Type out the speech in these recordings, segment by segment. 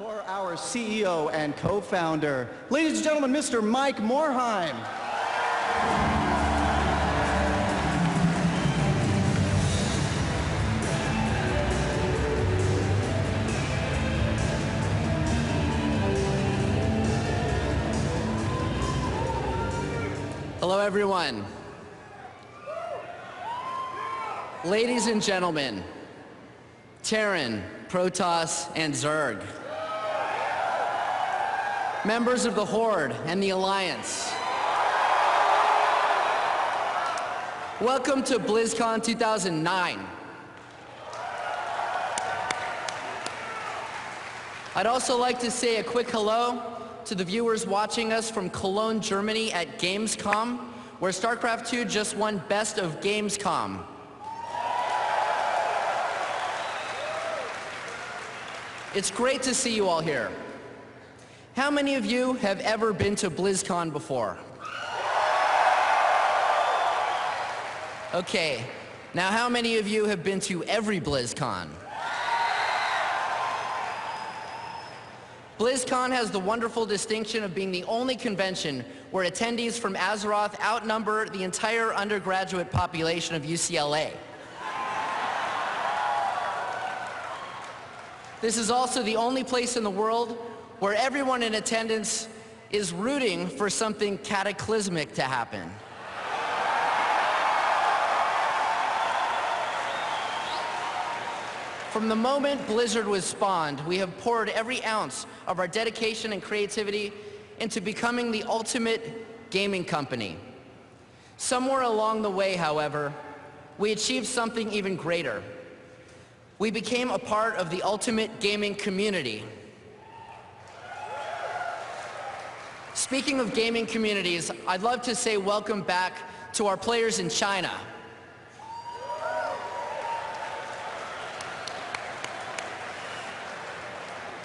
For our CEO and co-founder, ladies and gentlemen, Mr. Mike Morheim. Hello, everyone. Ladies and gentlemen, Terran, Protoss, and Zerg. Members of the Horde and the Alliance. Welcome to Blizzcon 2009. I'd also like to say a quick hello to the viewers watching us from Cologne, Germany at Gamescom, where StarCraft 2 just won Best of Gamescom. It's great to see you all here. How many of you have ever been to BlizzCon before? Okay, now how many of you have been to every BlizzCon? BlizzCon has the wonderful distinction of being the only convention where attendees from Azeroth outnumber the entire undergraduate population of UCLA. This is also the only place in the world where everyone in attendance is rooting for something cataclysmic to happen. From the moment Blizzard was spawned, we have poured every ounce of our dedication and creativity into becoming the ultimate gaming company. Somewhere along the way, however, we achieved something even greater. We became a part of the ultimate gaming community. Speaking of gaming communities, I'd love to say welcome back to our players in China.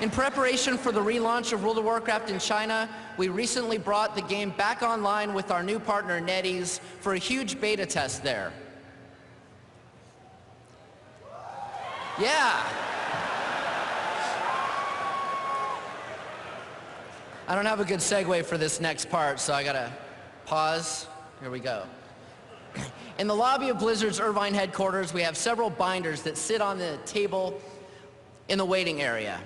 In preparation for the relaunch of World of Warcraft in China, we recently brought the game back online with our new partner NetEase for a huge beta test there. Yeah. I don't have a good segue for this next part, so I gotta pause. Here we go. In the lobby of Blizzard's Irvine headquarters, we have several binders that sit on the table in the waiting area.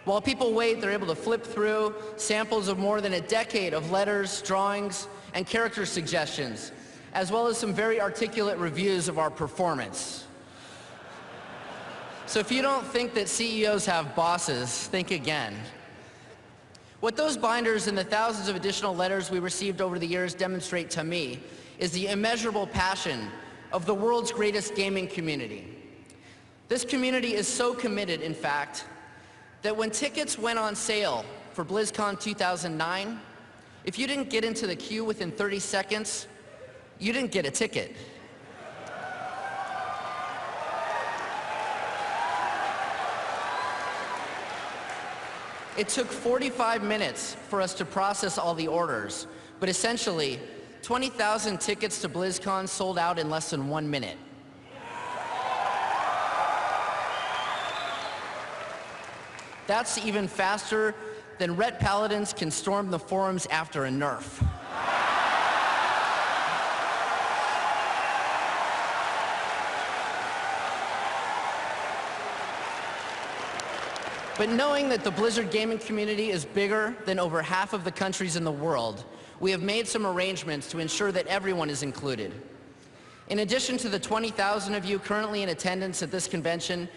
While people wait, they're able to flip through samples of more than a decade of letters, drawings, and character suggestions, as well as some very articulate reviews of our performance. So if you don't think that CEOs have bosses, think again. What those binders and the thousands of additional letters we received over the years demonstrate to me is the immeasurable passion of the world's greatest gaming community. This community is so committed, in fact, that when tickets went on sale for BlizzCon 2009, if you didn't get into the queue within 30 seconds, you didn't get a ticket. It took 45 minutes for us to process all the orders, but essentially, 20,000 tickets to BlizzCon sold out in less than 1 minute. That's even faster than Ret Paladins can storm the forums after a nerf. But knowing that the Blizzard gaming community is bigger than over half of the countries in the world, we have made some arrangements to ensure that everyone is included. In addition to the 20,000 of you currently in attendance at this convention,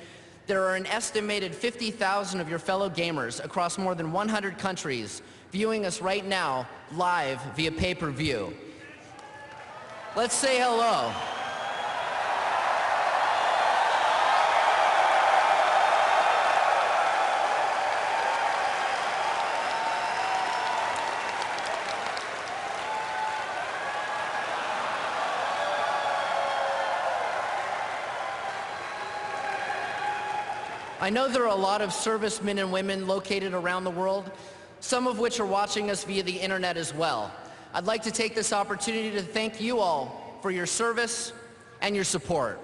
there are an estimated 50,000 of your fellow gamers across more than 100 countries viewing us right now live via pay-per-view. Let's say hello. I know there are a lot of servicemen and women located around the world, some of which are watching us via the internet as well. I'd like to take this opportunity to thank you all for your service and your support.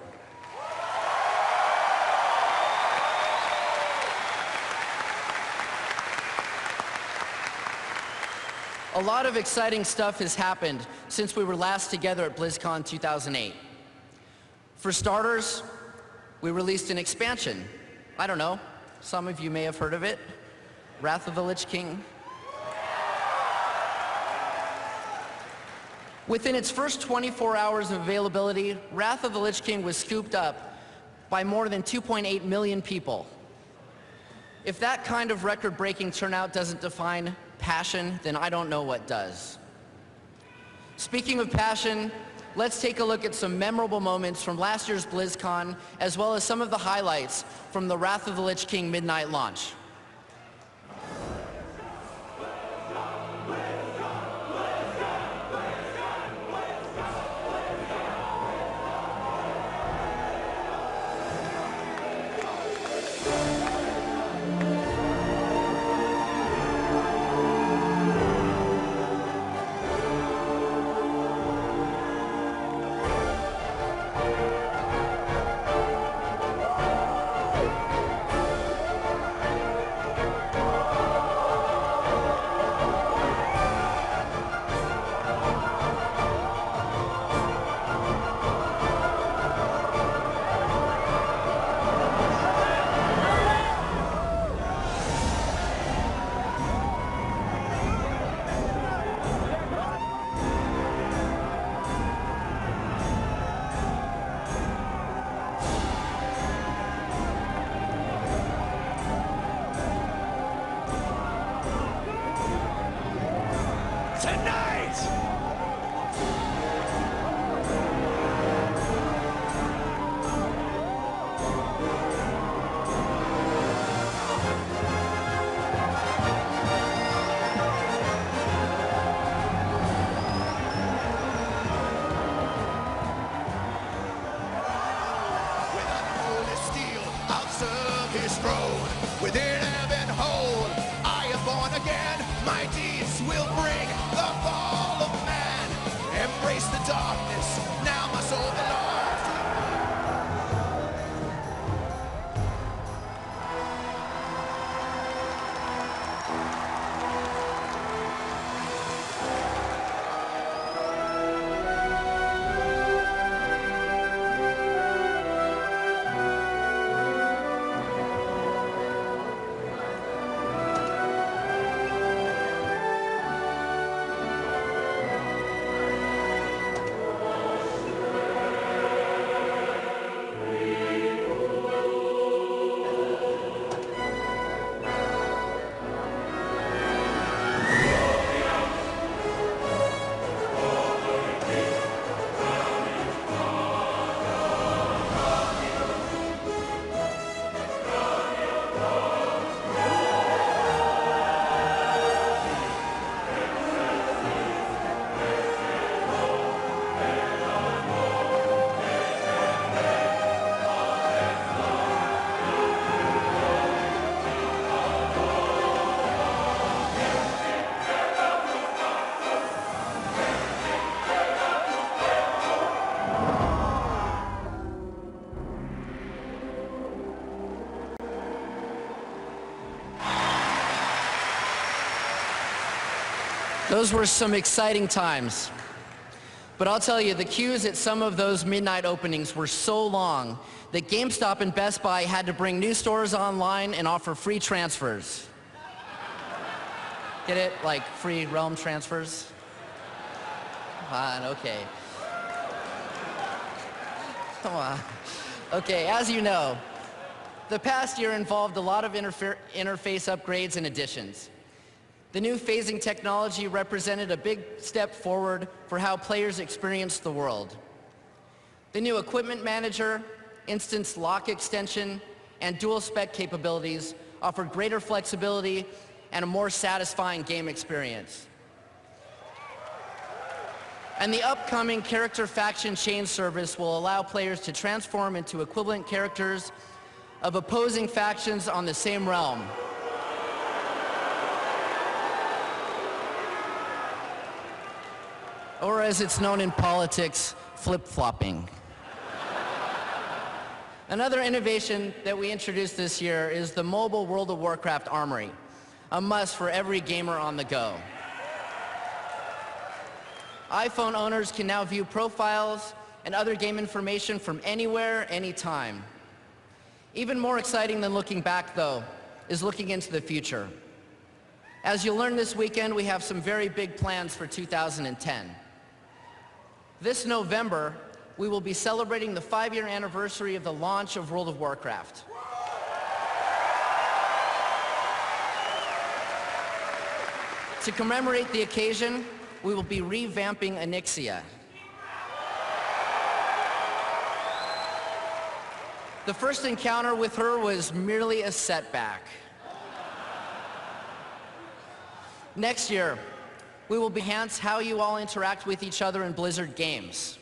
A lot of exciting stuff has happened since we were last together at Blizzcon 2008. For starters, we released an expansion. I don't know, some of you may have heard of it. Wrath of the Lich King. Within its first 24 hours of availability, Wrath of the Lich King was scooped up by more than 2.8 million people. If that kind of record-breaking turnout doesn't define passion, then I don't know what does. Speaking of passion, let's take a look at some memorable moments from last year's BlizzCon, as well as some of the highlights from the Wrath of the Lich King midnight launch. Within heaven hold, I am born again. My deeds will bring the fall of man. Embrace the darkness, now my soul belongs to Those were some exciting times. But I'll tell you, the queues at some of those midnight openings were so long that GameStop and Best Buy had to bring new stores online and offer free transfers. Get it? Like free realm transfers? Come on, okay. Come on. Okay, as you know, the past year involved a lot of interface upgrades and additions. The new phasing technology represented a big step forward for how players experience the world. The new equipment manager, instance lock extension, and dual spec capabilities offer greater flexibility and a more satisfying game experience. And the upcoming character faction change service will allow players to transform into equivalent characters of opposing factions on the same realm. Or as it's known in politics, flip-flopping. Another innovation that we introduced this year is the mobile World of Warcraft Armory, a must for every gamer on the go. iPhone owners can now view profiles and other game information from anywhere, anytime. Even more exciting than looking back, though, is looking into the future. As you'll learn this weekend, we have some very big plans for 2010. This November, we will be celebrating the 5-year anniversary of the launch of World of Warcraft. To commemorate the occasion, we will be revamping Onyxia. The first encounter with her was merely a setback. Next year, we will enhance how you all interact with each other in Blizzard games.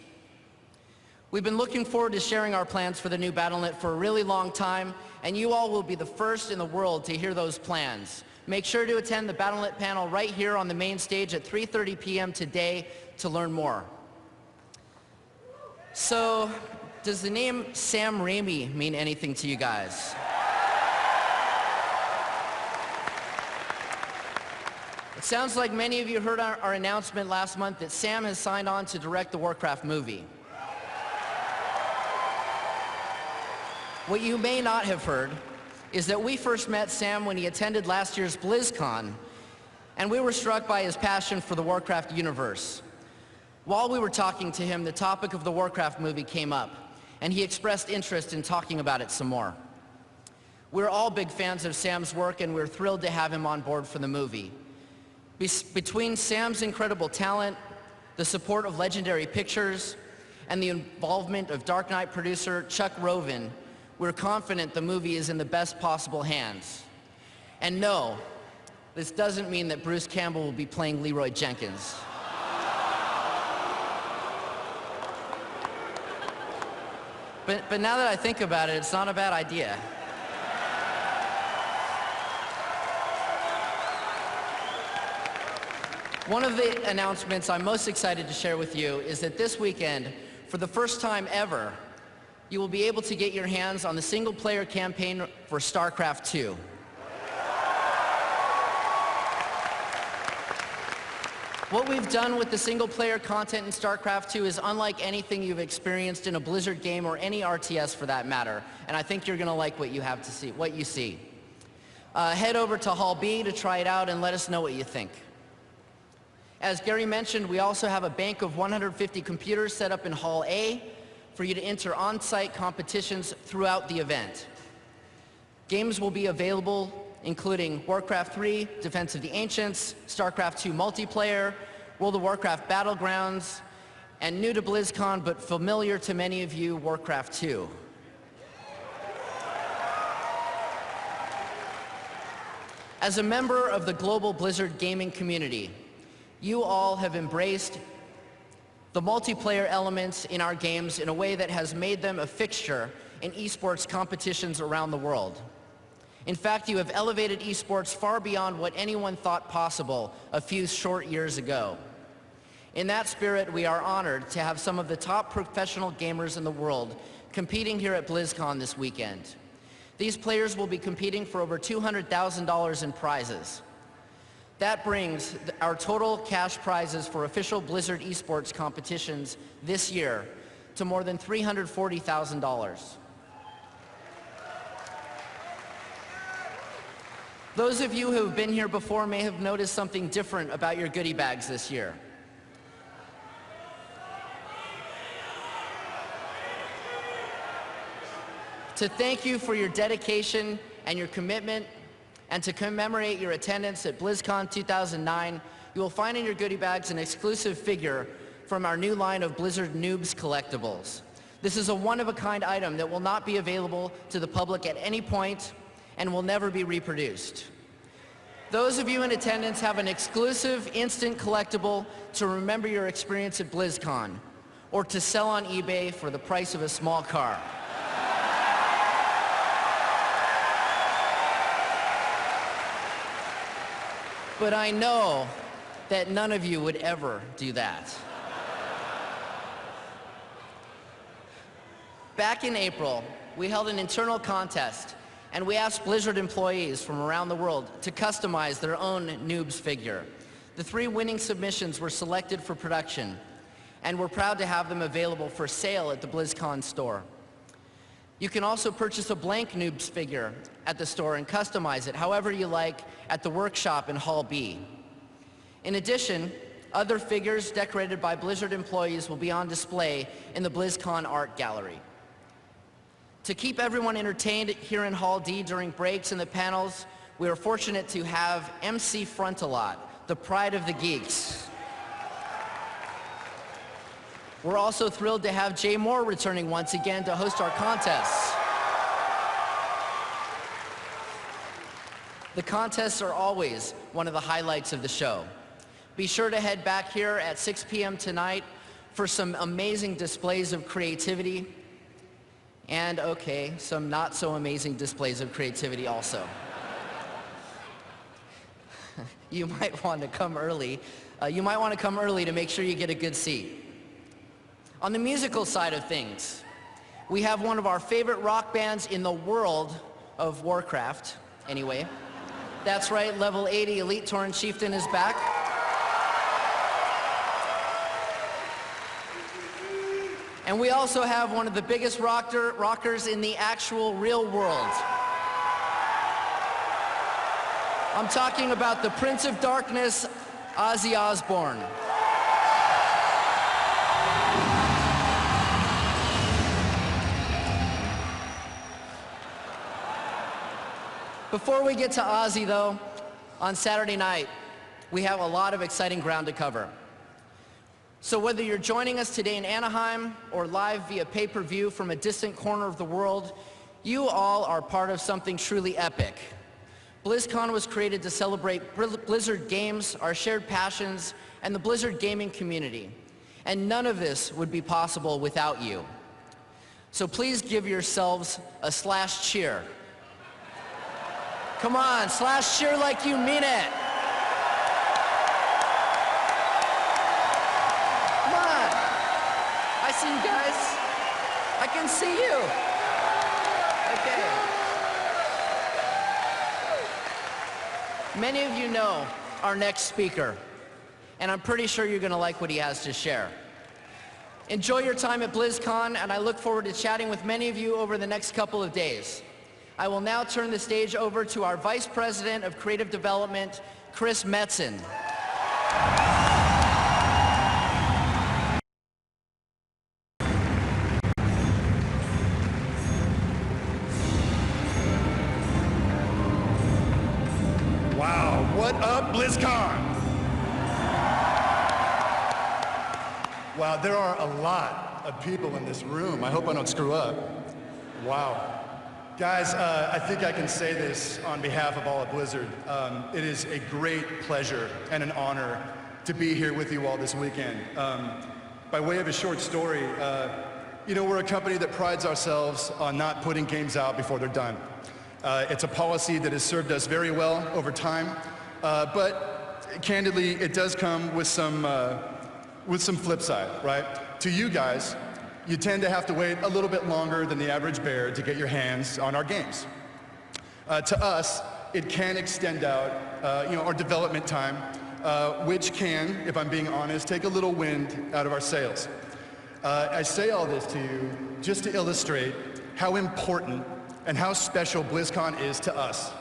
We've been looking forward to sharing our plans for the new Battle.net for a really long time, and you all will be the first in the world to hear those plans. Make sure to attend the Battle.net panel right here on the main stage at 3:30 p.m. today to learn more. So, does the name Sam Raimi mean anything to you guys? It sounds like many of you heard our announcement last month that Sam has signed on to direct the Warcraft movie. What you may not have heard is that we first met Sam when he attended last year's Blizzcon, and we were struck by his passion for the Warcraft universe. While we were talking to him, the topic of the Warcraft movie came up, and he expressed interest in talking about it some more. We're all big fans of Sam's work, and we're thrilled to have him on board for the movie. Between Sam's incredible talent, the support of Legendary Pictures, and the involvement of Dark Knight producer Chuck Rovin, we're confident the movie is in the best possible hands. And no, this doesn't mean that Bruce Campbell will be playing Leroy Jenkins. But now that I think about it, it's not a bad idea. One of the announcements I'm most excited to share with you is that this weekend, for the first time ever, you will be able to get your hands on the single-player campaign for StarCraft 2. What we've done with the single-player content in StarCraft 2 is unlike anything you've experienced in a Blizzard game or any RTS for that matter, and I think you're going to like what you see. Head over to Hall B to try it out and let us know what you think. As Gary mentioned, we also have a bank of 150 computers set up in Hall A for you to enter on-site competitions throughout the event. Games will be available including Warcraft 3, Defense of the Ancients, StarCraft 2 multiplayer, World of Warcraft Battlegrounds, and new to BlizzCon but familiar to many of you, Warcraft 2. As a member of the global Blizzard gaming community, you all have embraced the multiplayer elements in our games in a way that has made them a fixture in esports competitions around the world. In fact, you have elevated esports far beyond what anyone thought possible a few short years ago. In that spirit, we are honored to have some of the top professional gamers in the world competing here at BlizzCon this weekend. These players will be competing for over $200,000 in prizes. That brings our total cash prizes for official Blizzard esports competitions this year to more than $340,000. Those of you who have been here before may have noticed something different about your goodie bags this year. To thank you for your dedication and your commitment, and to commemorate your attendance at BlizzCon 2009, you will find in your goodie bags an exclusive figure from our new line of Blizzard Noobs collectibles. This is a one-of-a-kind item that will not be available to the public at any point and will never be reproduced. Those of you in attendance have an exclusive instant collectible to remember your experience at BlizzCon, or to sell on eBay for the price of a small car. But I know that none of you would ever do that. Back in April, we held an internal contest, and we asked Blizzard employees from around the world to customize their own Noobs figure. The 3 winning submissions were selected for production, and we're proud to have them available for sale at the Blizzcon store. You can also purchase a blank Noobs figure at the store and customize it however you like at the workshop in Hall B. In addition, other figures decorated by Blizzard employees will be on display in the BlizzCon Art Gallery. To keep everyone entertained here in Hall D during breaks and the panels, we are fortunate to have MC Frontalot, the pride of the geeks. We're also thrilled to have Jay Moore returning once again to host our contests. The contests are always one of the highlights of the show. Be sure to head back here at 6 p.m. tonight for some amazing displays of creativity and, okay, some not so amazing displays of creativity also. You might want to come early. To make sure you get a good seat. On the musical side of things, we have one of our favorite rock bands in the world of Warcraft, anyway. That's right, level 80 Elite Tauren Chieftain is back. And we also have one of the biggest rockers in the actual real world. I'm talking about the Prince of Darkness, Ozzy Osbourne. Before we get to Ozzy, though, on Saturday night, we have a lot of exciting ground to cover. So whether you're joining us today in Anaheim or live via pay-per-view from a distant corner of the world, you all are part of something truly epic. BlizzCon was created to celebrate Blizzard games, our shared passions, and the Blizzard gaming community. And none of this would be possible without you. So please give yourselves a slash cheer. Come on, slash cheer like you mean it. Come on. I see you guys. I can see you. Okay. Many of you know our next speaker, and I'm pretty sure you're going to like what he has to share. Enjoy your time at BlizzCon, and I look forward to chatting with many of you over the next couple of days. I will now turn the stage over to our Vice President of Creative Development, Chris Metzen. Wow, what up, BlizzCon? Wow, there are a lot of people in this room. I hope I don't screw up. Wow. Guys, I think I can say this on behalf of all of Blizzard. It is a great pleasure and an honor to be here with you all this weekend. By way of a short story, you know, we're a company that prides ourselves on not putting games out before they're done. It's a policy that has served us very well over time, but candidly, it does come with some flip side, right? To you guys, you tend to have to wait a little bit longer than the average bear to get your hands on our games. To us, it can extend out you know, our development time, which can, if I'm being honest, take a little wind out of our sails. I say all this to you just to illustrate how important and how special BlizzCon is to us.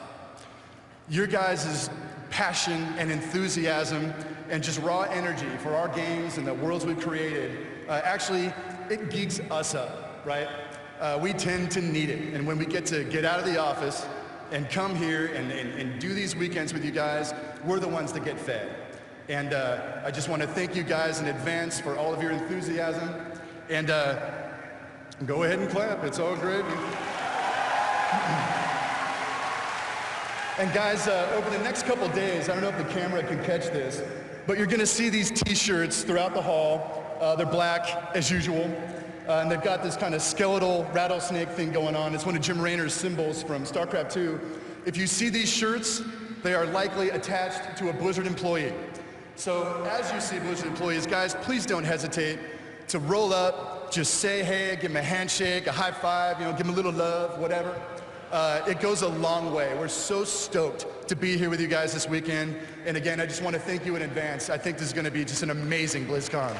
Your guys' passion and enthusiasm and just raw energy for our games and the worlds we've created, actually, it geeks us up, right? We tend to need it. And when we get to get out of the office and come here and do these weekends with you guys, we're the ones that get fed. And I just want to thank you guys in advance for all of your enthusiasm. And go ahead and clap, it's all great. And guys, over the next couple days, I don't know if the camera can catch this, but you're gonna see these t-shirts throughout the hall. They're black, as usual, and they've got this kind of skeletal rattlesnake thing going on. It's one of Jim Raynor's symbols from StarCraft 2. If you see these shirts, they are likely attached to a Blizzard employee. So as you see Blizzard employees, guys, please don't hesitate to roll up, just say hey, give them a handshake, a high five, you know, give them a little love, whatever. It goes a long way. We're so stoked to be here with you guys this weekend. And again, I just want to thank you in advance. I think this is going to be just an amazing Blizzcon.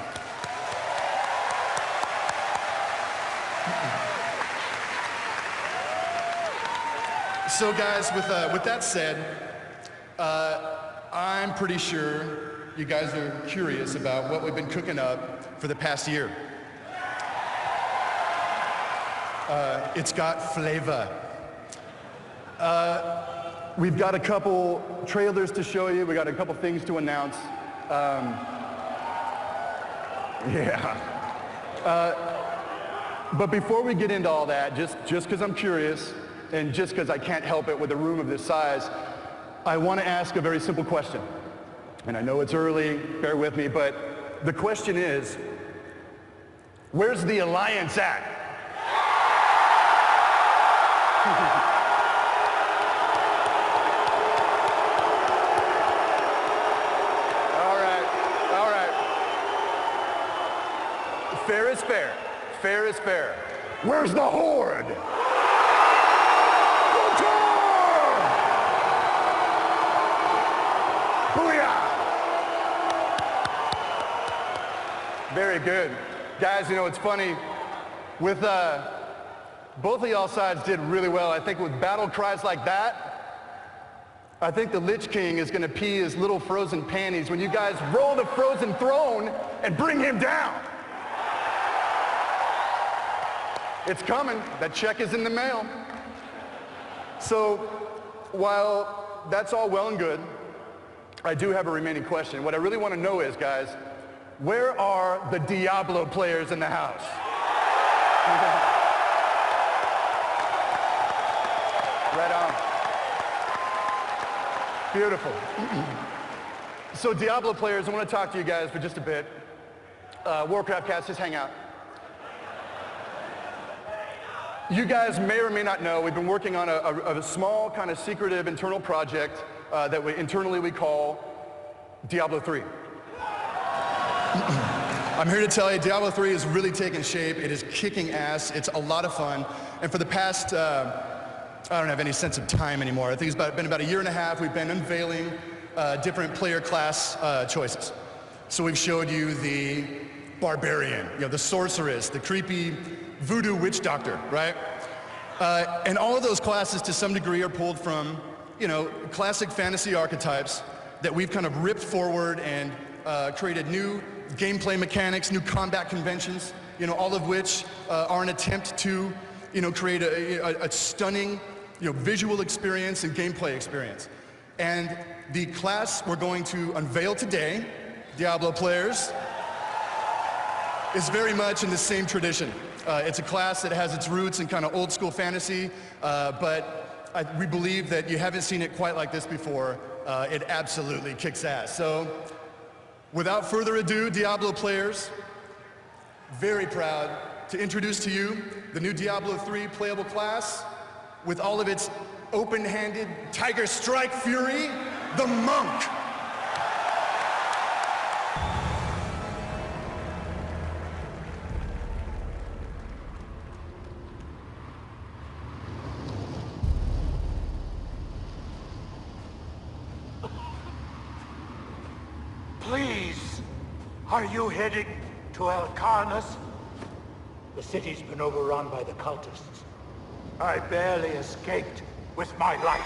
So guys, with that said, I'm pretty sure you guys are curious about what we've been cooking up for the past year. It's got flavor. We've got a couple trailers to show you. We got a couple things to announce. But before we get into all that, just because I'm curious, and just because I can't help it with a room of this size, I want to ask a very simple question. And I know it's early, bear with me, but the question is, where's the Alliance at? All right. Fair is fair. Fair is fair. Where's the Horde? Very good. Guys, you know, it's funny. With both of y'all sides did really well. I think with battle cries like that, I think the Lich King is going to pee his little frozen panties when you guys roll the frozen throne and bring him down. It's coming. That check is in the mail. So while that's all well and good, I do have a remaining question. What I really want to know is, guys, where are the Diablo players in the house? Right on. Beautiful. So Diablo players, I want to talk to you guys for just a bit. Warcraft cast, just hang out. You guys may or may not know, we've been working on a small kind of secretive internal project that internally we call Diablo 3. I'm here to tell you, Diablo 3 is really taking shape. It is kicking ass. It's a lot of fun. And for the past, I don't have any sense of time anymore. I think it's been about a year and a half. We've been unveiling different player class choices. So we've showed you the barbarian, the sorceress, the creepy voodoo witch doctor, right? And all of those classes to some degree are pulled from, classic fantasy archetypes that we've kind of ripped forward and created new gameplay mechanics, new combat conventions, all of which are an attempt to, create a stunning, visual experience and gameplay experience. And the class we're going to unveil today, Diablo players, is very much in the same tradition. It's a class that has its roots in kind of old school fantasy, but we believe that you haven't seen it quite like this before. It absolutely kicks ass. So, without further ado, Diablo players, very proud to introduce to you the new Diablo 3 playable class with all of its open-handed Tiger Strike fury, the Monk. Please, are you heading to Alcarnus? The city's been overrun by the cultists. I barely escaped with my life.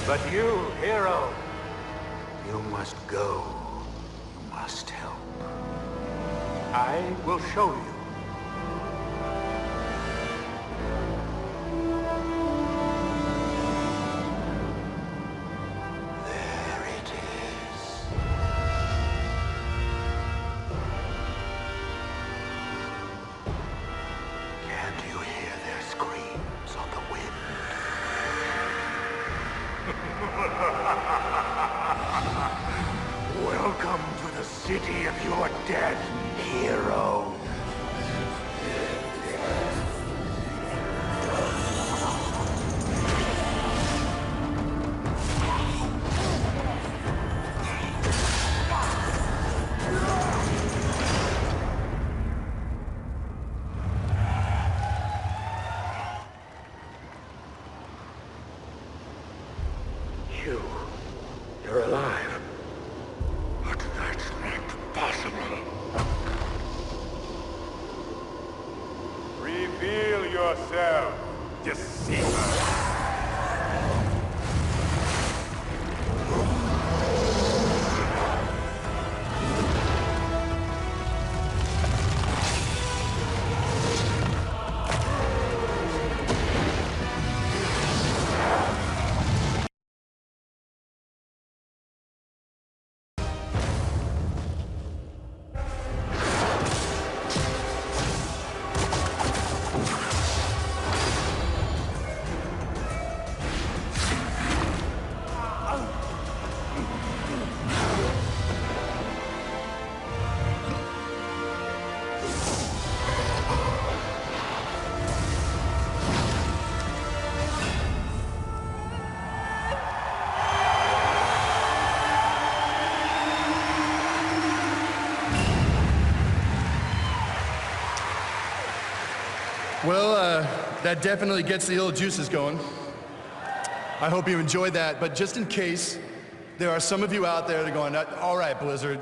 But you, hero, you must go. You must help. I will show you. Welcome to the city of your death, hero. yourself, deceiver. Well, that definitely gets the old juices going. I hope you enjoyed that, but just in case there are some of you out there that are going, all right, Blizzard,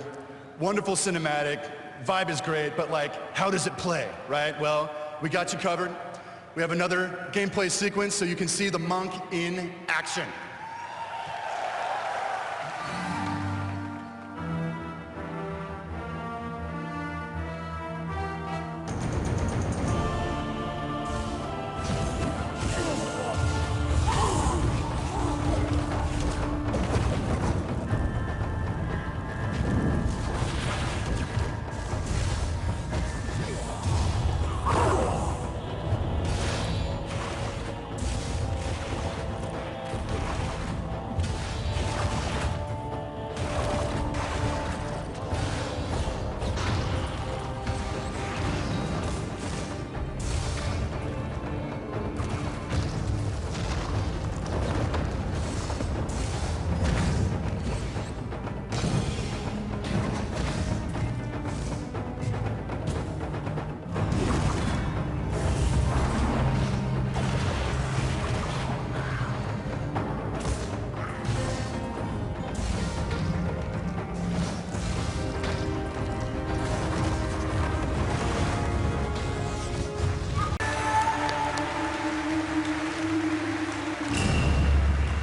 wonderful cinematic, vibe is great, but like, how does it play, right? Well, we got you covered. We have another gameplay sequence so you can see the monk in action.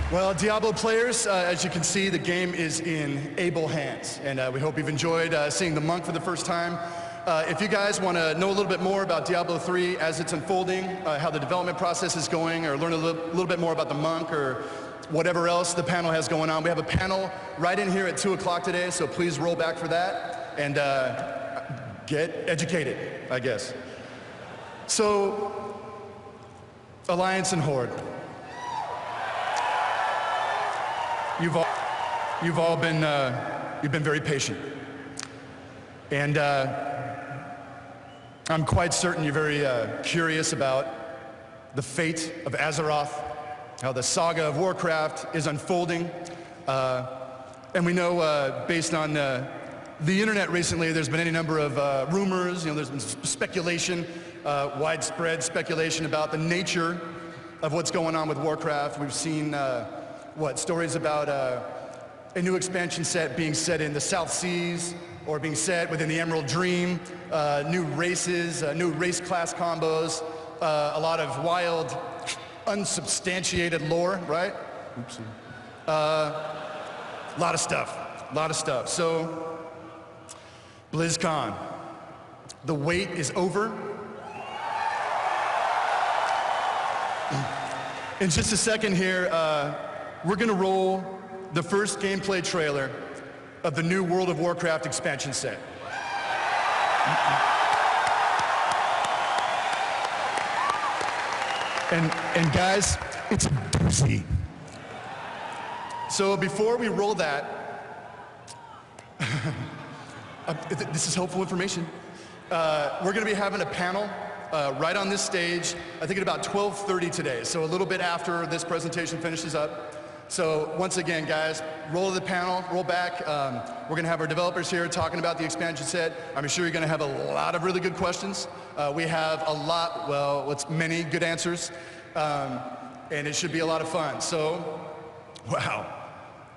Well, Diablo players, as you can see, the game is in able hands, and we hope you've enjoyed seeing the monk for the first time. If you guys want to know a little bit more about Diablo 3 as it's unfolding, how the development process is going, or learn a little bit more about the monk, or whatever else the panel has going on, we have a panel right in here at 2 o'clock today, so please roll back for that and get educated, I guess. So, Alliance and Horde. You've all been you've been very patient, and I'm quite certain you're very curious about the fate of Azeroth, how the saga of Warcraft is unfolding, and we know based on the internet recently, there's been any number of rumors. You know, there's been speculation, widespread speculation about the nature of what's going on with Warcraft. We've seen. Stories about a new expansion set being set in the South Seas or being set within the Emerald Dream, new races, new race class combos, a lot of wild, unsubstantiated lore, right? Oopsie. A lot of stuff. So, BlizzCon, the wait is over. In just a second here, we're gonna roll the first gameplay trailer of the new World of Warcraft expansion set. And guys, it's a doozy. So before we roll that, this is helpful information. We're gonna be having a panel right on this stage, I think at about 12:30 today, so a little bit after this presentation finishes up. So once again, guys, roll the panel, roll back. We're gonna have our developers here talking about the expansion set. I'm sure you're gonna have a lot of really good questions. We have a lot, many good answers, and it should be a lot of fun. So, wow.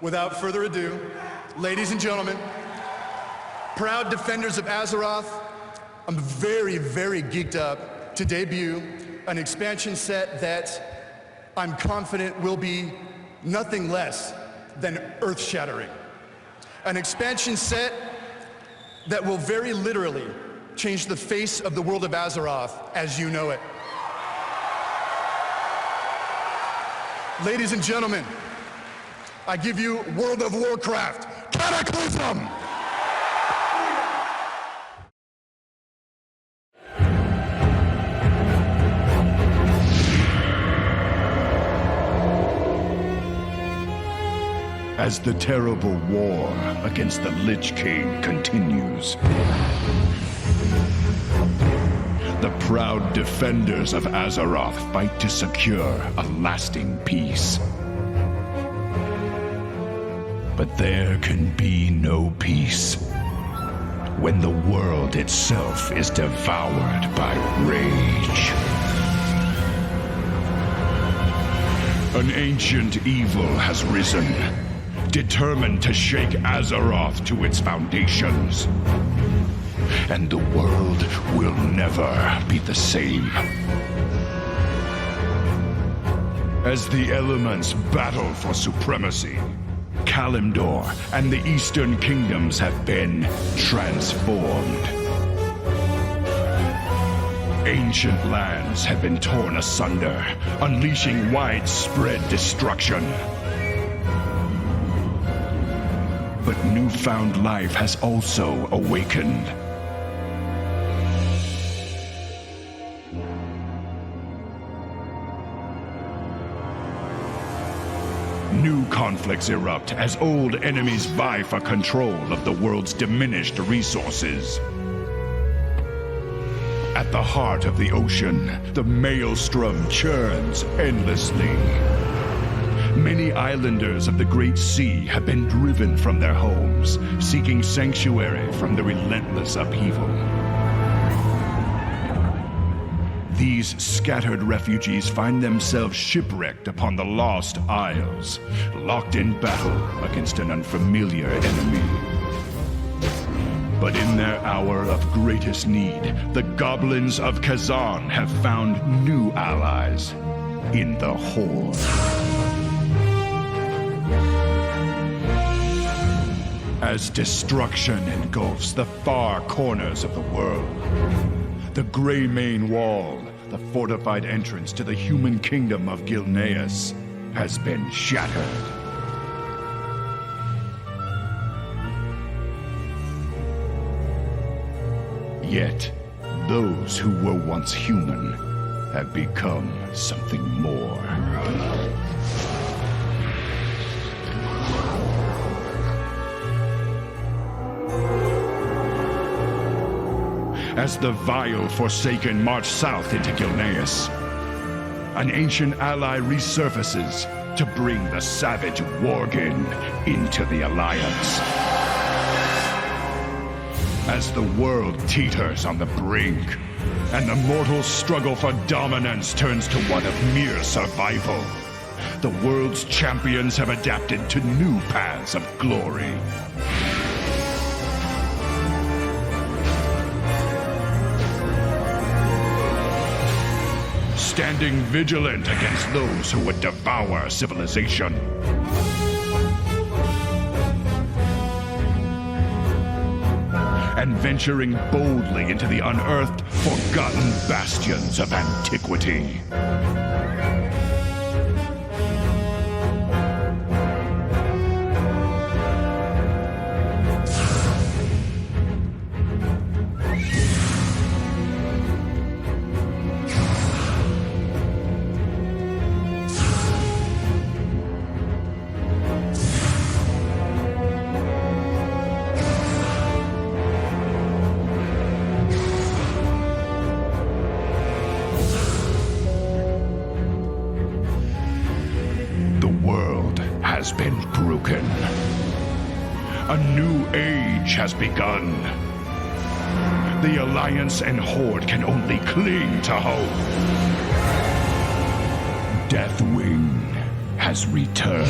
Without further ado, ladies and gentlemen, proud defenders of Azeroth, I'm very, very geeked up to debut an expansion set that I'm confident will be nothing less than earth-shattering. An expansion set that will very literally change the face of the world of Azeroth as you know it. Ladies and gentlemen, I give you World of Warcraft Cataclysm! As the terrible war against the Lich King continues, the proud defenders of Azeroth fight to secure a lasting peace. But there can be no peace when the world itself is devoured by rage. An ancient evil has risen, determined to shake Azeroth to its foundations. And the world will never be the same. As the elements battle for supremacy, Kalimdor and the Eastern Kingdoms have been transformed. Ancient lands have been torn asunder, unleashing widespread destruction. But newfound life has also awakened. New conflicts erupt as old enemies vie for control of the world's diminished resources. At the heart of the ocean, the maelstrom churns endlessly. Many islanders of the Great Sea have been driven from their homes, seeking sanctuary from the relentless upheaval. These scattered refugees find themselves shipwrecked upon the Lost Isles, locked in battle against an unfamiliar enemy. But in their hour of greatest need, the goblins of Kazan have found new allies in the Horde. As destruction engulfs the far corners of the world, the Greymane Wall, the fortified entrance to the human kingdom of Gilneas, has been shattered. Yet, those who were once human have become something more. As the vile Forsaken march south into Gilneas, an ancient ally resurfaces to bring the savage Worgen into the Alliance. As the world teeters on the brink, and the mortal struggle for dominance turns to one of mere survival, the world's champions have adapted to new paths of glory. Standing vigilant against those who would devour civilization. And venturing boldly into the unearthed, forgotten bastions of antiquity. Has been broken. A new age has begun. The Alliance and Horde can only cling to hope. Deathwing has returned.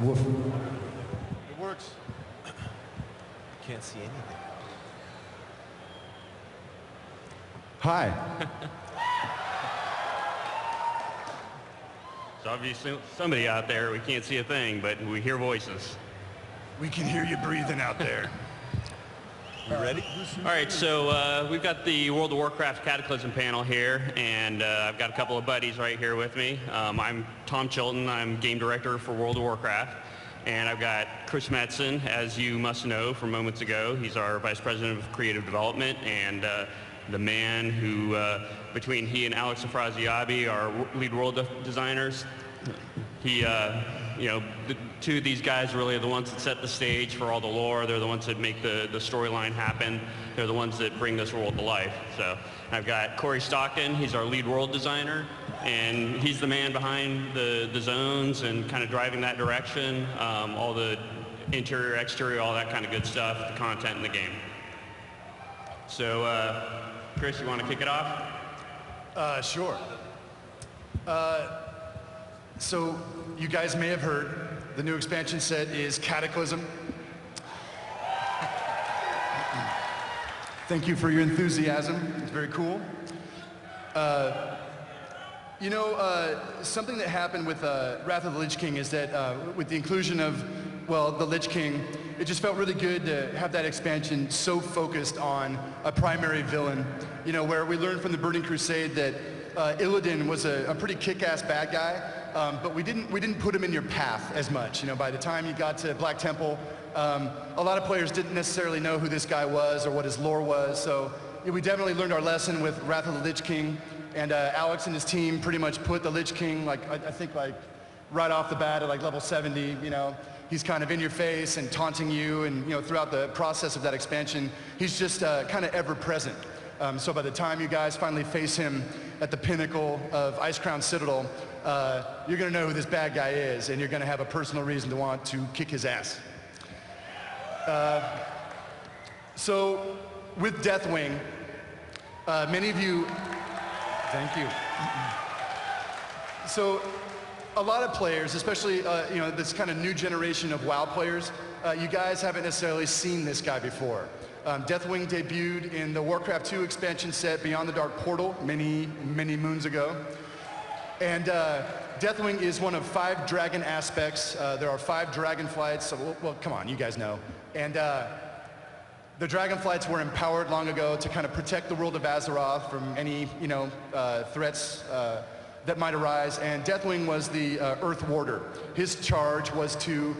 Woof. It works. Can't see anything. Hi. So obviously somebody out there, we can't see a thing, but we hear voices. We can hear you breathing out there. You ready? All right, so we've got the World of Warcraft Cataclysm panel here, and I've got a couple of buddies right here with me. I'm Tom Chilton. I'm game director for World of Warcraft. And I've got Chris Metzen, as you must know from moments ago. He's our vice president of creative development and the man who, between he and Alex Afraziabi, our lead world designers, he, the two of these guys really are the ones that set the stage for all the lore. They're the ones that make the storyline happen. They're the ones that bring this world to life. So I've got Corey Stockton. He's our lead world designer, and he's the man behind the zones and kind of driving that direction, all the interior, exterior, all that kind of good stuff, the content in the game. So, Chris, you want to kick it off? Sure. So you guys may have heard the new expansion set is Cataclysm. Thank you for your enthusiasm. It's very cool. Something that happened with Wrath of the Lich King is that with the inclusion of, well, the Lich King, it just felt really good to have that expansion so focused on a primary villain. You know, where we learned from the Burning Crusade that Illidan was a pretty kick-ass bad guy, but we didn't put him in your path as much. You know, by the time you got to Black Temple, a lot of players didn't necessarily know who this guy was or what his lore was. So we definitely learned our lesson with Wrath of the Lich King, and Alex and his team pretty much put the Lich King, like I think like right off the bat at like level 70. You know, he's kind of in your face and taunting you, and throughout the process of that expansion, he's just kind of ever present. So by the time you guys finally face him at the pinnacle of Icecrown Citadel, you're going to know who this bad guy is, and you're going to have a personal reason to want to kick his ass. So with Deathwing, many of you, thank you. So a lot of players, especially this kind of new generation of WoW players, you guys haven't necessarily seen this guy before. Deathwing debuted in the Warcraft 2 expansion set Beyond the Dark Portal many, many moons ago. And Deathwing is one of 5 dragon aspects. There are 5 dragon flights. So, well, come on, you guys know. And the dragon flights were empowered long ago to kind of protect the world of Azeroth from any, threats that might arise. And Deathwing was the Earth Warder. His charge was to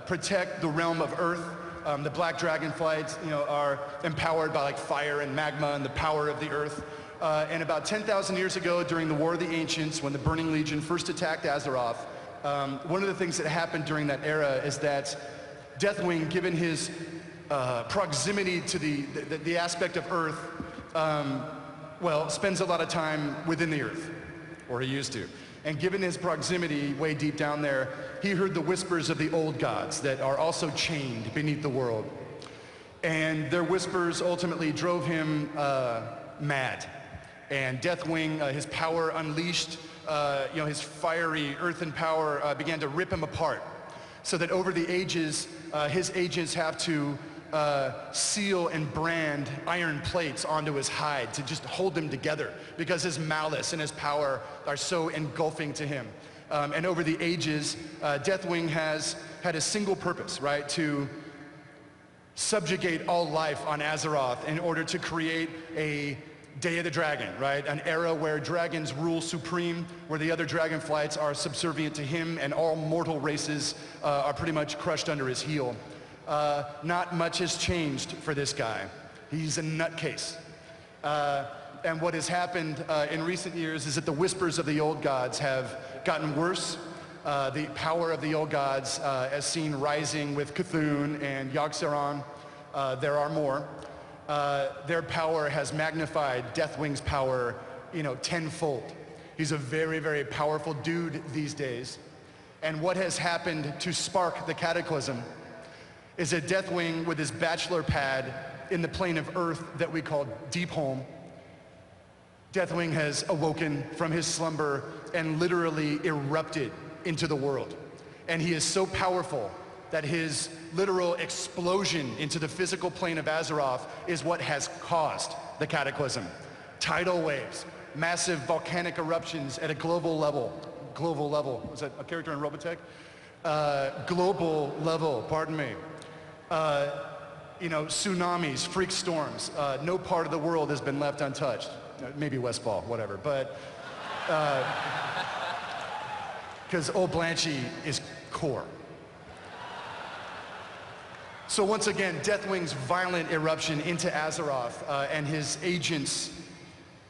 protect the realm of Earth. The black dragon flights, are empowered by like fire and magma and the power of the earth. And about 10,000 years ago, during the War of the Ancients, when the Burning Legion first attacked Azeroth, one of the things that happened during that era is that Deathwing, given his proximity to the aspect of Earth, spends a lot of time within the Earth, or he used to. And given his proximity way deep down there, he heard the whispers of the old gods that are also chained beneath the world. And their whispers ultimately drove him mad. And Deathwing, his power unleashed, his fiery earthen power began to rip him apart. So that over the ages, his agents have to seal and brand iron plates onto his hide to just hold him together because his malice and his power are so engulfing to him. And over the ages, Deathwing has had a single purpose, right? To subjugate all life on Azeroth in order to create a Day of the Dragon, right? An era where dragons rule supreme, where the other dragon flights are subservient to him and all mortal races are pretty much crushed under his heel. Not much has changed for this guy. He's a nutcase. And what has happened in recent years is that the whispers of the old gods have gotten worse. The power of the old gods, as seen rising with Cthulhu and Yogg-Saron, there are more. Their power has magnified Deathwing's power, tenfold. He's a very, very powerful dude these days. And what has happened to spark the cataclysm is that Deathwing, with his bachelor pad in the plane of Earth that we call Deepholm, Deathwing has awoken from his slumber and literally erupted into the world. and he is so powerful that his literal explosion into the physical plane of Azeroth is what has caused the cataclysm. Tidal waves, massive volcanic eruptions at a global level. Global level, was that a character in Robotech? Global level, pardon me. You know, tsunamis, freak storms. No part of the world has been left untouched. Maybe Westfall, whatever, but because old Blanchy is core. So once again, Deathwing's violent eruption into Azeroth and his agents,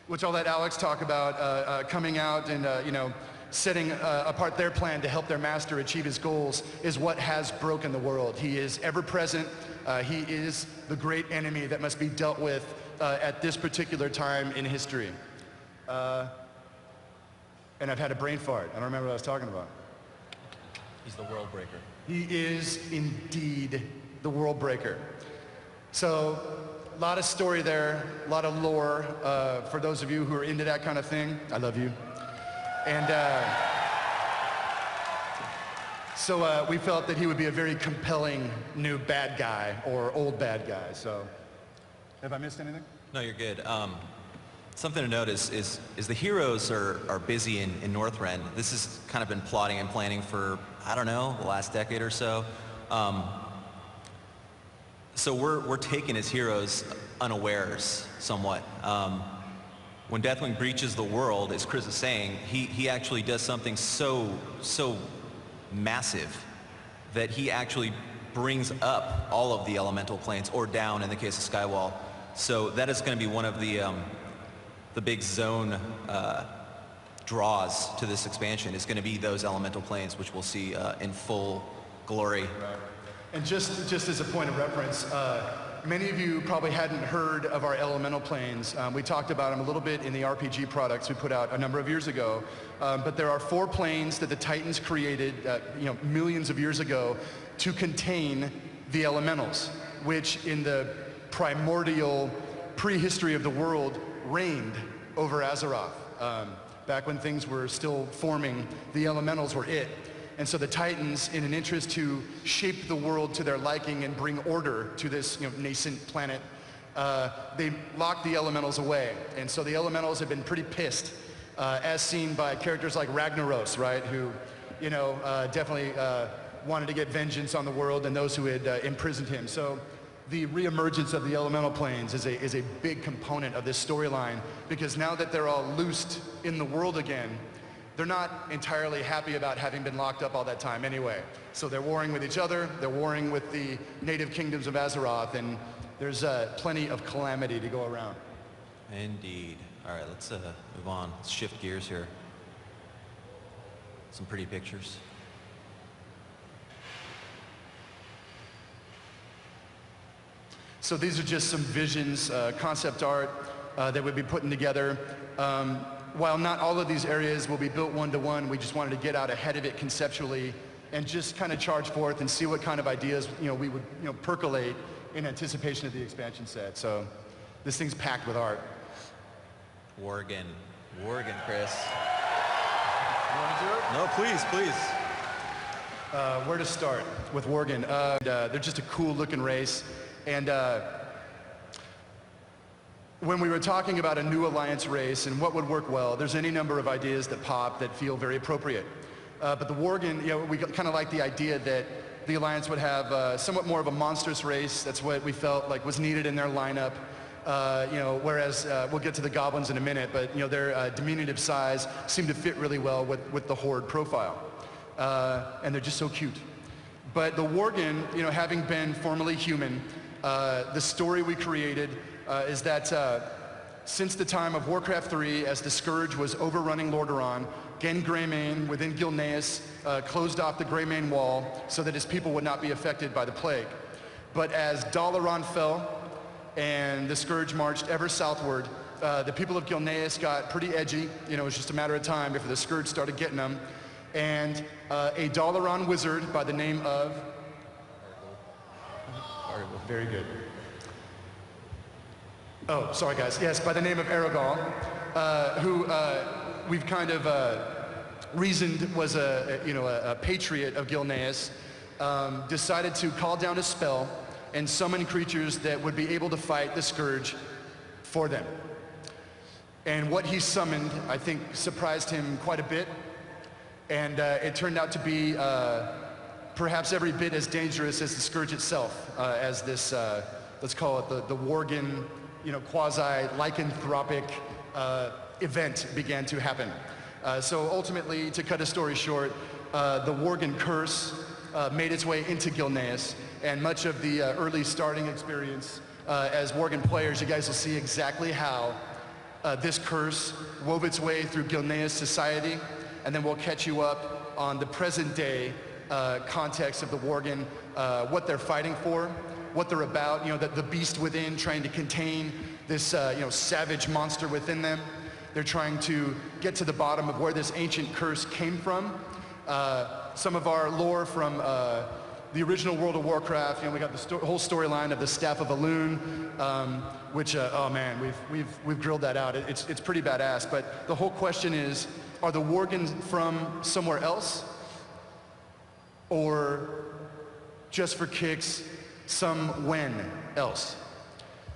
which I'll let Alex talk about, coming out and you know, setting apart their plan to help their master achieve his goals, is what has broken the world. He is ever present. He is the great enemy that must be dealt with at this particular time in history. And I've had a brain fart. I don't remember what I was talking about. He's the world breaker. He is indeed the world breaker. So, a lot of story there, a lot of lore. For those of you who are into that kind of thing, I love you. And so we felt that he would be a very compelling new bad guy or old bad guy. So, have I missed anything? No, you're good. Something to note is the heroes are busy in Northrend. This has kind of been plotting and planning for, I don't know, the last decade or so. So we're taken as heroes unawares somewhat. When Deathwing breaches the world, as Chris is saying, he actually does something so massive that he actually brings up all of the elemental planes, or down in the case of Skywall. So that is going to be one of the big zone draws to this expansion, is going to be those elemental planes, which we'll see in full glory. Right. And just as a point of reference, many of you probably hadn't heard of our elemental planes. We talked about them a little bit in the RPG products we put out a number of years ago. But there are 4 planes that the Titans created, you know, millions of years ago to contain the elementals, which in the primordial prehistory of the world reigned over Azeroth. Back when things were still forming, the elementals were it. And so the Titans, in an interest to shape the world to their liking and bring order to this, you know, nascent planet, they locked the elementals away. And so the elementals have been pretty pissed, as seen by characters like Ragnaros, right, who, you know, definitely wanted to get vengeance on the world and those who had imprisoned him. So the reemergence of the elemental planes is a big component of this storyline, because now that they're all loosed in the world again, they're not entirely happy about having been locked up all that time anyway. So they're warring with each other, they're warring with the native kingdoms of Azeroth, and there's plenty of calamity to go around. Indeed. All right, let's move on. Let's shift gears here. Some pretty pictures. So these are just some visions, concept art that we'll be putting together. While not all of these areas will be built one-to-one, we just wanted to get out ahead of it conceptually and just kind of charge forth and see what kind of ideas, you know, we would, you know, percolate in anticipation of the expansion set. So this thing's packed with art. Worgen, Chris. You want to do it? No, please. Where to start with Worgen? They're just a cool-looking race. And when we were talking about a new alliance race and what would work well, there's any number of ideas that pop that feel very appropriate. But the Worgen, you know, we kind of like the idea that the alliance would have somewhat more of a monstrous race. That's what we felt like was needed in their lineup. You know, whereas we'll get to the goblins in a minute, but you know, their diminutive size seemed to fit really well with the Horde profile. And they're just so cute. But the Worgen, you know, having been formerly human, the story we created is that since the time of Warcraft 3, as the Scourge was overrunning Lordaeron, Gen Greymane within Gilneas closed off the Greymane wall so that his people would not be affected by the plague. But as Dalaran fell and the Scourge marched ever southward, the people of Gilneas got pretty edgy. You know, it was just a matter of time before the Scourge started getting them. And a Dalaran wizard by the name of... Very good. Oh, sorry guys. Yes, by the name of Aragorn, who we've kind of reasoned was a patriot of Gilneas, decided to call down a spell and summon creatures that would be able to fight the Scourge for them. And what he summoned, I think, surprised him quite a bit. And it turned out to be perhaps every bit as dangerous as the Scourge itself, as this, let's call it the Worgen, quasi-lycanthropic event began to happen. So ultimately, to cut a story short, the Worgen curse made its way into Gilneas, and much of the early starting experience as Worgen players, you guys will see exactly how this curse wove its way through Gilneas society, and then we'll catch you up on the present day context of the Worgen, what they're fighting for, what they're about, the beast within trying to contain this savage monster within them. They're trying to get to the bottom of where this ancient curse came from. Some of our lore from the original World of Warcraft, we got the whole storyline of the Staff of Elune, which, oh man, we've grilled that out. It's pretty badass, but the whole question is, are the Worgen from somewhere else? Or just for kicks, when else?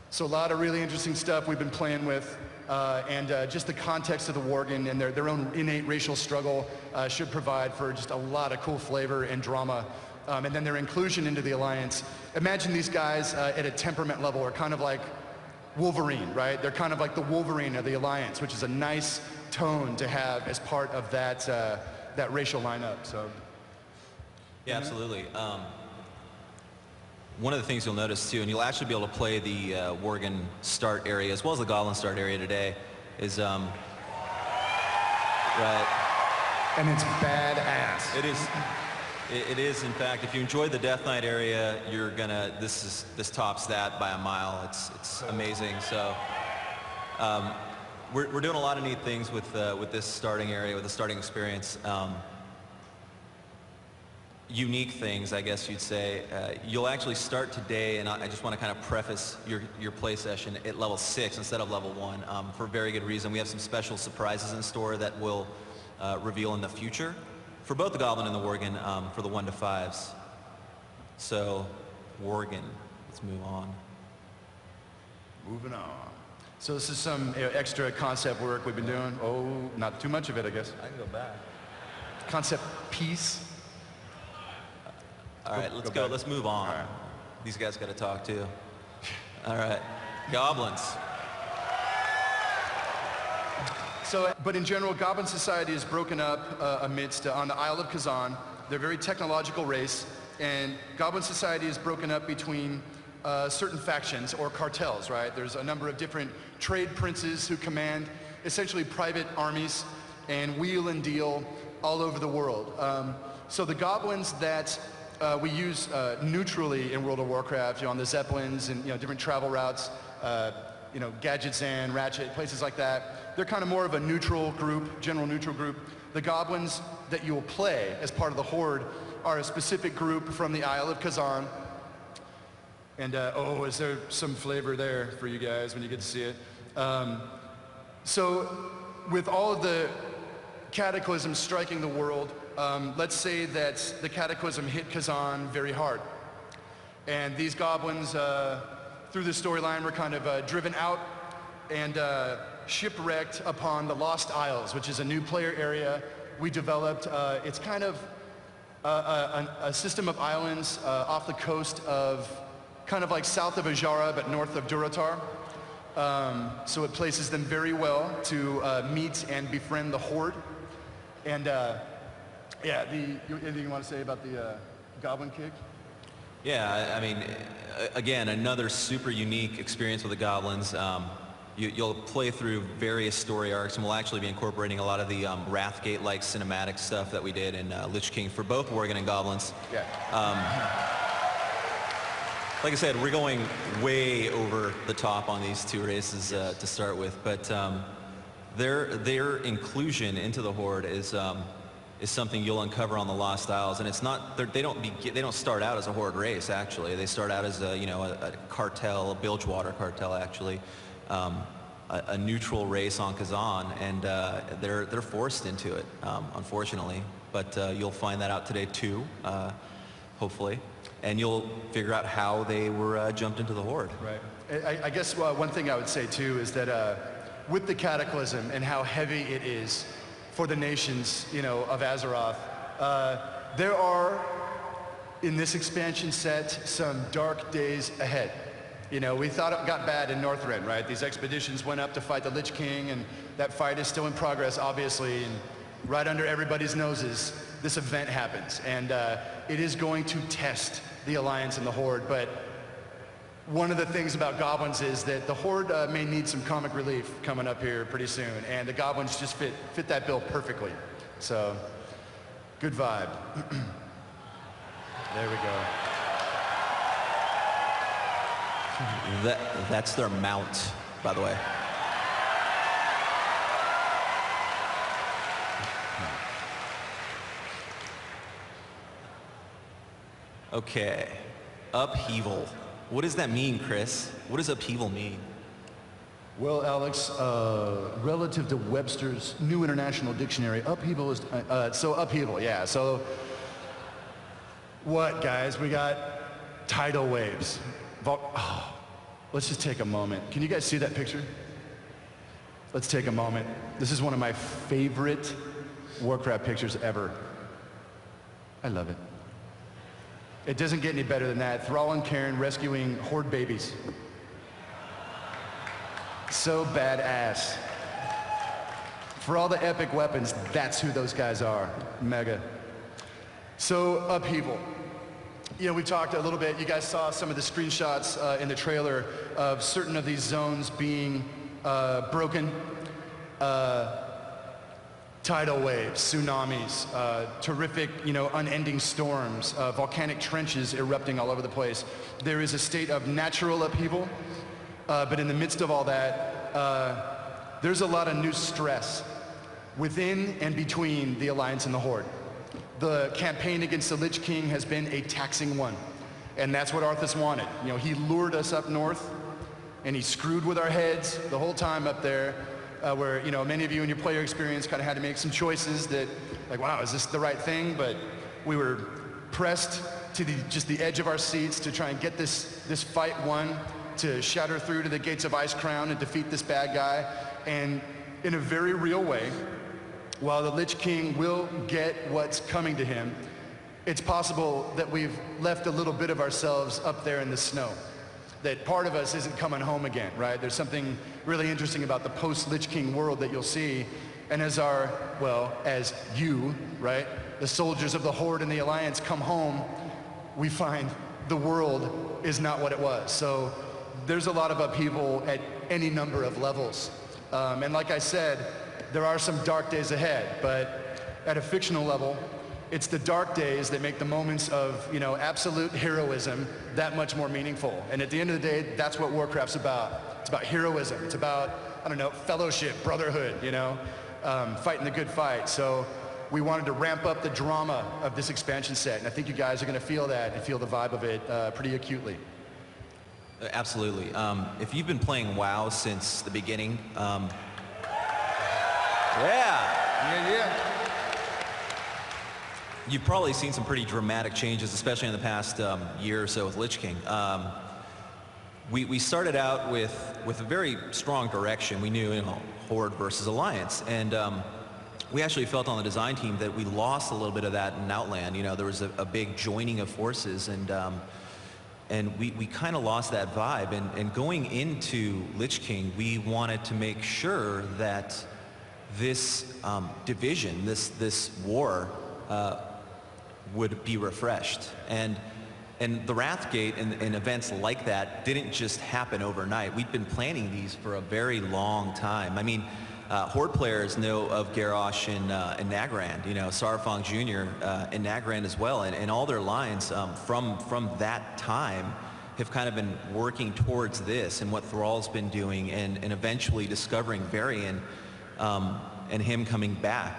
So a lot of really interesting stuff we've been playing with, and just the context of the Worgen and their own innate racial struggle should provide for just a lot of cool flavor and drama. And then their inclusion into the Alliance. Imagine these guys at a temperament level are kind of like Wolverine, right? They're kind of like the Wolverine of the Alliance, which is a nice tone to have as part of that, that racial lineup. So. Yeah, absolutely. One of the things you'll notice too, and you'll actually be able to play the Worgen start area as well as the Goblin start area today, is right. And it's badass. It is. It is, in fact, if you enjoyed the Death Knight area, you're gonna. This tops that by a mile. It's amazing. So we're doing a lot of neat things with this starting area, with the starting experience. Unique things, I guess you'd say. You'll actually start today, and I just want to kind of preface your play session at level 6 instead of level 1 for a very good reason. We have some special surprises in store that we'll reveal in the future for both the Goblin and the Worgen for the 1 to 5s. So, Worgen, let's move on. Moving on. So this is some extra concept work we've been doing. Oh, not too much of it, I guess. I can go back. Concept piece. All right, let's go. Let's move on. Right. These guys got to talk too. All right, Goblins. So, but in general, Goblin society is broken up amidst on the Isle of Kazan. They're a very technological race, and Goblin society is broken up between certain factions or cartels, right? There's a number of different trade princes who command essentially private armies and wheel and deal all over the world. So the Goblins that we use neutrally in World of Warcraft, on the Zeppelins and different travel routes, Gadgetzan, Ratchet, places like that. They're kind of more of a neutral group, general neutral group. The Goblins that you'll play as part of the Horde are a specific group from the Isle of Kazan. And oh, is there some flavor there for you guys when you get to see it? So with all of the cataclysms striking the world, let's say that the cataclysm hit Kazan very hard. And these Goblins, through the storyline, were kind of driven out and shipwrecked upon the Lost Isles, which is a new player area we developed. It's kind of a system of islands off the coast of, kind of like south of Ajara, but north of Durotar. So it places them very well to meet and befriend the Horde. And yeah, anything you want to say about the Goblin kick? Yeah, I mean, again, another super unique experience with the Goblins. You'll play through various story arcs, and we'll actually be incorporating a lot of the Wrathgate-like cinematic stuff that we did in Lich King for both Worgen and Goblins. Yeah. Like I said, we're going way over the top on these two races to start with, but their inclusion into the Horde is something you'll uncover on the Lost Isles, and it's not they don't start out as a Horde race. Actually, they start out as a cartel, a Bilgewater cartel, actually. a neutral race on Kazan, and they're forced into it, unfortunately. But you'll find that out today too, hopefully, and you'll figure out how they were jumped into the Horde. Right. I guess one thing I would say too is that with the Cataclysm and how heavy it is for the nations, of Azeroth, there are in this expansion set some dark days ahead. We thought it got bad in Northrend, right? These expeditions went up to fight the Lich King, and that fight is still in progress, obviously, and right under everybody's noses, this event happens. And it is going to test the Alliance and the Horde, but one of the things about Goblins is that the Horde may need some comic relief coming up here pretty soon, and the Goblins just fit that bill perfectly. So, good vibe. There we go. That's their mount, by the way. Okay, upheaval. What does that mean, Chris? What does upheaval mean? Well, Alex, relative to Webster's New International Dictionary, upheaval is, upheaval, yeah. So, what, guys? We got tidal waves. Let's just take a moment. Can you guys see that picture? Let's take a moment. This is one of my favorite Warcraft pictures ever. I love it. It doesn't get any better than that. Thrall and Cairn rescuing Horde babies. So badass. For all the epic weapons, that's who those guys are. Mega. So, upheaval. We talked a little bit, you guys saw some of the screenshots in the trailer of certain of these zones being broken. Tidal waves, tsunamis, terrific, unending storms, volcanic trenches erupting all over the place. There is a state of natural upheaval, but in the midst of all that, there's a lot of new stress within and between the Alliance and the Horde. The campaign against the Lich King has been a taxing one, and that's what Arthas wanted. He lured us up north, and he screwed with our heads the whole time up there, where many of you in your player experience kind of had to make some choices that, like, wow, is this the right thing? But we were pressed to just the edge of our seats to try and get this fight won, to shatter through to the gates of Icecrown and defeat this bad guy, and in a very real way. While the Lich King will get what's coming to him, it's possible that we've left a little bit of ourselves up there in the snow. That part of us isn't coming home again, right? There's something really interesting about the post-Lich King world that you'll see. And as you, right, the soldiers of the Horde and the Alliance come home, we find the world is not what it was. So there's a lot of upheaval at any number of levels. And like I said, there are some dark days ahead, but at a fictional level, it's the dark days that make the moments of, absolute heroism that much more meaningful. And at the end of the day, that's what Warcraft's about. It's about heroism. It's about, fellowship, brotherhood, fighting the good fight. So we wanted to ramp up the drama of this expansion set, and I think you guys are going to feel that and feel the vibe of it pretty acutely. Absolutely. If you've been playing WoW since the beginning, yeah. You've probably seen some pretty dramatic changes, especially in the past year or so with Lich King. We started out with a very strong direction. We knew, Horde versus Alliance, and we actually felt on the design team that we lost a little bit of that in Outland. There was a big joining of forces, and we kind of lost that vibe. And going into Lich King, we wanted to make sure that this division, this war, would be refreshed. And the Wrathgate and events like that didn't just happen overnight. We'd been planning these for a very long time. I mean, Horde players know of Garrosh and Nagrand, Sarfang Jr. And Nagrand as well, and all their lines from that time have kind of been working towards this and what Thrall's been doing, and eventually discovering Varian and him coming back.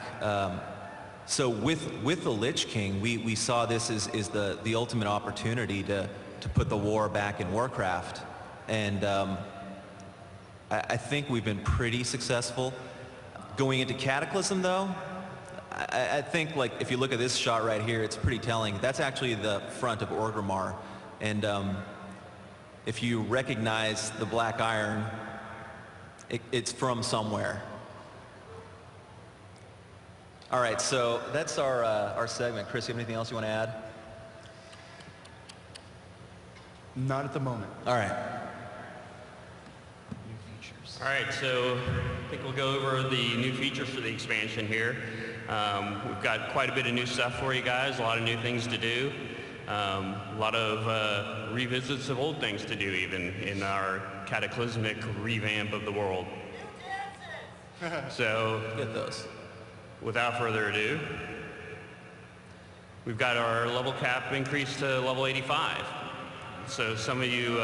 So with the Lich King, we saw this as the ultimate opportunity to put the war back in Warcraft, and I think we've been pretty successful. Going into Cataclysm, though, I think, like, if you look at this shot right here, it's pretty telling. That's actually the front of Orgrimmar. And if you recognize the black iron, it's from somewhere. All right, so that's our segment. Chris, you have anything else you want to add? Not at the moment. All right. All right, so I think we'll go over the new features for the expansion here. We've got quite a bit of new stuff for you guys, a lot of new things to do, a lot of revisits of old things to do even in our cataclysmic revamp of the world. So, Get those. without further ado, we've got our level cap increased to level 85. So some of you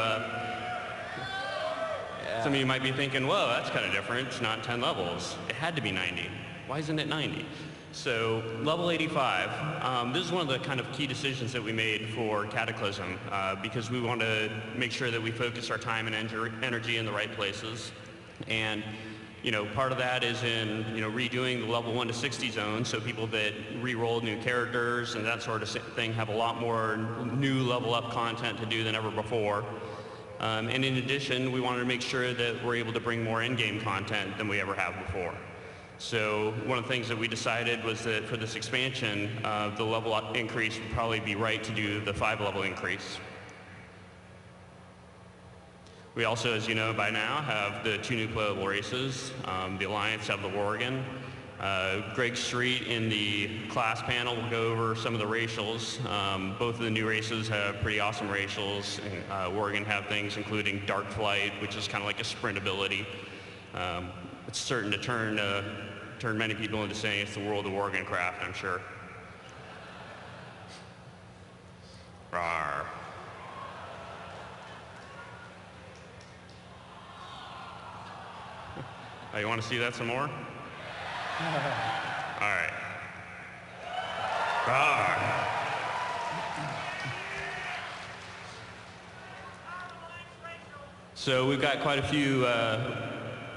might be thinking, whoa, that's kind of different. It's not 10 levels. It had to be 90. Why isn't it 90? So level 85, this is one of the kind of key decisions that we made for Cataclysm because we want to make sure that we focus our time and energy in the right places. And part of that is in, redoing the level 1 to 60 zone, so people that re-roll new characters and that sort of thing have a lot more new level up content to do than ever before. And in addition, we wanted to make sure that we're able to bring more in-game content than we ever have before. So one of the things that we decided was that for this expansion, the level up increase would probably be right to do the 5-level increase. We also, as you know by now, have the 2 new playable races. The Alliance have the Worgen. Greg Street in the class panel will go over some of the racials. Both of the new races have pretty awesome racials. Worgen have things including Dark Flight, which is kind of like a sprint ability. It's certain to turn many people into saying it's the world of Worgen craft, I'm sure. Rawr. Oh, you want to see that some more? All right. Rawr. So we've got quite a few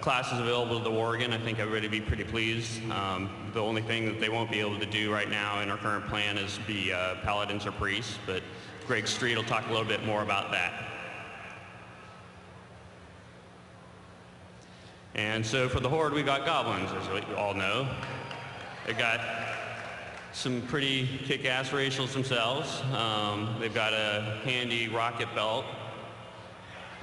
classes available to the Worgen. I think everybody will be pretty pleased. The only thing that they won't be able to do right now in our current plan is be paladins or priests, but Greg Street will talk a little bit more about that. And so for the Horde, we got goblins, as you all know. They got some pretty kick-ass racials themselves. They've got a handy rocket belt.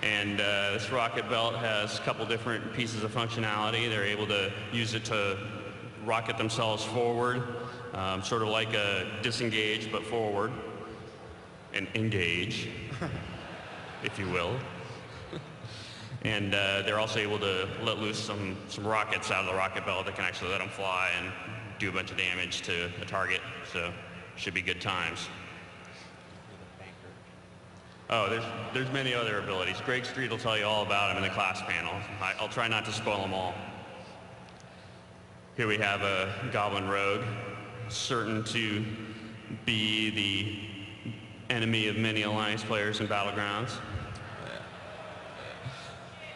And this rocket belt has a couple different pieces of functionality. They're able to use it to rocket themselves forward, sort of like a disengage, but forward, and engage, if you will. And they're also able to let loose some rockets out of the rocket belt that can actually let them fly and do a bunch of damage to a target. So should be good times. Oh, there's many other abilities. Greg Street will tell you all about them in the class panel. I'll try not to spoil them all. Here we have a Goblin Rogue, certain to be the enemy of many Alliance players in Battlegrounds.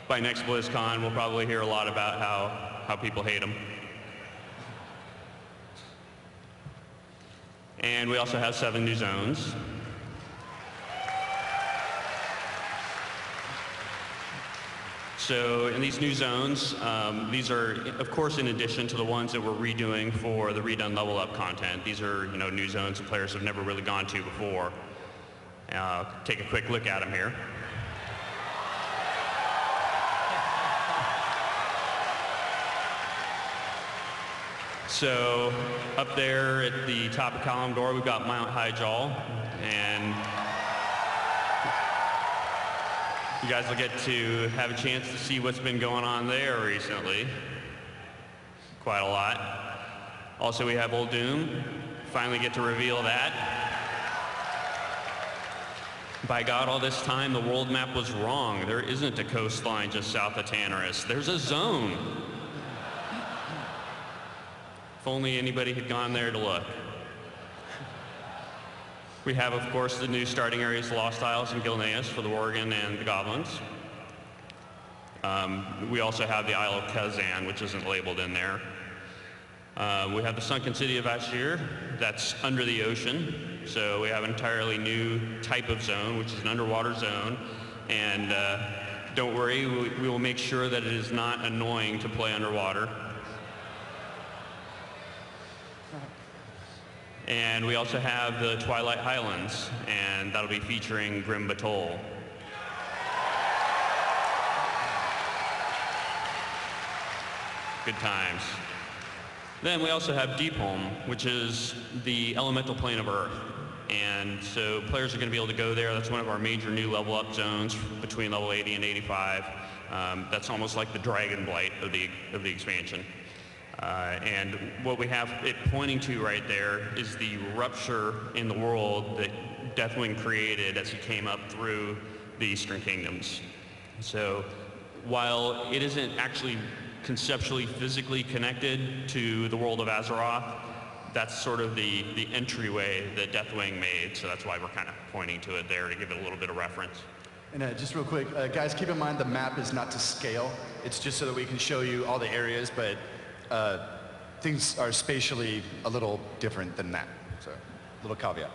By next Blizzcon, we'll probably hear a lot about how people hate them. And we also have 7 new zones. So in these new zones, these are, of course, in addition to the ones that we're redoing for the redone level up content. These are, new zones that players have never really gone to before. Take a quick look at them here. So up there at the top of column door, we've got Mount Highjaw, and you guys will get to have a chance to see what's been going on there recently. Quite a lot. Also, we have Old Doom. Finally get to reveal that. By God, all this time, the world map was wrong. There isn't a coastline just south of Tannerus. There's a zone. If only anybody had gone there to look. We have, of course, the new starting areas, Lost Isles and Gilneas for the Worgen and the Goblins. We also have the Isle of Kazan, which isn't labeled in there. We have the sunken city of Ashir, that's under the ocean. So we have an entirely new type of zone, which is an underwater zone. And don't worry, we will make sure that it is not annoying to play underwater. And we also have the Twilight Highlands, and that'll be featuring Grim Batol. Good times. Then we also have Deepholm, which is the elemental plane of Earth. And so players are going to be able to go there. That's one of our major new level up zones between level 80 and 85. That's almost like the Dragon Blight of the expansion. And what we have it pointing to right there is the rupture in the world that Deathwing created as he came up through the Eastern Kingdoms. So while it isn't actually conceptually physically connected to the world of Azeroth, that's sort of the entryway that Deathwing made, so that's why we're kind of pointing to it there to give it a little bit of reference. And just real quick, guys, keep in mind the map is not to scale. It's just so that we can show you all the areas, but things are spatially a little different than that. So, little caveat.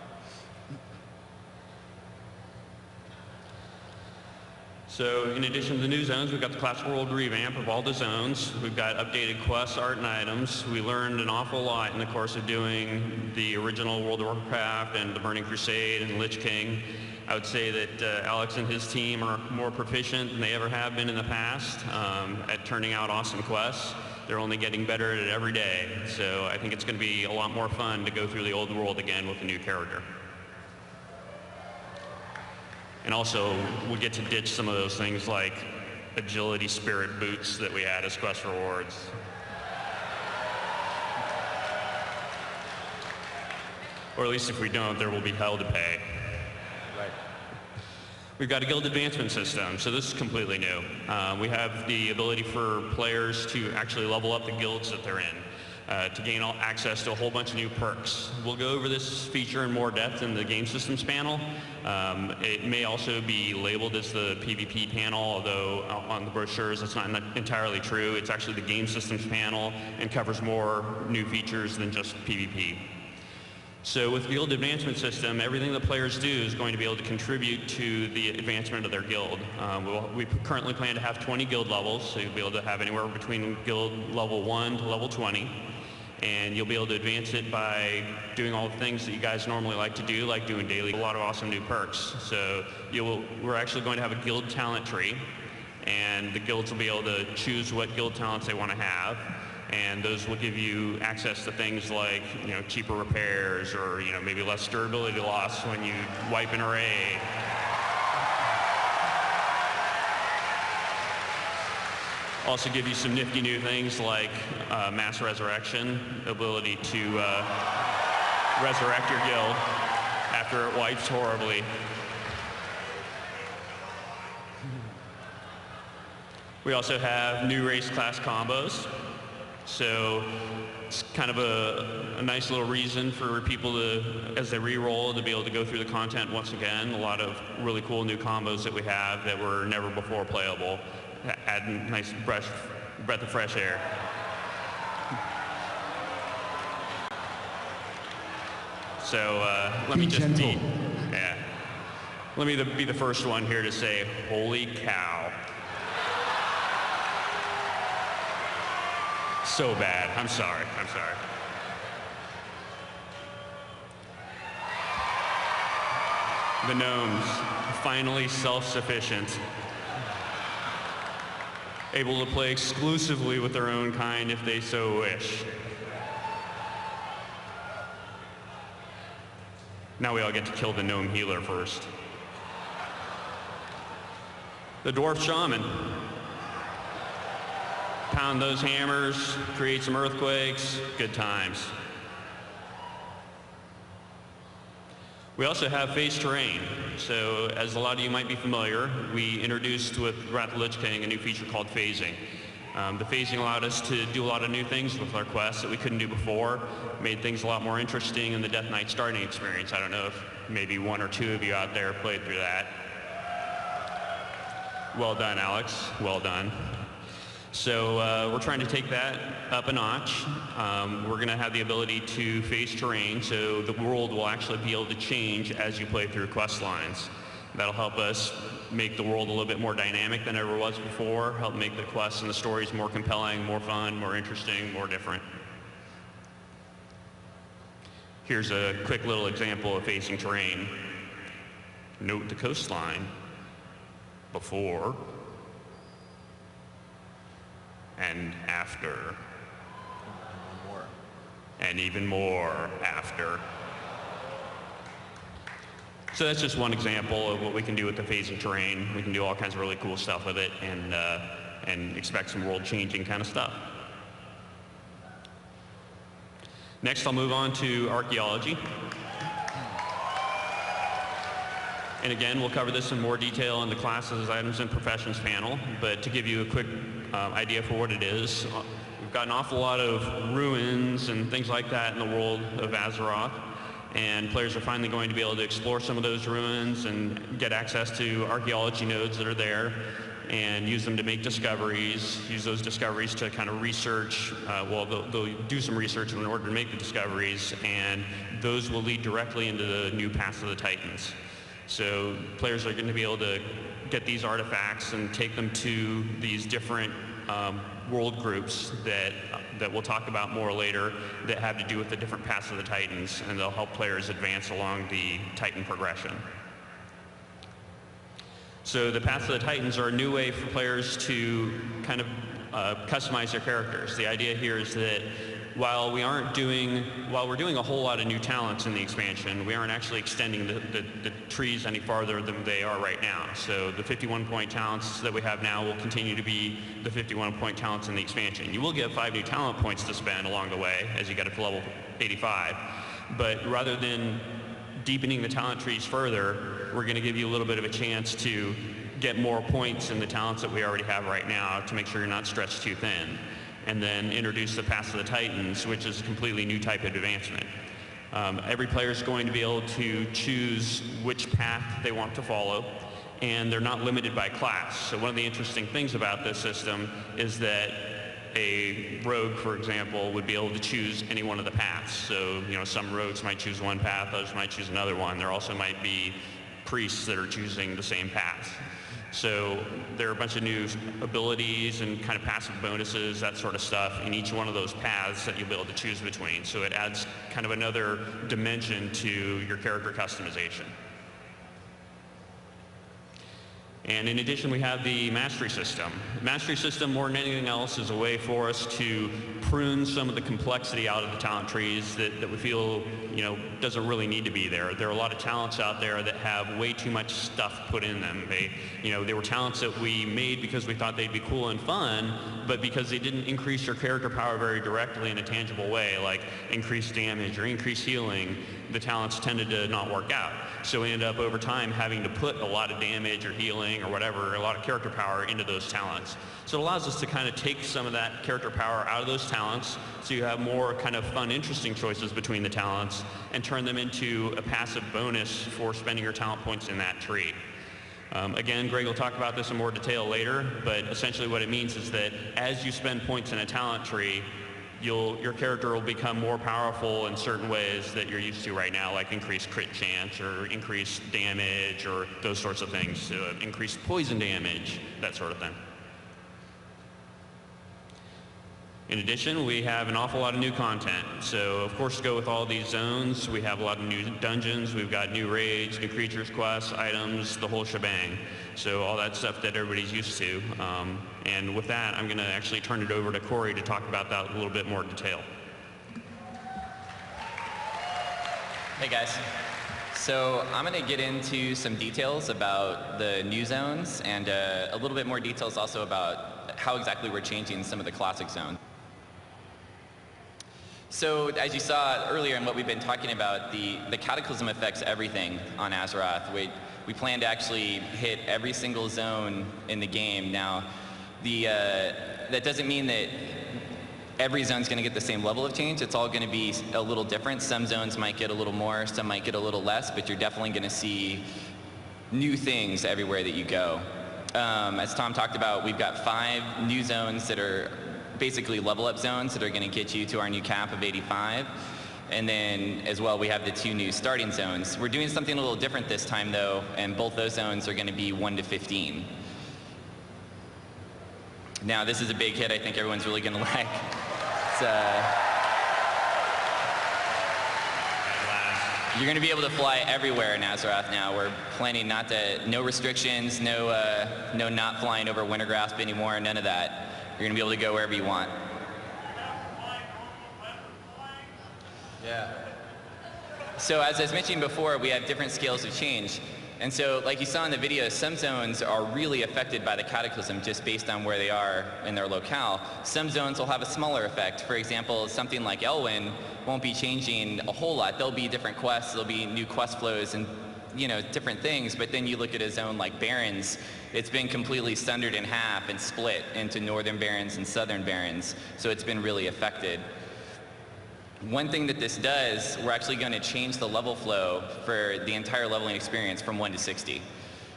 So in addition to the new zones, we've got the classic world revamp of all the zones. We've got updated quests, art, and items. We learned an awful lot in the course of doing the original World of Warcraft and the Burning Crusade and Lich King. I would say that Alex and his team are more proficient than they ever have been in the past at turning out awesome quests. They're only getting better at it every day. So I think it's going to be a lot more fun to go through the old world again with a new character. And also, we get to ditch some of those things like agility spirit boots that we had as quest rewards. Or at least if we don't, there will be hell to pay. Right. We've got a guild advancement system, so this is completely new. We have the ability for players to actually level up the guilds that they're in. To gain access to a whole bunch of new perks. We'll go over this feature in more depth in the game systems panel. It may also be labeled as the PvP panel, although on the brochures that's not entirely true. It's actually the game systems panel and covers more new features than just PvP. So with the guild advancement system, everything that players do is going to be able to contribute to the advancement of their guild. We currently plan to have 20 guild levels, so you'll be able to have anywhere between guild level 1 to level 20. And you'll be able to advance it by doing all the things that you guys normally like to do, like doing daily, a lot of awesome new perks. So we're actually going to have a guild talent tree, and the guilds will be able to choose what guild talents they want to have. And those will give you access to things like, cheaper repairs or, maybe less durability loss when you wipe an array. Also give you some nifty new things like mass resurrection, ability to resurrect your guild after it wipes horribly. We also have new race class combos. So it's kind of a nice little reason for people to, as they re-roll, to be able to go through the content once again. A lot of really cool new combos that we have that were never before playable. Add a nice breath of fresh air. So let me just be the first one here to say, holy cow. So bad. I'm sorry. The gnomes, finally self-sufficient. Able to play exclusively with their own kind if they so wish. Now we all get to kill the gnome healer first. The dwarf shaman. Pound those hammers, create some earthquakes, good times. We also have phased terrain. So as a lot of you might be familiar, we introduced with Wrath of the Lich King a new feature called phasing. The phasing allowed us to do a lot of new things with our quests that we couldn't do before, made things a lot more interesting in the Death Knight starting experience. I don't know if maybe one or two of you out there played through that. Well done, Alex. Well done. So we're trying to take that up a notch. We're going to have the ability to face terrain, so the world will actually be able to change as you play through quest lines. That'll help us make the world a little bit more dynamic than it ever was before, help make the quests and the stories more compelling, more fun, more interesting, more different. Here's a quick little example of facing terrain. Note the coastline before and after, and even more after. So that's just one example of what we can do with the phasing terrain. We can do all kinds of really cool stuff with it and expect some world-changing kind of stuff. Next, I'll move on to archaeology. And again, we'll cover this in more detail in the classes, items, and professions panel. But to give you a quick idea for what it is, we've got an awful lot of ruins and things like that in the world of Azeroth. And players are finally going to be able to explore some of those ruins and get access to archaeology nodes that are there and use them to make discoveries, use those discoveries to kind of research. They'll do some research in order to make the discoveries, and those will lead directly into the new Paths of the Titans. So players are going to be able to get these artifacts and take them to these different world groups that we'll talk about more later that have to do with the different Paths of the Titans, and they'll help players advance along the Titan progression. So the Paths of the Titans are a new way for players to kind of customize their characters. The idea here is that while we're doing a whole lot of new talents in the expansion, we aren't actually extending the trees any farther than they are right now. So the 51-point talents that we have now will continue to be the 51-point talents in the expansion. You will get 5 new talent points to spend along the way as you get up to level 85. But rather than deepening the talent trees further, we're going to give you a little bit of a chance to get more points in the talents that we already have right now to make sure you're not stretched too thin. And then introduce the Paths of the Titans, which is a completely new type of advancement. Every player is going to be able to choose which path they want to follow, and they're not limited by class. So one of the interesting things about this system is that a rogue, for example, would be able to choose any one of the paths. So, some rogues might choose one path, others might choose another one. There also might be priests that are choosing the same path. So there are a bunch of new abilities and kind of passive bonuses, that sort of stuff, in each one of those paths that you'll be able to choose between. So it adds kind of another dimension to your character customization. And in addition, we have the mastery system. The mastery system, more than anything else, is a way for us to prune some of the complexity out of the talent trees that we feel, doesn't really need to be there. There are a lot of talents out there that have way too much stuff put in them. They were talents that we made because we thought they'd be cool and fun, but because they didn't increase your character power very directly in a tangible way, like increased damage or increased healing, the talents tended to not work out. So we ended up over time having to put a lot of damage or healing or whatever, a lot of character power into those talents. So it allows us to kind of take some of that character power out of those talents so you have more kind of fun, interesting choices between the talents and turn them into a passive bonus for spending your talent points in that tree. Again, Greg will talk about this in more detail later, but essentially what it means is that as you spend points in a talent tree, your character will become more powerful in certain ways that you're used to right now, like increased crit chance or increased damage or those sorts of things, increased poison damage, that sort of thing. In addition, we have an awful lot of new content. So, of course, to go with all these zones, we have a lot of new dungeons, we've got new raids, new creatures, quests, items, the whole shebang. So all that stuff that everybody's used to. And with that, I'm going to actually turn it over to Corey to talk about that in a little bit more detail. Hey guys. So I'm going to get into some details about the new zones and a little bit more details also about how exactly we're changing some of the classic zones. So as you saw earlier in what we've been talking about, the Cataclysm affects everything on Azeroth. We plan to actually hit every single zone in the game. Now, that doesn't mean that every zone's going to get the same level of change. It's all going to be a little different. Some zones might get a little more, some might get a little less, but you're definitely going to see new things everywhere that you go. As Tom talked about, we've got 5 new zones that are basically level up zones that are going to get you to our new cap of 85. And then as well, we have the 2 new starting zones. We're doing something a little different this time though, and both those zones are going to be 1 to 15. Now this is a big hit I think everyone's really going to like. You're going to be able to fly everywhere in Azeroth now. We're planning no restrictions, no not flying over Wintergrasp anymore, none of that. You're going to be able to go wherever you want. Yeah. So as I was mentioning before, we have different scales of change. And so like you saw in the video, some zones are really affected by the Cataclysm just based on where they are in their locale. Some zones will have a smaller effect. For example, something like Elwyn won't be changing a whole lot. There'll be different quests, there'll be new quest flows and different things, but then you look at a zone like Barrens, it's been completely sundered in half and split into northern Barrens and southern Barrens, so it's been really affected. One thing that this does, we're actually going to change the level flow for the entire leveling experience from 1 to 60.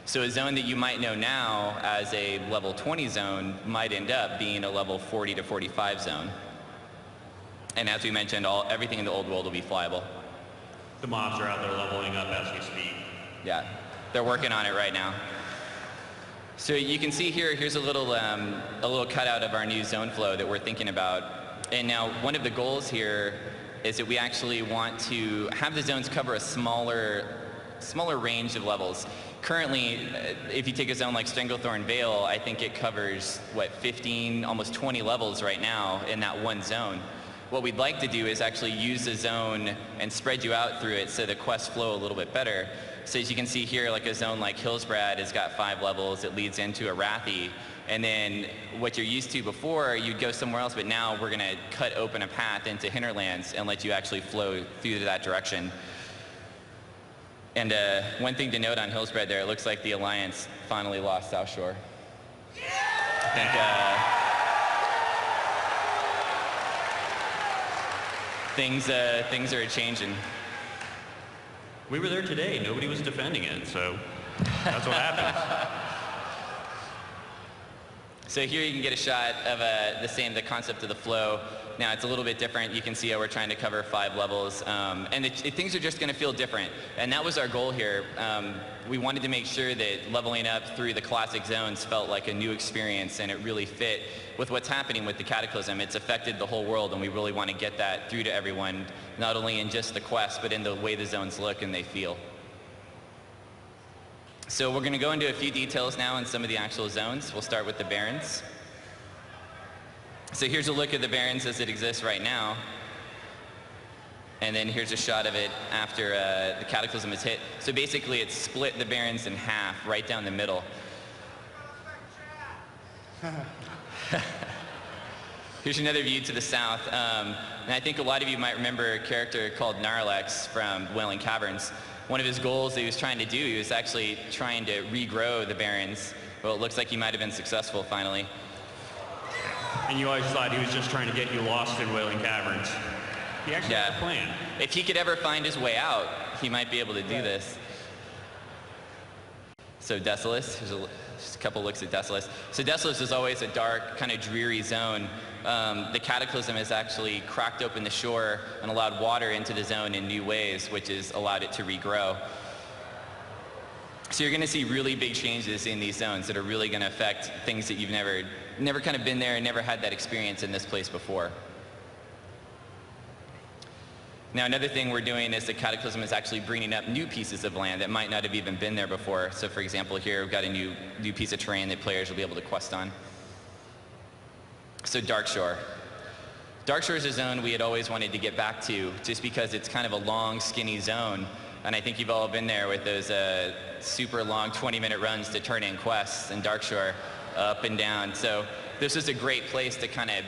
So a zone that you might know now as a level 20 zone might end up being a level 40 to 45 zone. And as we mentioned, everything in the old world will be flyable. The mobs are out there leveling up as we speak. Yeah, they're working on it right now. So you can see here's a little cutout of our new zone flow that we're thinking about. And now one of the goals here is that we actually want to have the zones cover a smaller range of levels. Currently, if you take a zone like Stranglethorn Vale, I think it covers, 15, almost 20 levels right now in that one zone. What we'd like to do is actually use the zone and spread you out through it so the quests flow a little bit better. So as you can see here, like a zone like Hillsbrad has got 5 levels. It leads into Arathi. And then what you're used to before, you'd go somewhere else, but now we're going to cut open a path into Hinterlands and let you actually flow through that direction. And one thing to note on Hillsbrad there, it looks like the Alliance finally lost South Shore. I think things are changing. We were there today. Nobody was defending it, so that's what happened. So here you can get a shot of the concept of the flow. Now it's a little bit different. You can see how we're trying to cover 5 levels. And things are just going to feel different. And that was our goal here. We wanted to make sure that leveling up through the classic zones felt like a new experience and it really fit with what's happening with the Cataclysm. It's affected the whole world and we really want to get that through to everyone, not only in just the quest, but in the way the zones look and they feel. So we're going to go into a few details now on some of the actual zones. We'll start with the Barrens. So here's a look at the Barrens as it exists right now. And then here's a shot of it after the Cataclysm is hit. So basically it's split the Barrens in half, right down the middle. Here's another view to the south. And I think a lot of you might remember a character called Narlex from Wailing Caverns. One of his goals that he was trying to do, he was actually trying to regrow the Barrens. Well, it looks like he might have been successful finally. And you always thought he was just trying to get you lost in Wailing Caverns. He actually had a plan. If he could ever find his way out, he might be able to do this. So Desolace, just a couple looks at Desolace. So Desolace is always a dark, kind of dreary zone. The Cataclysm has actually cracked open the shore and allowed water into the zone in new ways, which has allowed it to regrow. So you're going to see really big changes in these zones that are really going to affect things that you've never kind of been there and never had that experience in this place before. Now another thing we're doing is the Cataclysm is actually bringing up new pieces of land that might not have even been there before. So for example here we've got a new piece of terrain that players will be able to quest on. So Darkshore. Darkshore is a zone we had always wanted to get back to just because it's kind of a long skinny zone. And I think you've all been there with those super long 20-minute runs to turn in quests in Darkshore, up and down. So this is a great place to kind of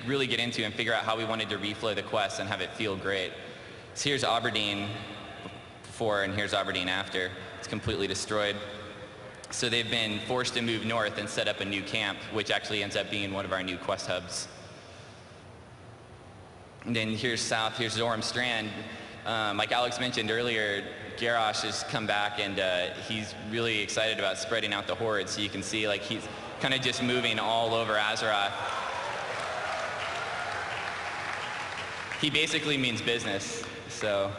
really get into and figure out how we wanted to reflow the quest and have it feel great. So here's Aberdeen before and here's Aberdeen after. It's completely destroyed. So they've been forced to move north and set up a new camp, which actually ends up being one of our new quest hubs. And then here's south, here's Zoram Strand. Like Alex mentioned earlier, Garrosh has come back, and he's really excited about spreading out the horde. So you can see like he's kind of just moving all over Azeroth. He basically means business. So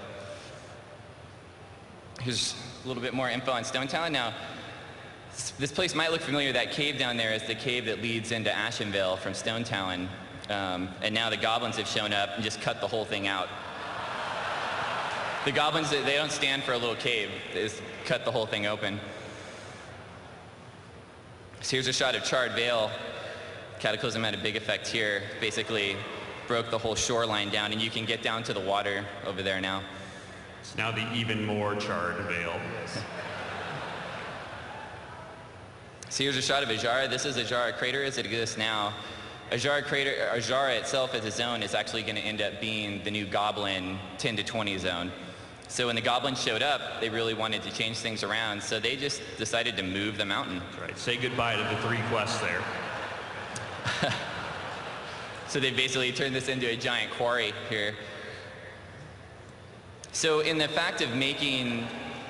here's a little bit more info on Stone Town. Now, this place might look familiar. That cave down there is the cave that leads into Ashenvale from Stone Town. And now the goblins have shown up and just cut the whole thing out. The goblins, they don't stand for a little cave. They just cut the whole thing open. So here's a shot of Charred Vale. Cataclysm had a big effect here. Basically broke the whole shoreline down, and you can get down to the water over there now. It's now the even more charred Vale. So here's a shot of Ajara. This is Ajara Crater as it exists now. Ajara itself as a zone is actually going to end up being the new Goblin 10 to 20 zone. So when the goblins showed up, they really wanted to change things around, so they just decided to move the mountain. That's right. Say goodbye to the 3 quests there. So they basically turned this into a giant quarry here. So in the fact of making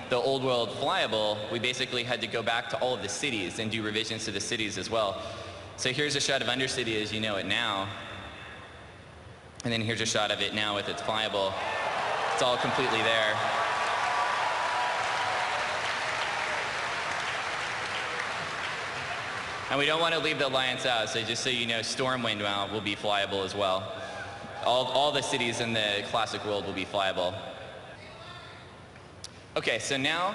the old world flyable, we basically had to go back to all of the cities and do revisions to the cities as well. So here's a shot of Undercity as you know it now. And then here's a shot of it now with its flyable. It's all completely there. And we don't want to leave the Alliance out, so just so you know, Stormwind will be flyable as well. All the cities in the classic world will be flyable. Okay, so now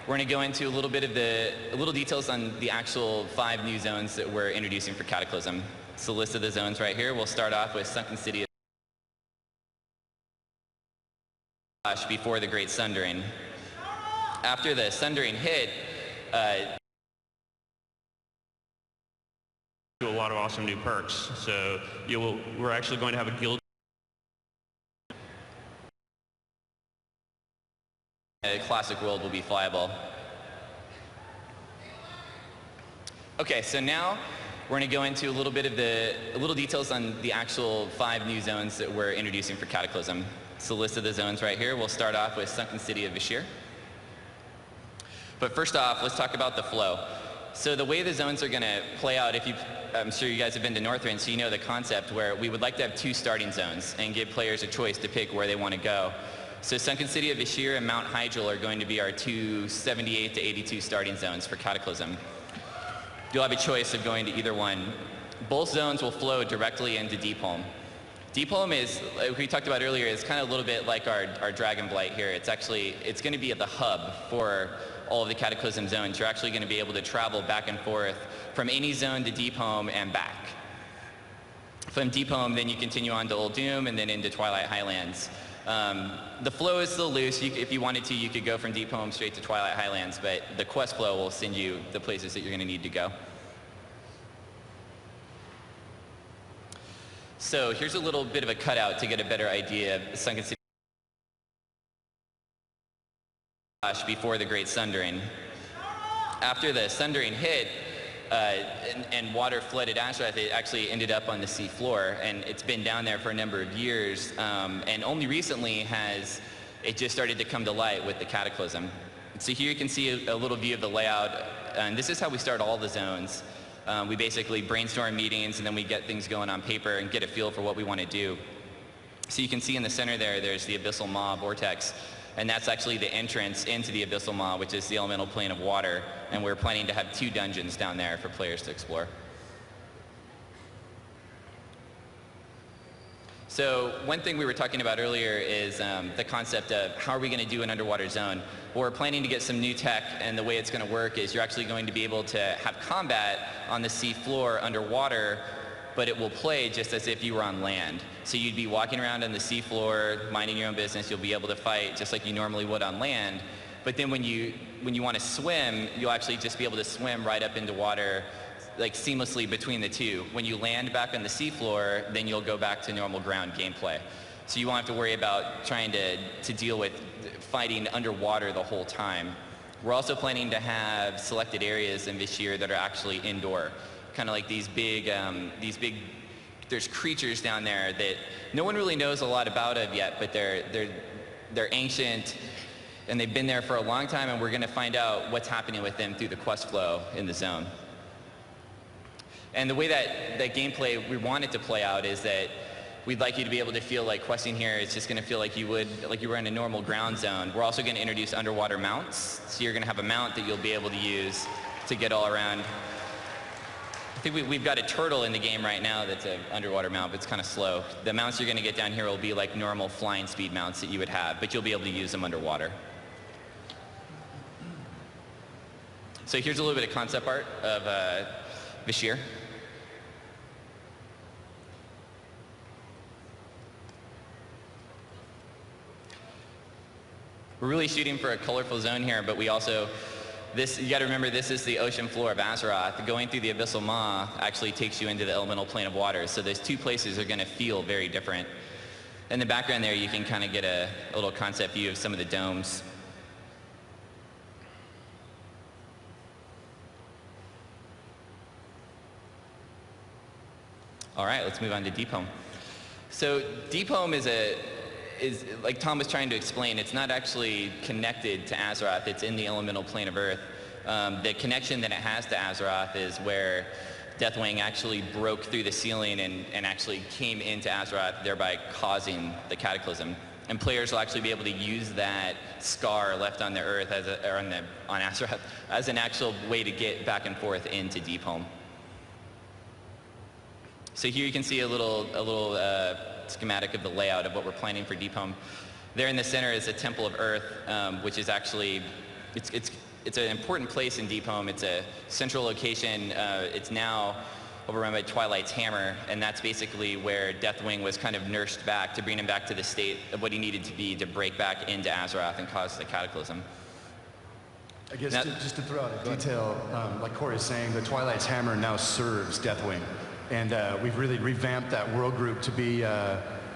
we're going to go into a little details on the actual 5 new zones that we're introducing for Cataclysm. It's the list of the zones right here. We'll start off with Sunken City before the Great Sundering. After the Sundering hit, a lot of awesome new perks. So we're actually going to have a guild. The classic world will be flyable. Okay, so now we're going to go into a little details on the actual 5 new zones that we're introducing for Cataclysm. It's the list of the zones right here. We'll start off with Sunken City of Vashj'ir. But first off, let's talk about the flow. So the way the zones are going to play out, I'm sure you guys have been to Northrend, so you know the concept where we would like to have 2 starting zones and give players a choice to pick where they want to go. So Sunken City of Vashj'ir and Mount Hyjal are going to be our 2 78 to 82 starting zones for Cataclysm. You'll have a choice of going to either one. Both zones will flow directly into Deepholm. Deepholm is, like we talked about earlier, is kind of a little bit like our Dragonblight here. It's going to be at the hub for all of the Cataclysm zones. You're actually going to be able to travel back and forth from any zone to Deepholm and back. From Deepholm, then you continue on to Old Doom and then into Twilight Highlands. The flow is still loose. If you wanted to, you could go from Deepholm straight to Twilight Highlands, but the quest flow will send you the places that you're going to need to go. So here's a little bit of a cutout to get a better idea of Sunken City before the Great Sundering. After the Sundering hit and water flooded Azeroth, it actually ended up on the sea floor, and it's been down there for a number of years, and only recently has it just started to come to light with the Cataclysm. So here you can see a little view of the layout, and this is how we start all the zones. We basically brainstorm meetings, and then we get things going on paper and get a feel for what we want to do. So you can see in the center there's the Abyssal Maw Vortex, and that's actually the entrance into the Abyssal Maw, which is the elemental plane of water, and we're planning to have 2 dungeons down there for players to explore. So one thing we were talking about earlier is the concept of how are we going to do an underwater zone. Well, we're planning to get some new tech, and the way it's going to work is you're actually going to be able to have combat on the sea floor underwater, but it will play just as if you were on land. So you'd be walking around on the sea floor, minding your own business. You'll be able to fight just like you normally would on land. But then when you want to swim, you'll actually just be able to swim right up into water, like seamlessly between the 2. When you land back on the sea floor, then you'll go back to normal ground gameplay. So you won't have to worry about trying to deal with fighting underwater the whole time. We're also planning to have selected areas in Vashj'ir that are actually indoor. Kind of like these big, there's creatures down there that no one really knows a lot about yet, but they're ancient, And they've been there for a long time, and we're going to find out what's happening with them through the quest flow in the zone. And the way that gameplay we want it to play out is that we'd like you to be able to feel like questing here is just going to feel like you were in a normal ground zone. We're also going to introduce underwater mounts. So you're going to have a mount that you'll be able to use to get all around. I think we've got a turtle in the game right now that's an underwater mount, but it's kind of slow. The mounts you're going to get down here will be like normal flying speed mounts that you would have, but you'll be able to use them underwater. So here's a little bit of concept art of Vashir. We're really shooting for a colorful zone here, but we also, you got to remember, this is the ocean floor of Azeroth. Going through the Abyssal Maw actually takes you into the elemental plane of water, so those two places are going to feel very different. In the background there, you can kind of get a little concept view of some of the domes. All right, let's move on to Deep Home. So Deep Home is like Tom was trying to explain, it's not actually connected to Azeroth, it's in the elemental plane of Earth. The connection that it has to Azeroth is where Deathwing actually broke through the ceiling and actually came into Azeroth, thereby causing the cataclysm. And players will actually be able to use that scar left on the Earth on Azeroth as an actual way to get back and forth into Deep Home. So here you can see a little schematic of the layout of what we're planning for Deep Home. There in the center is a Temple of Earth, which is actually, it's an important place in Deep Home. It's a central location. It's now overrun by Twilight's Hammer, and that's basically where Deathwing was kind of nursed back to bring him back to the state of what he needed to be to break back into Azeroth and cause the cataclysm. I guess just to throw out a detail, like Corey's saying, the Twilight's Hammer now serves Deathwing. And we've really revamped that world group to be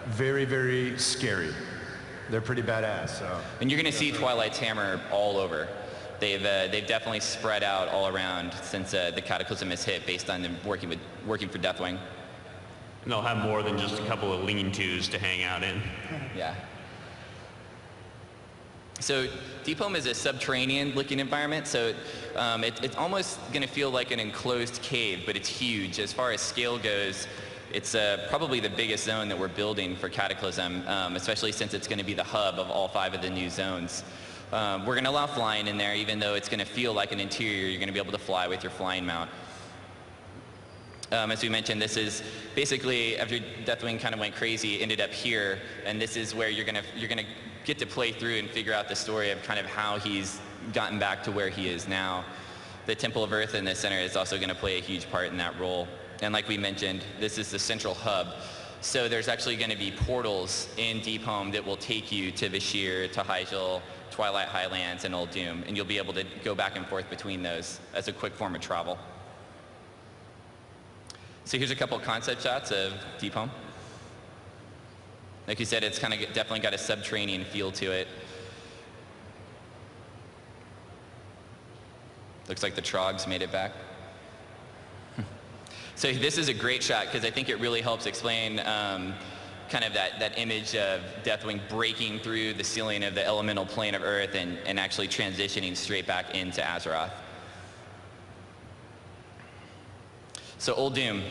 very, very scary. They're pretty badass. So. And you're going to see Twilight's Hammer all over. They've definitely spread out all around since the Cataclysm has hit, based on them working for Deathwing. And they'll have more than just a couple of lean-tos to hang out in. Yeah. So Deep Home is a subterranean-looking environment, so it's almost going to feel like an enclosed cave, but it's huge. As far as scale goes, it's probably the biggest zone that we're building for Cataclysm, especially since it's going to be the hub of all 5 of the new zones. We're going to allow flying in there, even though it's going to feel like an interior. You're going to be able to fly with your flying mount. As we mentioned, this is basically, after Deathwing kind of went crazy, ended up here, and this is where you're gonna get to play through and figure out the story of kind of how he's gotten back to where he is now. The Temple of Earth in the center is also going to play a huge part in that role. And like we mentioned, this is the central hub. So there's actually going to be portals in Deep Home that will take you to Vashir, to Hyjal, Twilight Highlands, and Old Doom, and you'll be able to go back and forth between those as a quick form of travel. So here's a couple concept shots of Deep Home. Like you said, it's kind of definitely got a subterranean feel to it. Looks like the Trogs made it back. So this is a great shot because I think it really helps explain kind of that image of Deathwing breaking through the ceiling of the elemental plane of Earth and actually transitioning straight back into Azeroth. So Old Doom.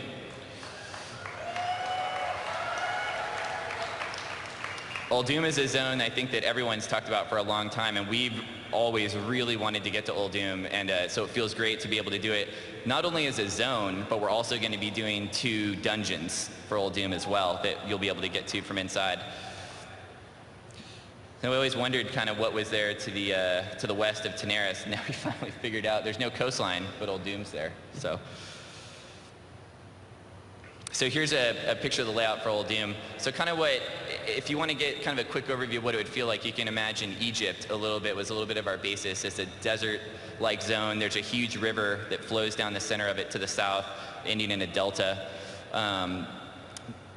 Old Doom is a zone I think that everyone's talked about for a long time, and we've always really wanted to get to Old Doom, and so it feels great to be able to do it not only as a zone, but we're also going to be doing 2 dungeons for Old Doom as well that you'll be able to get to from inside. And we always wondered kind of what was there to the west of Tanaris. Now we finally figured out there's no coastline, but Old Doom's there. So here's a picture of the layout for Old Doom. So kind of if you want to get kind of a quick overview of what it would feel like, you can imagine Egypt was a little bit of our basis. It's a desert-like zone. There's a huge river that flows down the center of it to the south, ending in a delta.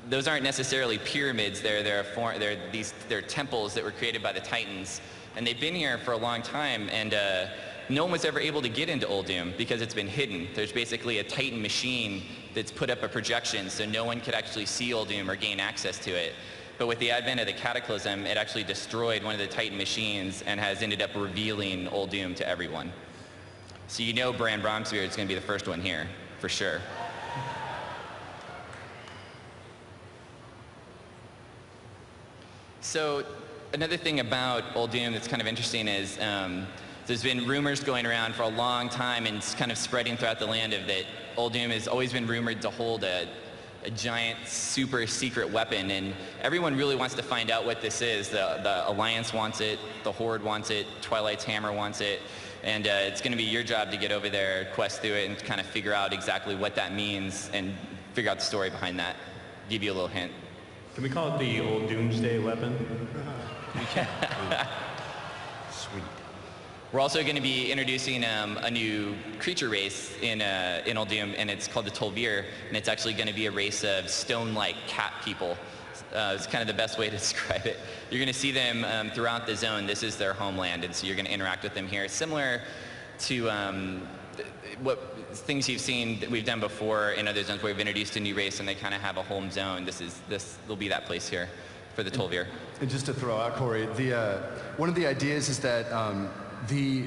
Those aren't necessarily pyramids. They're temples that were created by the Titans, and they've been here for a long time, and no one was ever able to get into Old Doom because it's been hidden. There's basically a Titan machine that's put up a projection so no one could actually see Old Doom or gain access to it. But with the advent of the Cataclysm, it actually destroyed one of the Titan machines and has ended up revealing Old Doom to everyone. So you know Bran Bromsbeard is going to be the first one here, for sure. So another thing about Old Doom that's kind of interesting is there's been rumors going around for a long time and it's kind of spreading throughout the land of that Old Doom has always been rumored to hold a giant super secret weapon, and everyone really wants to find out what this is. The Alliance wants it, the Horde wants it, Twilight's Hammer wants it, and it's going to be your job to get over there, quest through it, and kind of figure out exactly what that means and figure out the story behind that. Give you a little hint. Can we call it the old Doomsday weapon? We can. Sweet. We're also going to be introducing a new creature race in Old Doom, and it's called the Tol'vir, and it's actually going to be a race of stone-like cat people. It's kind of the best way to describe it. You're going to see them throughout the zone. This is their homeland, and so you're going to interact with them here. Similar to what things you've seen that we've done before in other zones where we've introduced a new race and they kind of have a home zone. This will be that place here for the Tol'vir. And just to throw out, Corey, one of the ideas is that the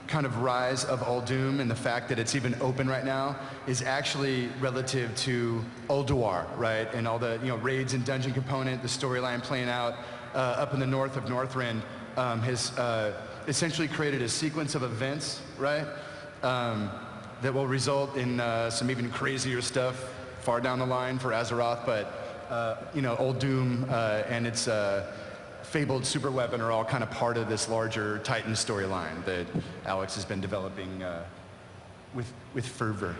kind of rise of Old Doom and the fact that it's even open right now is actually relative to Ulduar, right? And all the raids and dungeon component, the storyline playing out up in the north of Northrend has essentially created a sequence of events, right? That will result in some even crazier stuff far down the line for Azeroth, but Old Doom and its fabled super weapon are all kind of part of this larger Titan storyline that Alex has been developing with fervor.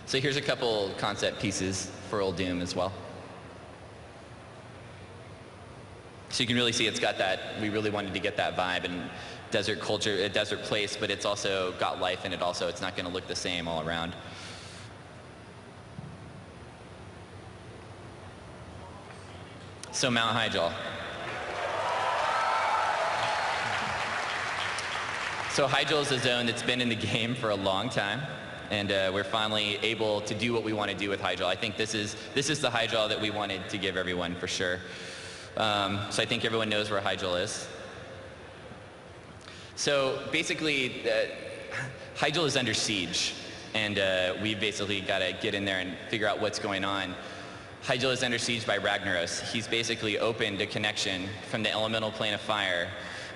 So here's a couple concept pieces for Old Doom as well. So you can really see it's got that, we really wanted to get that vibe and desert culture, a desert place, but it's also got life in it also. It's not going to look the same all around. So Mount Hyjal. So Hyjal is a zone that's been in the game for a long time, and we're finally able to do what we want to do with Hyjal. I think this is the Hyjal that we wanted to give everyone for sure. So I think everyone knows where Hyjal is. So basically, Hyjal is under siege, and we've basically got to get in there and figure out what's going on. Hyjal is under siege by Ragnaros. He's basically opened a connection from the elemental plane of fire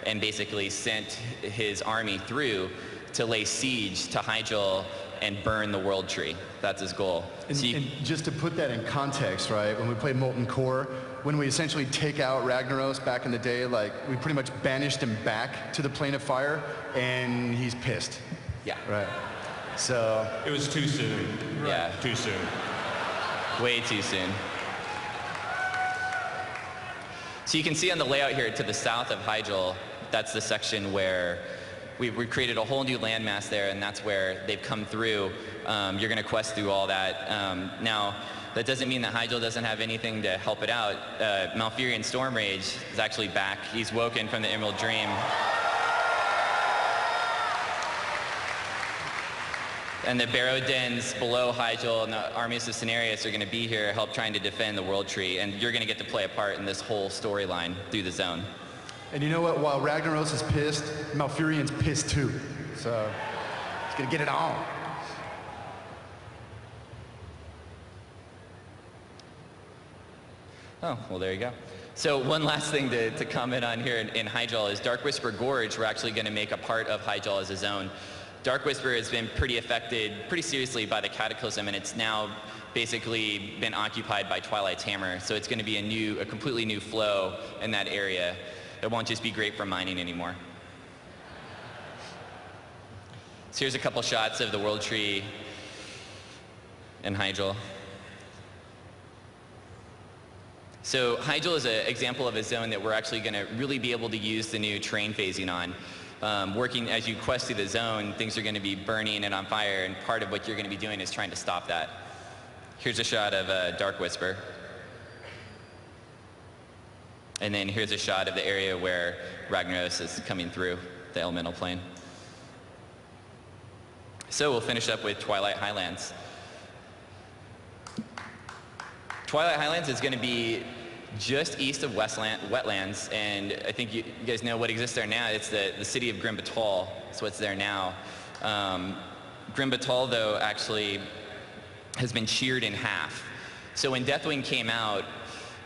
and basically sent his army through to lay siege to Hyjal and burn the World Tree. That's his goal. And just to put that in context, right, when we played Molten Core, when we essentially take out Ragnaros back in the day, like, we pretty much banished him back to the plane of fire, and he's pissed. Yeah. Right. So... It was too soon. Right. Yeah. Too soon. Way too soon. So you can see on the layout here to the south of Hyjal, that's the section where we've created a whole new landmass there, and that's where they've come through. You're going to quest through all that. Now, that doesn't mean that Hyjal doesn't have anything to help it out. Malfurion Stormrage is actually back. He's woken from the Emerald Dream. And the Barrow Dens below Hyjal and the armies of Cenarius are going to be here, help trying to defend the World Tree, and you're going to get to play a part in this whole storyline through the zone. And you know what? While Ragnaros is pissed, Malfurion's pissed too. So he's going to get it on. Oh, well, there you go. So one last thing to comment on here in Hyjal is Dark Whisper Gorge. We're actually going to make a part of Hyjal as a zone. Dark Whisper has been pretty affected pretty seriously by the Cataclysm, and it's now basically been occupied by Twilight's Hammer. So it's going to be a completely new flow in that area. It won't just be great for mining anymore. So here's a couple shots of the World Tree in Hyjal. So Hyjal is an example of a zone that we're actually going to really be able to use the new terrain phasing on. Working as you quest through the zone, things are going to be burning and on fire, and part of what you're going to be doing is trying to stop that. Here's a shot of Dark Whisper. And then here's a shot of the area where Ragnaros is coming through the elemental plane. So we'll finish up with Twilight Highlands. Twilight Highlands is going to be just east of wetlands, and I think you guys know what exists there now. It's the city of Grim Batal. That's what's there now. Grim Batal, though, actually has been sheared in half. So when Deathwing came out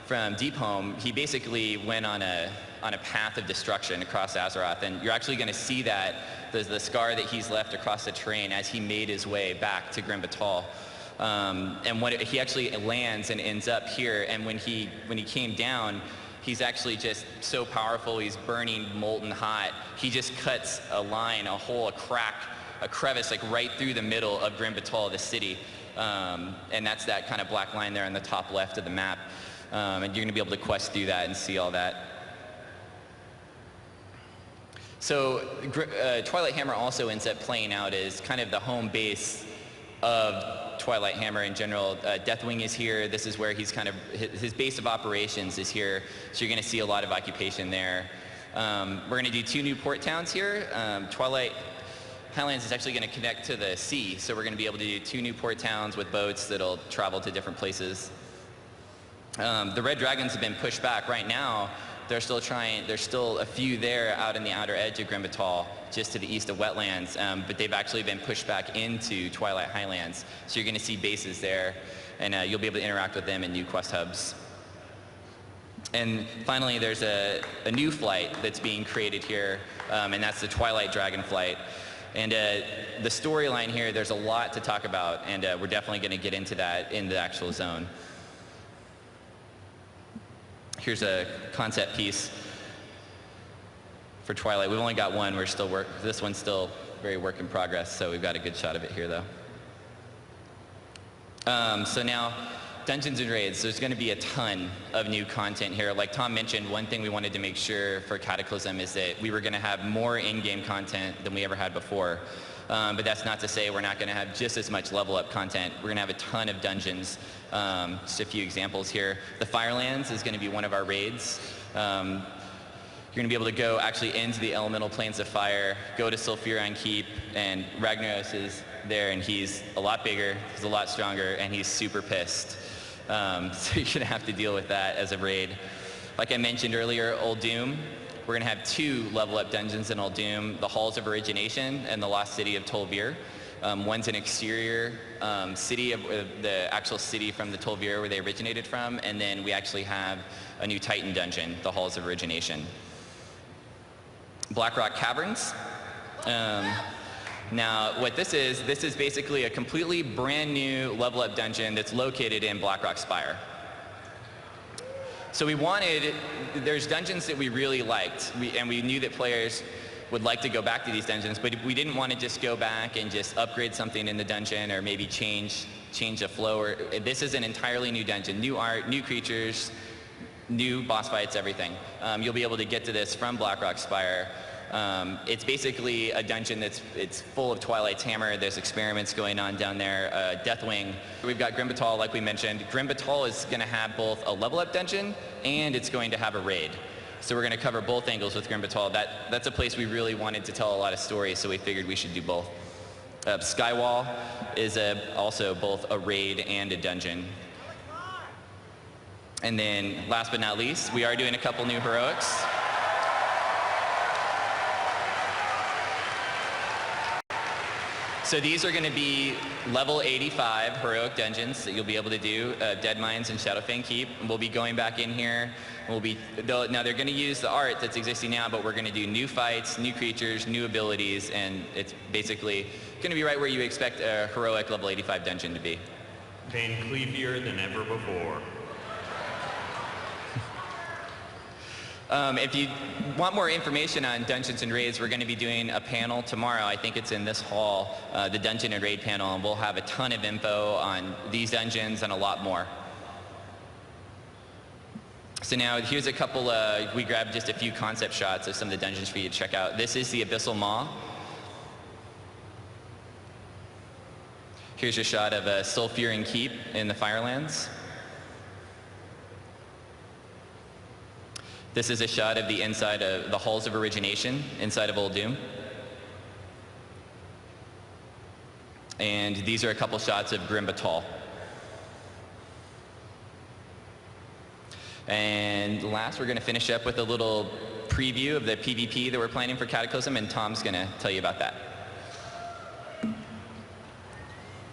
from Deep Home, he basically went on a path of destruction across Azeroth, and you're actually going to see that, the scar that he's left across the terrain as he made his way back to Grim Batal. And when he actually lands and ends up here, and when he came down, he's actually just so powerful. He's burning molten hot. He just cuts a line, a hole, a crack, a crevice, like right through the middle of Grim Batal, the city. And that's that kind of black line there on the top left of the map. And you're going to be able to quest through that and see all that. So Twilight Hammer also ends up playing out as kind of the home base of Twilight Hammer in general. Deathwing is here. This is where he's kind of, his base of operations is here. So you're going to see a lot of occupation there. We're going to do 2 new port towns here. Twilight Highlands is actually going to connect to the sea. So we're going to be able to do 2 new port towns with boats that'll travel to different places. The Red Dragons have been pushed back. Right now, there's still a few there out in the outer edge of Grim Batal, just to the east of wetlands, but they've actually been pushed back into Twilight Highlands. So you're going to see bases there, and you'll be able to interact with them in new quest hubs. And finally, there's a new flight that's being created here, and that's the Twilight Dragon flight. And the storyline here, there's a lot to talk about, and we're definitely going to get into that in the actual zone. Here's a concept piece for Twilight. We've only got one. This one's still very work in progress, so we've got a good shot of it here, though. So now, Dungeons and Raids. There's going to be a ton of new content here. Like Tom mentioned, one thing we wanted to make sure for Cataclysm is that we were going to have more in-game content than we ever had before. But that's not to say we're not going to have just as much level up content. We're going to have a ton of dungeons. Just a few examples here. The Firelands is going to be one of our raids. You're going to be able to go actually into the elemental planes of fire, go to Sulfuron Keep, and Ragnaros is there, and he's a lot bigger, he's a lot stronger, and he's super pissed. So you're going to have to deal with that as a raid. Like I mentioned earlier, Old Doom. We're going to have 2 level up dungeons in Old Doom, the Halls of Origination and the Lost City of Tol'vir. One's an exterior city of the actual city from the Tol'vir where they originated from, and then we actually have a new Titan dungeon, the Halls of Origination. Blackrock Caverns. Now, what this is basically a completely brand new level up dungeon that's located in Blackrock Spire. So there's dungeons that we really liked, and we knew that players would like to go back to these dungeons, but we didn't want to just go back and just upgrade something in the dungeon or maybe change the flow. This is an entirely new dungeon, new art, new creatures, new boss fights, everything. You'll be able to get to this from Blackrock Spire. It's basically a dungeon it's full of Twilight's Hammer. There's experiments going on down there. Deathwing. We've got Grim Batal, like we mentioned. Grim Batal is going to have both a level up dungeon and it's going to have a raid. So we're going to cover both angles with Grim Batal. That's a place we really wanted to tell a lot of stories, so we figured we should do both. Skywall is also both a raid and a dungeon. And then last but not least, we are doing a couple new heroics. So these are going to be level 85 heroic dungeons that you'll be able to do, Dead Mines and Shadowfang Keep. And we'll be going back in here. Now they're going to use the art that's existing now, but we're going to do new fights, new creatures, new abilities, and it's basically going to be right where you expect a heroic level 85 dungeon to be. Pain cleavier than ever before. If you want more information on Dungeons and Raids, we're going to be doing a panel tomorrow. I think it's in this hall, the Dungeon and Raid panel, and we'll have a ton of info on these dungeons and a lot more. So now here's a couple, we grabbed just a few concept shots of some of the dungeons for you to check out. This is the Abyssal Maw. Here's a shot of Sulfuron Keep in the Firelands. This is a shot of the inside of the Halls of Origination inside of Old Doom. And these are a couple shots of Grim Batal. And last, we're going to finish up with a little preview of the PvP that we're planning for Cataclysm, and Tom's going to tell you about that.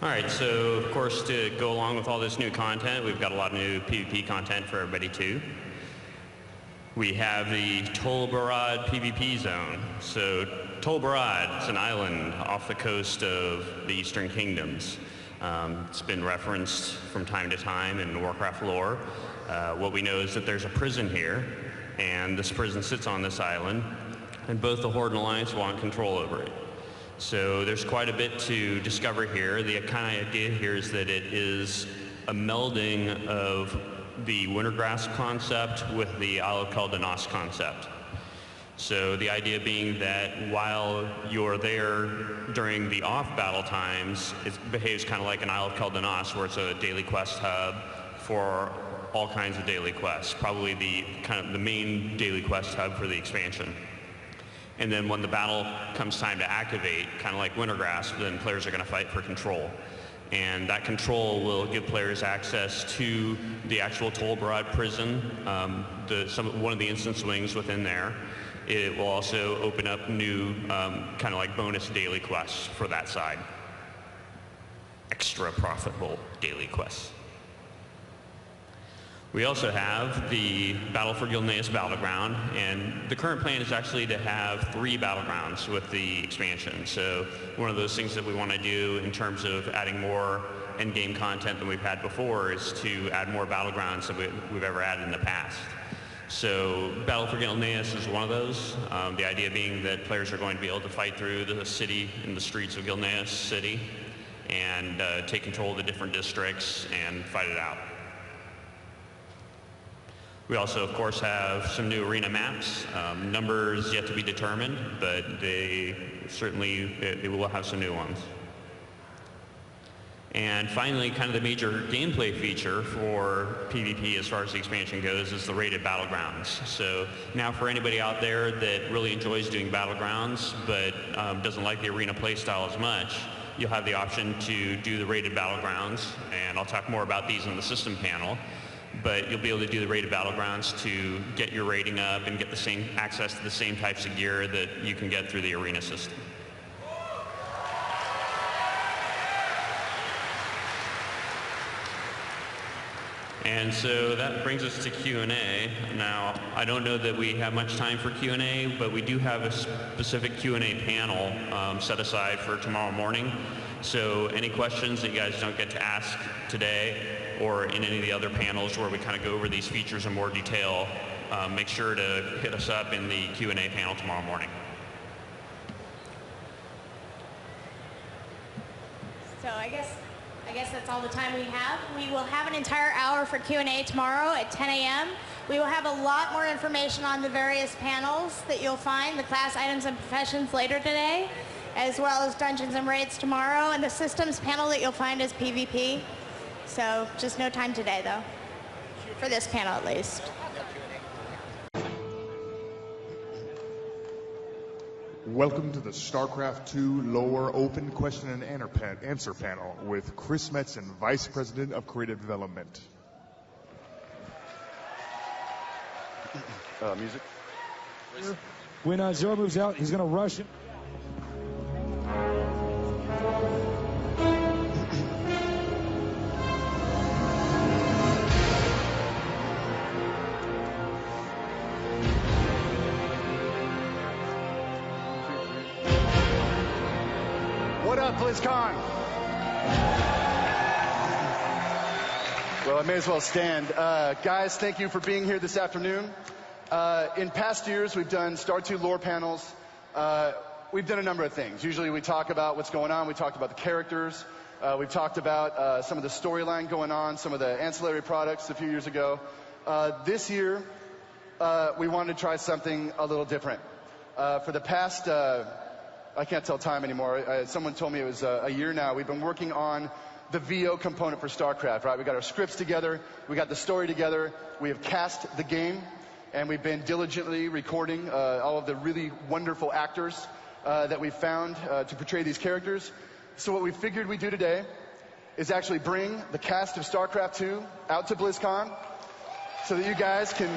All right, so of course, to go along with all this new content, we've got a lot of new PvP content for everybody too. We have the Tol Barad PvP zone. So Tol Barad is an island off the coast of the Eastern Kingdoms. It's been referenced from time to time in Warcraft lore. What we know is that there's a prison here, and this prison sits on this island, and both the Horde and Alliance want control over it. So there's quite a bit to discover here. The kind of idea here is that it is a melding of the Wintergrass concept with the Isle of Caldanos concept. So the idea being that while you're there during the off-battle times, it behaves kind of like an Isle of Caldanos, where it's a daily quest hub for all kinds of daily quests, probably the main daily quest hub for the expansion. And then when the battle comes time to activate, kind of like Wintergrass, then players are going to fight for control. And that control will give players access to the actual Tol Barad prison, one of the instance wings within there. It will also open up new kind of like bonus daily quests for that side. Extra profitable daily quests. We also have the Battle for Gilneas Battleground, and the current plan is actually to have 3 battlegrounds with the expansion. So one of those things that we want to do in terms of adding more end-game content than we've had before is to add more battlegrounds than we've ever added in the past. So Battle for Gilneas is one of those. The idea being that players are going to be able to fight through the city and the streets of Gilneas City and take control of the different districts and fight it out. We also, of course, have some new arena maps. Numbers yet to be determined, but they will have some new ones. And finally, kind of the major gameplay feature for PvP as far as the expansion goes is the rated battlegrounds. So now for anybody out there that really enjoys doing battlegrounds but doesn't like the arena playstyle as much, you'll have the option to do the rated battlegrounds, and I'll talk more about these in the system panel. But you'll be able to do the rated battlegrounds to get your rating up and get the same access to the same types of gear that you can get through the arena system. And so that brings us to Q&A. Now, I don't know that we have much time for Q&A, but we do have a specific Q&A panel set aside for tomorrow morning. So any questions that you guys don't get to ask today or in any of the other panels where we kind of go over these features in more detail, make sure to hit us up in the Q&A panel tomorrow morning. So I guess that's all the time we have. We will have an entire hour for Q&A tomorrow at 10 a.m. We will have a lot more information on the various panels that you'll find, the class items and professions later today, as well as Dungeons and Raids tomorrow, and the systems panel that you'll find is PvP. So just no time today, though, for this panel at least. Welcome to the StarCraft II Lore Open Question and Answer panel with Chris Metzen, Vice President of Creative Development. Music. When Zero moves out, he's going to rush him. What up, Blizzcon? Well, I may as well stand. Guys, thank you for being here this afternoon. In past years, we've done Star 2 lore panels. We've done a number of things. Usually we talk about what's going on. We talked about the characters. We've talked about some of the storyline going on, some of the ancillary products a few years ago. This year, we wanted to try something a little different. For the past, I can't tell time anymore. Someone told me it was a year now. We've been working on the VO component for StarCraft, right? We got our scripts together. We got the story together. We have cast the game. And we've been diligently recording all of the really wonderful actors that we've found to portray these characters. So what we figured we'd do today is actually bring the cast of StarCraft II out to BlizzCon so that you guys can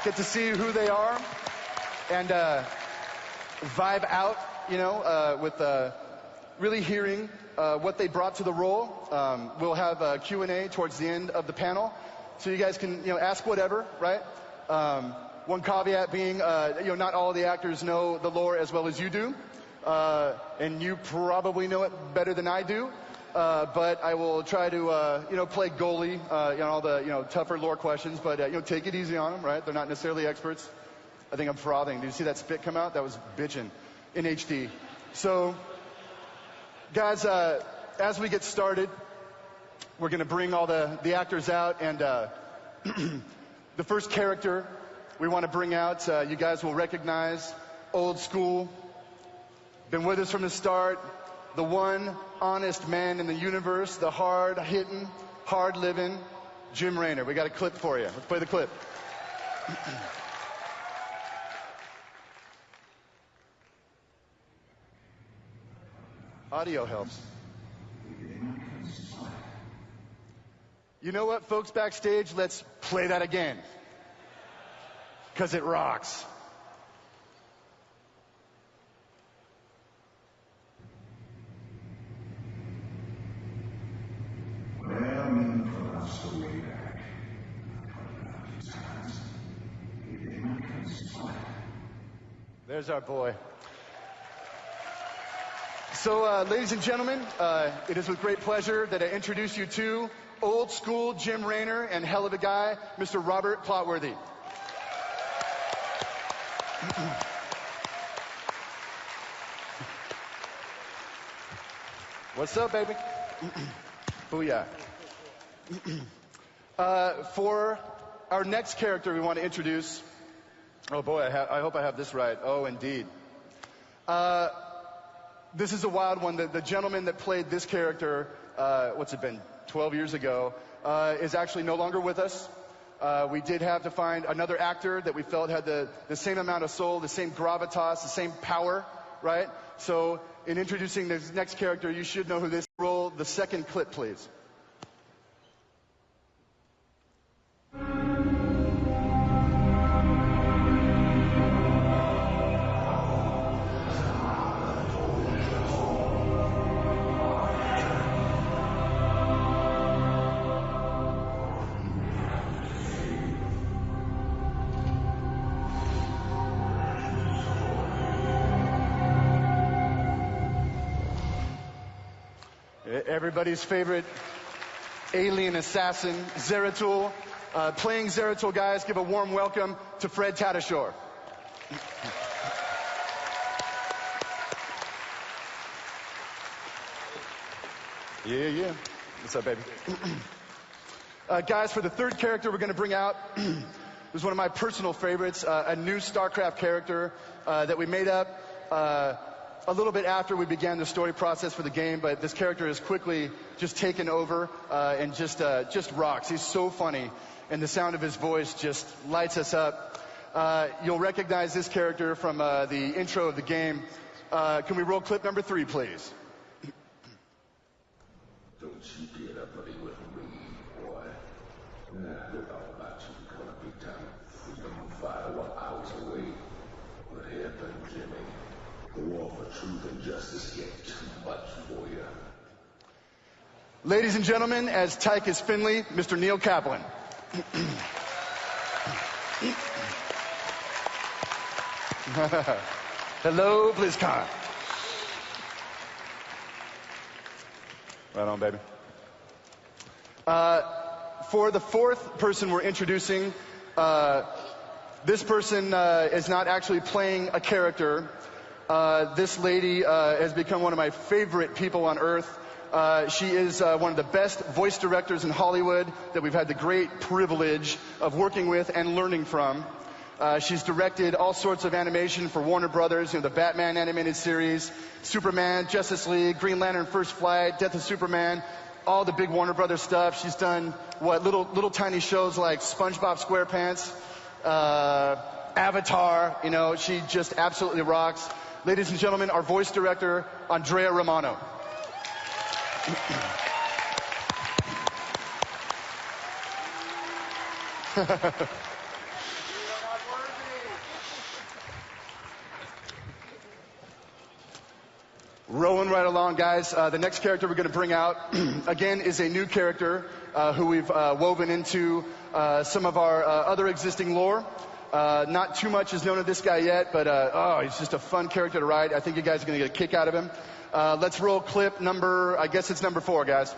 get to see who they are and vibe out, you know, with really hearing what they brought to the role. We'll have a Q&A towards the end of the panel, so you guys can, you know, ask whatever, right? One caveat being, you know, not all of the actors know the lore as well as you do, and you probably know it better than I do. But I will try to, you know, play goalie, you know, all the, you know, tougher lore questions, but, you know, take it easy on them, right? They're not necessarily experts. I think I'm frothing. Did you see that spit come out? That was bitchin' in HD. So, guys, as we get started, we're going to bring all the actors out, and the first character we want to bring out, you guys will recognize, old school, been with us from the start, the one honest man in the universe, the hard-hitting, hard-living Jim Raynor. We got a clip for you. Let's play the clip. Audio helps. You know what, folks backstage? Let's play that again, because it rocks. There's our boy. So, ladies and gentlemen, it is with great pleasure that I introduce you to old school Jim Raynor and hell of a guy, Mr. Robert Plotworthy. What's up, baby? Booyah. For our next character we want to introduce, oh boy, I hope I have this right. Oh, indeed. This is a wild one. The gentleman that played this character, what's it been, 12 years ago, is actually no longer with us. We did have to find another actor that we felt had the same amount of soul, the same gravitas, the same power, right? So in introducing this next character, you should know who this is. Roll the second clip, please. Everybody's favorite alien assassin, Zeratul. Playing Zeratul, guys, give a warm welcome to Fred Tatasciore. Yeah. What's up, baby? Guys, for the third character we're going to bring out, was one of my personal favorites, a new StarCraft character that we made up a little bit after we began the story process for the game, but this character has quickly just taken over and just rocks. He's so funny, and the sound of his voice just lights us up. You'll recognize this character from the intro of the game. Can we roll clip number 3, please? Don't you get up with me, boy. I heard all about you becoming a big-time freedom fighter while I was away. What happened, Jimmy? The war for truth and justice get too much for you. Ladies and gentlemen, as Tychus Finley, Mr. Neil Kaplan. Hello, Blizzcon. Right on, baby. For the fourth person we're introducing, this person is not actually playing a character. This lady has become one of my favorite people on earth. She is one of the best voice directors in Hollywood that we've had the great privilege of working with and learning from. She's directed all sorts of animation for Warner Brothers, you know, the Batman animated series, Superman, Justice League, Green Lantern, First Flight, Death of Superman, all the big Warner Brothers stuff. She's done, little tiny shows like SpongeBob SquarePants, Avatar, you know, she just absolutely rocks. Ladies and gentlemen, our voice director, Andrea Romano. Rolling right along, guys. The next character we're going to bring out, again, is a new character who we've woven into some of our other existing lore. Not too much is known of this guy yet, but he's just a fun character to ride. I think you guys are going to get a kick out of him. Let's roll clip number, I guess it's number 4, guys.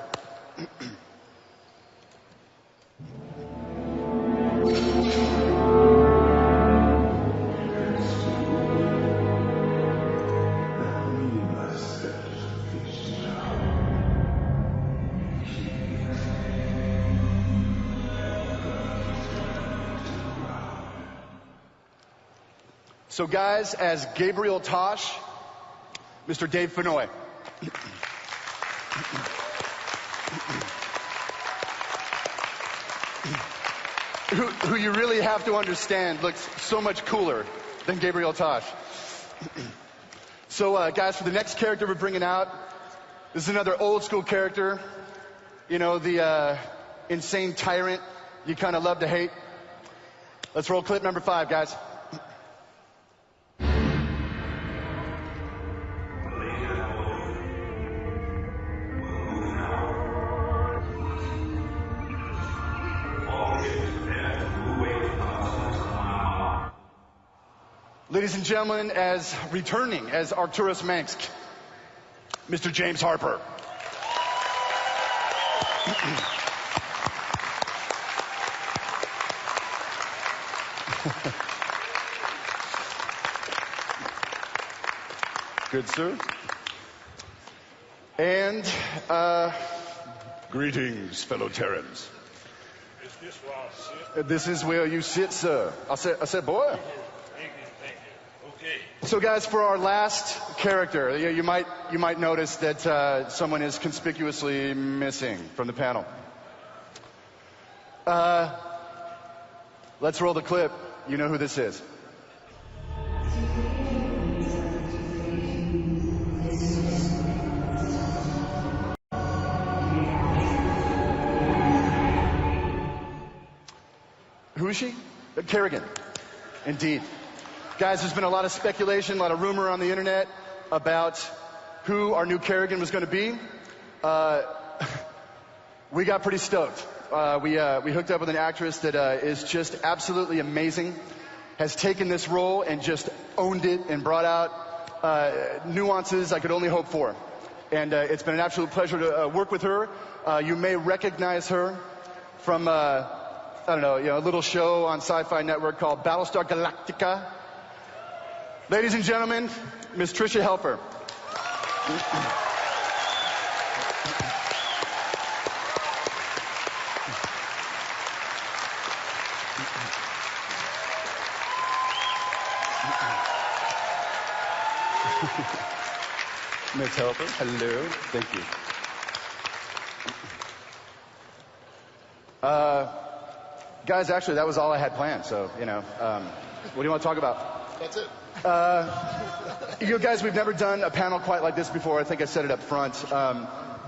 So guys, as Gabriel Tosh, Mr. Dave Fennoy. who you really have to understand looks so much cooler than Gabriel Tosh. So guys, for the next character we're bringing out, this is another old school character. You know, the insane tyrant you kind of love to hate. Let's roll clip number 5, guys. Ladies and gentlemen, as returning as Arcturus Mansk, Mr. James Harper. Good, sir. And greetings, fellow Terrans. Is this where I sit? This is where you sit, sir. I said, boy. Thank you. Okay. So, guys, for our last character, you might notice that someone is conspicuously missing from the panel. Let's roll the clip. You know who this is. Who is she? Kerrigan. Indeed. Guys, there's been a lot of speculation, a lot of rumor on the internet about who our new Kerrigan was going to be. We got pretty stoked. We hooked up with an actress that is just absolutely amazing, has taken this role and just owned it and brought out nuances I could only hope for. And it's been an absolute pleasure to work with her. You may recognize her from, I don't know, a little show on Sci-Fi Network called Battlestar Galactica. Ladies and gentlemen, Miss Tricia Helfer. Miss Helfer, hello. Thank you. Guys, actually, that was all I had planned. So, what do you want to talk about? That's it. You guys, we've never done a panel quite like this before. I think I said it up front.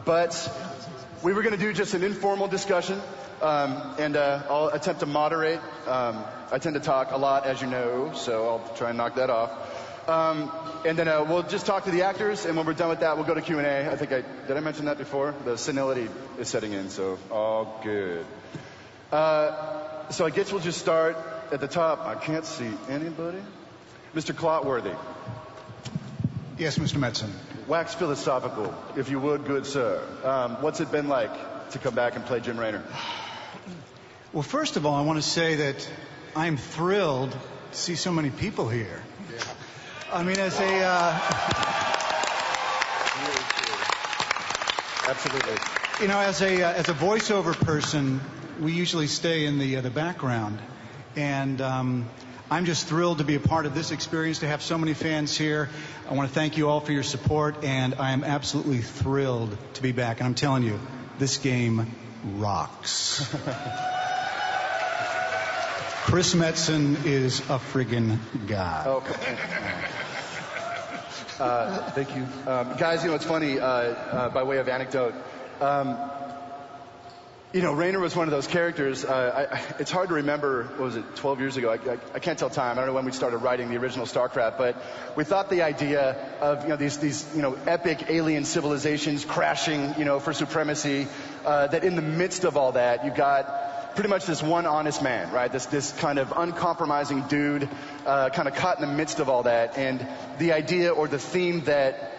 But we were going to do just an informal discussion, and I'll attempt to moderate. I tend to talk a lot, as you know, so I'll try and knock that off. And then we'll just talk to the actors, and when we're done with that, we'll go to Q&A. Did I mention that before? The senility is setting in, so all good. So I guess we'll just start at the top. I can't see anybody. Mr. Clotworthy. Yes, Mr. Metzen. Wax philosophical, if you would, good sir. What's it been like to come back and play Jim Raynor? Well, first of all, I want to say that I'm thrilled to see so many people here. Yeah. I mean, as a... Absolutely. As a voiceover person, we usually stay in the background. And I'm just thrilled to be a part of this experience, to have so many fans here. I want to thank you all for your support, and I am absolutely thrilled to be back. And I'm telling you, this game rocks. Chris Metzen is a friggin' god. Okay. Thank you. Guys, it's funny, by way of anecdote, You know, Raynor was one of those characters. It's hard to remember, what was it, 12 years ago? I can't tell time. I don't know when we started writing the original StarCraft, but we thought the idea of, you know, these epic alien civilizations crashing, for supremacy, that in the midst of all that, you've got pretty much this one honest man, right? This kind of uncompromising dude, kind of caught in the midst of all that, and the idea or the theme that,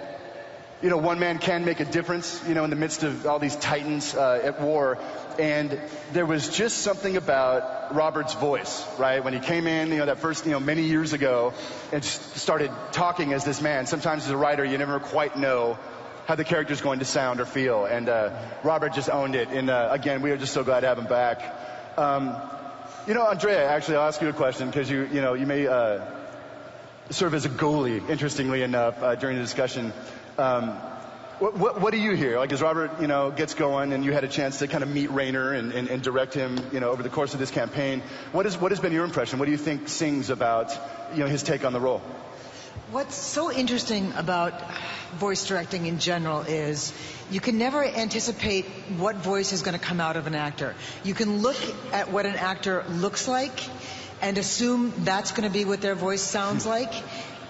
one man can make a difference, in the midst of all these titans at war. And there was just something about Robert's voice, right? When he came in, that first, many years ago, and started talking as this man. Sometimes as a writer, you never quite know how the character's going to sound or feel. And Robert just owned it. And again, we are just so glad to have him back. Andrea, actually, I'll ask you a question because you may serve as a goalie, interestingly enough, during the discussion. What do you hear? Like, as Robert, gets going, and you had a chance to kind of meet Raynor and direct him, over the course of this campaign. What has been your impression? What do you think sings about, his take on the role? What's so interesting about voice directing in general is you can never anticipate what voice is going to come out of an actor. You can look at what an actor looks like and assume that's going to be what their voice sounds like.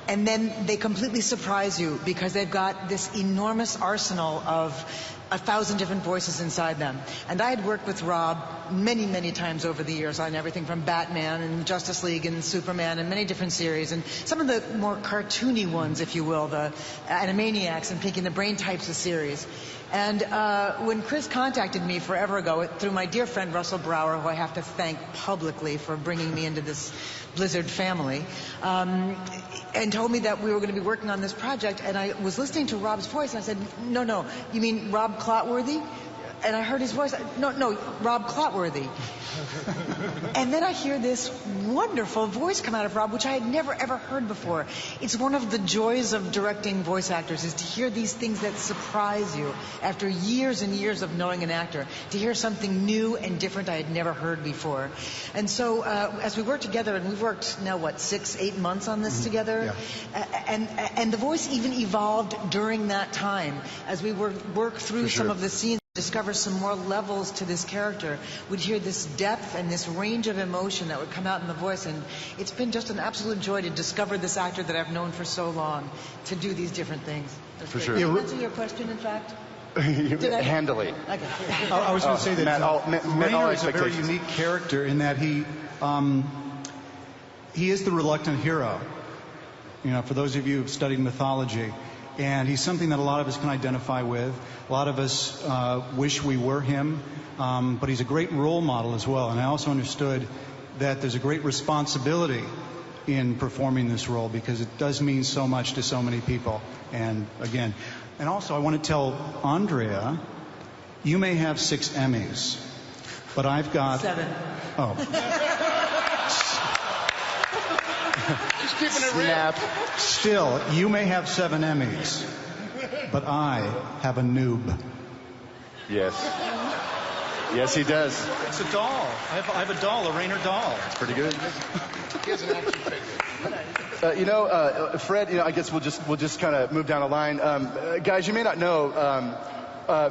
And then they completely surprise you because they've got this enormous arsenal of 1,000 different voices inside them. And I had worked with Rob many, many times over the years on everything from Batman and Justice League and Superman and many different series. And some of the more cartoony ones, if you will, the Animaniacs and Pinky and the Brain types of series. And when Chris contacted me forever ago through my dear friend Russell Brower, who I have to thank publicly for bringing me into this Blizzard family, and told me that we were going to be working on this project, and I was listening to Rob's voice, and I said, no, you mean Rob Clotworthy? And I heard his voice, no, Rob Clotworthy. And then I hear this wonderful voice come out of Rob, which I had never, ever heard before. It's one of the joys of directing voice actors, is to hear these things that surprise you after years and years of knowing an actor, to hear something new and different I had never heard before. And so as we worked together, and we've worked now, 6-8 months on this together, and the voice even evolved during that time as we worked through some of the scenes. Discover some more levels to this character, would hear this depth and this range of emotion that would come out in the voice, and it's been just an absolute joy to discover this actor that I've known for so long to do these different things. For sure. Did I answer your question, in fact? Handily. Okay. I was going to say that Raynor is a very expectations. unique character in that he is the reluctant hero. For those of you who've studied mythology. And he's something that a lot of us can identify with. A lot of us wish we were him, but he's a great role model as well. And I also understood that there's a great responsibility in performing this role because it does mean so much to so many people. And again, and also I want to tell Andrea, you may have 6 Emmys, but I've got 7. Oh. He's keeping it real. Still, you may have 7 Emmys, but I have a noob. Yes. Yes, he does. It's a doll. I have a doll, a Raynor doll. It's pretty good. He has an action figure. Fred, I guess we'll just kind of move down the line. Guys, you may not know,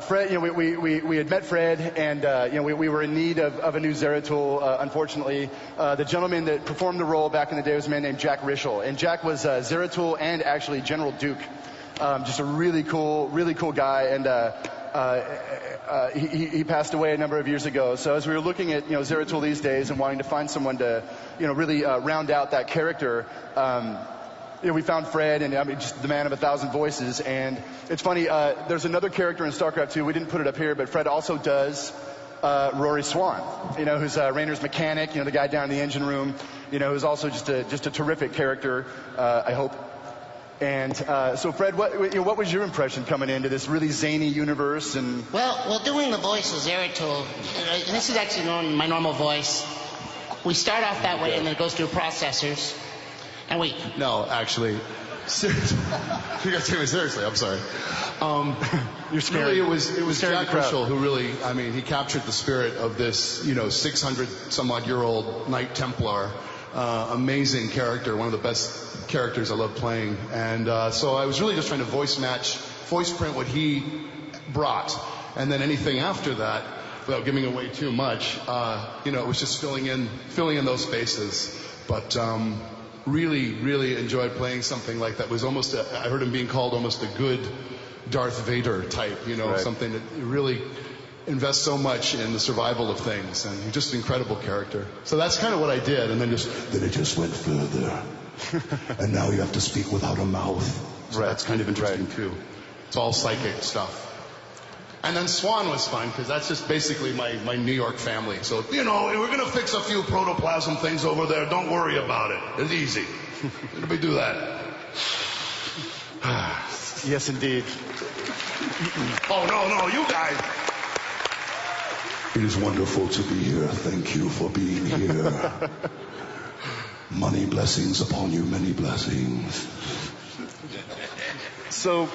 Fred, we had met Fred, and we were in need of a new Zeratul. Unfortunately, the gentleman that performed the role back in the day was a man named Jack Rishel, and Jack was Zeratul and actually General Duke. Just a really cool guy, and he passed away a number of years ago. So as we were looking at Zeratul these days and wanting to find someone to really round out that character. We found Fred, and just the man of 1,000 voices. And it's funny, there's another character in StarCraft 2. We didn't put it up here, but Fred also does Rory Swan, who's Raynor's mechanic, the guy down in the engine room, who's also just a terrific character, I hope. And so, Fred, what was your impression coming into this really zany universe? And Well, doing the voice of Zeratul, and this is actually my normal voice. We start off that way, and then it goes through processors. And wait. No, actually. Seriously. You guys take me seriously. I'm sorry. You're scared. Really, it was Jack Rishel who really, he captured the spirit of this, 600-some-odd-year-old Knight Templar. Amazing character, one of the best characters I love playing. And so I was really just trying to voice print what he brought. And then anything after that, without giving away too much, you know, it was just filling in those spaces. But really, really enjoyed playing something like that. Was almost, I heard him being called almost a good Darth Vader type, you know, something that really invests so much in the survival of things, and he's just an incredible character. So that's kind of what I did, and then it just went further. And now you have to speak without a mouth. So that's kind of interesting too. It's all psychic stuff. And then Swan was fun, because that's just basically my New York family. So, you know, we're going to fix a few protoplasm things over there. Don't worry about it. It's easy. Let me do that. Yes, indeed. Oh, no, you guys. It is wonderful to be here. Thank you for being here. Money blessings upon you, many blessings. So,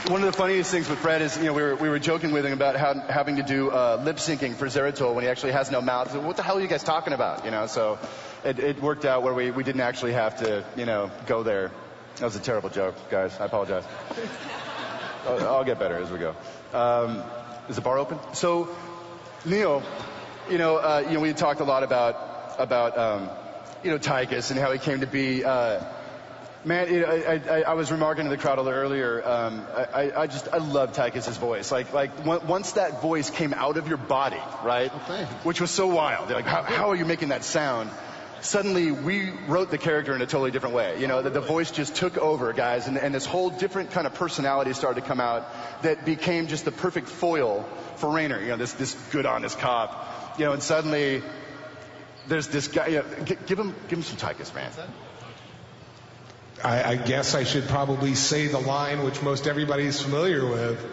one of the funniest things with Fred is, you know, we were joking with him about having to do lip syncing for Zeratul when he actually has no mouth. So what the hell are you guys talking about? You know, so it worked out where we didn't actually have to, you know, go there. That was a terrible joke, guys. I apologize. I'll get better as we go. Is the bar open? So, Neil, you know, we talked a lot about you know, Tychus and how he came to be. Man, you know, I was remarking to the crowd a little earlier. I love Tychus's voice. Like once that voice came out of your body, right? Okay. Which was so wild. Like, how are you making that sound? Suddenly, we wrote the character in a totally different way. You know, the voice just took over, guys, and this whole different kind of personality started to come out that became just the perfect foil for Raynor. You know, this good, honest cop. You know, and suddenly there's this guy. You know, give him some Tychus, man. I guess I should probably say the line which most everybody's familiar with.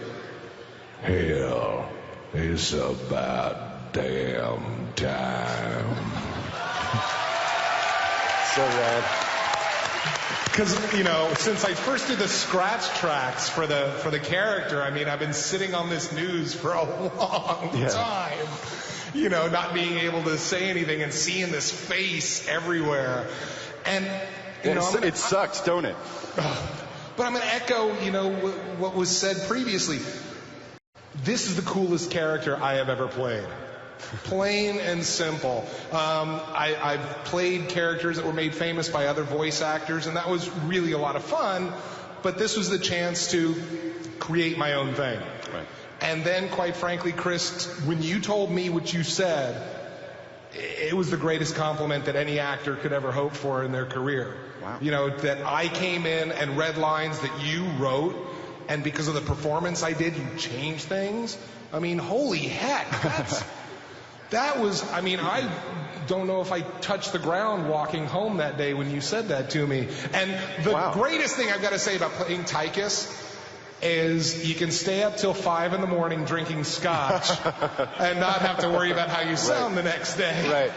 Hell, it's about damn time. So rad. Because, you know, since I first did the scratch tracks for the character, I mean, I've been sitting on this news for a long time. You know, not being able to say anything and seeing this face everywhere. And you know, it sucks, don't it? But I'm going to echo, you know, what was said previously. This is the coolest character I have ever played. Plain and simple. I've played characters that were made famous by other voice actors, and that was really a lot of fun. But this was the chance to create my own thing. Right. And then, quite frankly, Chris, when you told me what you said, it was the greatest compliment that any actor could ever hope for in their career. Wow. You know, that I came in and read lines that you wrote, and because of the performance I did, you changed things. I mean, holy heck, that was, I mean, I don't know if I touched the ground walking home that day when you said that to me. And the greatest thing I've got to say about playing Tychus is you can stay up till 5 in the morning drinking scotch and not have to worry about how you sound the next day. Right.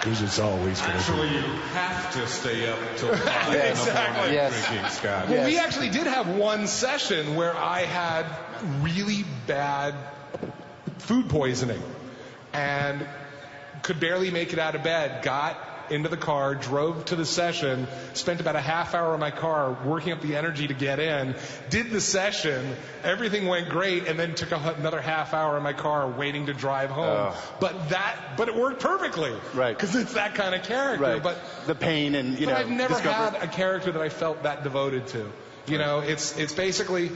Because it's always going to be. Actually, you have to stay up till 5 in the morning drinking scotch. Well, we actually did have one session where I had really bad food poisoning and could barely make it out of bed. Got into the car, drove to the session, spent about a half hour in my car working up the energy to get in, did the session, everything went great, and then took another half hour in my car waiting to drive home. But it worked perfectly. Right. Because it's that kind of character. Right. But the pain and, you know, I've never had a character that I felt that devoted to. You know, it's basically,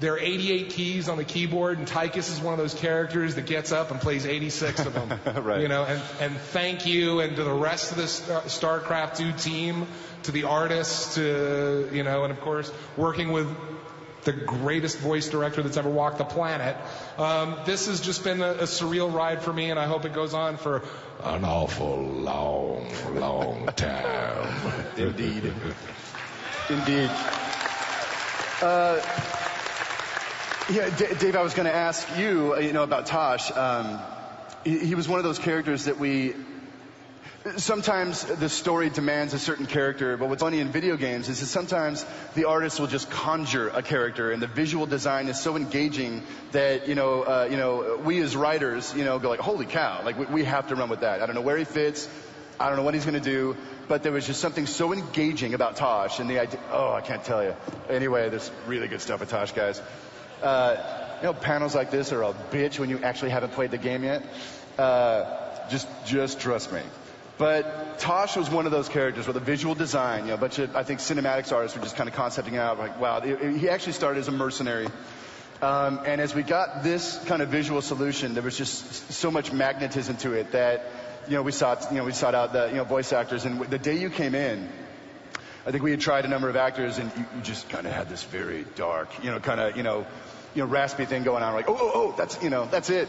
there are 88 keys on the keyboard, and Tychus is one of those characters that gets up and plays 86 of them. Right. You know, and thank you, and to the rest of the StarCraft 2 team, to the artists, to, you know, and of course, working with the greatest voice director that's ever walked the planet. This has just been a surreal ride for me, and I hope it goes on for an awful long time. Indeed. Yeah, Dave, I was going to ask you, you know, about Tosh. He was one of those characters that sometimes the story demands a certain character, but what's funny in video games is that sometimes the artist will just conjure a character, and the visual design is so engaging that, you know, we as writers, you know, go like, holy cow, like we have to run with that. I don't know where he fits. I don't know what he's going to do, but there was just something so engaging about Tosh, and the idea, I can't tell you. Anyway, there's really good stuff with Tosh, guys. panels like this are a bitch when you actually haven't played the game yet. Just trust me. But Tosh was one of those characters with a visual design. A bunch of, I think, cinematics artists were just kind of concepting out, like, wow. He actually started as a mercenary. And as we got this kind of visual solution, there was just so much magnetism to it that, we sought out the, voice actors. And the day you came in, I think we had tried a number of actors, and you just kind of had this very dark, raspy thing going on. Like, that's it.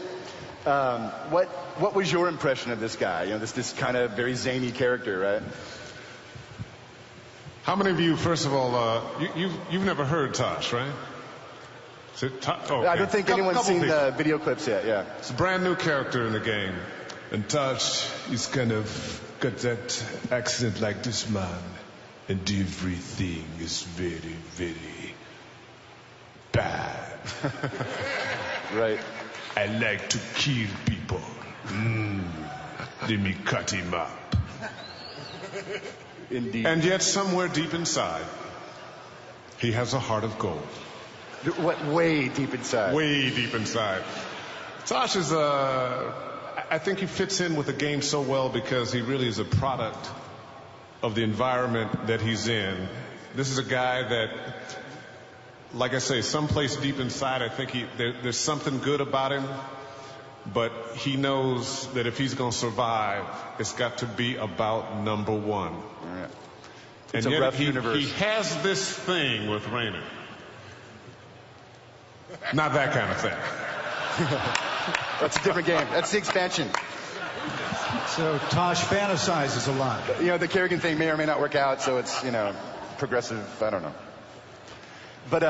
What was your impression of this guy? This kind of very zany character, right? How many of you, first of all, you've never heard Tosh, right? Okay. I don't think anyone's seen the video clips yet. Yeah, it's a brand new character in the game, and Tosh is kind of got that accent like this man, and everything is very, very bad. Right. I like to kill people. Let me cut him up. Indeed. And yet, somewhere deep inside, he has a heart of gold. What? Way deep inside. Way deep inside. Tosh is I think he fits in with the game so well because he really is a product of the environment that he's in. This is a guy that, like I say, someplace deep inside, I think there's something good about him, but he knows that if he's going to survive, it's got to be about number one. Right. It's a rough universe. He has this thing with Raynor. Not that kind of thing. That's a different game. That's the expansion. So Tosh fantasizes a lot. The Kerrigan thing may or may not work out, so it's, progressive, I don't know. But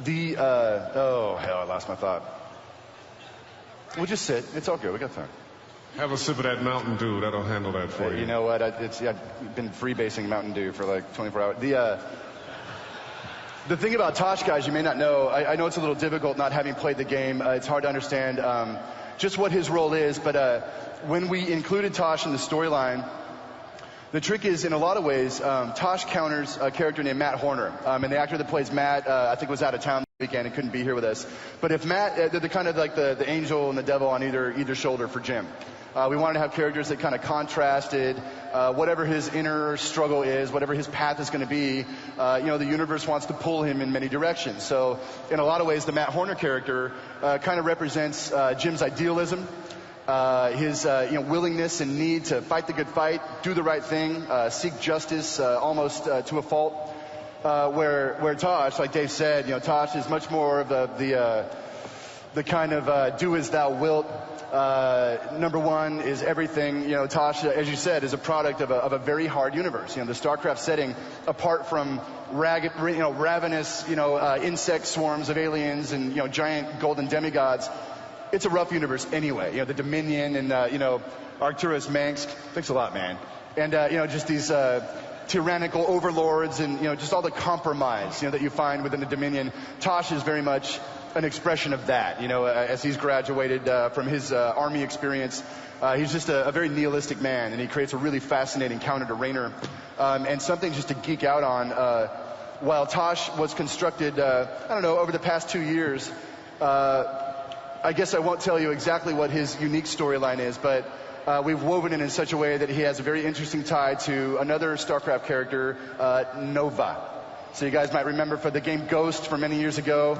oh hell, I lost my thought. We'll just sit. It's all good. We got time. Have a sip of that Mountain Dew. That'll handle that for you. You know what? I've been freebasing Mountain Dew for like 24 hours. The thing about Tosh, guys, you may not know. I know it's a little difficult not having played the game. It's hard to understand just what his role is. But when we included Tosh in the storyline, the trick is, in a lot of ways, Tosh counters a character named Matt Horner. And the actor that plays Matt, I think, was out of town this weekend and couldn't be here with us. But if Matt, they're kind of like the angel and the devil on either shoulder for Jim. We wanted to have characters that kind of contrasted whatever his inner struggle is, whatever his path is going to be. The universe wants to pull him in many directions. So in a lot of ways, the Matt Horner character kind of represents Jim's idealism, his willingness and need to fight the good fight, do the right thing, seek justice almost to a fault. Where Tosh, like Dave said, Tosh is much more of the kind of do as thou wilt. Number one is everything. Tosh, as you said, is a product of a very hard universe. The StarCraft setting, apart from ravenous, insect swarms of aliens and, giant golden demigods, it's a rough universe anyway. The Dominion and, Arcturus Manx. Thanks a lot, man. And, just these tyrannical overlords and, just all the compromise, that you find within the Dominion. Tosh is very much an expression of that, as he's graduated from his army experience. He's just a very nihilistic man, and he creates a really fascinating counter to Raynor. And something just to geek out on, while Tosh was constructed, over the past 2 years, I guess I won't tell you exactly what his unique storyline is, but we've woven it in such a way that he has a very interesting tie to another StarCraft character, Nova. So you guys might remember for the game Ghost from many years ago,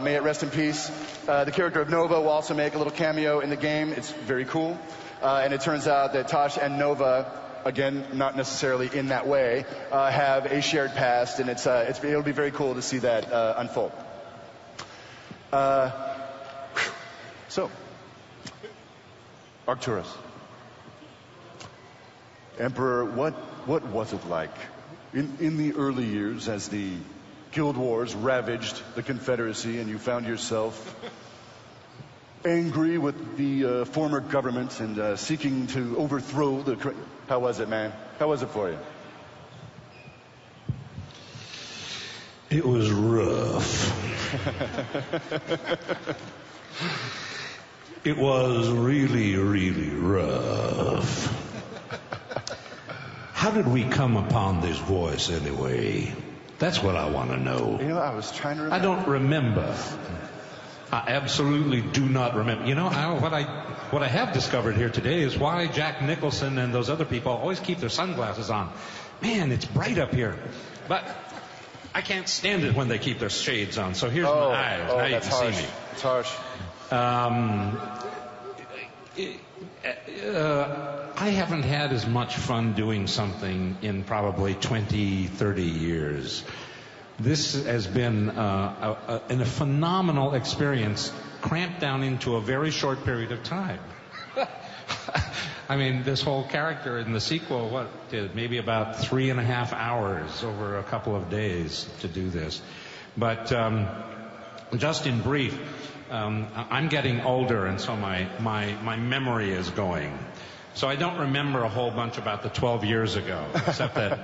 may it rest in peace. The character of Nova will also make a little cameo in the game. It's very cool. And it turns out that Tosh and Nova, again, not necessarily in that way, have a shared past, and it'll be very cool to see that unfold. So, Arcturus. Emperor, what was it like? In the early years, as the Guild Wars ravaged the Confederacy and you found yourself angry with the former government and seeking to overthrow the... How was it, man? How was it for you? It was rough. It was really, really rough. How did we come upon this voice anyway? That's what I want to know. I was trying to remember. I don't remember. I absolutely do not remember. You know, what I have discovered here today is why Jack Nicholson and those other people always keep their sunglasses on. Man, it's bright up here. But I can't stand it when they keep their shades on. So here's my eyes. Now you can see me. It's harsh. I haven't had as much fun doing something in probably 20, 30 years. This has been a phenomenal experience, cramped down into a very short period of time. I mean, this whole character in the sequel, maybe about 3.5 hours over a couple of days to do this. But just in brief, I'm getting older, and so my memory is going. So I don't remember a whole bunch about the 12 years ago, except that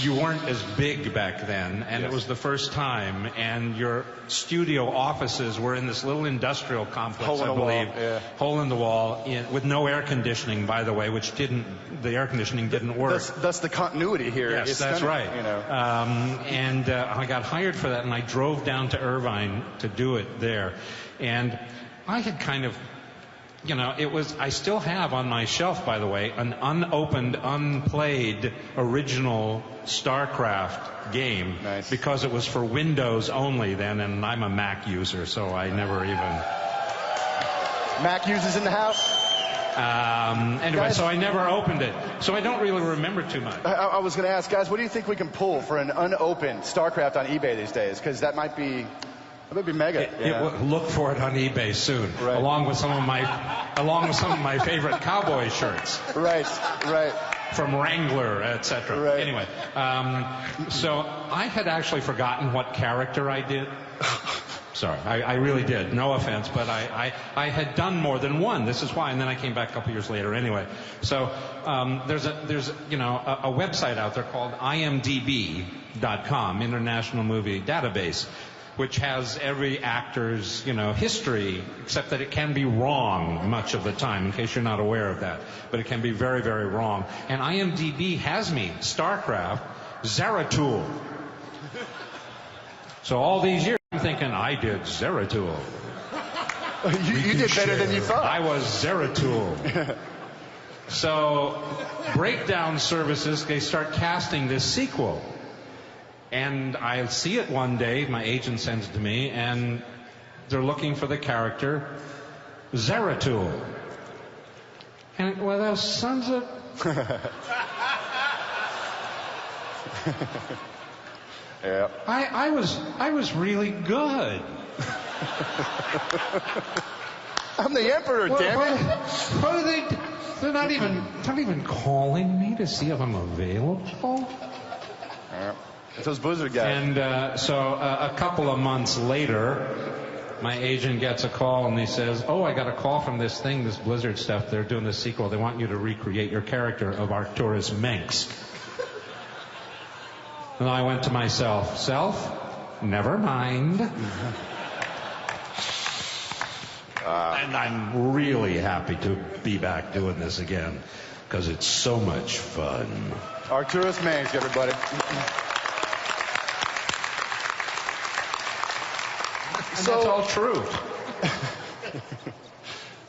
you weren't as big back then, and it was the first time, and your studio offices were in this little industrial complex, I believe, hole in the wall, with no air conditioning, by the way, the air conditioning didn't work. Thus the continuity here. Yes, that's right. You know. And I got hired for that, and I drove down to Irvine to do it there, and I had kind of, you know, I still have on my shelf, by the way, an unopened, unplayed original StarCraft game. Nice. Because it was for Windows only then, and I'm a Mac user, so I never even... Mac users in the house? Anyway, guys, so I never opened it. So I don't really remember too much. I was going to ask, guys, what do you think we can pull for an unopened StarCraft on eBay these days? Because that might be... That would be mega. Look for it on eBay soon, along with some of my favorite cowboy shirts. Right. From Wrangler, etc. Right. Anyway, so I had actually forgotten what character I did. Sorry, I really did. No offense, but I had done more than one. This is why, and then I came back a couple years later. Anyway, so there's a website out there called IMDb.com, International Movie Database, which has every actor's, history, except that it can be wrong much of the time, in case you're not aware of that. But it can be very, very wrong. And IMDb has me, StarCraft, Zeratul. So all these years, I'm thinking, I did Zeratul. You did better than you thought. I was Zeratul. So, breakdown services, they start casting this sequel. And I see it one day, my agent sends it to me, and they're looking for the character Zeratul. And, well, those sons of... Yeah. I was really good. I'm the emperor, damn it. What are they... They're not even calling me to see if I'm available? Yeah. It's those Blizzard guys. And so a couple of months later, my agent gets a call and he says, I got a call from this Blizzard stuff. They're doing this sequel. They want you to recreate your character of Arcturus Mengs. And I went to myself, never mind. And I'm really happy to be back doing this again, because it's so much fun. Arcturus Mengs, everybody. And that's all true.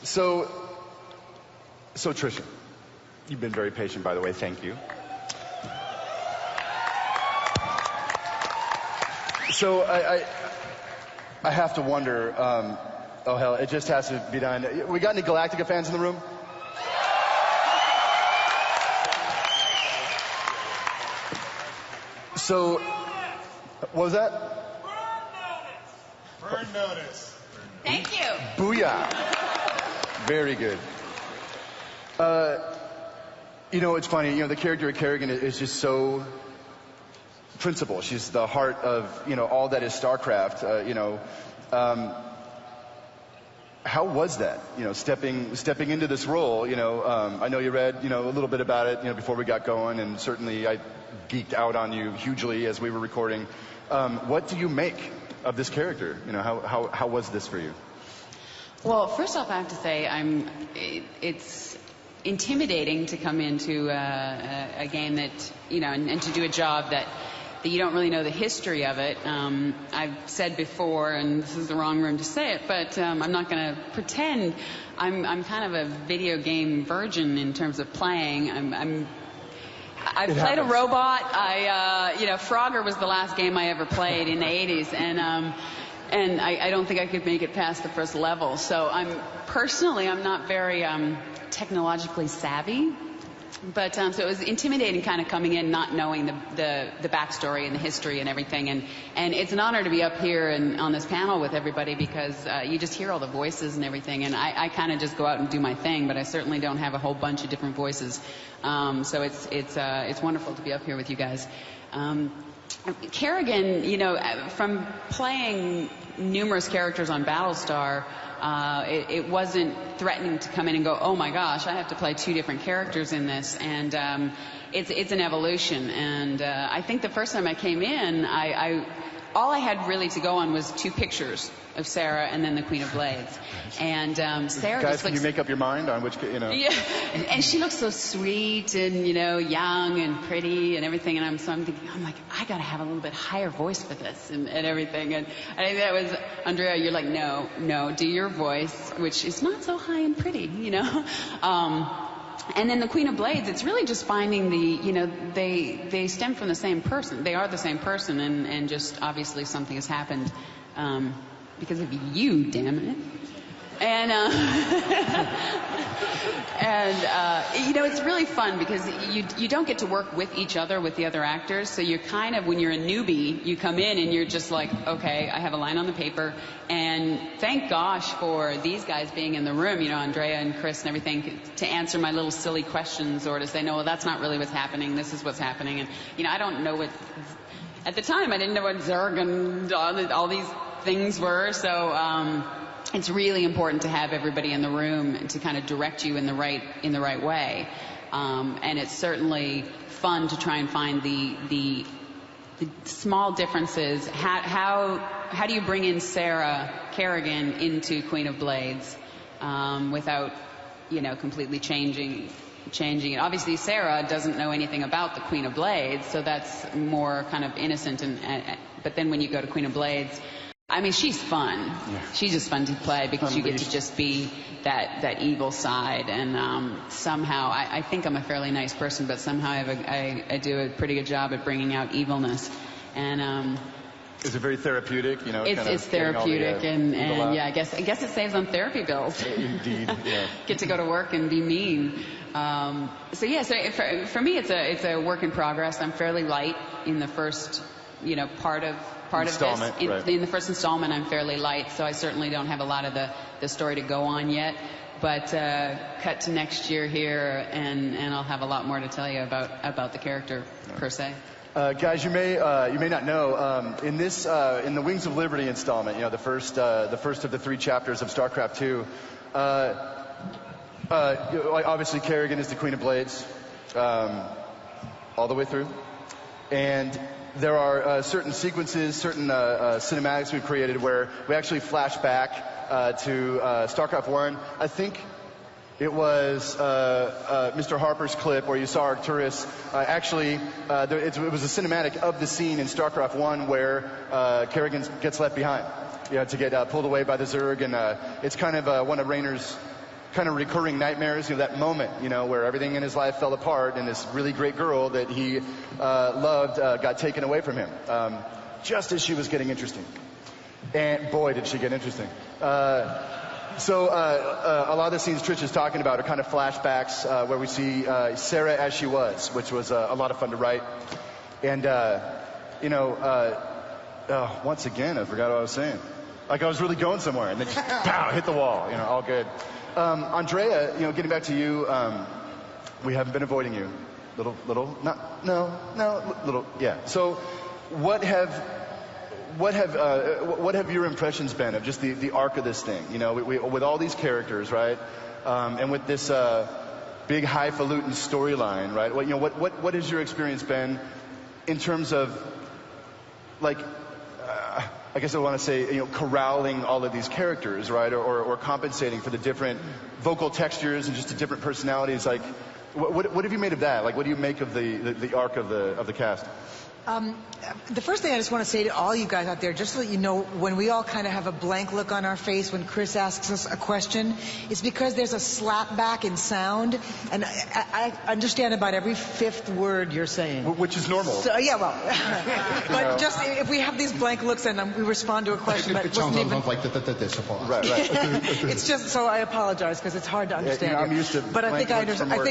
So Tricia, you've been very patient, by the way. Thank you. So I have to wonder, oh hell, it just has to be done. We got any Galactica fans in the room? So, what was that? Burn notice. Thank you. Booyah. Very good. It's funny, the character of Kerrigan is just so principled. She's the heart of, all that is StarCraft. How was that, stepping into this role? I know you read, a little bit about it, before we got going, and certainly I geeked out on you hugely as we were recording. What do you make of this character? How was this for you? Well, first off, I have to say it's intimidating to come into a game that, and to do a job that that you don't really know the history of it. I've said before, and this is the wrong room to say it, but I'm not going to pretend. I'm kind of a video game virgin in terms of playing. I played a robot. Frogger was the last game I ever played in the 80s, and I don't think I could make it past the first level. So I'm not very technologically savvy. But so it was intimidating kind of coming in, not knowing the backstory and the history and everything. And it's an honor to be up here and on this panel with everybody, because you just hear all the voices and everything. And I kind of just go out and do my thing, but I certainly don't have a whole bunch of different voices. So it's wonderful to be up here with you guys. Kerrigan, from playing numerous characters on Battlestar, it wasn't threatening to come in and go, oh my gosh, I have to play 2 different characters in this. And it's an evolution. And I think the first time I came in, all I had really to go on was 2 pictures of Sarah and then the Queen of Blades. And Sarah guys, just can you make up your mind on which, Yeah, and she looks so sweet and, young and pretty and everything. And I'm thinking, I got to have a little bit higher voice for this and everything. And I think that was, Andrea, you're like, no, do your voice, which is not so high and pretty, And then the Queen of Blades, it's really just finding they stem from the same person. They are the same person, and just obviously something has happened because of you, damn it. And it's really fun because you don't get to work with each other, with the other actors. So you're kind of, when you're a newbie, you come in and you're just like, okay, I have a line on the paper. And thank gosh for these guys being in the room, Andrea and Chris and everything, to answer my little silly questions or to say, no, well, that's not really what's happening. This is what's happening. And, I don't know what, at the time, I didn't know what Zerg and all these things were. So, it's really important to have everybody in the room to kind of direct you in the right way, and it's certainly fun to try and find the small differences. How do you bring in Sarah Kerrigan into Queen of Blades without completely changing it? Obviously, Sarah doesn't know anything about the Queen of Blades, so that's more kind of innocent. But then when you go to Queen of Blades, she's fun. Yeah. She's just fun to play because you get to just be that evil side. And somehow, I think I'm a fairly nice person, but somehow I do a pretty good job at bringing out evilness. And is it very therapeutic? It's therapeutic, and yeah, I guess it saves on therapy bills. Indeed, yeah. Get to go to work and be mean. So for me, it's a work in progress. I'm fairly light in the first, part of this. Right. In the first installment, I'm fairly light, so I certainly don't have a lot of the story to go on yet. But cut to next year here, and I'll have a lot more to tell you about the character per se. Guys, you may not know, in the Wings of Liberty installment, the first of the 3 chapters of StarCraft 2, obviously Kerrigan is the Queen of Blades, all the way through, and there are certain sequences, certain cinematics we've created where we actually flash back to StarCraft 1. I think it was Mr. Harper's clip where you saw Arcturus. It was a cinematic of the scene in StarCraft 1 where Kerrigan gets left behind, to get pulled away by the Zerg, and it's kind of one of Raynor's kind of recurring nightmares, that moment, where everything in his life fell apart and this really great girl that he loved got taken away from him, just as she was getting interesting. And boy, did she get interesting. So a lot of the scenes Trish is talking about are kind of flashbacks where we see Sarah as she was, which was a lot of fun to write. And, once again, I forgot what I was saying. Like I was really going somewhere, and then just pow, hit the wall, all good. Andrea, getting back to you, we haven't been avoiding you. Little, yeah. So what have your impressions been of just the arc of this thing? With all these characters, right? And with this big highfalutin storyline, right? What has your experience been in terms of, I guess I want to say, corralling all of these characters, right? Or compensating for the different vocal textures and just the different personalities. What have you made of that? What do you make of the arc of the cast? The first thing I just want to say to all you guys out there, just so that you know, when we all kind of have a blank look on our face when Chris asks us a question, it's because there's a slap back in sound, and I understand about every fifth word you're saying. Which is normal. So, yeah, well, but just if we have these blank looks and we respond to a question that wasn't even... Right. It's just, so I apologize because it's hard to understand. I'm used to but I think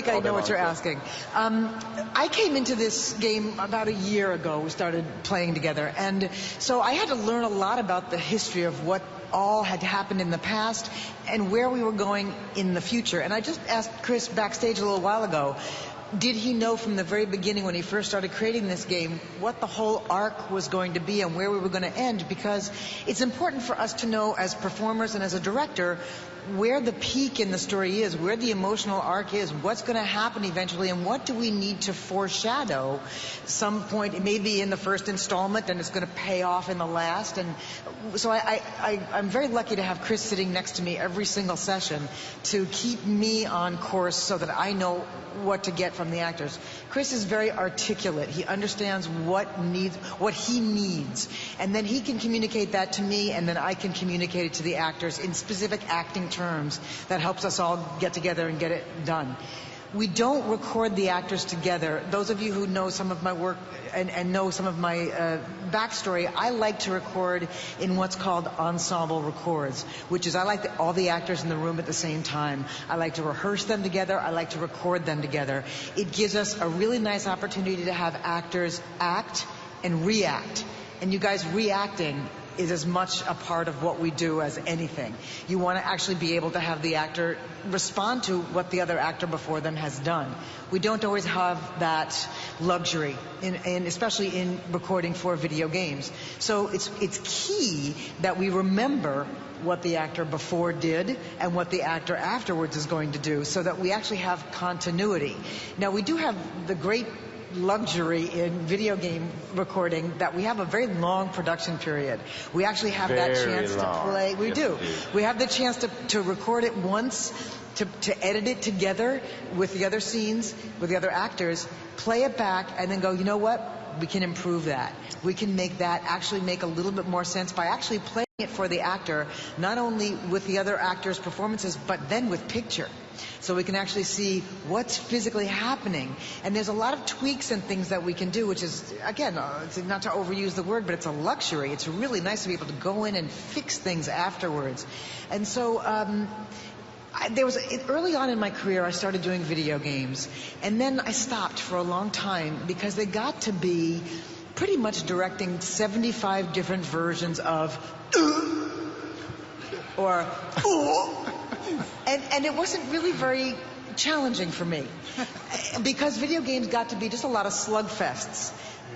I know what you're asking. I came into this game about a year ago. We started playing together, and so I had to learn a lot about the history of what all had happened in the past and where we were going in the future. And I just asked Chris backstage a little while ago, did he know from the very beginning when he first started creating this game what the whole arc was going to be and where we were going to end? Because it's important for us to know as performers and as a director where the peak in the story is, where the emotional arc is, what's going to happen eventually, and what do we need to foreshadow some point. It may be in the first installment and it's going to pay off in the last. And so I'm very lucky to have Chris sitting next to me every single session to keep me on course so that I know what to get from the actors. Chris is very articulate. He understands what he needs, and then he can communicate that to me, and then I can communicate it to the actors in specific acting terms that helps us all get together and get it done. We don't record the actors together. Those of you who know some of my work and know some of my backstory, I like to record in what's called ensemble records, which is I like all the actors in the room at the same time. I like to rehearse them together. I like to record them together. It gives us a really nice opportunity to have actors act and react. And you guys reacting is as much a part of what we do as anything. You want to actually be able to have the actor respond to what the other actor before them has done. We don't always have that luxury, especially in recording for video games. So it's key that we remember what the actor before did and what the actor afterwards is going to do, so that we actually have continuity. Now, we do have the great luxury in video game recording that we have a very long production period. We actually have that chance to play. We do. We have the chance to record it once, to edit it together with the other scenes, with the other actors, play it back, and then go, you know what? We can improve that. We can make that actually make a little bit more sense by actually playing it for the actor, not only with the other actors' performances, but then with picture. So we can actually see what's physically happening. And there's a lot of tweaks and things that we can do, which is, again, not to overuse the word, but it's a luxury. It's really nice to be able to go in and fix things afterwards. And so early on in my career, I started doing video games. And then I stopped for a long time because they got to be pretty much directing 75 different versions of or and it wasn't really very challenging for me because video games got to be just a lot of slugfests.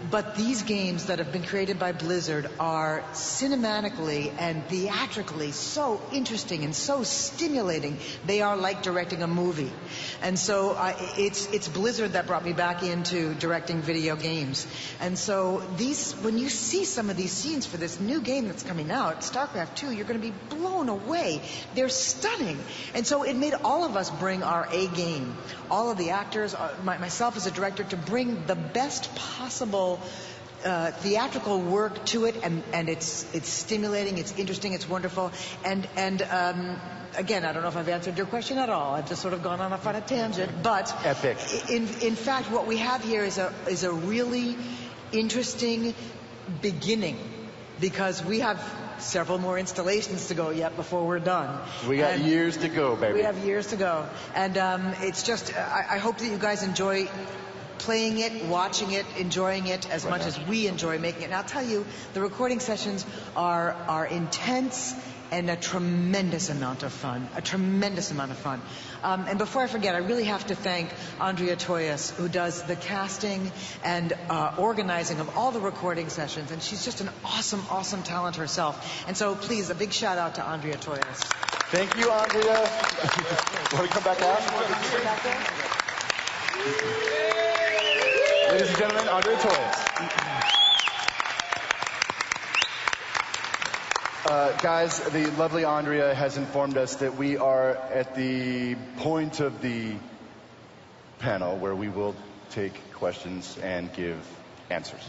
But these games that have been created by Blizzard are cinematically and theatrically so interesting and so stimulating. They are like directing a movie. And so it's Blizzard that brought me back into directing video games. And so when you see some of these scenes for this new game that's coming out, StarCraft 2, you're going to be blown away. They're stunning. And so it made all of us bring our A game. All of the actors, myself as a director, to bring the best possible theatrical work to it, and it's stimulating, it's interesting, it's wonderful, and again, I don't know if I've answered your question at all. I've just sort of gone off on a tangent, but epic. In fact, what we have here is a really interesting beginning, because we have several more installations to go yet before we're done. We got years to go, baby. We have years to go, and it's just I hope that you guys enjoy playing it, watching it, enjoying it as much as we enjoy making it. And I'll tell you, the recording sessions are intense and a tremendous amount of fun. A tremendous amount of fun. And before I forget, I really have to thank Andrea Toyas, who does the casting and organizing of all the recording sessions. And she's just an awesome, awesome talent herself. And so please, a big shout out to Andrea Toyas. Thank you, Andrea. Want to come back out? Ladies and gentlemen, Andrea Toyas. Guys, the lovely Andrea has informed us that we are at the point of the panel where we will take questions and give answers.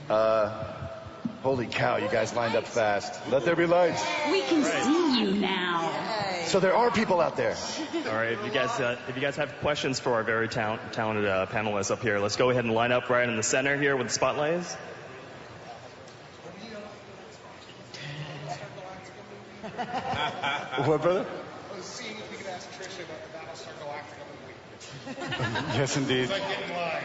Holy cow, you guys lined up fast. Let there be lights. We can see you now. So there are people out there. All right, if you guys have questions for our very talented panelists up here, let's go ahead and line up right in the center here with the spotlights. What, brother? I was seeing if we could ask Trisha about the Battlestar Galactica movie. Yes, indeed. It's like getting in line.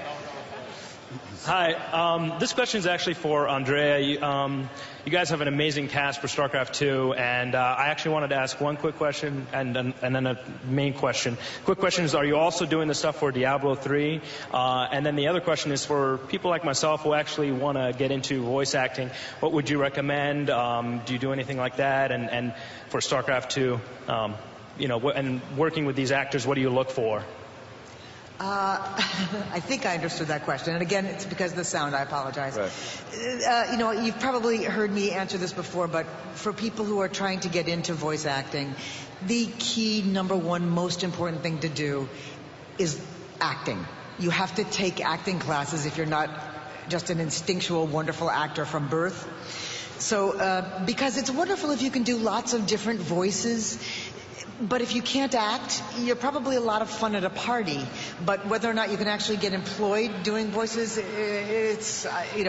Hi, this question is actually for Andrea. You guys have an amazing cast for StarCraft 2, and I actually wanted to ask one quick question and then a main question. Quick question is, are you also doing the stuff for Diablo 3? And then the other question is for people like myself who actually want to get into voice acting, what would you recommend? Do you do anything like that? And for StarCraft 2, and working with these actors, what do you look for? I think I understood that question. And again, it's because of the sound. I apologize. Right. You've probably heard me answer this before, but for people who are trying to get into voice acting, the key, number one, most important thing to do is acting. You have to take acting classes if you're not just an instinctual, wonderful actor from birth. So, because it's wonderful if you can do lots of different voices. But if you can't act, you're probably a lot of fun at a party. But whether or not you can actually get employed doing voices, it's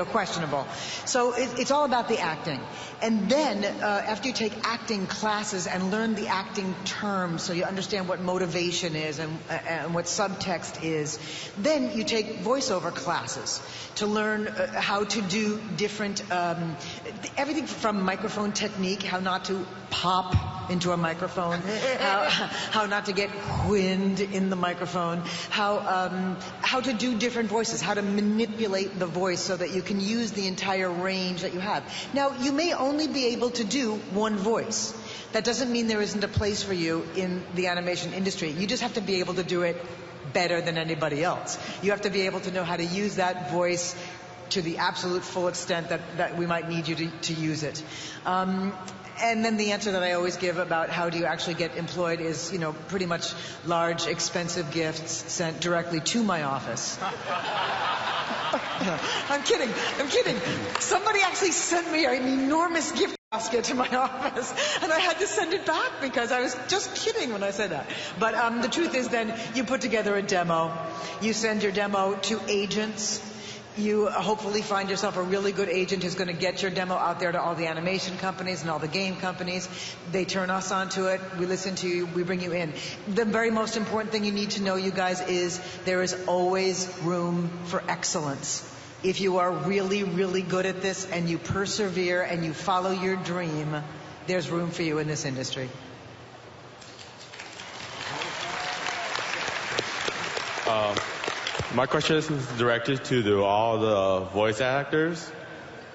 questionable. So it's all about the acting. And then after you take acting classes and learn the acting terms, so you understand what motivation is and what subtext is, then you take voiceover classes to learn how to do different, everything from microphone technique, how not to pop into a microphone, how not to get wind in the microphone, how to do different voices, how to manipulate the voice so that you can use the entire range that you have. Now, you may only be able to do one voice. That doesn't mean there isn't a place for you in the animation industry. You just have to be able to do it better than anybody else. You have to be able to know how to use that voice to the absolute full extent that we might need you to use it. And then the answer that I always give about how do you actually get employed is, pretty much large, expensive gifts sent directly to my office. I'm kidding. Somebody actually sent me an enormous gift basket to my office, and I had to send it back because I was just kidding when I said that. But the truth is then you put together a demo. You send your demo to agents. You hopefully find yourself a really good agent who's going to get your demo out there to all the animation companies and all the game companies. They turn us onto it. We listen to you. We bring you in. The very most important thing you need to know, you guys, is there is always room for excellence. If you are really, really good at this and you persevere and you follow your dream, there's room for you in this industry. My question is directed to all the voice actors.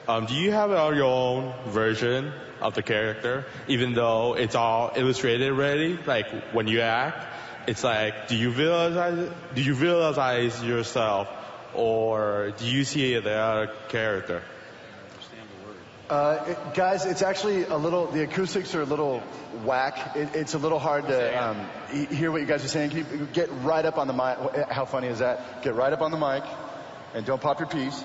Do you have your own version of the character, even though it's all illustrated already? Like when you act, it's like, do you visualize yourself, or do you see the other character? Guys, it's actually the acoustics are a little whack. It's a little hard to hear what you guys are saying. Can you get right up on the mic? How funny is that? Get right up on the mic and don't pop your piece.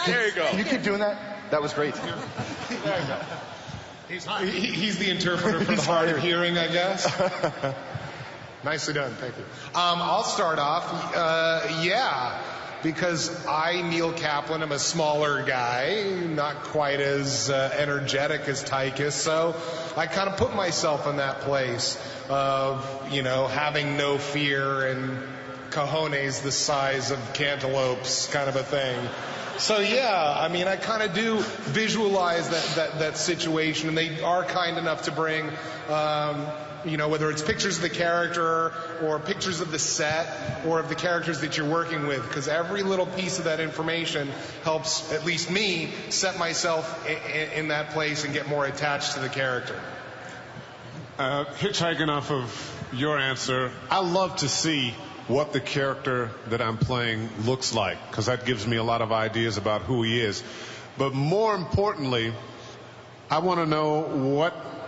There you go. Can you keep doing that? That was great. There you go. He's the interpreter for the hard of hearing, I guess. Nicely done. Thank you. I'll start off. Because I, Neil Kaplan, am a smaller guy, not quite as energetic as Tychus, so I kind of put myself in that place of, having no fear and cojones the size of cantaloupes kind of a thing. So I kind of do visualize that situation, and they are kind enough to bring whether it's pictures of the character or pictures of the set or of the characters that you're working with, because every little piece of that information helps, at least me, set myself in that place and get more attached to the character. Hitchhiking off of your answer, I love to see what the character that I'm playing looks like, because that gives me a lot of ideas about who he is. But more importantly, I want to know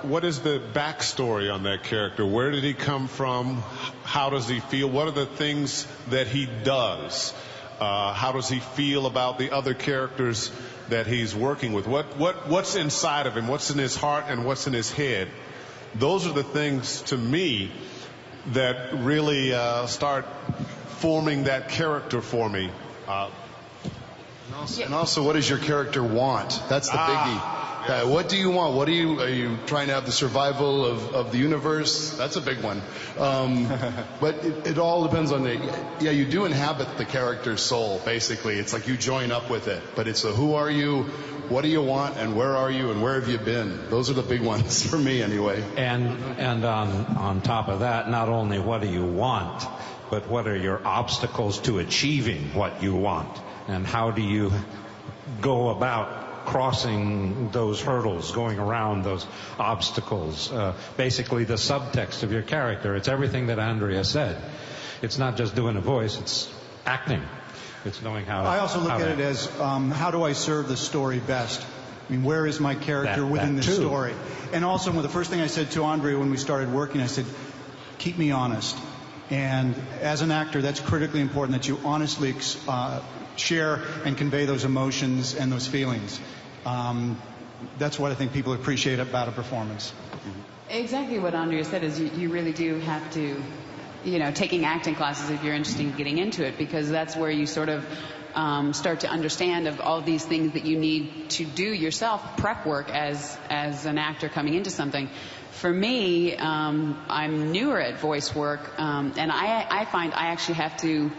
what is the backstory on that character? Where did he come from? How does he feel? What are the things that he does? How does he feel about the other characters that he's working with? What's inside of him? What's in his heart and what's in his head? Those are the things, to me, that really start forming that character for me. And also, what does your character want? That's the biggie. What do you want? Are you trying to have the survival of the universe? That's a big one. But it all depends on you do inhabit the character's soul, basically. It's like you join up with it. But it's who are you, what do you want, and where are you, and where have you been? Those are the big ones for me, anyway. And on top of that, not only what do you want, but what are your obstacles to achieving what you want? And how do you go about crossing those hurdles, going around those obstacles? Basically, the subtext of your character. It's everything that Andrea said. It's not just doing a voice, it's acting. It's knowing how to... I also look at it as, how do I serve the story best? I mean, where is my character within this story? And also, the first thing I said to Andrea when we started working, I said, keep me honest. And as an actor, that's critically important, that you honestly share and convey those emotions and those feelings. That's what I think people appreciate about a performance. Exactly what Andrea said is you really do have to, taking acting classes if you're interested in getting into it, because that's where you sort of start to understand of all these things that you need to do yourself, prep work as an actor coming into something. For me, I'm newer at voice work, and I find I actually have to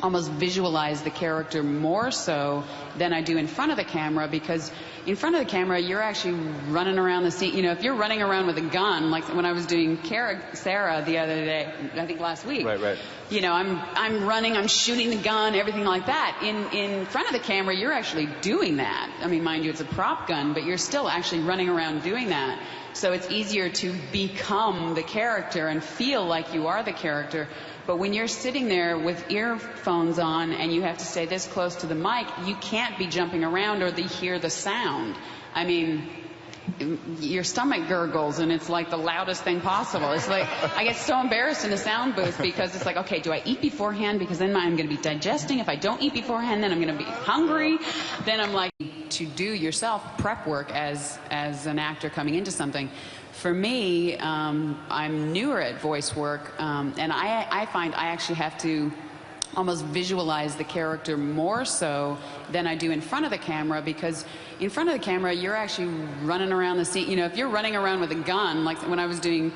almost visualize the character more so than I do in front of the camera, because in front of the camera you're actually running around the scene. If you're running around with a gun, like when I was doing Sarah the other day, I think last week. Right. I'm running, I'm shooting the gun, everything like that. In front of the camera, you're actually doing that. I mean, mind you, it's a prop gun, but you're still actually running around doing that. So it's easier to become the character and feel like you are the character. But when you're sitting there with earphones on and you have to stay this close to the mic, you can't be jumping around or hear the sound. I mean, your stomach gurgles and it's like the loudest thing possible. It's like, I get so embarrassed in the sound booth because it's like, okay, do I eat beforehand? Because then I'm going to be digesting. If I don't eat beforehand, then I'm going to be hungry. Then I'm like, to do yourself prep work as an actor coming into something. For me, I'm newer at voice work, and I find I actually have to almost visualize the character more so than I do in front of the camera, because in front of the camera you're actually running around the scene. If you're running around with a gun, like when I was doing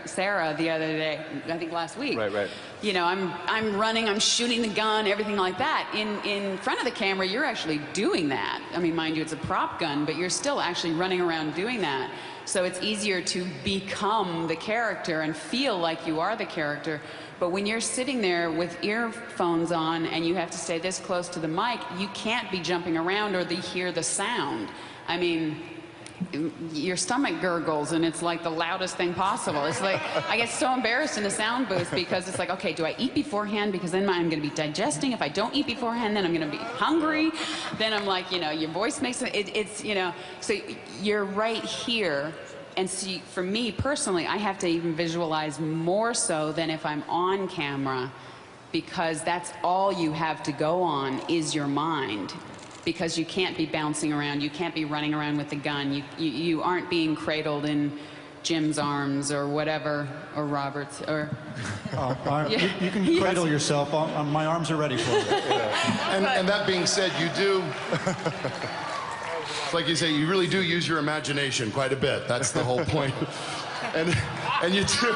Sarah the other day, I think last week. Right. I'm running, I'm shooting the gun, everything like that. In front of the camera you're actually doing that. I mean, mind you, it's a prop gun, but you're still actually running around doing that. So it's easier to become the character and feel like you are the character. But when you're sitting there with earphones on and you have to stay this close to the mic, you can't be jumping around or hear the sound. I mean, your stomach gurgles and it's like the loudest thing possible. It's like, I get so embarrassed in the sound booth because it's like, okay, do I eat beforehand? Because then I'm going to be digesting. If I don't eat beforehand, then I'm going to be hungry. Then I'm like, your voice makes it's so you're right here. And see, for me personally, I have to even visualize more so than if I'm on camera, because that's all you have to go on is your mind. Because you can't be bouncing around, you can't be running around with the gun, you aren't being cradled in Jim's arms or whatever, or Robert's, or... You can cradle yourself, my arms are ready for you. And that being said, you do... Like you say, you really do use your imagination quite a bit. That's the whole point. And you do.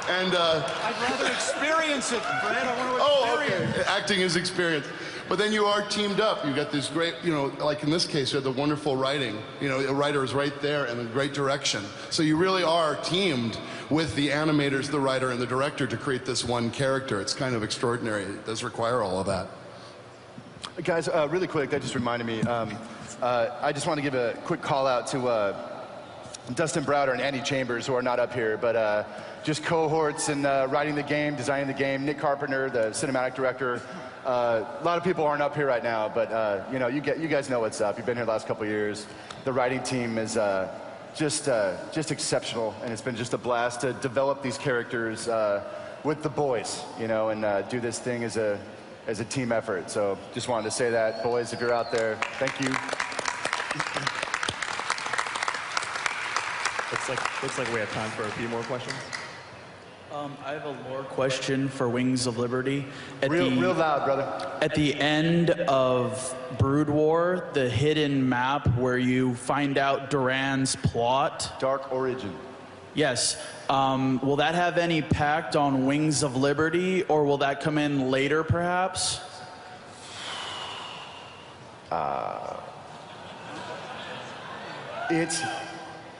And I'd rather experience it, Fred. I want to experience it. Acting is experience. But then you are teamed up. You got this great, like in this case, you have the wonderful writing. The writer is right there and a great direction. So you really are teamed with the animators, the writer, and the director to create this one character. It's kind of extraordinary. It does require all of that. Guys, really quick, that just reminded me. I just want to give a quick call out to Dustin Browder and Andy Chambers, who are not up here, but just cohorts in writing the game, designing the game. Nick Carpenter, the cinematic director. A lot of people aren't up here right now, but you know, you guys know what's up. You've been here the last couple of years. The writing team is just exceptional, and it's been just a blast to develop these characters with the boys, you know, and do this thing as a team effort. So just wanted to say that, boys, if you're out there, thank you. Looks like we have time for a few more questions. I have a lore question for Wings of Liberty. Real loud, brother. At the end of Brood War, the hidden map where you find out Duran's plot. Dark Origin. Yes. Will that have any impact on Wings of Liberty, or will that come in later, perhaps?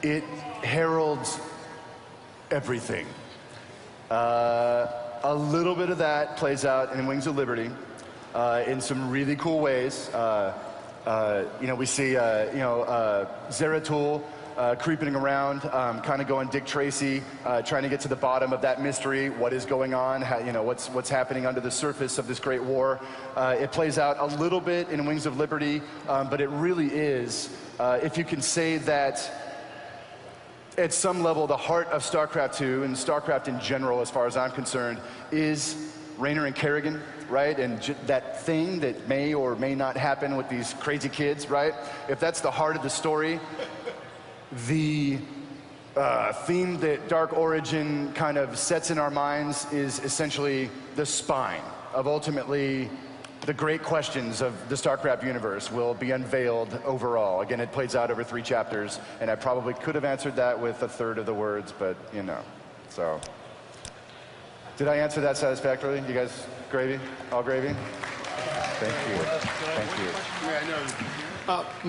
It heralds everything. A little bit of that plays out in Wings of Liberty in some really cool ways. You know, we see Zeratul creeping around, kind of going Dick Tracy, trying to get to the bottom of that mystery. What is going on? How, you know, what's happening under the surface of this great war? It plays out a little bit in Wings of Liberty, but it really is, if you can say that. At some level, the heart of StarCraft II and StarCraft in general, as far as I'm concerned, is Raynor and Kerrigan, right? And that thing that may or may not happen with these crazy kids, right? If that's the heart of the story, the theme that Dark Origin kind of sets in our minds is essentially the spine of ultimately the great questions of the StarCraft universe will be unveiled overall. Again, it plays out over 3 chapters, and I probably could have answered that with a third of the words, but you know, so. Did I answer that satisfactorily? You guys gravy? All gravy? Thank you. Thank you.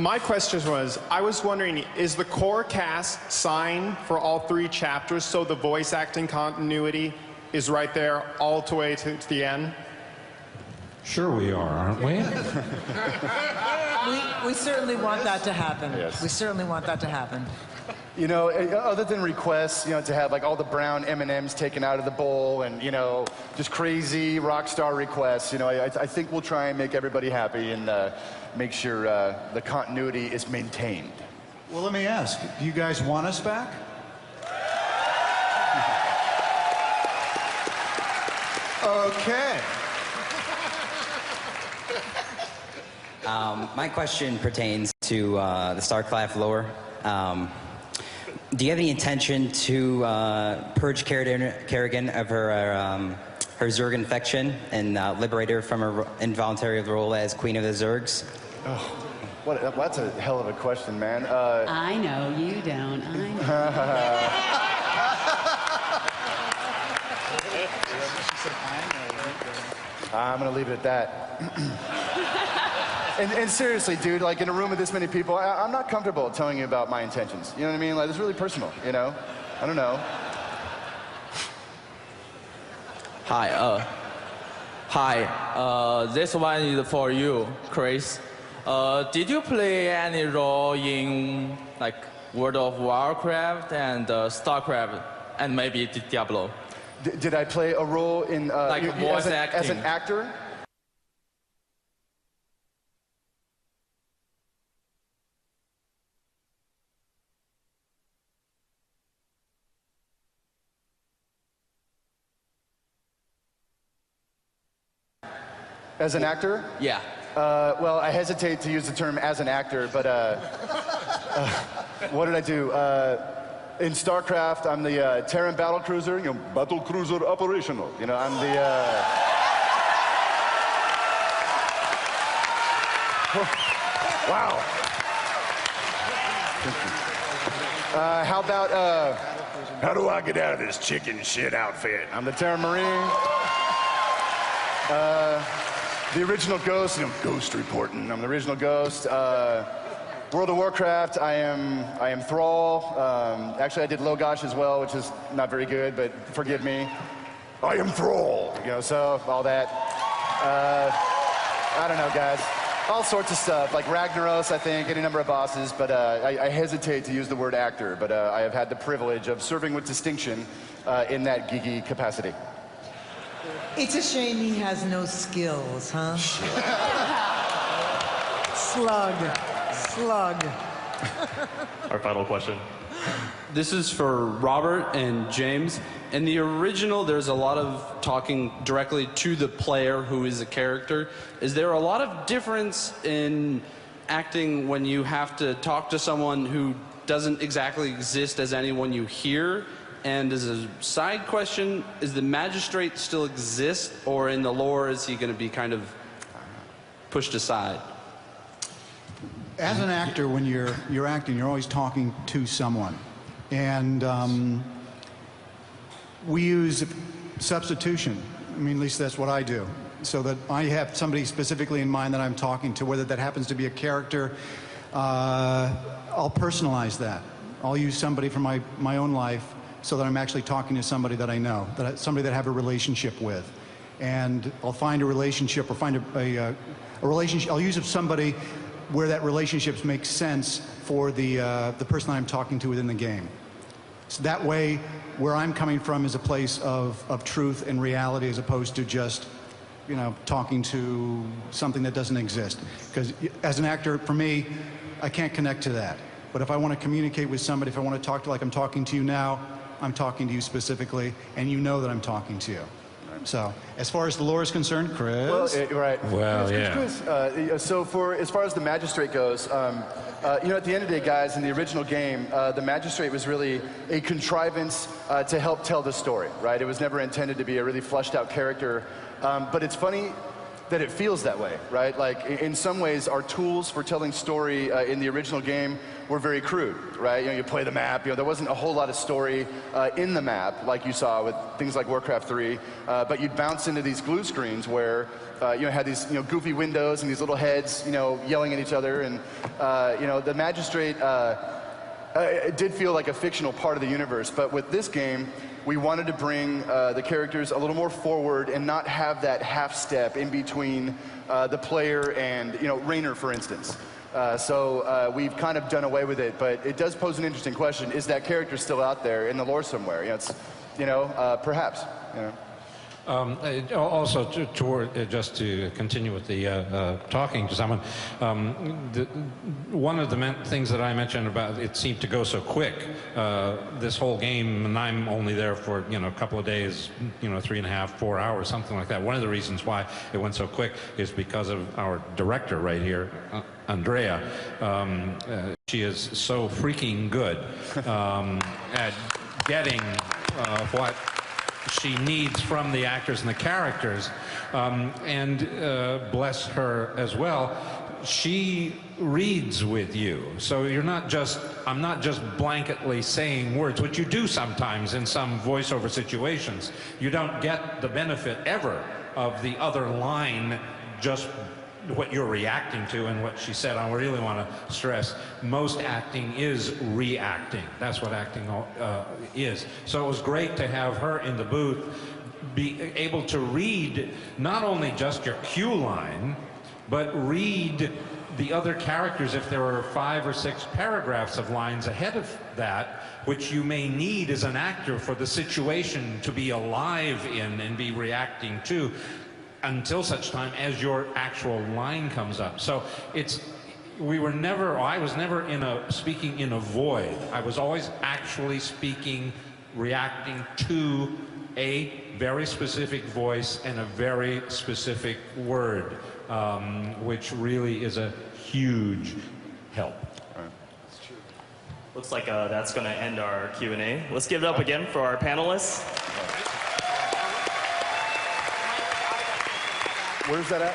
My question was, I was wondering, is the core cast signed for all 3 chapters so the voice acting continuity is right there all the way to the end? Sure we are, aren't we? We certainly want that to happen. Yes. We certainly want that to happen. You know, other than requests, you know, to have like all the brown M&Ms taken out of the bowl and, you know, just crazy rock star requests, you know, I think we'll try and make everybody happy and make sure the continuity is maintained. Well, let me ask, do you guys want us back? Okay. My question pertains to the StarCraft lore. Do you have any intention to purge Kerrigan of her Zerg infection and liberate her from her involuntary role as Queen of the Zergs? Oh, that's a hell of a question, man. I know, you don't. I know. I'm going to leave it at that. And seriously, dude, like in a room with this many people, I'm not comfortable telling you about my intentions. You know what I mean? Like, it's really personal, you know? I don't know. Hi, this one is for you, Chris. Did you play any role in like World of Warcraft and StarCraft and maybe Diablo? Did I play a role in like voice acting? As an actor? As an actor? Yeah. Well, I hesitate to use the term as an actor, but what did I do? In StarCraft, I'm the Terran battlecruiser, you know, battlecruiser operational. You know, I'm the... Wow. How about, how do I get out of this chicken shit outfit? I'm the Terran Marine. The original Ghost, you know, Ghost reporting. I'm the original Ghost. World of Warcraft, I am Thrall. Actually, I did Logosh as well, which is not very good, but forgive me. I am Thrall. You know, so all that. I don't know, guys. all sorts of stuff, like Ragnaros, I think, any number of bosses, but I hesitate to use the word actor, but I have had the privilege of serving with distinction in that geeky capacity. It's a shame he has no skills, huh? Slug. Our final question. This is for Robert and James. In the original, there's a lot of talking directly to the player who is a character. Is there a lot of difference in acting when you have to talk to someone who doesn't exactly exist as anyone you hear? And as a side question, is the magistrate still exist, or in the lore is he going to be kind of pushed aside? As an actor, when you're acting, you're always talking to someone. And we use substitution. I mean, at least that's what I do. So that I have somebody specifically in mind that I'm talking to, whether that happens to be a character, I'll personalize that. I'll use somebody from my own life so that I'm actually talking to somebody that I know, somebody that I have a relationship with. And I'll find a relationship or find a relationship. I'll use somebody where that relationship makes sense for the person I'm talking to within the game. So that way, where I'm coming from is a place of truth and reality, as opposed to just, talking to something that doesn't exist. Because as an actor, for me, I can't connect to that. But if I want to communicate with somebody, if I want to talk to, like I'm talking to you now, I'm talking to you specifically, and you know that I'm talking to you. So, as far as the lore is concerned, Chris? Well, right. Well, yeah. Chris, so as far as the magistrate goes, at the end of the day, guys, in the original game, the magistrate was really a contrivance to help tell the story, right? It was never intended to be a really fleshed out character. But it's funny that it feels that way, right? Like, in some ways, our tools for telling story in the original game were very crude, right? You play the map, there wasn't a whole lot of story in the map, like you saw with things like Warcraft 3, but you'd bounce into these glue screens where you had these goofy windows and these little heads, yelling at each other, and the magistrate it did feel like a fictional part of the universe. But with this game, we wanted to bring the characters a little more forward and not have that half step in between the player and, Raynor, for instance. So we've kind of done away with it, but it does pose an interesting question. Is that character still out there in the lore somewhere? Perhaps. Also, just to continue with the talking to someone, one of the things that I mentioned about it seemed to go so quick, this whole game, and I'm only there for a couple of days, 3.5, 4 hours, something like that. One of the reasons why it went so quick is because of our director right here, Andrea. She is so freaking good at getting what she needs from the actors and the characters, and bless her as well, she reads with you. So I'm not just blanketly saying words, which you do sometimes in some voiceover situations. You don't get the benefit ever of the other line, just what you're reacting to and what she said. I really want to stress, most acting is reacting. That's what acting is. So it was great to have her in the booth, be able to read not only just your cue line, but read the other characters if there are 5 or 6 paragraphs of lines ahead of that, which you may need as an actor for the situation to be alive in and be reacting to, until such time as your actual line comes up. So I was never speaking in a void. I was always actually speaking, reacting to a very specific voice and a very specific word, which really is a huge help. Looks like that's going to end our Q&A. Let's give it up again for our panelists. Where's that at?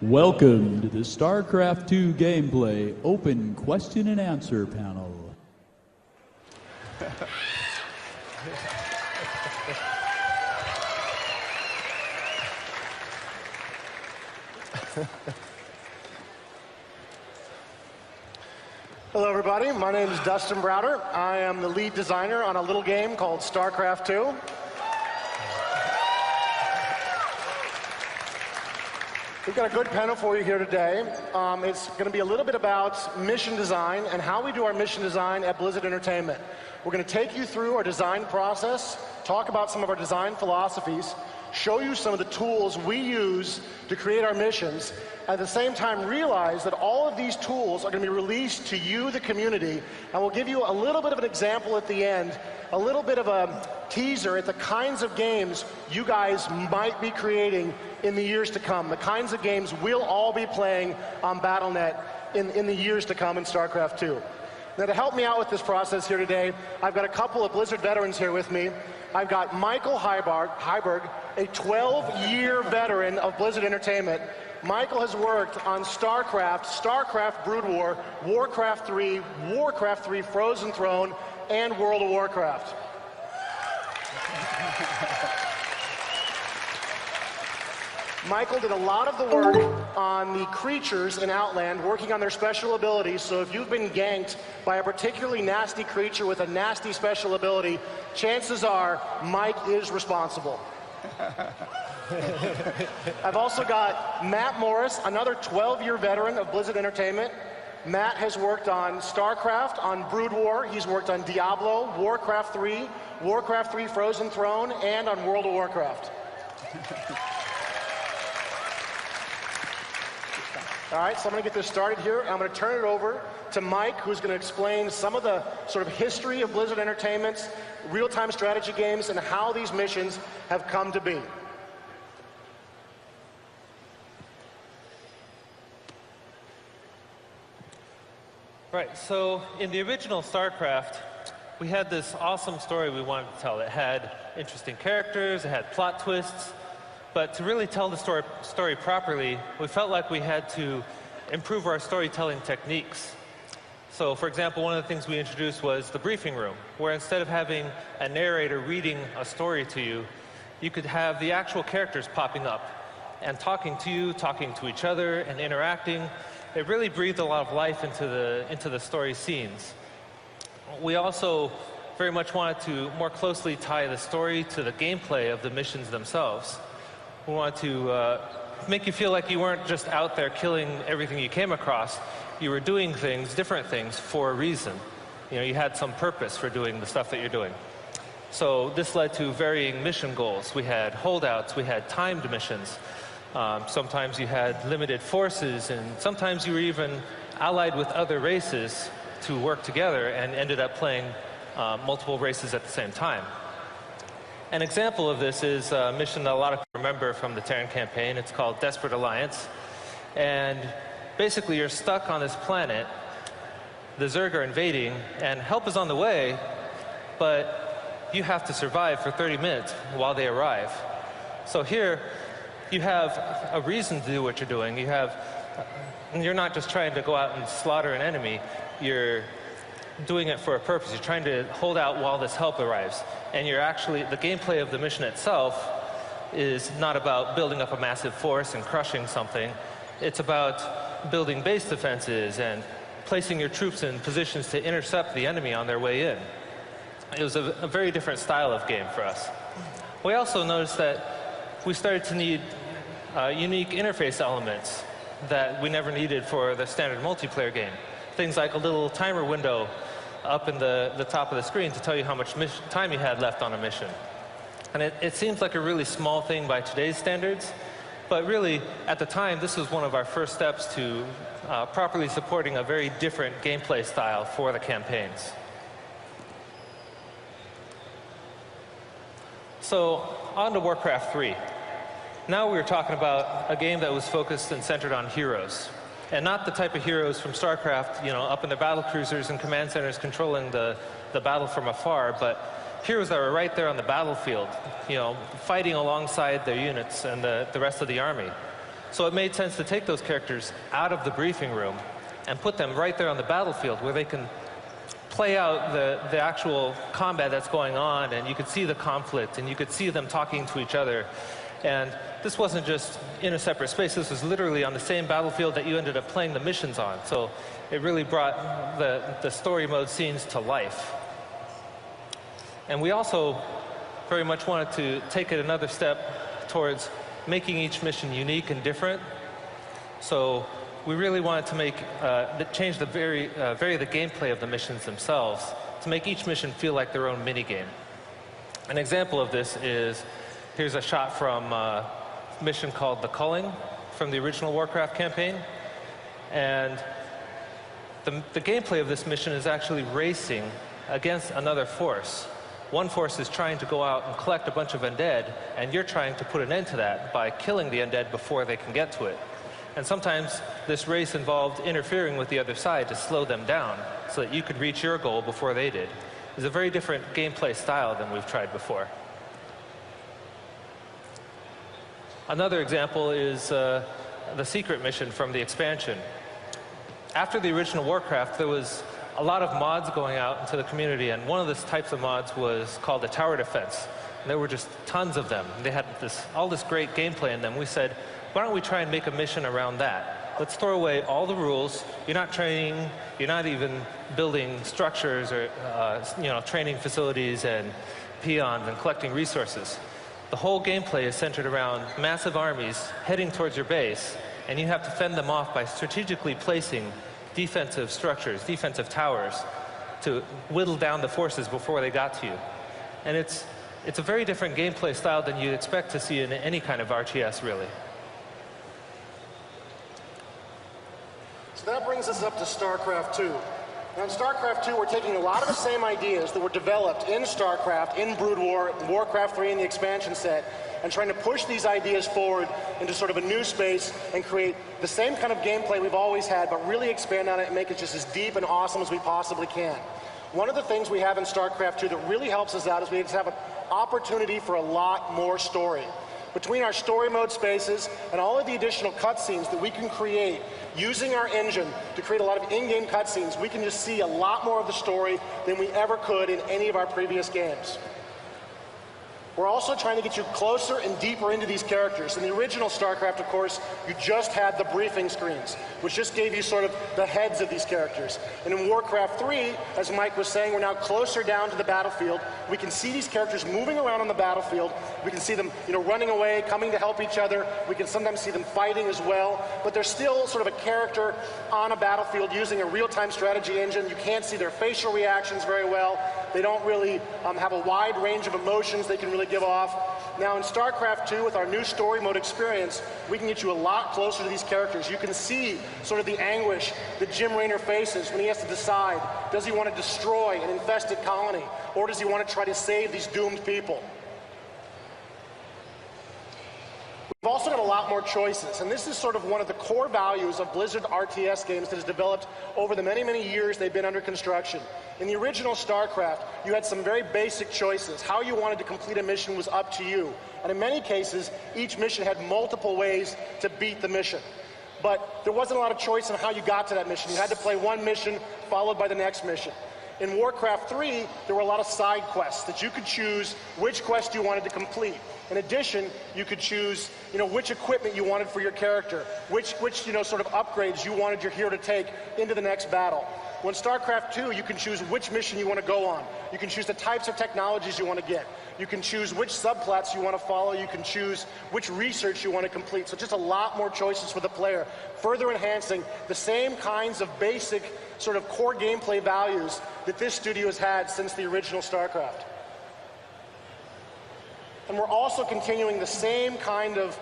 Welcome to the StarCraft II gameplay open question and answer panel. Hello, everybody. My name is Dustin Browder. I am the lead designer on a little game called StarCraft II. We've got a good panel for you here today. It's going to be a little bit about mission design and how we do our mission design at Blizzard Entertainment. We're going to take you through our design process, talk about some of our design philosophies, show you some of the tools we use to create our missions, at the same time realize that all of these tools are going to be released to you, the community, and we'll give you a little bit of an example at the end, a little bit of a teaser at the kinds of games you guys might be creating in the years to come, the kinds of games we'll all be playing on Battle.net in the years to come in StarCraft 2. Now, to help me out with this process here today, I've got a couple of Blizzard veterans here with me. I've got Michael Heiberg, a 12-year veteran of Blizzard Entertainment. Michael has worked on StarCraft, StarCraft Brood War, Warcraft 3, Warcraft 3 Frozen Throne, and World of Warcraft. Michael did a lot of the work on the creatures in Outland, working on their special abilities, so if you've been ganked by a particularly nasty creature with a nasty special ability, chances are Mike is responsible. I've also got Matt Morris, another 12-year veteran of Blizzard Entertainment. Matt has worked on StarCraft, on Brood War, he's worked on Diablo, Warcraft 3, Warcraft 3 Frozen Throne, and on World of Warcraft. All right, so I'm going to get this started here. I'm going to turn it over to Mike, who's going to explain some of the sort of history of Blizzard Entertainment's real-time strategy games and how these missions have come to be. Right, so in the original StarCraft, we had this awesome story we wanted to tell. It had interesting characters, it had plot twists, but to really tell the story properly, we felt like we had to improve our storytelling techniques. So, for example, one of the things we introduced was the briefing room, where instead of having a narrator reading a story to you, you could have the actual characters popping up and talking to you, talking to each other, and interacting. It really breathed a lot of life into the story scenes. We also very much wanted to more closely tie the story to the gameplay of the missions themselves. We wanted to make you feel like you weren't just out there killing everything you came across. You were doing things, different things, for a reason. You know, you had some purpose for doing the stuff that you're doing. So this led to varying mission goals. We had holdouts, we had timed missions. Sometimes you had limited forces, and sometimes you were even allied with other races to work together and ended up playing multiple races at the same time. An example of this is a mission that a lot of people remember from the Terran campaign. It's called Desperate Alliance. And basically, you're stuck on this planet. The Zerg are invading, and help is on the way, but you have to survive for 30 minutes while they arrive. So here, you have a reason to do what you're doing. You're not just trying to go out and slaughter an enemy. You're doing it for a purpose. You're trying to hold out while this help arrives. And you're actually, the gameplay of the mission itself is not about building up a massive force and crushing something. It's about building base defenses and placing your troops in positions to intercept the enemy on their way in. It was a very different style of game for us. We also noticed that we started to need unique interface elements that we never needed for the standard multiplayer game. Things like a little timer window up in the top of the screen to tell you how much time you had left on a mission. And it seems like a really small thing by today's standards, but really, at the time, this was one of our first steps to properly supporting a very different gameplay style for the campaigns. So, on to Warcraft 3. Now we're talking about a game that was focused and centered on heroes. And not the type of heroes from StarCraft, you know, up in the battle cruisers and command centers controlling the battle from afar, but heroes that were right there on the battlefield, you know, fighting alongside their units and the rest of the army. So it made sense to take those characters out of the briefing room and put them right there on the battlefield where they can play out the actual combat that's going on, and you could see the conflict, and you could see them talking to each other. And this wasn't just in a separate space. This was literally on the same battlefield that you ended up playing the missions on. So it really brought the story mode scenes to life. And we also very much wanted to take it another step towards making each mission unique and different. So we really wanted to make change the vary the gameplay of the missions themselves to make each mission feel like their own mini game. An example of this is here's a shot from a mission called The Culling from the original Warcraft campaign, and the gameplay of this mission is actually racing against another force. One force is trying to go out and collect a bunch of undead, and you're trying to put an end to that by killing the undead before they can get to it. And sometimes this race involved interfering with the other side to slow them down so that you could reach your goal before they did. It's a very different gameplay style than we've tried before. Another example is the secret mission from the expansion. After the original Warcraft, there was a lot of mods going out into the community, and one of the types of mods was called the tower defense. And there were just tons of them. They had all this great gameplay in them. We said, why don't we try and make a mission around that? Let's throw away all the rules. You're not training, you're not even building structures or training facilities and peons and collecting resources. The whole gameplay is centered around massive armies heading towards your base, and you have to fend them off by strategically placing defensive structures, defensive towers, to whittle down the forces before they got to you. And it's a very different gameplay style than you'd expect to see in any kind of RTS, really. So that brings us up to StarCraft 2. Now in StarCraft 2, we're taking a lot of the same ideas that were developed in StarCraft, in Brood War, Warcraft 3, and the expansion set, and trying to push these ideas forward into sort of a new space and create the same kind of gameplay we've always had, but really expand on it and make it just as deep and awesome as we possibly can. One of the things we have in StarCraft 2 that really helps us out is we just have an opportunity for a lot more story. Between our story mode spaces and all of the additional cutscenes that we can create using our engine to create a lot of in-game cutscenes, we can just see a lot more of the story than we ever could in any of our previous games. We're also trying to get you closer and deeper into these characters. In the original StarCraft, of course, you just had the briefing screens, which just gave you sort of the heads of these characters. And in Warcraft 3, as Mike was saying, we're now closer down to the battlefield. We can see these characters moving around on the battlefield. We can see them, running away, coming to help each other. We can sometimes see them fighting as well. But they're still sort of a character on a battlefield using a real-time strategy engine. You can't see their facial reactions very well. They don't really have a wide range of emotions they can really give off. Now in StarCraft 2, with our new story mode experience, we can get you a lot closer to these characters. You can see sort of the anguish that Jim Raynor faces when he has to decide, does he want to destroy an infested colony, or does he want to try to save these doomed people? We've also got a lot more choices, and this is sort of one of the core values of Blizzard RTS games that has developed over the many, many years they've been under construction. In the original StarCraft, you had some very basic choices. How you wanted to complete a mission was up to you. And in many cases, each mission had multiple ways to beat the mission. But there wasn't a lot of choice in how you got to that mission. You had to play one mission followed by the next mission. In Warcraft 3, there were a lot of side quests that you could choose which quest you wanted to complete. In addition, you could choose, which equipment you wanted for your character, which sort of upgrades you wanted your hero to take into the next battle. Well, in StarCraft 2, you can choose which mission you want to go on. You can choose the types of technologies you want to get. You can choose which subplots you want to follow. You can choose which research you want to complete. So just a lot more choices for the player, further enhancing the same kinds of basic sort of core gameplay values that this studio has had since the original StarCraft. And we're also continuing the same kind of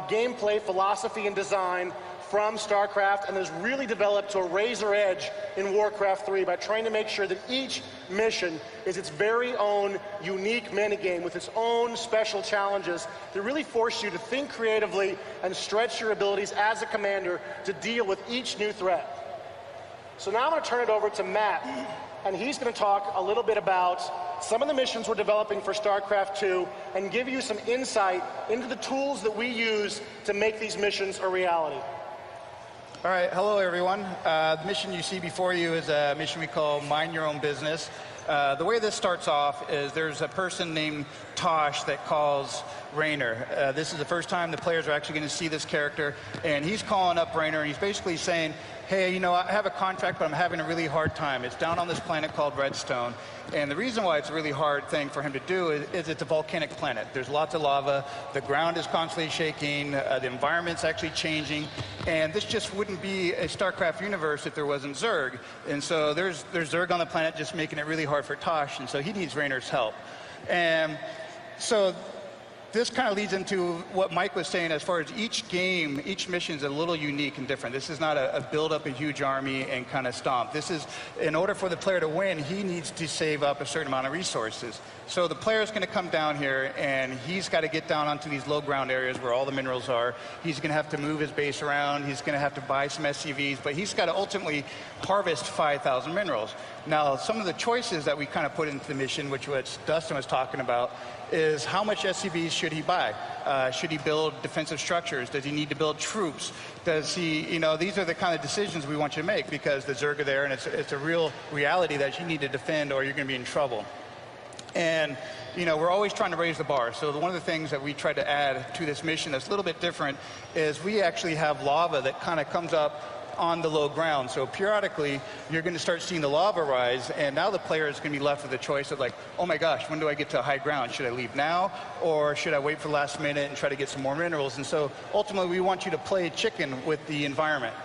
gameplay philosophy and design from StarCraft, and has really developed to a razor edge in Warcraft 3 by trying to make sure that each mission is its very own unique minigame with its own special challenges that really force you to think creatively and stretch your abilities as a commander to deal with each new threat. So now I'm going to turn it over to Matt, and he's going to talk a little bit about some of the missions we're developing for StarCraft 2 and give you some insight into the tools that we use to make these missions a reality. All right, hello everyone. The mission you see before you is a mission we call Mind Your Own Business. The way this starts off is there's a person named Tosh that calls Raynor. This is the first time the players are actually going to see this character, and he's calling up Raynor, and he's basically saying, hey, you know, I have a contract, but I'm having a really hard time. It's down on this planet called Redstone, and the reason why it's a really hard thing for him to do is it's a volcanic planet. There's lots of lava, the ground is constantly shaking, the environment's actually changing, and this just wouldn't be a StarCraft universe if there wasn't Zerg. And so there's Zerg on the planet just making it really hard for Tosh, and so he needs Raynor's help. And so this kind of leads into what Mike was saying as far as each game, each mission is a little unique and different. This is not a build up a huge army and kind of stomp. This is, in order for the player to win, he needs to save up a certain amount of resources. So the player is going to come down here, and he's got to get down onto these low ground areas where all the minerals are. He's going to have to move his base around. He's going to have to buy some SCVs, but he's got to ultimately harvest 5,000 minerals. Now, some of the choices that we kind of put into the mission, which what Dustin was talking about, is how much SCVs should he buy? Should he build defensive structures? Does he need to build troops? Does he, you know, these are the kind of decisions we want you to make, because the Zerg are there, and it's a real reality that you need to defend or you're going to be in trouble. And, you know, we're always trying to raise the bar. So one of the things that we tried to add to this mission that's a little bit different is we actually have lava that kind of comes up on the low ground. So periodically, you're going to start seeing the lava rise, and now the player is going to be left with a choice of like, oh my gosh, when do I get to high ground? Should I leave now, or should I wait for the last minute and try to get some more minerals? And so ultimately, we want you to play chicken with the environment.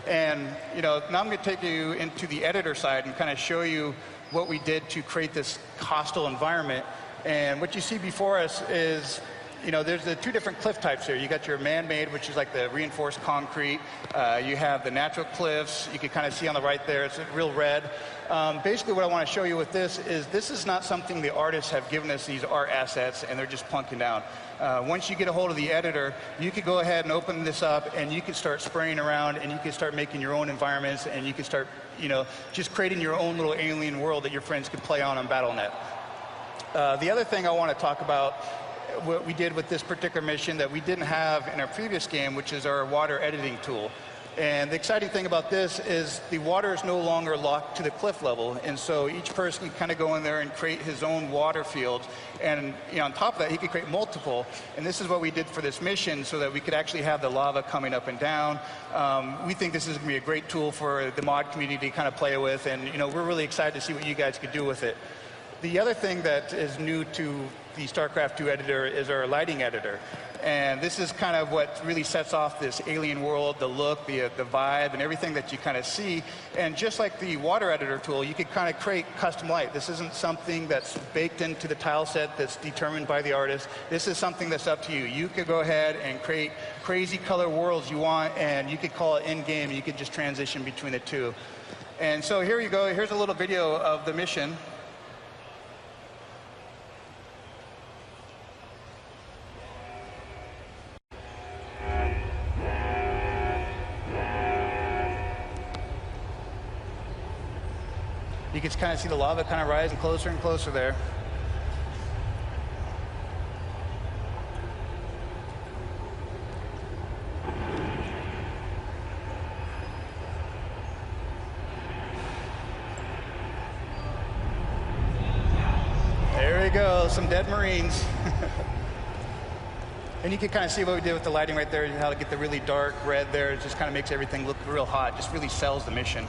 And, you know, now I'm going to take you into the editor side and kind of show you what we did to create this hostile environment. And what you see before us is, you know, there's the two different cliff types here. You got your man-made, which is like the reinforced concrete. You have the natural cliffs. You can kind of see on the right there, it's real red. Basically, what I want to show you with this is not something the artists have given us these art assets, and they're just plunking down. Once you get a hold of the editor, you could go ahead and open this up, and you can start spraying around, and you can start making your own environments, and you can start, you know, just creating your own little alien world that your friends can play on Battle.net. The other thing I want to talk about, what we did with this particular mission that we didn't have in our previous game, which is our water editing tool. And the exciting thing about this is the water is no longer locked to the cliff level, and so each person can kind of go in there and create his own water fields, and, you know, on top of that, he could create multiple. And this is what we did for this mission so that we could actually have the lava coming up and down. We think this is going to be a great tool for the mod community to kind of play with, and, you know, we're really excited to see what you guys could do with it. The other thing that is new to the StarCraft 2 editor is our lighting editor. And this is kind of what really sets off this alien world, the look, the vibe, and everything that you kind of see. And just like the water editor tool, you could kind of create custom light. This isn't something that's baked into the tile set that's determined by the artist. This is something that's up to you. You could go ahead and create crazy color worlds you want, and you could call it in-game, and you could just transition between the two. And so here you go. Here's a little video of the mission. You can kind of see the lava kind of rising closer and closer there. There we go, some dead Marines. And you can kind of see what we did with the lighting right there, how to get the really dark red there. It just kind of makes everything look real hot, just really sells the mission.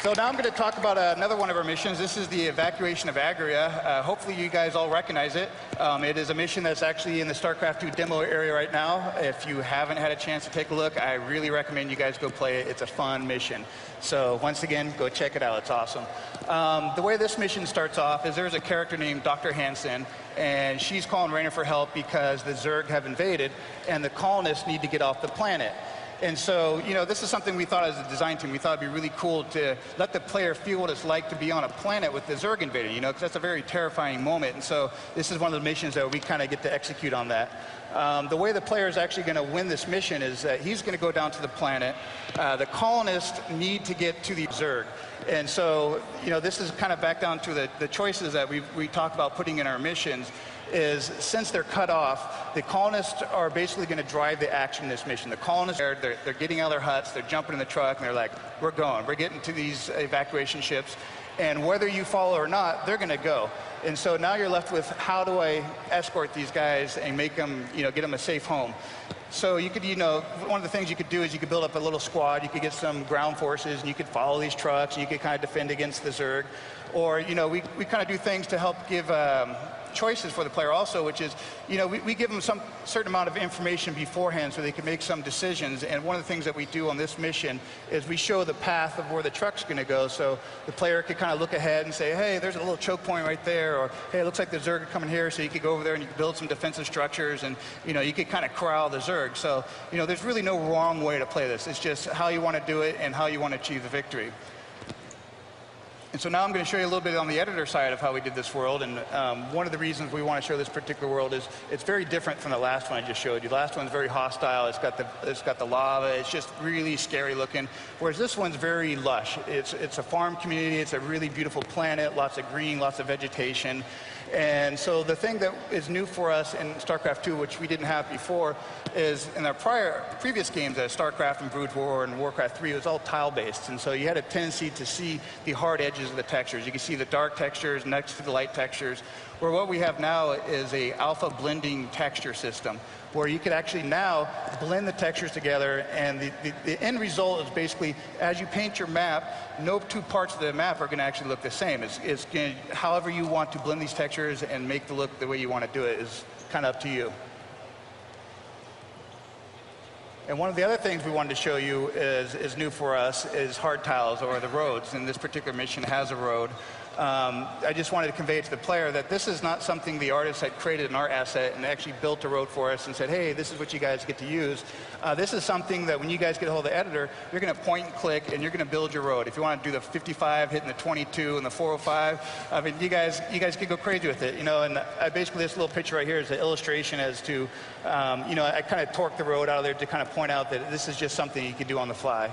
So now I'm going to talk about another one of our missions. This is the evacuation of Agria. Hopefully you guys all recognize it. It is a mission that's actually in the StarCraft 2 demo area right now. If you haven't had a chance to take a look, I really recommend you guys go play it. It's a fun mission. So once again, go check it out. It's awesome. The way this mission starts off is there's a character named Dr. Hansen, and she's calling Raynor for help because the Zerg have invaded, and the colonists need to get off the planet. And so, you know, this is something we thought as a design team. We thought it'd be really cool to let the player feel what it's like to be on a planet with the Zerg invading, you know, because that's a very terrifying moment. And so this is one of the missions that we kind of get to execute on that. The way the player is actually going to win this mission is that he's going to go down to the planet. The colonists need to get to the Zerg. And so, this is kind of back down to the choices that we talked about putting in our missions. Is since they're cut off, the colonists are basically going to drive the action in this mission. The colonists, they're getting out of their huts, they're jumping in the truck, and they're like, we're going. We're getting to these evacuation ships. And whether you follow or not, they're going to go. And so now you're left with, how do I escort these guys and make them, get them a safe home? So you could, one of the things you could do is you could build up a little squad. You could get some ground forces, and you could follow these trucks, and you could kind of defend against the Zerg. Or, we kind of do things to help give choices for the player also, which is, we give them some certain amount of information beforehand so they can make some decisions. And one of the things that we do on this mission is we show the path of where the truck's going to go, so the player could kind of look ahead and say, hey, there's a little choke point right there, or hey, it looks like the Zerg are coming here, so you could go over there and you could build some defensive structures, and you could kind of corral the Zerg. So there's really no wrong way to play this. It's just how you want to do it and how you want to achieve the victory. And so now I'm going to show you a little bit on the editor side of how we did this world. And one of the reasons we want to show this particular world is it's very different from the last one I just showed you. The last one's very hostile. It's got the lava. It's just really scary looking. Whereas this one's very lush. It's a farm community. It's a really beautiful planet. Lots of green, lots of vegetation. And so the thing that is new for us in StarCraft 2, which we didn't have before, is in our previous games, StarCraft and Brood War and Warcraft 3, it was all tile-based. And so you had a tendency to see the hard edges of the textures. You can see the dark textures next to the light textures. Where what we have now is a alpha blending texture system, where you could actually now blend the textures together, and the end result is basically, as you paint your map, no two parts of the map are going to actually look the same. It's going to, however you want to blend these textures and make the look the way you want to do it is kind of up to you. And one of the other things we wanted to show you is new for us is hard tiles, or the roads. And this particular mission has a road. I just wanted to convey to the player that this is not something the artist had created in our asset and actually built a road for us and said, hey, this is what you guys get to use. This is something that when you guys get a hold of the editor, you're going to point and click and you're going to build your road. If you want to do the 55, hitting the 22 and the 405, I mean, you guys can go crazy with it, and basically this little picture right here is an illustration as to, I kind of torqued the road out of there to kind of point out that this is just something you can do on the fly.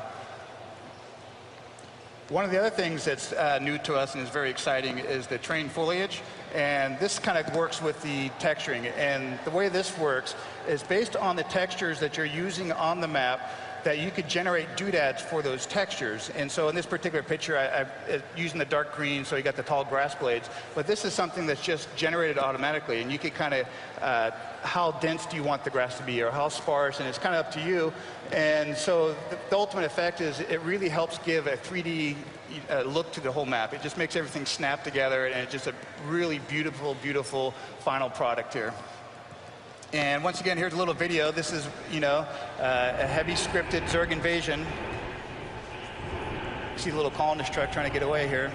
One of the other things that's new to us and is very exciting is the terrain foliage. And this kind of works with the texturing. And the way this works is based on the textures that you're using on the map, that you could generate doodads for those textures. And so in this particular picture, I'm using the dark green, so you got the tall grass blades. But this is something that's just generated automatically. And you could kind of, how dense do you want the grass to be, or how sparse, and it's kind of up to you. And so the ultimate effect is it really helps give a 3D look to the whole map. It just makes everything snap together, and it's just a really beautiful, beautiful final product here. And once again, here's a little video. This is, a heavy scripted Zerg invasion. See the little colonist truck trying to get away here.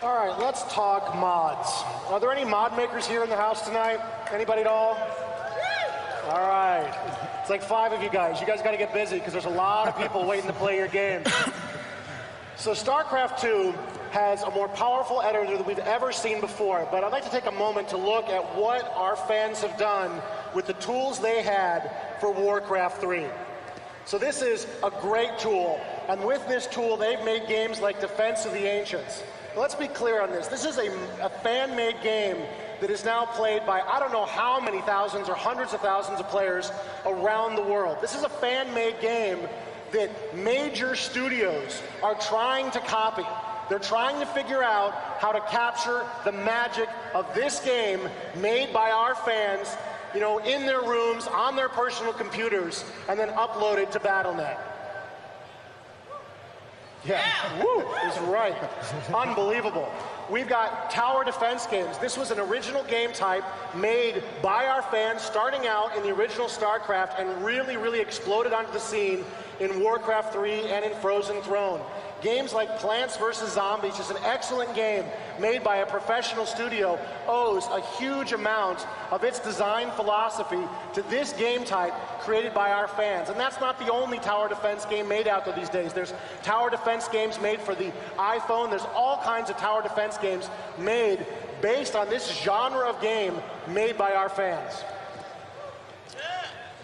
All right, let's talk mods. Are there any mod makers here in the house tonight? Anybody at all? All right. It's like 5 of you guys. You guys got to get busy because there's a lot of people waiting to play your game. So StarCraft 2 has a more powerful editor than we've ever seen before, but I'd like to take a moment to look at what our fans have done with the tools they had for Warcraft 3. So this is a great tool, and with this tool, they've made games like Defense of the Ancients. Let's be clear on this. This is a fan-made game that is now played by I don't know how many thousands or hundreds of thousands of players around the world. This is a fan-made game that major studios are trying to copy. They're trying to figure out how to capture the magic of this game made by our fans, in their rooms, on their personal computers, and then upload it to Battle.net. Yeah, woo, is right. Unbelievable. We've got tower defense games. This was an original game type made by our fans starting out in the original StarCraft and really, really exploded onto the scene in Warcraft 3 and in Frozen Throne. Games like Plants vs. Zombies is an excellent game made by a professional studio, owes a huge amount of its design philosophy to this game type created by our fans. And that's not the only tower defense game made out there these days. There's tower defense games made for the iPhone. There's all kinds of tower defense games made based on this genre of game made by our fans.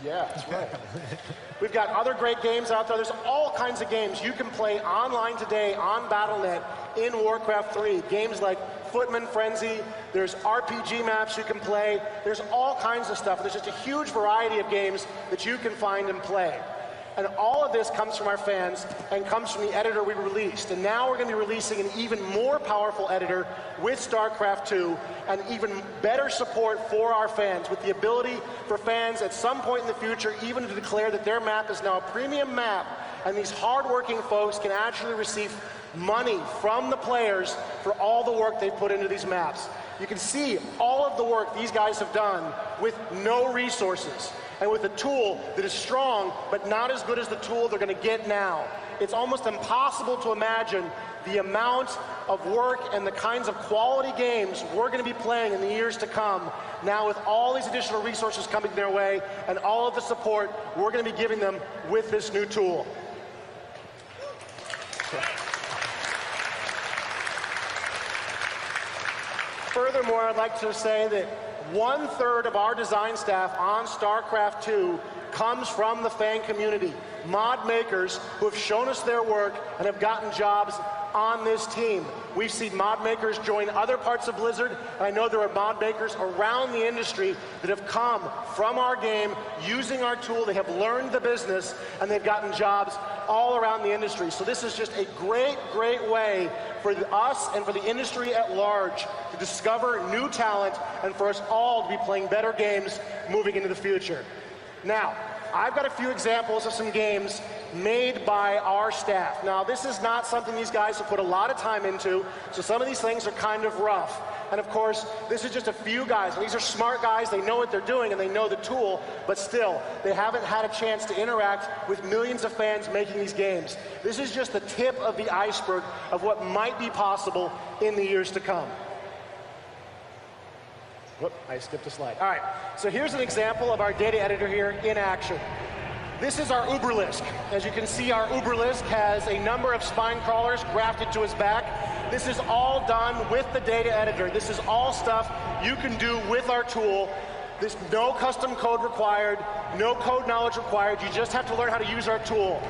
Yeah, that's right. We've got other great games out there. There's all kinds of games you can play online today on Battle.net in Warcraft 3. Games like Footman Frenzy. There's RPG maps you can play. There's all kinds of stuff. There's just a huge variety of games that you can find and play. And all of this comes from our fans and comes from the editor we released. And now we're going to be releasing an even more powerful editor with StarCraft 2 and even better support for our fans, with the ability for fans at some point in the future even to declare that their map is now a premium map, and these hardworking folks can actually receive money from the players for all the work they put into these maps. You can see all of the work these guys have done with no resources, and with a tool that is strong, but not as good as the tool they're going to get now. It's almost impossible to imagine the amount of work and the kinds of quality games we're going to be playing in the years to come, now with all these additional resources coming their way and all of the support we're going to be giving them with this new tool. Furthermore, I'd like to say that 1/3 of our design staff on StarCraft 2 comes from the fan community. Mod makers who have shown us their work and have gotten jobs on this team. We've seen mod makers join other parts of Blizzard, and I know there are mod makers around the industry that have come from our game using our tool. They have learned the business, and they've gotten jobs all around the industry. So this is just a great, great way for us and for the industry at large to discover new talent and for us all to be playing better games moving into the future. Now, I've got a few examples of some games made by our staff. Now, this is not something these guys have put a lot of time into, so some of these things are kind of rough. And of course, this is just a few guys. And these are smart guys, they know what they're doing and they know the tool, but still, they haven't had a chance to interact with millions of fans making these games. This is just the tip of the iceberg of what might be possible in the years to come. Whoop, I skipped a slide. All right, so here's an example of our data editor here in action. This is our Uberlisk. As you can see, our Uberlisk has a number of spine crawlers grafted to his back. This is all done with the data editor. This is all stuff you can do with our tool. There's no custom code required, no code knowledge required. You just have to learn how to use our tool.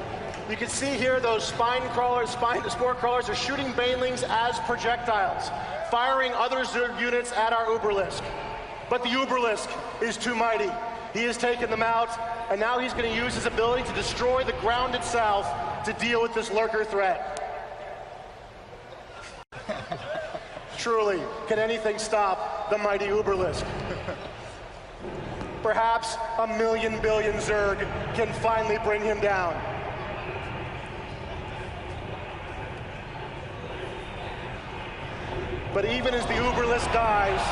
You can see here those spine crawlers, spore crawlers are shooting banelings as projectiles, firing other Zerg units at our Uberlisk. But the Uberlisk is too mighty. He has taken them out, and now he's going to use his ability to destroy the ground itself to deal with this lurker threat. Truly, can anything stop the mighty Uberlisk? Perhaps a million billion Zerg can finally bring him down. But even as the Uberlisk dies,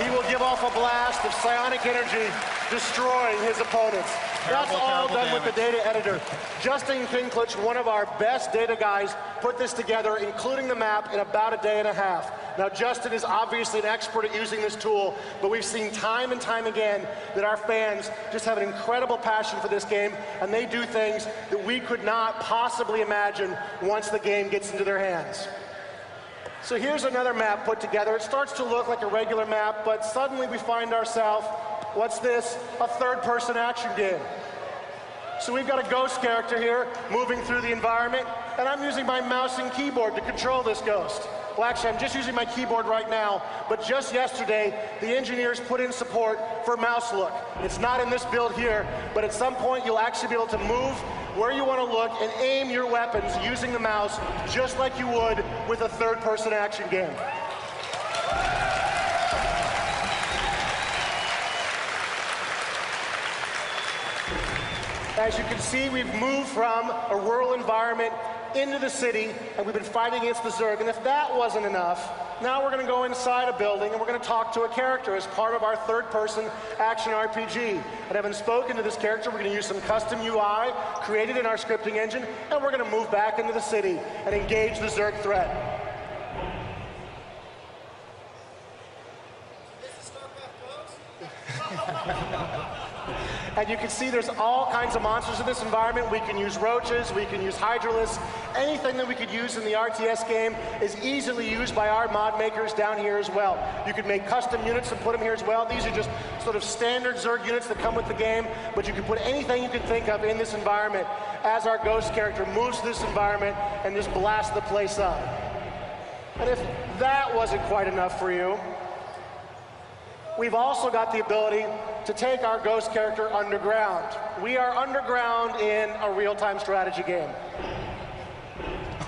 he will give off a blast of psionic energy, destroying his opponents. That's all done with the data editor. Justin Kinklich, one of our best data guys, put this together, including the map, in about a day and a half. Now, Justin is obviously an expert at using this tool, but we've seen time and time again that our fans just have an incredible passion for this game, and they do things that we could not possibly imagine once the game gets into their hands. So here's another map put together. It starts to look like a regular map, but suddenly we find ourselves, what's this? A third-person action game. So we've got a ghost character here moving through the environment, and I'm using my mouse and keyboard to control this ghost. Well, actually, I'm just using my keyboard right now, but just yesterday, the engineers put in support for mouse look. It's not in this build here, but at some point, you'll actually be able to move where you want to look and aim your weapons using the mouse just like you would with a third-person action game. As you can see, we've moved from a rural environment into the city, and we've been fighting against the Zerg. And if that wasn't enough, now we're going to go inside a building and we're going to talk to a character as part of our third-person action RPG. And having spoken to this character, we're going to use some custom UI created in our scripting engine, and we're going to move back into the city and engage the Zerg threat. And you can see there's all kinds of monsters in this environment. We can use roaches, we can use hydralisks. Anything that we could use in the RTS game is easily used by our mod makers down here as well. You could make custom units and put them here as well. These are just sort of standard Zerg units that come with the game, but you can put anything you can think of in this environment as our Ghost character moves through this environment and just blasts the place up. And if that wasn't quite enough for you, we've also got the ability to take our Ghost character underground. We are underground in a real-time strategy game.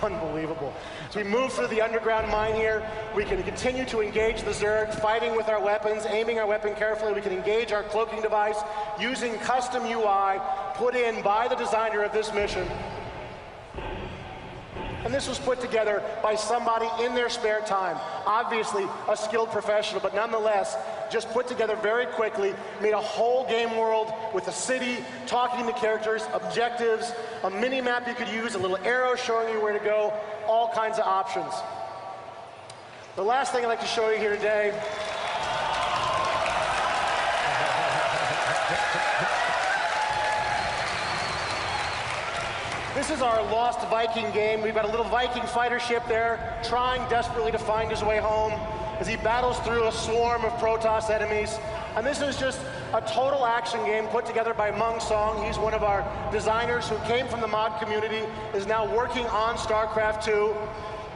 Unbelievable. So we move through the underground mine here. We can continue to engage the Zerg, fighting with our weapons, aiming our weapon carefully. We can engage our cloaking device using custom UI put in by the designer of this mission. And this was put together by somebody in their spare time. Obviously a skilled professional, but nonetheless, just put together very quickly, made a whole game world with a city, talking to characters, objectives, a mini map you could use, a little arrow showing you where to go, all kinds of options. The last thing I'd like to show you here today this is our Lost Viking game. We've got a little Viking fighter ship there, trying desperately to find his way home as he battles through a swarm of Protoss enemies. And this is just a total action game put together by Mung Song. He's one of our designers who came from the mod community, is now working on StarCraft 2.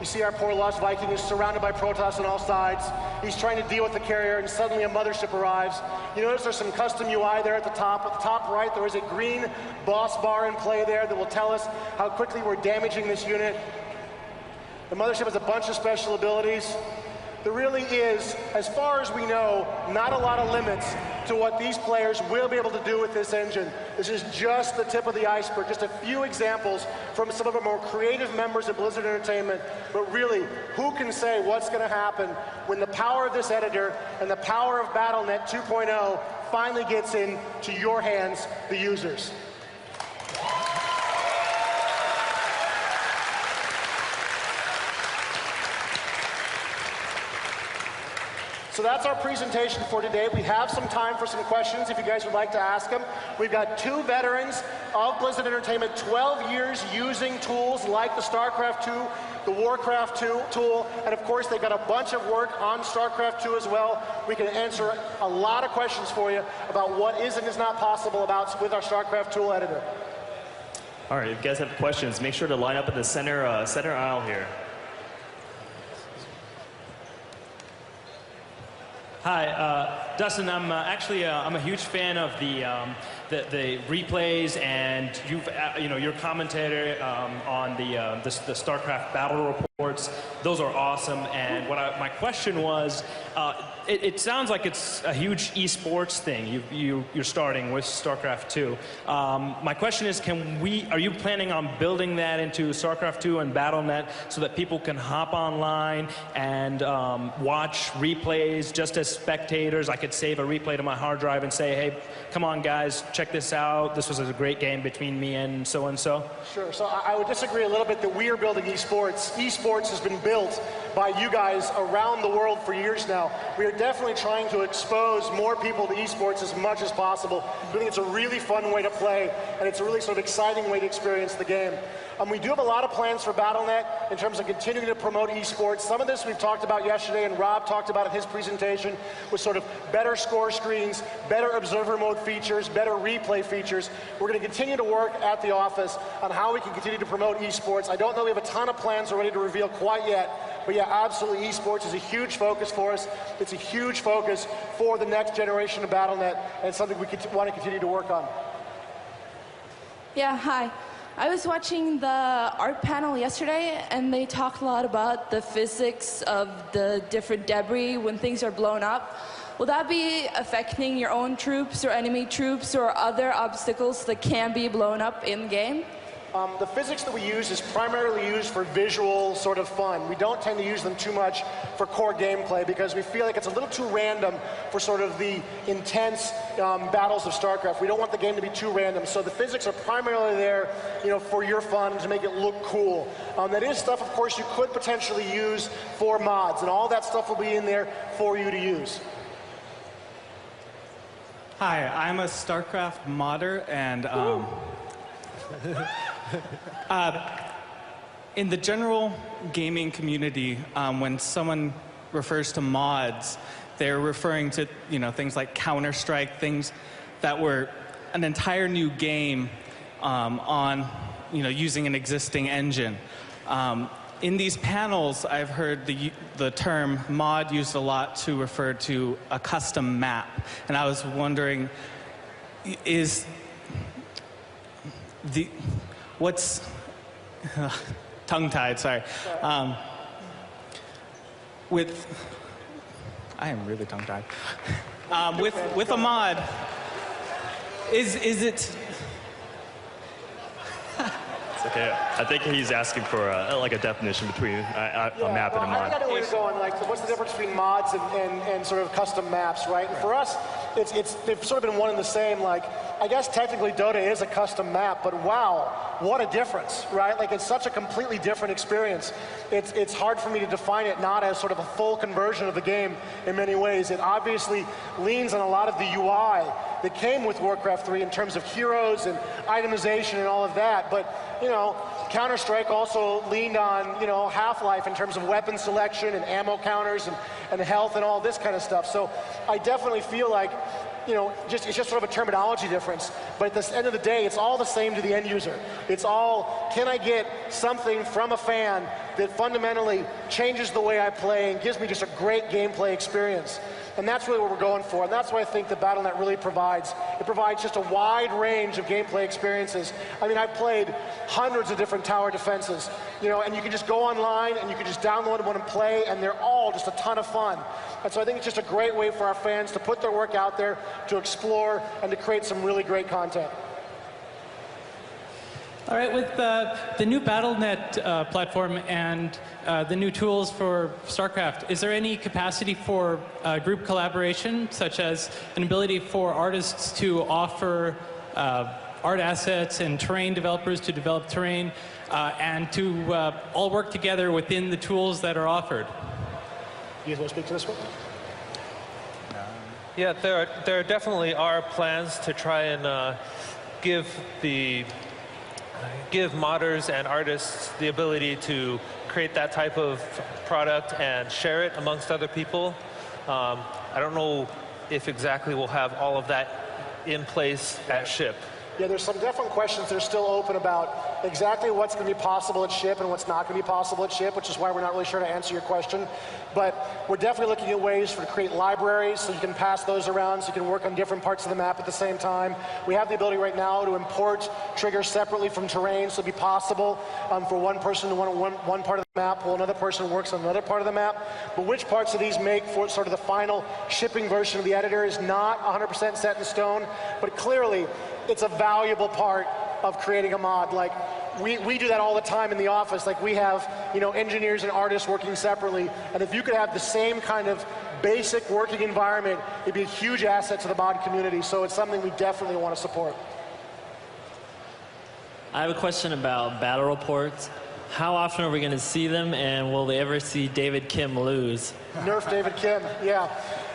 You see our poor Lost Viking is surrounded by Protoss on all sides. He's trying to deal with the carrier, and suddenly a mothership arrives. You notice there's some custom UI there at the top. At the top right, there is a green boss bar in play there that will tell us how quickly we're damaging this unit. The mothership has a bunch of special abilities. There really is, as far as we know, not a lot of limits to what these players will be able to do with this engine. This is just the tip of the iceberg, just a few examples from some of our more creative members of Blizzard Entertainment. But really, who can say what's going to happen when the power of this editor and the power of BattleNet 2.0 finally gets into your hands, the users? So that's our presentation for today. We have some time for some questions if you guys would like to ask them. We've got two veterans of Blizzard Entertainment, 12 years using tools like the StarCraft 2, the Warcraft 2 tool, and of course they've got a bunch of work on StarCraft 2 as well. We can answer a lot of questions for you about what is and is not possible with our StarCraft tool editor. All right, if you guys have questions, make sure to line up in the center aisle here. Hi, Dustin. I'm I'm a huge fan of the replays, and your commentator on the StarCraft battle reports. Those are awesome. And my question was, it sounds like it's a huge esports thing. You're starting with StarCraft 2. My question is, are you planning on building that into StarCraft 2 and BattleNet so that people can hop online and watch replays just as spectators? I could save a replay to my hard drive and say, hey, come on guys, check this out. This was a great game between me and so-and-so. Sure, so I would disagree a little bit that we are building esports. Esports has been built by you guys around the world for years now. We are definitely trying to expose more people to esports as much as possible. I think it's a really fun way to play, and it's a really sort of exciting way to experience the game. We do have a lot of plans for BattleNet in terms of continuing to promote esports. Some of this we've talked about yesterday, and Rob talked about in his presentation, with sort of better score screens, better observer mode features, better replay features. We're going to continue to work at the office on how we can continue to promote esports. I don't know we have a ton of plans ready to reveal quite yet, but yeah, absolutely, esports is a huge focus for us. It's a huge focus for the next generation of BattleNet, and it's something we want to continue to work on. Yeah, hi. I was watching the art panel yesterday, and they talked a lot about the physics of the different debris when things are blown up. Will that be affecting your own troops or enemy troops or other obstacles that can be blown up in-game? The physics that we use is primarily used for visual sort of fun. We don't tend to use them too much for core gameplay because we feel like it's a little too random for sort of the intense battles of StarCraft. We don't want the game to be too random. So the physics are primarily there, for your fun, to make it look cool. That is stuff, of course, you could potentially use for mods, and all that stuff will be in there for you to use. Hi, I'm a StarCraft modder, and in the general gaming community, when someone refers to mods, they're referring to things like Counter-Strike, things that were an entire new game on using an existing engine. In these panels, I've heard the term mod used a lot to refer to a custom map, and I was wondering, what's tongue-tied? Sorry. I am really tongue-tied. With a mod, is it? It's okay. I think he's asking for like a definition between a map and a mod. I think I know where you're going. Like, what's the difference between mods and sort of custom maps, right? And for us, they've sort of been one and the same. Like, I guess technically Dota is a custom map, but wow, what a difference, right? Like, it's such a completely different experience. It's hard for me to define it not as sort of a full conversion of the game in many ways. It obviously leans on a lot of the UI that came with Warcraft 3 in terms of heroes and itemization and all of that, but Counter-Strike also leaned on, Half-Life in terms of weapon selection and ammo counters and health and all this kind of stuff. So I definitely feel like, it's just sort of a terminology difference. But at the end of the day, it's all the same to the end user. It's all, can I get something from a fan that fundamentally changes the way I play and gives me just a great gameplay experience? And that's really what we're going for. And that's what I think the Battle.net really provides. It provides just a wide range of gameplay experiences. I mean, I've played hundreds of different tower defenses, and you can just go online and you can just download one and play, and they're all just a ton of fun. And so I think it's just a great way for our fans to put their work out there, to explore, and to create some really great content. All right, with the new Battle.net platform and the new tools for StarCraft, is there any capacity for group collaboration, such as an ability for artists to offer art assets and terrain developers to develop terrain, and to all work together within the tools that are offered? You guys want to speak to this one? Yeah, there definitely are plans to try and give modders and artists the ability to create that type of product and share it amongst other people. I don't know if exactly we'll have all of that in place at SHIP. Yeah, there's some definite questions that are still open about exactly what's going to be possible at SHIP and what's not going to be possible at SHIP, which is why we're not really sure to answer your question. But we're definitely looking at ways to create libraries so you can pass those around, so you can work on different parts of the map at the same time. We have the ability right now to import triggers separately from terrain, so it'll be possible for one person to one part of the map while another person works on another part of the map. But which parts of these make for sort of the final shipping version of the editor is not 100% set in stone, but clearly it's a valuable part of creating a mod. Like, we do that all the time in the office. Like, we have, engineers and artists working separately, and if you could have the same kind of basic working environment, it'd be a huge asset to the mod community. So it's something we definitely want to support. I have a question about battle reports. How often are we going to see them, and will they ever see David Kim lose? Nerf David Kim, yeah.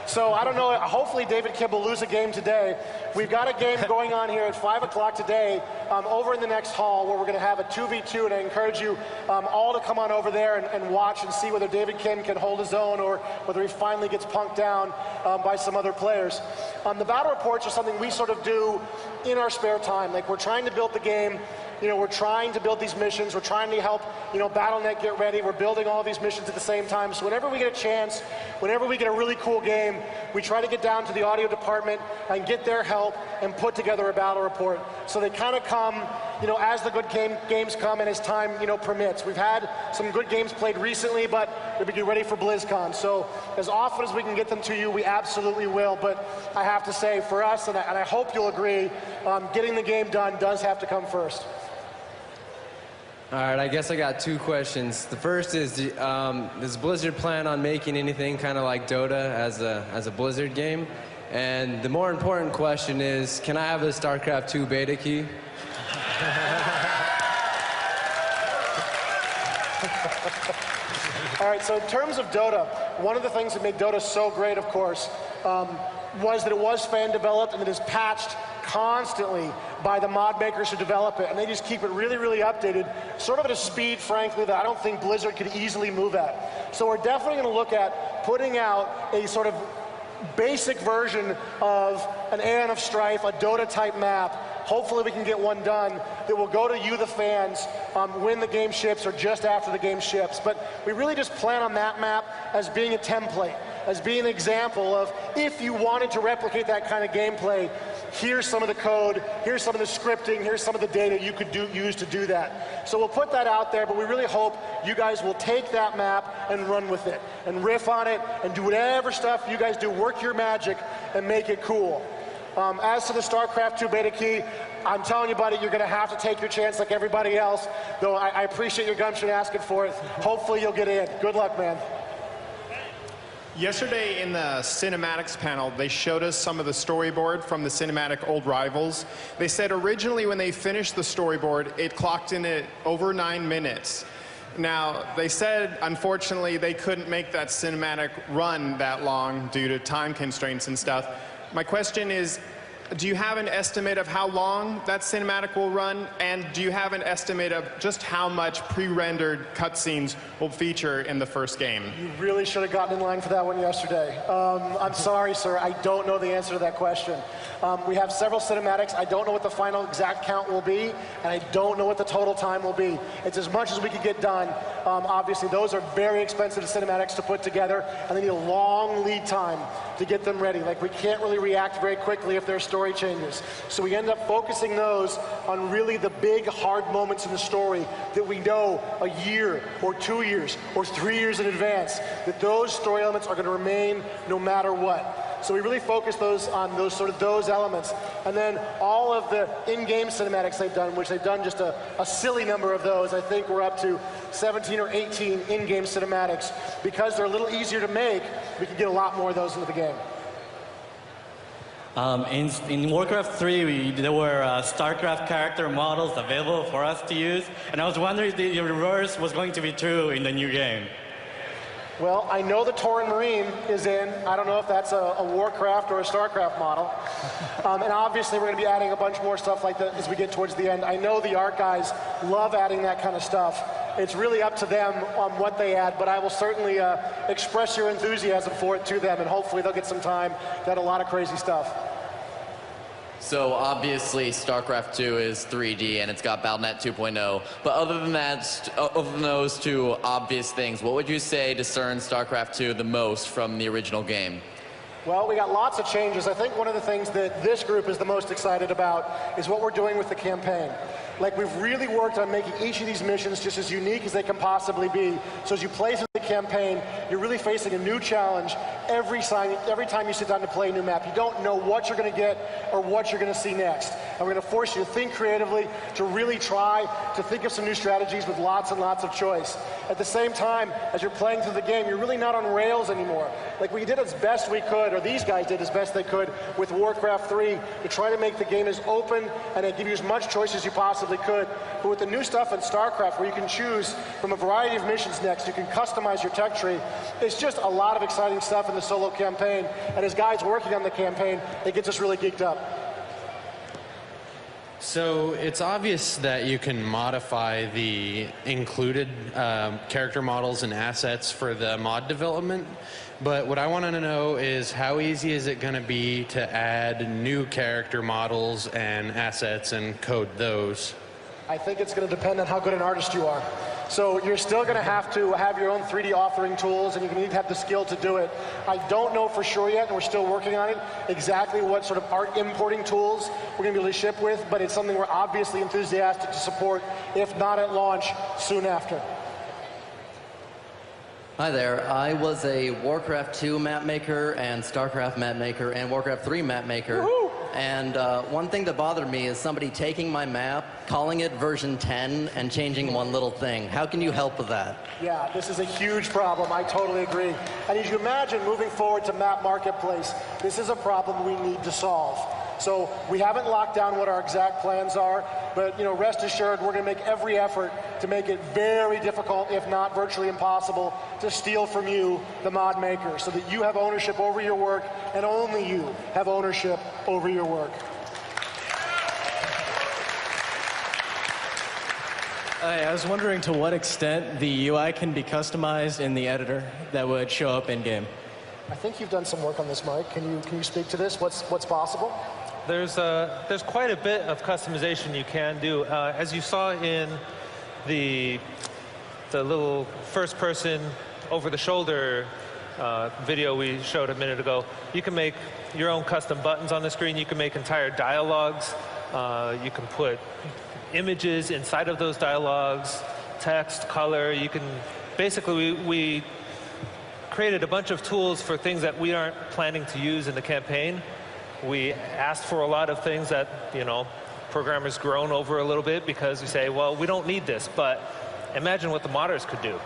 So I don't know, hopefully David Kim will lose a game today. We've got a game going on here at 5 o'clock today over in the next hall where we're going to have a 2v2, and I encourage you all to come on over there and watch and see whether David Kim can hold his own or whether he finally gets punked down by some other players. The battle reports are something we sort of do in our spare time. Like, we're trying to build the game. We're trying to build these missions. We're trying to help, Battle.net get ready. We're building all these missions at the same time. So whenever we get a chance, whenever we get a really cool game, we try to get down to the audio department and get their help and put together a battle report. So they kind of come, as the good games come and as time, permits. We've had some good games played recently, but we're getting ready for BlizzCon. So as often as we can get them to you, we absolutely will. But I have to say, for us, and I hope you'll agree, getting the game done does have to come first. All right, I guess I got two questions. The first is, does Blizzard plan on making anything kind of like Dota as a Blizzard game? And the more important question is, can I have a StarCraft 2 beta key? All right, so in terms of Dota, one of the things that made Dota so great, of course, was that it was fan-developed and it is patched constantly by the mod makers who develop it, and they just keep it really, really updated, sort of at a speed, frankly, that I don't think Blizzard could easily move at. So we're definitely going to look at putting out a sort of basic version of an Aeon of Strife, a Dota-type map. Hopefully we can get one done that will go to you, the fans, when the game ships or just after the game ships. But we really just plan on that map as being a template, as being an example of if you wanted to replicate that kind of gameplay, here's some of the code, here's some of the scripting, here's some of the data you could use to do that. So we'll put that out there, but we really hope you guys will take that map and run with it, and riff on it, and do whatever stuff you guys do, work your magic, and make it cool. As to the StarCraft 2 beta key, I'm telling you, buddy, you're going to have to take your chance like everybody else, though I appreciate your gumption asking for it. Hopefully you'll get in. Good luck, man. Yesterday in the cinematics panel, they showed us some of the storyboard from the cinematic Old Rivals. They said originally when they finished the storyboard, it clocked in at over 9 minutes. Now, they said, unfortunately, they couldn't make that cinematic run that long due to time constraints and stuff. My question is, do you have an estimate of how long that cinematic will run? And do you have an estimate of just how much pre-rendered cutscenes will feature in the first game? You really should have gotten in line for that one yesterday. I'm sorry, sir. I don't know the answer to that question. We have several cinematics. I don't know what the final exact count will be, and I don't know what the total time will be. It's as much as we could get done. Obviously, those are very expensive cinematics to put together, and they need a long lead time to get them ready. Like, we can't really react very quickly if there's story changes. So we end up focusing those on really the big, hard moments in the story that we know a year or 2 years or 3 years in advance, that those story elements are going to remain no matter what. So we really focus those on those elements. And then all of the in-game cinematics they've done, which they've done just a silly number of those. I think we're up to 17 or 18 in-game cinematics. Because they're a little easier to make, we can get a lot more of those into the game. In Warcraft 3, there were StarCraft character models available for us to use, and I was wondering if the reverse was going to be true in the new game. Well, I know the Tauren Marine is in. I don't know if that's a Warcraft or a StarCraft model. And obviously, we're going to be adding a bunch more stuff like that as we get towards the end. I know the art guys love adding that kind of stuff. It's really up to them on what they add, but I will certainly express your enthusiasm for it to them, and hopefully they'll get some time to add a lot of crazy stuff. So obviously StarCraft 2 is 3D and it's got BattleNet 2.0, but other than that, other than those two obvious things, what would you say discerns StarCraft 2 the most from the original game? Well, we got lots of changes. I think one of the things that this group is the most excited about is what we're doing with the campaign. Like, we've really worked on making each of these missions just as unique as they can possibly be. So as you play through the campaign, you're really facing a new challenge every time you sit down to play a new map. You don't know what you're going to get or what you're going to see next. And we're going to force you to think creatively, to really try to think of some new strategies with lots and lots of choice. At the same time, as you're playing through the game, you're really not on rails anymore. Like, we did as best we could, or these guys did as best they could with Warcraft 3 to try to make the game as open and to give you as much choice as you possibly could. But with the new stuff in StarCraft, where you can choose from a variety of missions next, you can customize your tech tree, it's just a lot of exciting stuff in the solo campaign. And as guys working on the campaign, it gets us really geeked up. So it's obvious that you can modify the included character models and assets for the mod development, but what I want to know is how easy is it going to be to add new character models and assets and code those? I think it's going to depend on how good an artist you are. So you're still going to have your own 3D authoring tools, and you're going to need to have the skill to do it. I don't know for sure yet, and we're still working on it, exactly what sort of art importing tools we're going to be able to ship with, but it's something we're obviously enthusiastic to support, if not at launch, soon after. Hi there. I was a Warcraft 2 map maker and StarCraft map maker and Warcraft 3 map maker. and one thing that bothered me is somebody taking my map, calling it version 10, and changing one little thing. How can you help with that? Yeah, this is a huge problem. I totally agree. And as you imagine, moving forward to Map Marketplace, this is a problem we need to solve. So we haven't locked down what our exact plans are, but rest assured we're going to make every effort to make it very difficult, if not virtually impossible, to steal from you, the mod maker, so that you have ownership over your work, and only you have ownership over your work. I was wondering to what extent the UI can be customized in the editor that would show up in-game. I think you've done some work on this, Mike. Can you speak to this? What's possible? There's quite a bit of customization you can do. As you saw in the little first-person over-the-shoulder video we showed a minute ago, you can make your own custom buttons on the screen. You can make entire dialogues. You can put images inside of those dialogues, text, color. You can basically we created a bunch of tools for things that we aren't planning to use in the campaign. We asked for a lot of things that, programmers groan over a little bit because we say, well, we don't need this, but imagine what the modders could do.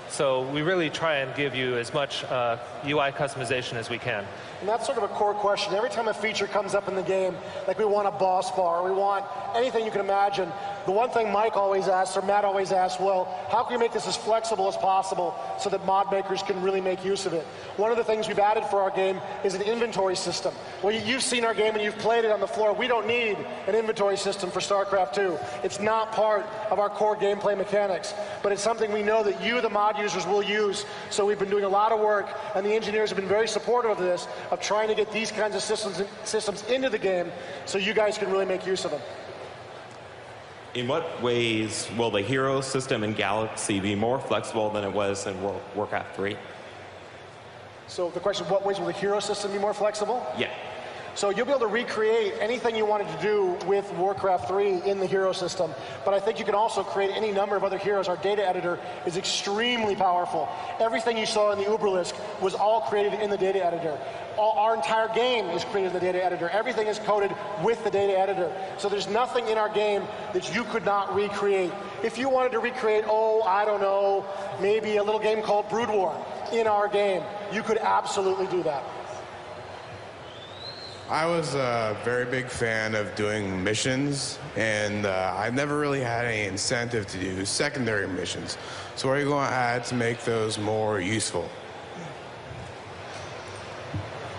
So we really try and give you as much UI customization as we can. And that's sort of a core question. Every time a feature comes up in the game, like we want a boss bar, we want anything you can imagine, the one thing Mike always asks, or Matt always asks, well, how can we make this as flexible as possible so that mod makers can really make use of it? One of the things we've added for our game is an inventory system. Well, you've seen our game and you've played it on the floor. We don't need an inventory system for StarCraft 2. It's not part of our core gameplay mechanics, but it's something we know that you, the mod users, will use. So we've been doing a lot of work, and the engineers have been very supportive of this, of trying to get these kinds of systems into the game so you guys can really make use of them. In what ways will the hero system in Galaxy be more flexible than it was in Warcraft 3? So the question, what ways will the hero system be more flexible? Yeah. So you'll be able to recreate anything you wanted to do with Warcraft 3 in the hero system, but I think you can also create any number of other heroes. Our data editor is extremely powerful. Everything you saw in the Uberlisk was all created in the data editor. Our entire game is created in the data editor. Everything is coded with the data editor. So there's nothing in our game that you could not recreate. If you wanted to recreate, I don't know, maybe a little game called Brood War in our game, you could absolutely do that. I was a very big fan of doing missions, and I've never really had any incentive to do secondary missions. So what are you going to add to make those more useful?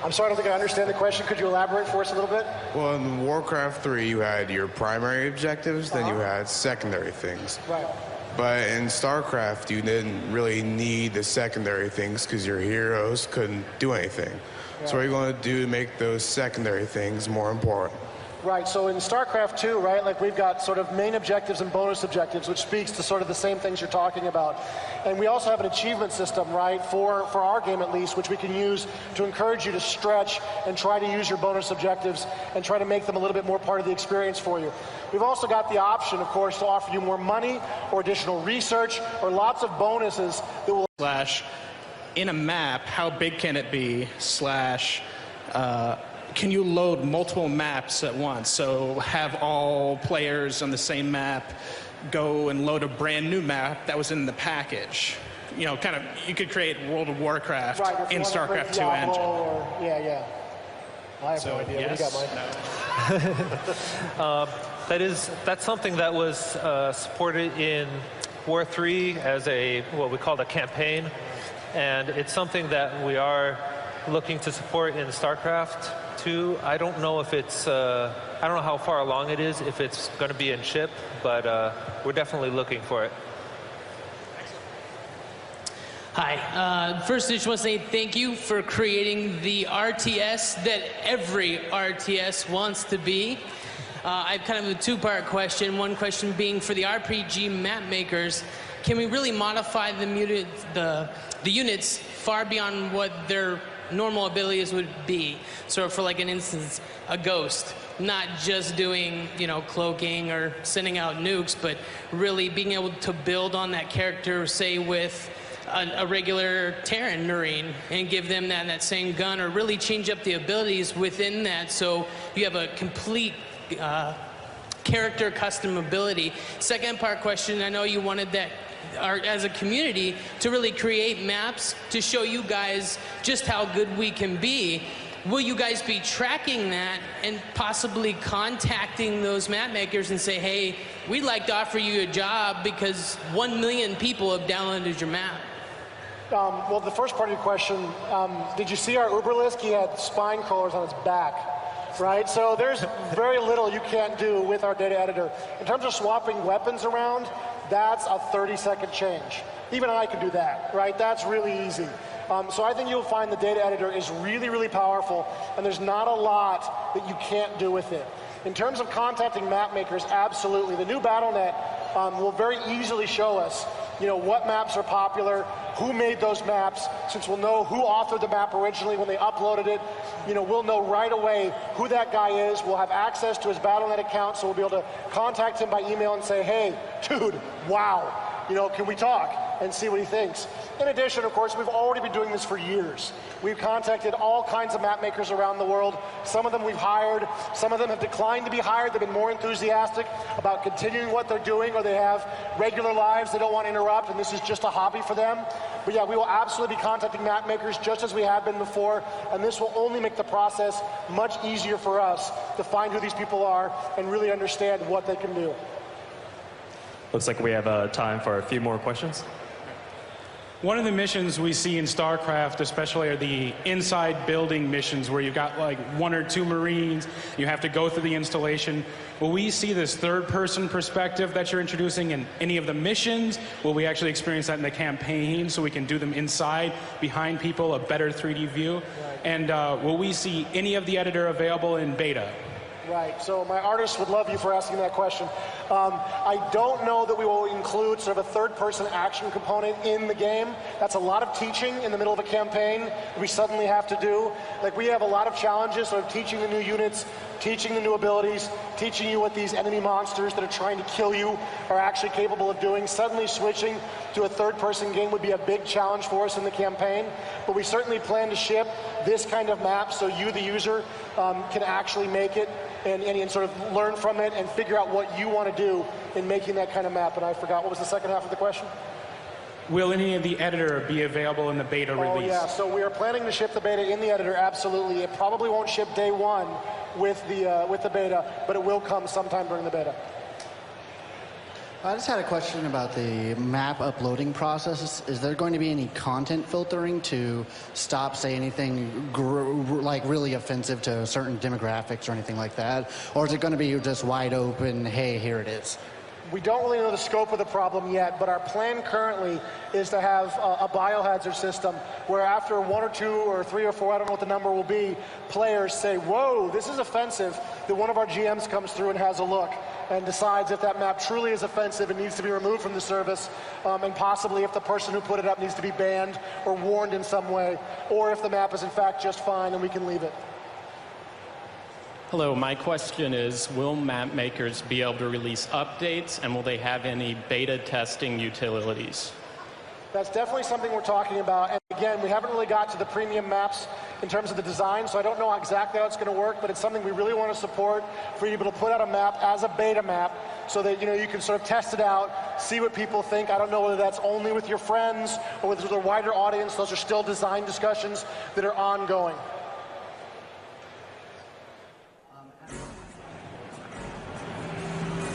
I'm sorry, I don't think I understand the question. Could you elaborate for us a little bit? Well, in Warcraft 3, you had your primary objectives, then you had secondary things. Right. But in StarCraft, you didn't really need the secondary things because your heroes couldn't do anything. So what are you going to do to make those secondary things more important? Right, so in StarCraft 2, right, like we've got sort of main objectives and bonus objectives, which speaks to sort of the same things you're talking about. And we also have an achievement system, right, for our game at least, which we can use to encourage you to stretch and try to use your bonus objectives and try to make them a little bit more part of the experience for you. We've also got the option, of course, to offer you more money or additional research or lots of bonuses that will... In a map, how big can it be? Can you load multiple maps at once? So have all players on the same map go and load a brand new map that was in the package. You could create World of Warcraft in StarCraft 2 engine. Yeah. I have no idea. Yes, what do you got, Mike? That's something that was supported in War 3 as what we called a campaign. And it's something that we are looking to support in StarCraft 2. I don't know if it's, I don't know how far along it is, if it's going to be in ship, but we're definitely looking for it. Hi. First, I just want to say thank you for creating the RTS that every RTS wants to be. I have kind of a two-part question. One question being for the RPG map makers, can we really modify the units far beyond what their normal abilities would be? So for like an instance, a ghost, not just doing, cloaking or sending out nukes, but really being able to build on that character, say with a regular Terran Marine and give them that same gun, or really change up the abilities within that so you have a complete character custom ability. Second part question, I know you wanted that as a community to really create maps to show you guys just how good we can be. Will you guys be tracking that and possibly contacting those map makers and say, hey, we'd like to offer you a job because 1 million people have downloaded your map? Well, the first part of your question, did you see our Uber list? He had spine crawlers on his back, right? So there's very little you can't do with our data editor. In terms of swapping weapons around, that's a 30-second change. Even I can do that, right? That's really easy. So I think you'll find the data editor is really, really powerful, and there's not a lot that you can't do with it. In terms of contacting map makers, absolutely. The new BattleNet will very easily show us, what maps are popular, who made those maps, since we'll know who authored the map originally when they uploaded it. We'll know right away who that guy is. We'll have access to his BattleNet account, so we'll be able to contact him by email and say, hey, dude, wow, can we talk? And see what he thinks. In addition, of course, we've already been doing this for years. We've contacted all kinds of map makers around the world. Some of them we've hired. Some of them have declined to be hired. They've been more enthusiastic about continuing what they're doing, or they have regular lives they don't want to interrupt, and this is just a hobby for them. But yeah, we will absolutely be contacting map makers just as we have been before, and this will only make the process much easier for us to find who these people are and really understand what they can do. Looks like we have time for a few more questions. One of the missions we see in StarCraft especially are the inside building missions where you've got like 1 or 2 Marines, you have to go through the installation. Will we see this third-person perspective that you're introducing in any of the missions? Will we actually experience that in the campaign so we can do them inside, behind people, a better 3D view? Right. And will we see any of the editor available in beta? Right, so my artists would love you for asking that question. I don't know that we will include sort of a third-person action component in the game. That's a lot of teaching in the middle of a campaign that we suddenly have to do. Like, we have a lot of challenges, sort of teaching the new units, teaching the new abilities, teaching you what these enemy monsters that are trying to kill you are actually capable of doing. Suddenly switching to a third-person game would be a big challenge for us in the campaign, but we certainly plan to ship this kind of map so you, the user, can actually make it and sort of learn from it and figure out what you want to do in making that kind of map. And I forgot, what was the second half of the question? Will any of the editor be available in the beta release? Oh yeah, so we are planning to ship the beta in the editor, absolutely. It probably won't ship day one with the beta, but it will come sometime during the beta. I just had a question about the map uploading process. Is there going to be any content filtering to stop, say, anything like really offensive to certain demographics or anything like that? Or is it going to be just wide open, hey, here it is? We don't really know the scope of the problem yet, but our plan currently is to have a biohazard system where after 1 or 2 or 3 or 4, I don't know what the number will be, players say, whoa, this is offensive, that one of our GMs comes through and has a look and decides if that map truly is offensive and needs to be removed from the service, and possibly if the person who put it up needs to be banned or warned in some way, or if the map is in fact just fine and we can leave it. Hello, my question is, will map makers be able to release updates, and will they have any beta testing utilities? That's definitely something we're talking about. And again, we haven't really got to the premium maps in terms of the design, so I don't know exactly how it's going to work, but it's something we really want to support for you to be able to put out a map as a beta map so that you can sort of test it out, see what people think. I don't know whether that's only with your friends or with a wider audience. Those are still design discussions that are ongoing.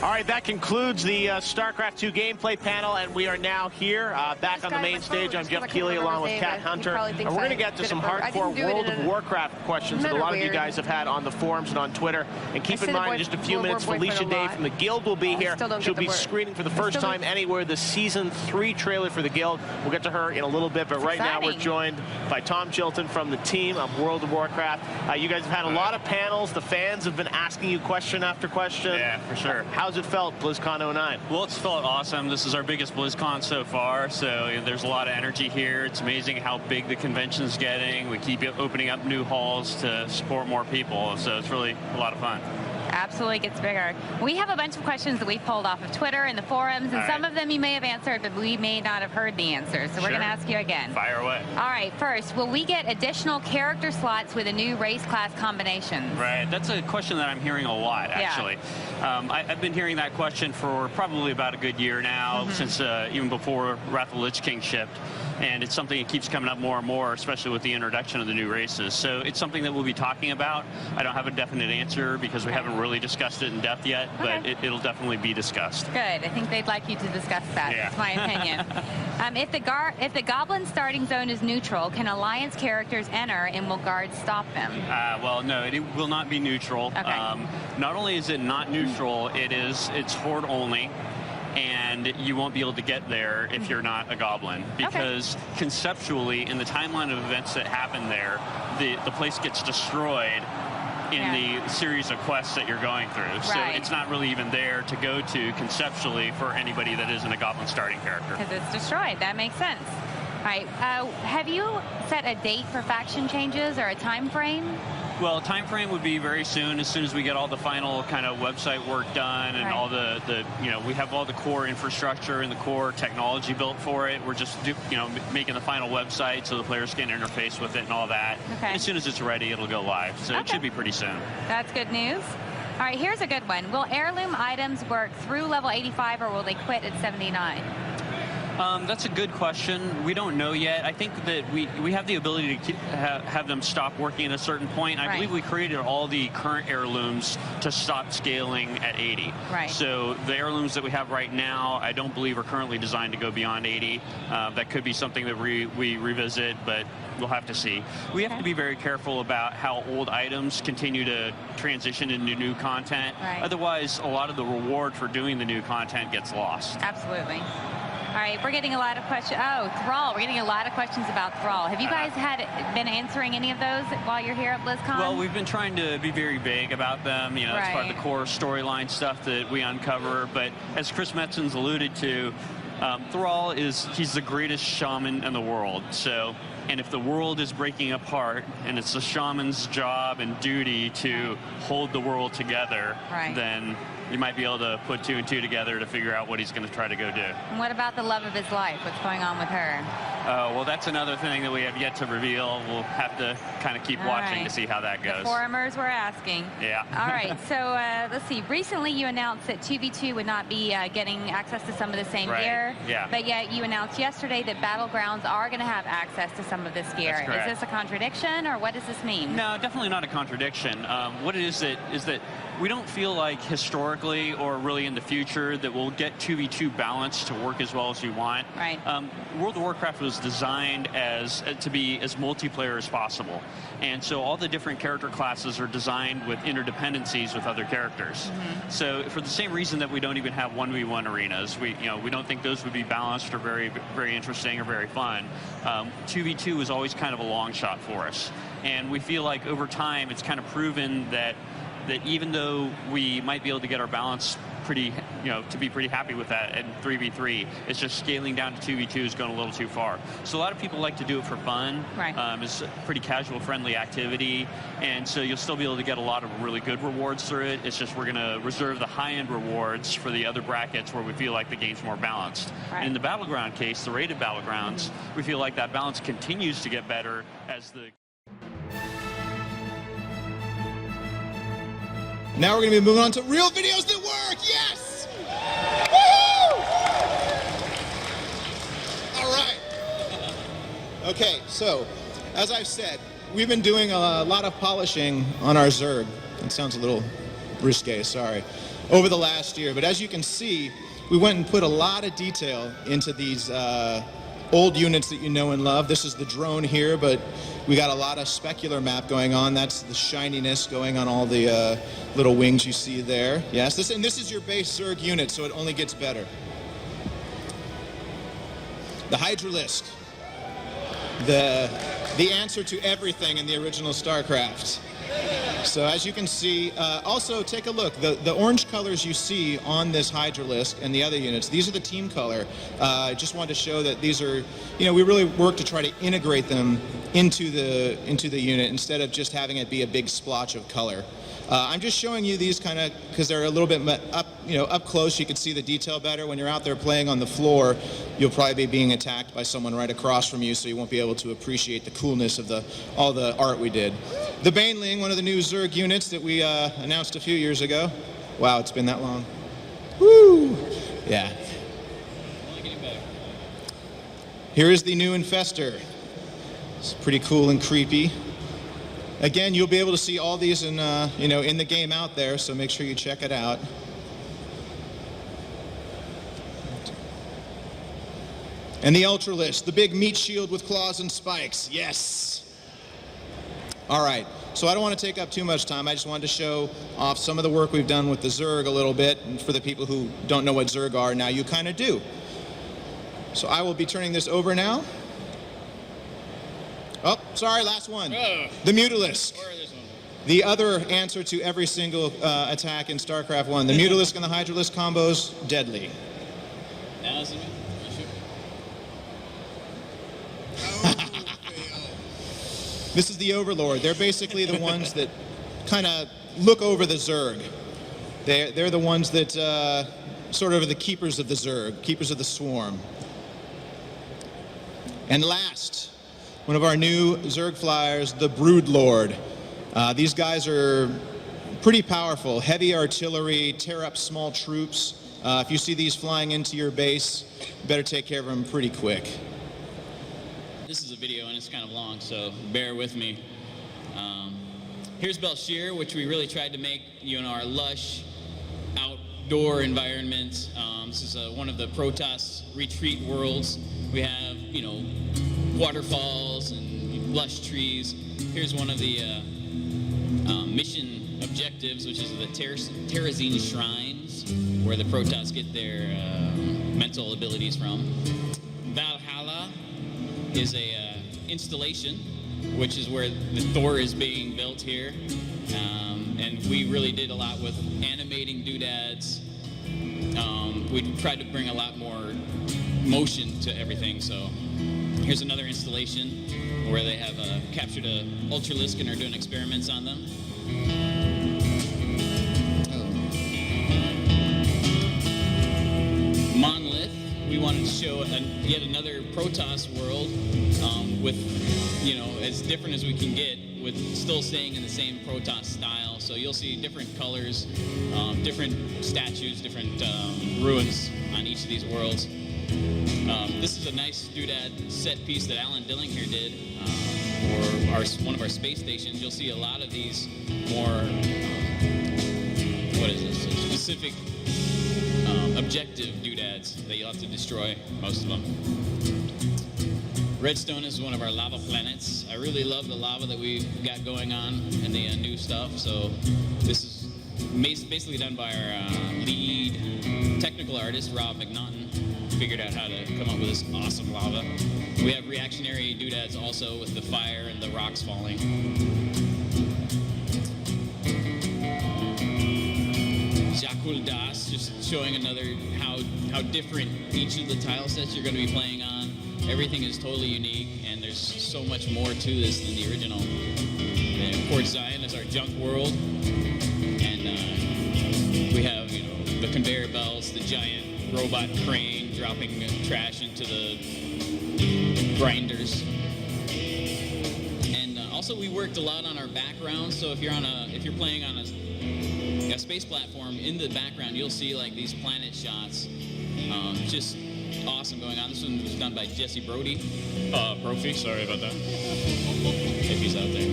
All right, that concludes the StarCraft 2 gameplay panel, and we are now here back on the main stage. I'm Jeff Keighley along with Cat Hunter, and we're going to get to some hardcore World of Warcraft questions that a lot of you guys have had on the forums and on Twitter. And keep in mind, in just a few minutes, Felicia Day from the Guild will be here. She'll be screening for the first time anywhere the Season 3 trailer for the Guild. We'll get to her in a little bit, but right now we're joined by Tom Chilton from the team of World of Warcraft. You guys have had a lot of panels. The fans have been asking you question after question. Yeah, for sure. How's it felt, BlizzCon 09? Well, it's felt awesome. This is our biggest BlizzCon so far, so there's a lot of energy here. It's amazing how big the convention's getting. We keep opening up new halls to support more people, so it's really a lot of fun. Absolutely gets bigger. We have a bunch of questions that we pulled off of Twitter and the forums, and some of them you may have answered, but we may not have heard the answers. So we're going to ask you again. Fire away. All right, first, will we get additional character slots with the new race class combinations? Right, that's a question that I'm hearing a lot, actually. I've been hearing that question for probably about a good year now, since even before Wrath of the Lich King shipped. And it's something that keeps coming up more and more, especially with the introduction of the new races. So it's something that we'll be talking about. I don't have a definite answer because we haven't really discussed it in depth yet, but it'll definitely be discussed. Good. I think they'd like you to discuss that. That's my opinion. If the Goblin starting zone is neutral, can Alliance characters enter, and will guards stop them? Well, no, it will not be neutral. Not only is it not neutral, it's horde only. And you won't be able to get there if you're not a goblin, because conceptually, in the timeline of events that happen there, the place gets destroyed in the series of quests that you're going through. So it's not really even there to go to conceptually for anybody that isn't a goblin starting character. Because it's destroyed. That makes sense. All right. Have you set a date for faction changes or a time frame? Well, time frame would be very soon as we get all the final kind of website work done and all the we have all the core infrastructure and the core technology built for it. We're just making the final website so the players can interface with it and all that. As soon as it's ready, it'll go live. So it should be pretty soon. That's good news. All right, here's a good one. Will heirloom items work through level 85, or will they quit at 79? That's a good question. We don't know yet. I think that we have the ability to have them stop working at a certain point. I believe we created all the current heirlooms to stop scaling at 80. So the heirlooms that we have right now, I don't believe are currently designed to go beyond 80. That could be something that we revisit, but we'll have to see. We have to be very careful about how old items continue to transition into new content. Otherwise, a lot of the reward for doing the new content gets lost. Absolutely. All right, we're getting a lot of questions. Oh, Thrall. We're getting a lot of questions about Thrall. Have you guys been answering any of those while you're here at BlizzCon? Well, we've been trying to be very vague about them. It's part of the core storyline stuff that we uncover. But as Chris Metzens alluded to, Thrall he's the greatest shaman in the world. And if the world is breaking apart and it's the shaman's job and duty to hold the world together, then you might be able to put 2 and 2 together to figure out what he's going to try to go do. And what about the love of his life? What's going on with her? Well, that's another thing that we have yet to reveal. We'll have to kind of keep watching to see how that goes. The forumers were asking. All right, so let's see. Recently you announced that 2v2 would not be getting access to some of the same gear. But yet you announced yesterday that Battlegrounds are going to have access to some of this gear. Is this a contradiction, or what does this mean? No, definitely not a contradiction. What it is that we don't feel like historically or really in the future that we'll get 2v2 balance to work as well as we want. World of Warcraft was designed to be as multiplayer as possible. And so all the different character classes are designed with interdependencies with other characters. So for the same reason that we don't even have 1v1 arenas, we don't think those would be balanced or very, very interesting or very fun. 2v2 is always kind of a long shot for us. And we feel like over time it's kind of proven that even though we might be able to get our balance to be pretty happy with that at 3v3, it's just scaling down to 2v2 is going a little too far. So a lot of people like to do it for fun. It's a pretty casual, friendly activity, and so you'll still be able to get a lot of really good rewards through it. It's just we're going to reserve the high-end rewards for the other brackets where we feel like the game's more balanced. In the Battleground case, the rated Battlegrounds, we feel like that balance continues to get better as the... Now we're going to be moving on to real videos that work. Yes! Woo! All right. Okay, so as I've said, we've been doing a lot of polishing on our Zerg. That sounds a little risque, sorry. Over the last year, but as you can see, we went and put a lot of detail into these old units that you know and love. This is the drone here, but we got a lot of specular map going on. That's the shininess going on all the little wings you see there. Yes, this is your base Zerg unit, so it only gets better. The Hydralisk, the answer to everything in the original StarCraft. So as you can see, also take a look. The orange colors you see on this Hydralisk and the other units, these are the team color. I just wanted to show that these are, we really work to try to integrate them into the unit instead of just having it be a big splotch of color. I'm just showing you these kind of because they're a little bit up close. You can see the detail better. When you're out there playing on the floor, you'll probably be being attacked by someone right across from you, so you won't be able to appreciate the coolness of all the art we did. The Baneling, one of the new Zerg units that we announced a few years ago. Wow, it's been that long. Woo! Yeah. Here is the new Infestor. It's pretty cool and creepy. Again, you'll be able to see all these in the game out there, so make sure you check it out. And the Ultralisk, the big meat shield with claws and spikes. Yes. All right. So I don't want to take up too much time. I just wanted to show off some of the work we've done with the Zerg a little bit. And for the people who don't know what Zerg are, now you kind of do. So I will be turning this over now. Oh, sorry, last one. The Mutalisk. The other answer to every single attack in StarCraft 1. The Mutalisk and the Hydralisk combos, deadly. Now is it? This is the Overlord. They're basically the ones that kind of look over the Zerg. They're the ones that sort of are the keepers of the Zerg, keepers of the swarm. And last, one of our new Zerg flyers, the Broodlord. These guys are pretty powerful. Heavy artillery, tear up small troops. If you see these flying into your base, you better take care of them pretty quick. This is a video and it's kind of long, so bear with me. Here's Belshir, which we really tried to make, our lush outdoor environment. This is one of the Protoss retreat worlds. We have, waterfalls and lush trees. Here's one of the mission objectives, which is the Terrazine Shrines, where the Protoss get their mental abilities from. Valhalla is a installation, which is where the Thor is being built here. And we really did a lot with animating doodads. We tried to bring a lot more motion to everything. So here's another installation where they have captured a Ultralisk and are doing experiments on them. Monolith, we wanted to show yet another Protoss world with, as different as we can get, with still staying in the same Protoss style. So you'll see different colors, different statues, different ruins on each of these worlds. This is a nice doodad set piece that Alan Dilling here did for one of our space stations. You'll see a lot of these more, specific objective doodads that you'll have to destroy, most of them. Redstone is one of our lava planets. I really love the lava that we've got going on in the new stuff. So this is basically done by our lead technical artist, Rob McNaughton. Figured out how to come up with this awesome lava. We have reactionary doodads also with the fire and the rocks falling. Jakul Das, just showing another how different each of the tile sets you're going to be playing on. Everything is totally unique, and there's so much more to this than the original. And Port Zion is our junk world, and we have the conveyor belts, the giant robot crane dropping trash into the grinders. And also we worked a lot on our background. So if you're playing on a space platform, in the background you'll see like these planet shots. Just awesome going on. This one was done by Jesse Brody. Brophy, sorry about that. If he's out there.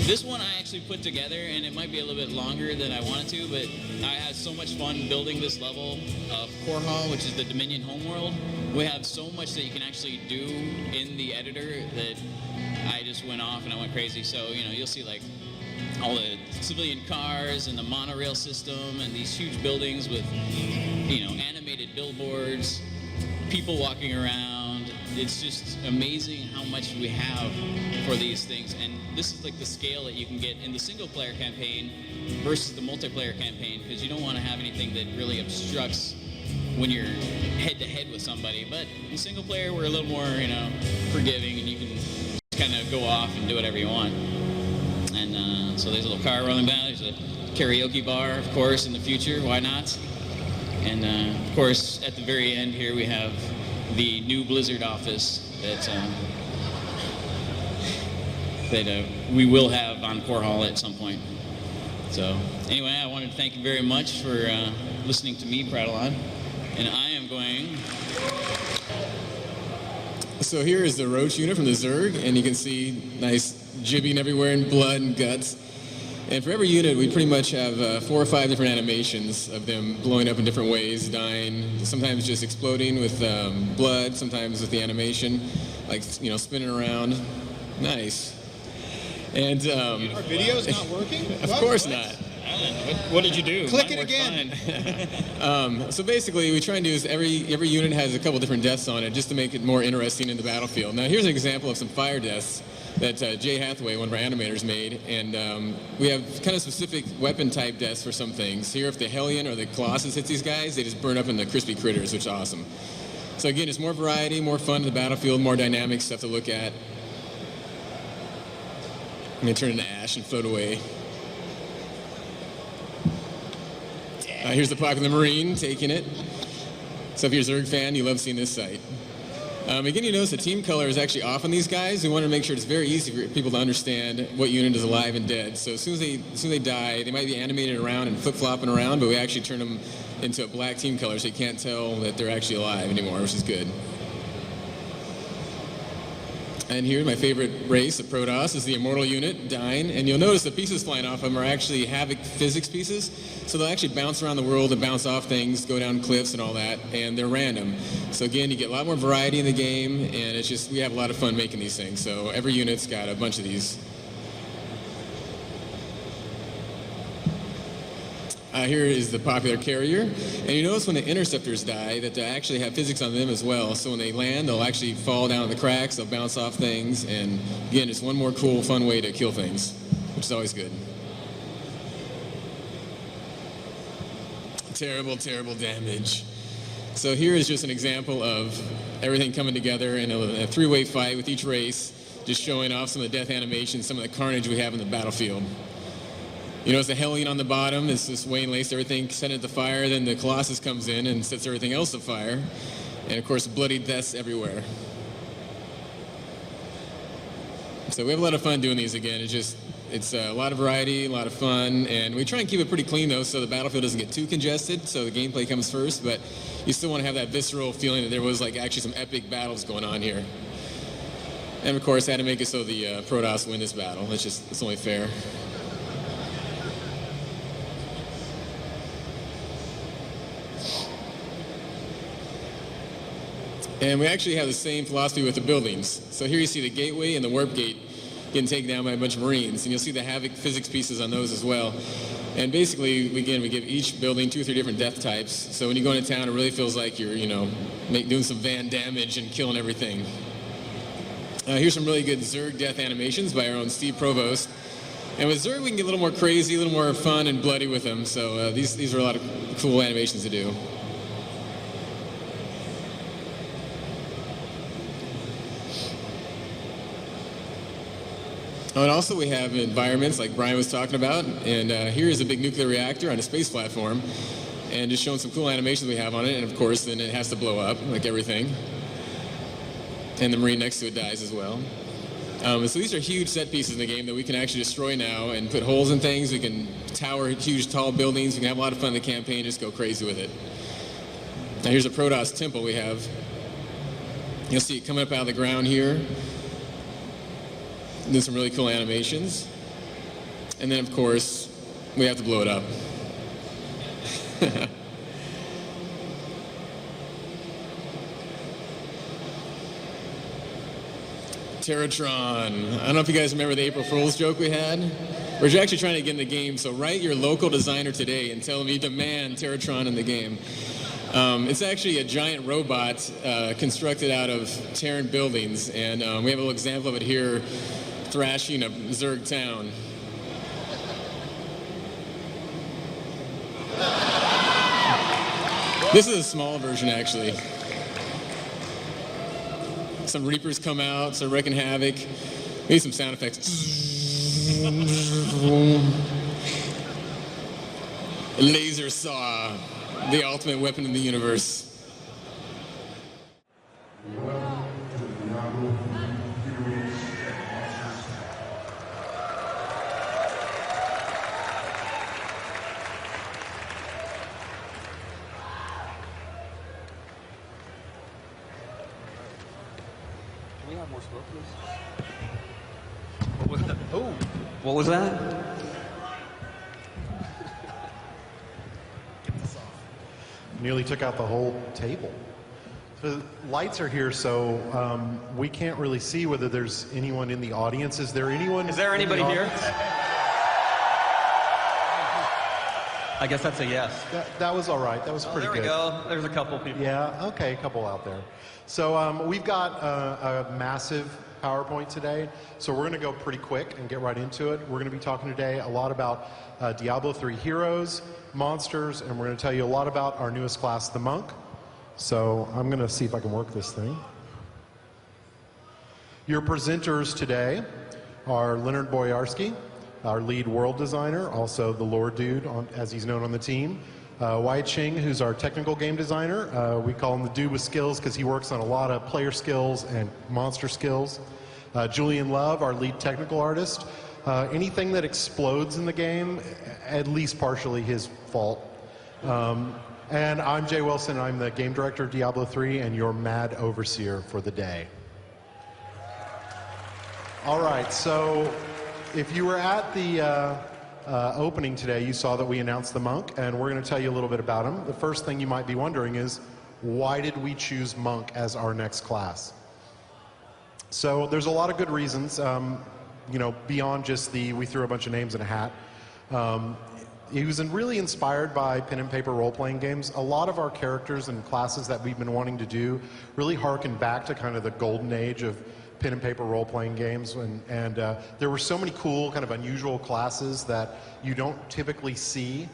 This one I actually put together, and it might be a little bit longer than I wanted to, but I had so much fun building this level of Korhal, which is the Dominion homeworld. We have so much that you can actually do in the editor that I just went off and I went crazy. So, you'll see like all the civilian cars and the monorail system and these huge buildings with, animated billboards, people walking around. It's just amazing how much we have for these things. And this is like the scale that you can get in the single player campaign versus the multiplayer campaign, because you don't want to have anything that really obstructs when you're head to head with somebody. But in single player, we're a little more, forgiving, and you can just kind of go off and do whatever you want. And so there's a little car rolling by. There's a karaoke bar, of course, in the future. Why not? And of course, at the very end here, we have the new Blizzard office that we will have on Core Hall at some point. So anyway, I wanted to thank you very much for listening to me prattle on. And I am going... So here is the Roach unit from the Zerg, and you can see nice jibbing everywhere and blood and guts. And for every unit, we pretty much have 4 or 5 different animations of them blowing up in different ways, dying, sometimes just exploding with blood, sometimes with the animation, like, you know, spinning around. Nice. And our video's not working? Of course not. What did you do? Click it again. So basically, we try and do is every unit has a couple different deaths on it just to make it more interesting in the battlefield. Now here's an example of some fire deaths that Jay Hathaway, one of our animators, made, and we have kind of specific weapon type deaths for some things. Here, if the Hellion or the Colossus hits these guys, they just burn up in the crispy critters, which is awesome. So again, it's more variety, more fun in the battlefield, more dynamic stuff to look at. I'm going to turn into ash and float away. Here's the popular Marine taking it. So if you're a Zerg fan, you love seeing this sight. Again, you notice the team color is actually off on these guys. We want to make sure it's very easy for people to understand what unit is alive and dead. So as soon as they die, they might be animated around and flip-flopping around, but we actually turn them into a black team color so you can't tell that they're actually alive anymore, which is good. And here, my favorite race, the Protoss, is the Immortal unit, dying. And you'll notice the pieces flying off them are actually Havoc physics pieces. So they'll actually bounce around the world and bounce off things, go down cliffs and all that, and they're random. So again, you get a lot more variety in the game, and it's just, we have a lot of fun making these things. So every unit's got a bunch of these. Here is the popular carrier. And you notice when the interceptors die that they actually have physics on them as well. So when they land, they'll actually fall down the cracks, they'll bounce off things. And again, it's one more cool, fun way to kill things, which is always good. Terrible, terrible damage. So here is just an example of everything coming together in a 3-way fight with each race, just showing off some of the death animations, some of the carnage we have in the battlefield. You notice the Hellion on the bottom is just Wayne laced everything, set it to fire, then the Colossus comes in and sets everything else to fire. And of course, bloody deaths everywhere. So we have a lot of fun doing these again. It's a lot of variety, a lot of fun, and we try and keep it pretty clean though, so the battlefield doesn't get too congested, so the gameplay comes first, but you still want to have that visceral feeling that there was like actually some epic battles going on here. And of course, I had to make it so the Protoss win this battle. It's only fair. And we actually have the same philosophy with the buildings. So here you see the gateway and the warp gate getting taken down by a bunch of Marines. And you'll see the Havoc physics pieces on those as well. And basically, again, we give each building 2 or 3 different death types. So when you go into town, it really feels like you're, doing some van damage and killing everything. Here's some really good Zerg death animations by our own Steve Provost. And with Zerg, we can get a little more crazy, a little more fun and bloody with them. So these are a lot of cool animations to do. And also we have environments like Brian was talking about, and here is a big nuclear reactor on a space platform, and just showing some cool animations we have on it, and of course then it has to blow up, like everything. And the Marine next to it dies as well. So these are huge set pieces in the game that we can actually destroy now and put holes in things. We can tower huge tall buildings, we can have a lot of fun in the campaign, just go crazy with it. Now here's a Protoss temple we have. You'll see it coming up out of the ground here. Do some really cool animations. And then, of course, we have to blow it up. Terratron. I don't know if you guys remember the April Fool's joke we had. We're actually trying to get in the game, so write your local designer today and tell them you demand Terratron in the game. It's actually a giant robot constructed out of Terran buildings, and we have a little example of it here thrashing a Zerg town. This is a small version, actually. Some Reapers come out, start wreaking havoc. Maybe some sound effects. Laser saw, the ultimate weapon in the universe. Can we have more smoke, please? What was that? Oh, what was that? Nearly took out the whole table. The lights are here, so we can't really see whether there's anyone in the audience. Is there anyone? Is there anybody here? I guess that's a yes. That was all right. That was pretty good. There we go. There's a couple people. Yeah, okay, a couple out there. So we've got a massive PowerPoint today, so we're going to go pretty quick and get right into it. We're going to be talking today a lot about Diablo 3 heroes, monsters, and we're going to tell you a lot about our newest class, the Monk. So I'm going to see if I can work this thing. Your presenters today are Leonard Boyarsky, our lead world designer, also the Lord Dude, as he's known on the team. Wai Ching, who's our technical game designer. We call him the dude with skills because he works on a lot of player skills and monster skills. Julian Love, our lead technical artist. Anything that explodes in the game, at least partially his fault. And I'm Jay Wilson. I'm the game director of Diablo 3 and your mad overseer for the day. All right, so if you were at the opening today, you saw that we announced the Monk, and we're going to tell you a little bit about him. The first thing you might be wondering is, why did we choose Monk as our next class? So there's a lot of good reasons, you know, beyond just we threw a bunch of names in a hat. He was really inspired by pen and paper role-playing games. A lot of our characters and classes that we've been wanting to do really harken back to kind of the golden age of pen and paper role-playing games, and there were so many cool, kind of unusual classes that you don't typically see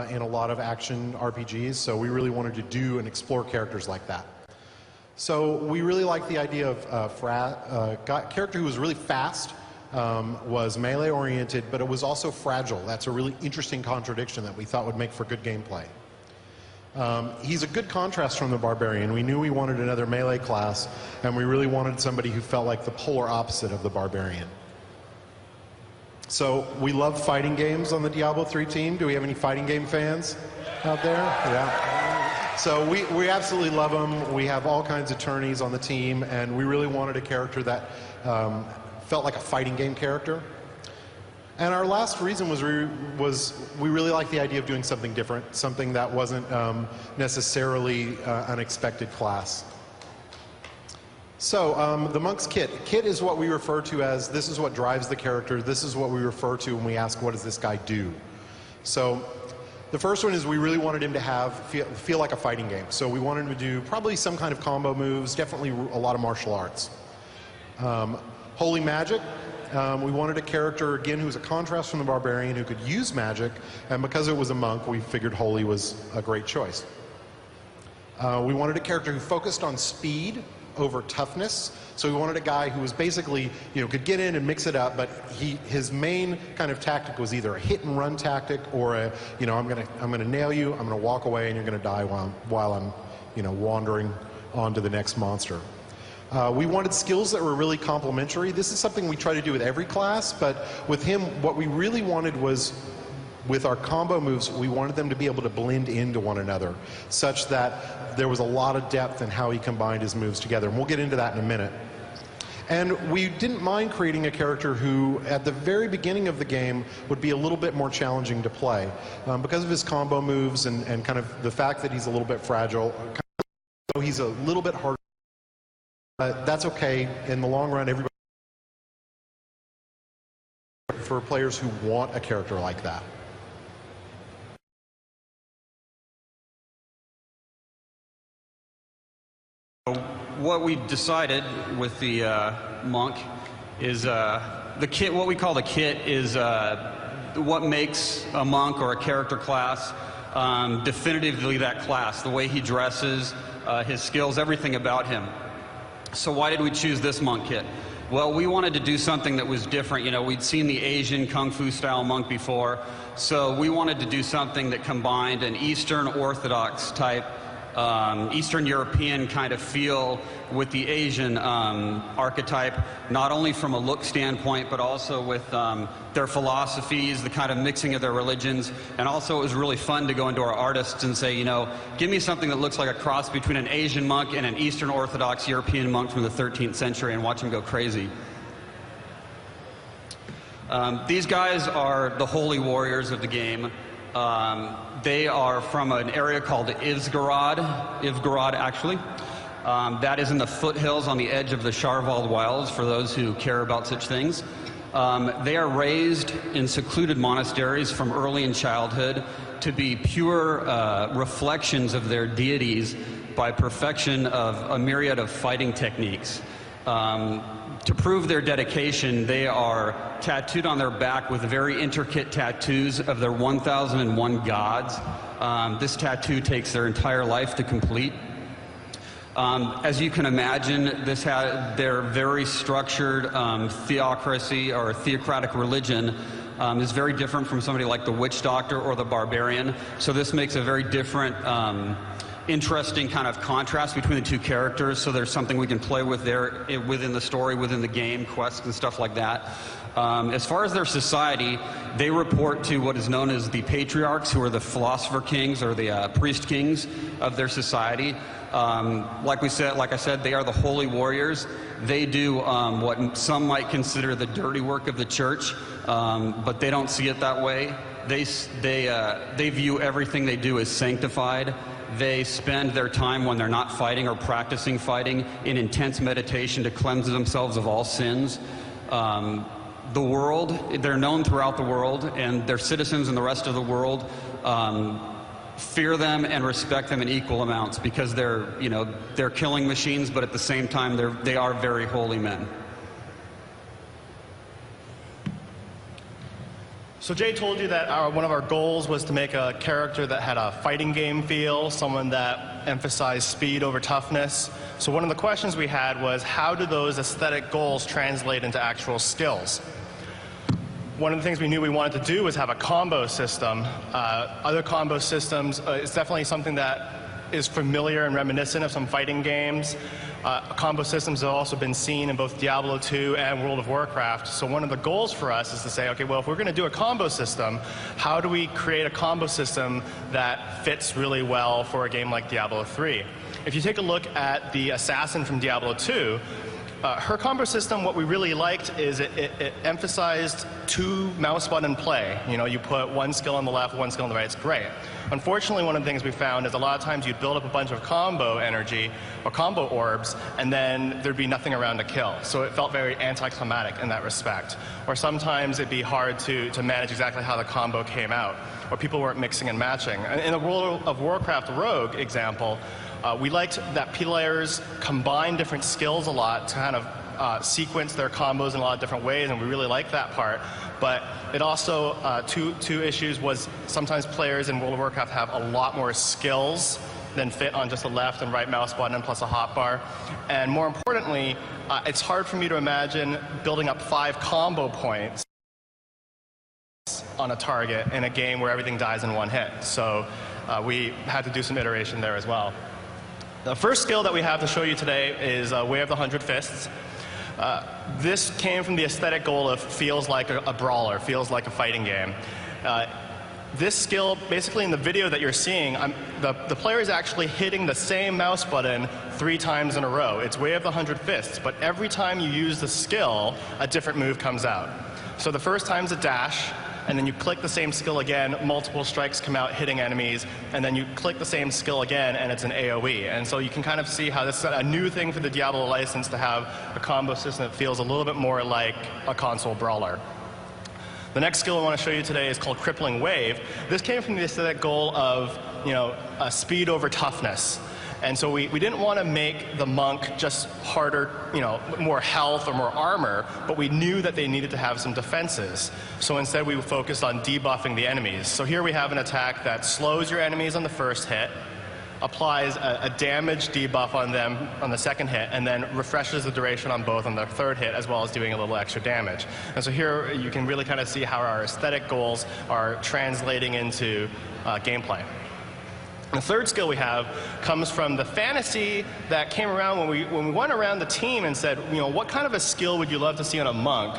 in a lot of action RPGs, so we really wanted to do and explore characters like that. So we really liked the idea of a character who was really fast, was melee-oriented, but it was also fragile. That's a really interesting contradiction that we thought would make for good gameplay. He's a good contrast from the Barbarian. We knew we wanted another melee class, and we really wanted somebody who felt like the polar opposite of the Barbarian. So we love fighting games on the Diablo 3 team. Do we have any fighting game fans out there? Yeah. So we absolutely love them. We have all kinds of tourneys on the team, and we really wanted a character that felt like a fighting game character. And our last reason was we really liked the idea of doing something different, something that wasn't necessarily an expected class. So the Monk's Kit. Kit is what we refer to as, this is what drives the character, this is what we refer to when we ask, what does this guy do? So the first one is we really wanted him to feel like a fighting game. So we wanted him to do probably some kind of combo moves, definitely a lot of martial arts. Holy magic. We wanted a character, again, who was a contrast from the Barbarian, who could use magic, and because it was a monk, we figured Holy was a great choice. We wanted a character who focused on speed over toughness, so we wanted a guy who was basically, you know, could get in and mix it up, but his main kind of tactic was either a hit-and-run tactic or a, you know, I'm gonna nail you, I'm gonna walk away, and you're gonna die while I'm, you know, wandering on to the next monster. We wanted skills that were really complementary. This is something we try to do with every class, but with him, what we really wanted was, with our combo moves, we wanted them to be able to blend into one another, such that there was a lot of depth in how he combined his moves together. And we'll get into that in a minute. And we didn't mind creating a character who, at the very beginning of the game, would be a little bit more challenging to play. Because of his combo moves and kind of the fact that he's a little bit fragile, he's a little bit harder. That's okay. In the long run, everybody, for players who want a character like that. What we decided with the Monk is the kit. What we call the kit is what makes a monk or a character class definitively that class. The way he dresses, his skills, everything about him. So why did we choose this monk kit? Well, we wanted to do something that was different. You know, we'd seen the Asian Kung Fu style monk before, so we wanted to do something that combined an Eastern Orthodox type, Eastern European kind of feel with the Asian archetype, not only from a look standpoint, but also with their philosophies, the kind of mixing of their religions. And also it was really fun to go into our artists and say, you know, give me something that looks like a cross between an Asian monk and an Eastern Orthodox European monk from the 13th century, and watch them go crazy. These guys are the holy warriors of the game. They are from an area called Ivgorod actually. That is in the foothills on the edge of the Sharvald Wilds, for those who care about such things. They are raised in secluded monasteries from early in childhood to be pure reflections of their deities by perfection of a myriad of fighting techniques. To prove their dedication, they are tattooed on their back with very intricate tattoos of their 1001 gods. This tattoo takes their entire life to complete. As you can imagine, their very structured theocracy or theocratic religion is very different from somebody like the witch doctor or the barbarian. So this makes a very different interesting kind of contrast between the two characters, so there's something we can play with there within the story, within the game, quests and stuff like that. As far as their society, they report to what is known as the patriarchs, who are the philosopher kings or the priest kings of their society. Like I said, they are the holy warriors. They do what some might consider the dirty work of the church, but they don't see it that way. They view everything they do as sanctified. They spend their time when they're not fighting or practicing fighting in intense meditation to cleanse themselves of all sins. The world, they're known throughout the world, and their citizens in the rest of the world fear them and respect them in equal amounts, because they're killing machines, but at the same time they are very holy men. So Jay told you that one of our goals was to make a character that had a fighting game feel, someone that emphasized speed over toughness. So one of the questions we had was, how do those aesthetic goals translate into actual skills? One of the things we knew we wanted to do was have a combo system. Other combo systems is definitely something that is familiar and reminiscent of some fighting games. Combo systems have also been seen in both Diablo 2 and World of Warcraft. So one of the goals for us is to say, okay, well, if we're going to do a combo system, how do we create a combo system that fits really well for a game like Diablo 3? If you take a look at the assassin from Diablo 2, her combo system, what we really liked is it emphasized two mouse button play. You know, you put one skill on the left, one skill on the right. It's great. Unfortunately, one of the things we found is a lot of times you'd build up a bunch of combo energy or combo orbs, and then there'd be nothing around to kill. So it felt very anticlimactic in that respect. Or sometimes it'd be hard to manage exactly how the combo came out, or people weren't mixing and matching. In the World of Warcraft Rogue example, we liked that players combine different skills a lot to kind of sequence their combos in a lot of different ways, and we really liked that part. But it also, two issues was sometimes players in World of Warcraft have a lot more skills than fit on just a left and right mouse button plus a hotbar. And more importantly, it's hard for me to imagine building up 5 combo points on a target in a game where everything dies in one hit. So we had to do some iteration there as well. The first skill that we have to show you today is Way of the 100 Fists. This came from the aesthetic goal of feels like a brawler, feels like a fighting game. This skill, basically in the video that you're seeing, the player is actually hitting the same mouse button 3 times in a row. It's Way of the 100 Fists, but every time you use the skill, a different move comes out. So the first time's a dash, and then you click the same skill again, multiple strikes come out hitting enemies, and then you click the same skill again, and it's an AoE. And so you can kind of see how this is a new thing for the Diablo license, to have a combo system that feels a little bit more like a console brawler. The next skill I want to show you today is called Crippling Wave. This came from the aesthetic goal of, speed over toughness. And so we didn't want to make the monk just harder, more health or more armor, but we knew that they needed to have some defenses. So instead we focused on debuffing the enemies. So here we have an attack that slows your enemies on the first hit, applies a damage debuff on them on the second hit, and then refreshes the duration on both on their third hit, as well as doing a little extra damage. And so here you can really kind of see how our aesthetic goals are translating into gameplay. The third skill we have comes from the fantasy that came around when we went around the team and said, you know, what kind of a skill would you love to see on a monk?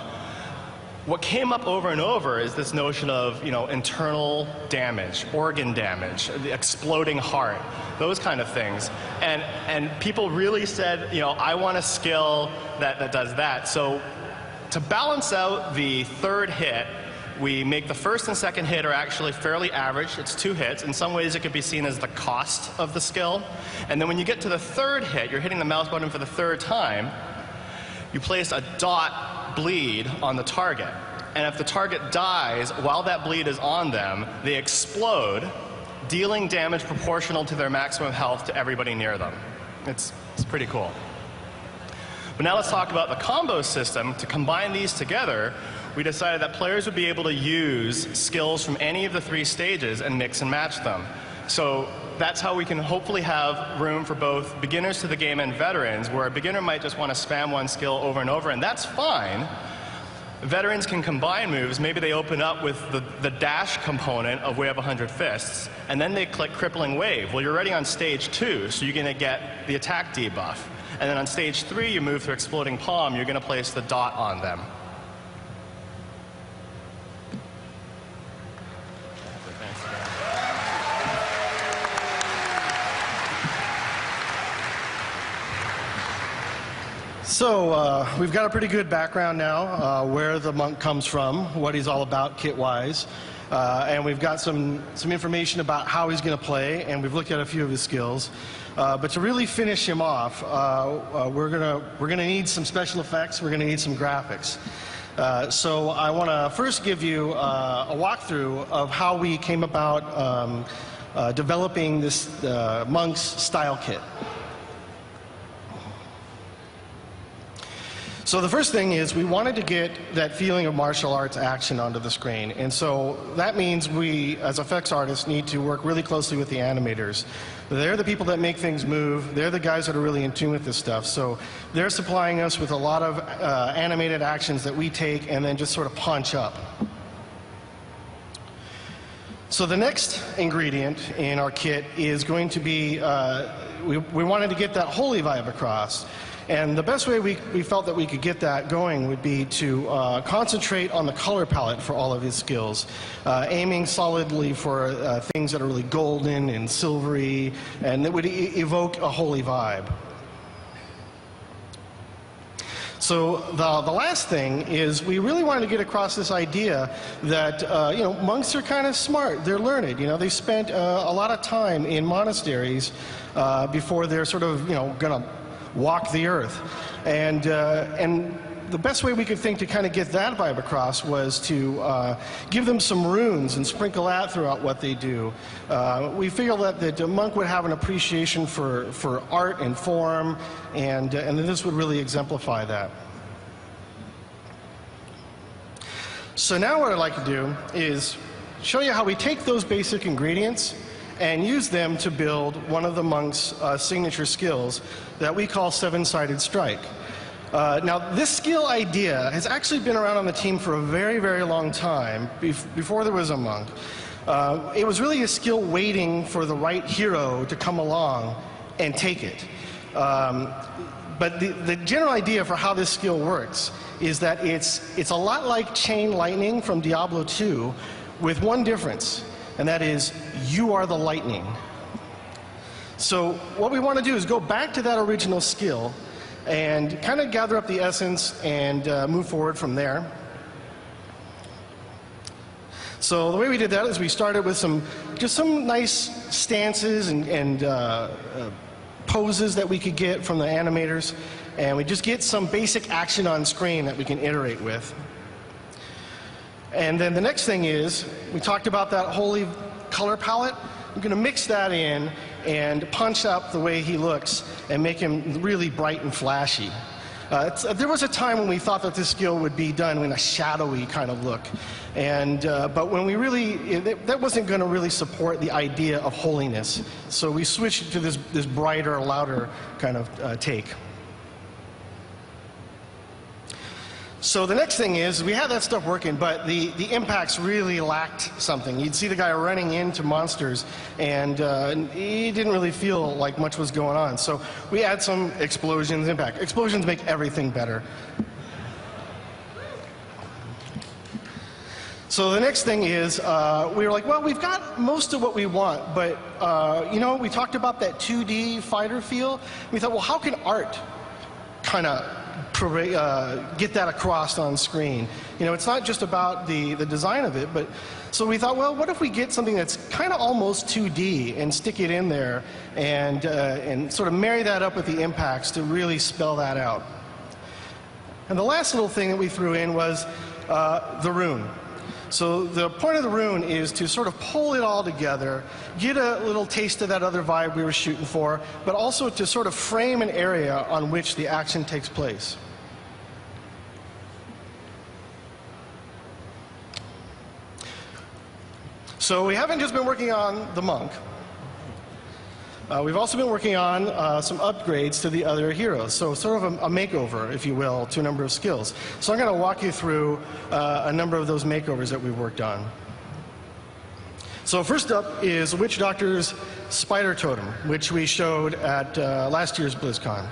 What came up over and over is this notion of, you know, internal damage, organ damage, the exploding heart, those kind of things. And people really said, you know, I want a skill that does that. So to balance out the third hit, we make the first and second hit are actually fairly average. It's 2 hits. In some ways, it could be seen as the cost of the skill. And then when you get to the third hit, you're hitting the mouse button for the third time, you place a dot bleed on the target. And if the target dies while that bleed is on them, they explode, dealing damage proportional to their maximum health to everybody near them. It's pretty cool. But now let's talk about the combo system. To combine these together, we decided that players would be able to use skills from any of the 3 stages and mix and match them. So that's how we can hopefully have room for both beginners to the game and veterans, where a beginner might just want to spam one skill over and over, and that's fine. Veterans can combine moves. Maybe they open up with the dash component of Way of 100 Fists, and then they click Crippling Wave. Well, you're already on stage 2, so you're going to get the attack debuff. And then on stage 3, you move through Exploding Palm, you're going to place the dot on them. So we've got a pretty good background now, where the monk comes from, what he's all about kit-wise, and we've got some information about how he's going to play, and we've looked at a few of his skills. But to really finish him off, we're gonna need some special effects. We're gonna need some graphics. So I want to first give you a walkthrough of how we came about developing this monk's style kit. So the first thing is we wanted to get that feeling of martial arts action onto the screen. And so that means we, as effects artists, need to work really closely with the animators. They're the people that make things move. They're the guys that are really in tune with this stuff. So they're supplying us with a lot of animated actions that we take and then just sort of punch up. So the next ingredient in our kit is going to be, we wanted to get that holy vibe across. And the best way we felt that we could get that going would be to concentrate on the color palette for all of his skills, aiming solidly for things that are really golden and silvery, and that would evoke a holy vibe. So the last thing is we really wanted to get across this idea that you know, monks are kind of smart. They're learned. You know, they spent a lot of time in monasteries before they're sort of, you know, gonna walk the earth. And the best way we could think to kind of get that vibe across was to give them some runes and sprinkle that throughout what they do. We feel that a monk would have an appreciation for art and form, and this would really exemplify that. So now what I'd like to do is show you how we take those basic ingredients and use them to build one of the monk's signature skills that we call Seven-Sided Strike. Now, this skill idea has actually been around on the team for a very, very long time, before there was a monk. It was really a skill waiting for the right hero to come along and take it. But the general idea for how this skill works is that it's a lot like Chain Lightning from Diablo 2, with one difference, and that is you are the lightning. So what we want to do is go back to that original skill and kind of gather up the essence and move forward from there. So the way we did that is we started with just some nice stances and poses that we could get from the animators, and we just get some basic action on screen that we can iterate with. And then the next thing is, we talked about that holy color palette. We're going to mix that in and punch up the way he looks and make him really bright and flashy. There was a time when we thought that this skill would be done in a shadowy kind of look, and but when we really, that wasn't going to really support the idea of holiness. So we switched to this brighter, louder kind of take. So the next thing is, we had that stuff working, but the impacts really lacked something. You'd see the guy running into monsters, and he didn't really feel like much was going on. So we add some explosions, impact. Explosions make everything better. So the next thing is, we were like, well, we've got most of what we want, but you know, we talked about that 2D fighter feel. We thought, well, how can art kind of get that across on screen? You know, it's not just about the design of it, but so we thought, well, what if we get something that's kind of almost 2D and stick it in there and sort of marry that up with the impacts to really spell that out. And the last little thing that we threw in was the rune. So the point of the rune is to sort of pull it all together, get a little taste of that other vibe we were shooting for, but also to sort of frame an area on which the action takes place. So we haven't just been working on the monk. We've also been working on some upgrades to the other heroes, so sort of a makeover, if you will, to a number of skills. So I'm going to walk you through a number of those makeovers that we've worked on. So first up is Witch Doctor's Spider Totem, which we showed at last year's Blizzcon.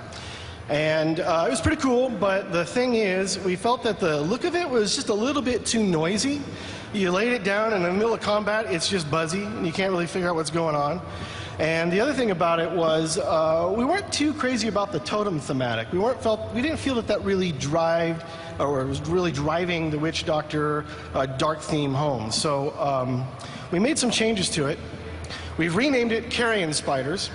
And it was pretty cool, but the thing is, we felt that the look of it was just a little bit too noisy. You laid it down, and in the middle of combat, it's just buzzy, and you can't really figure out what's going on. And the other thing about it was we weren't too crazy about the totem thematic. We didn't feel that really was really driving the Witch Doctor dark theme home. So we made some changes to it. We've renamed it Carrion Spiders.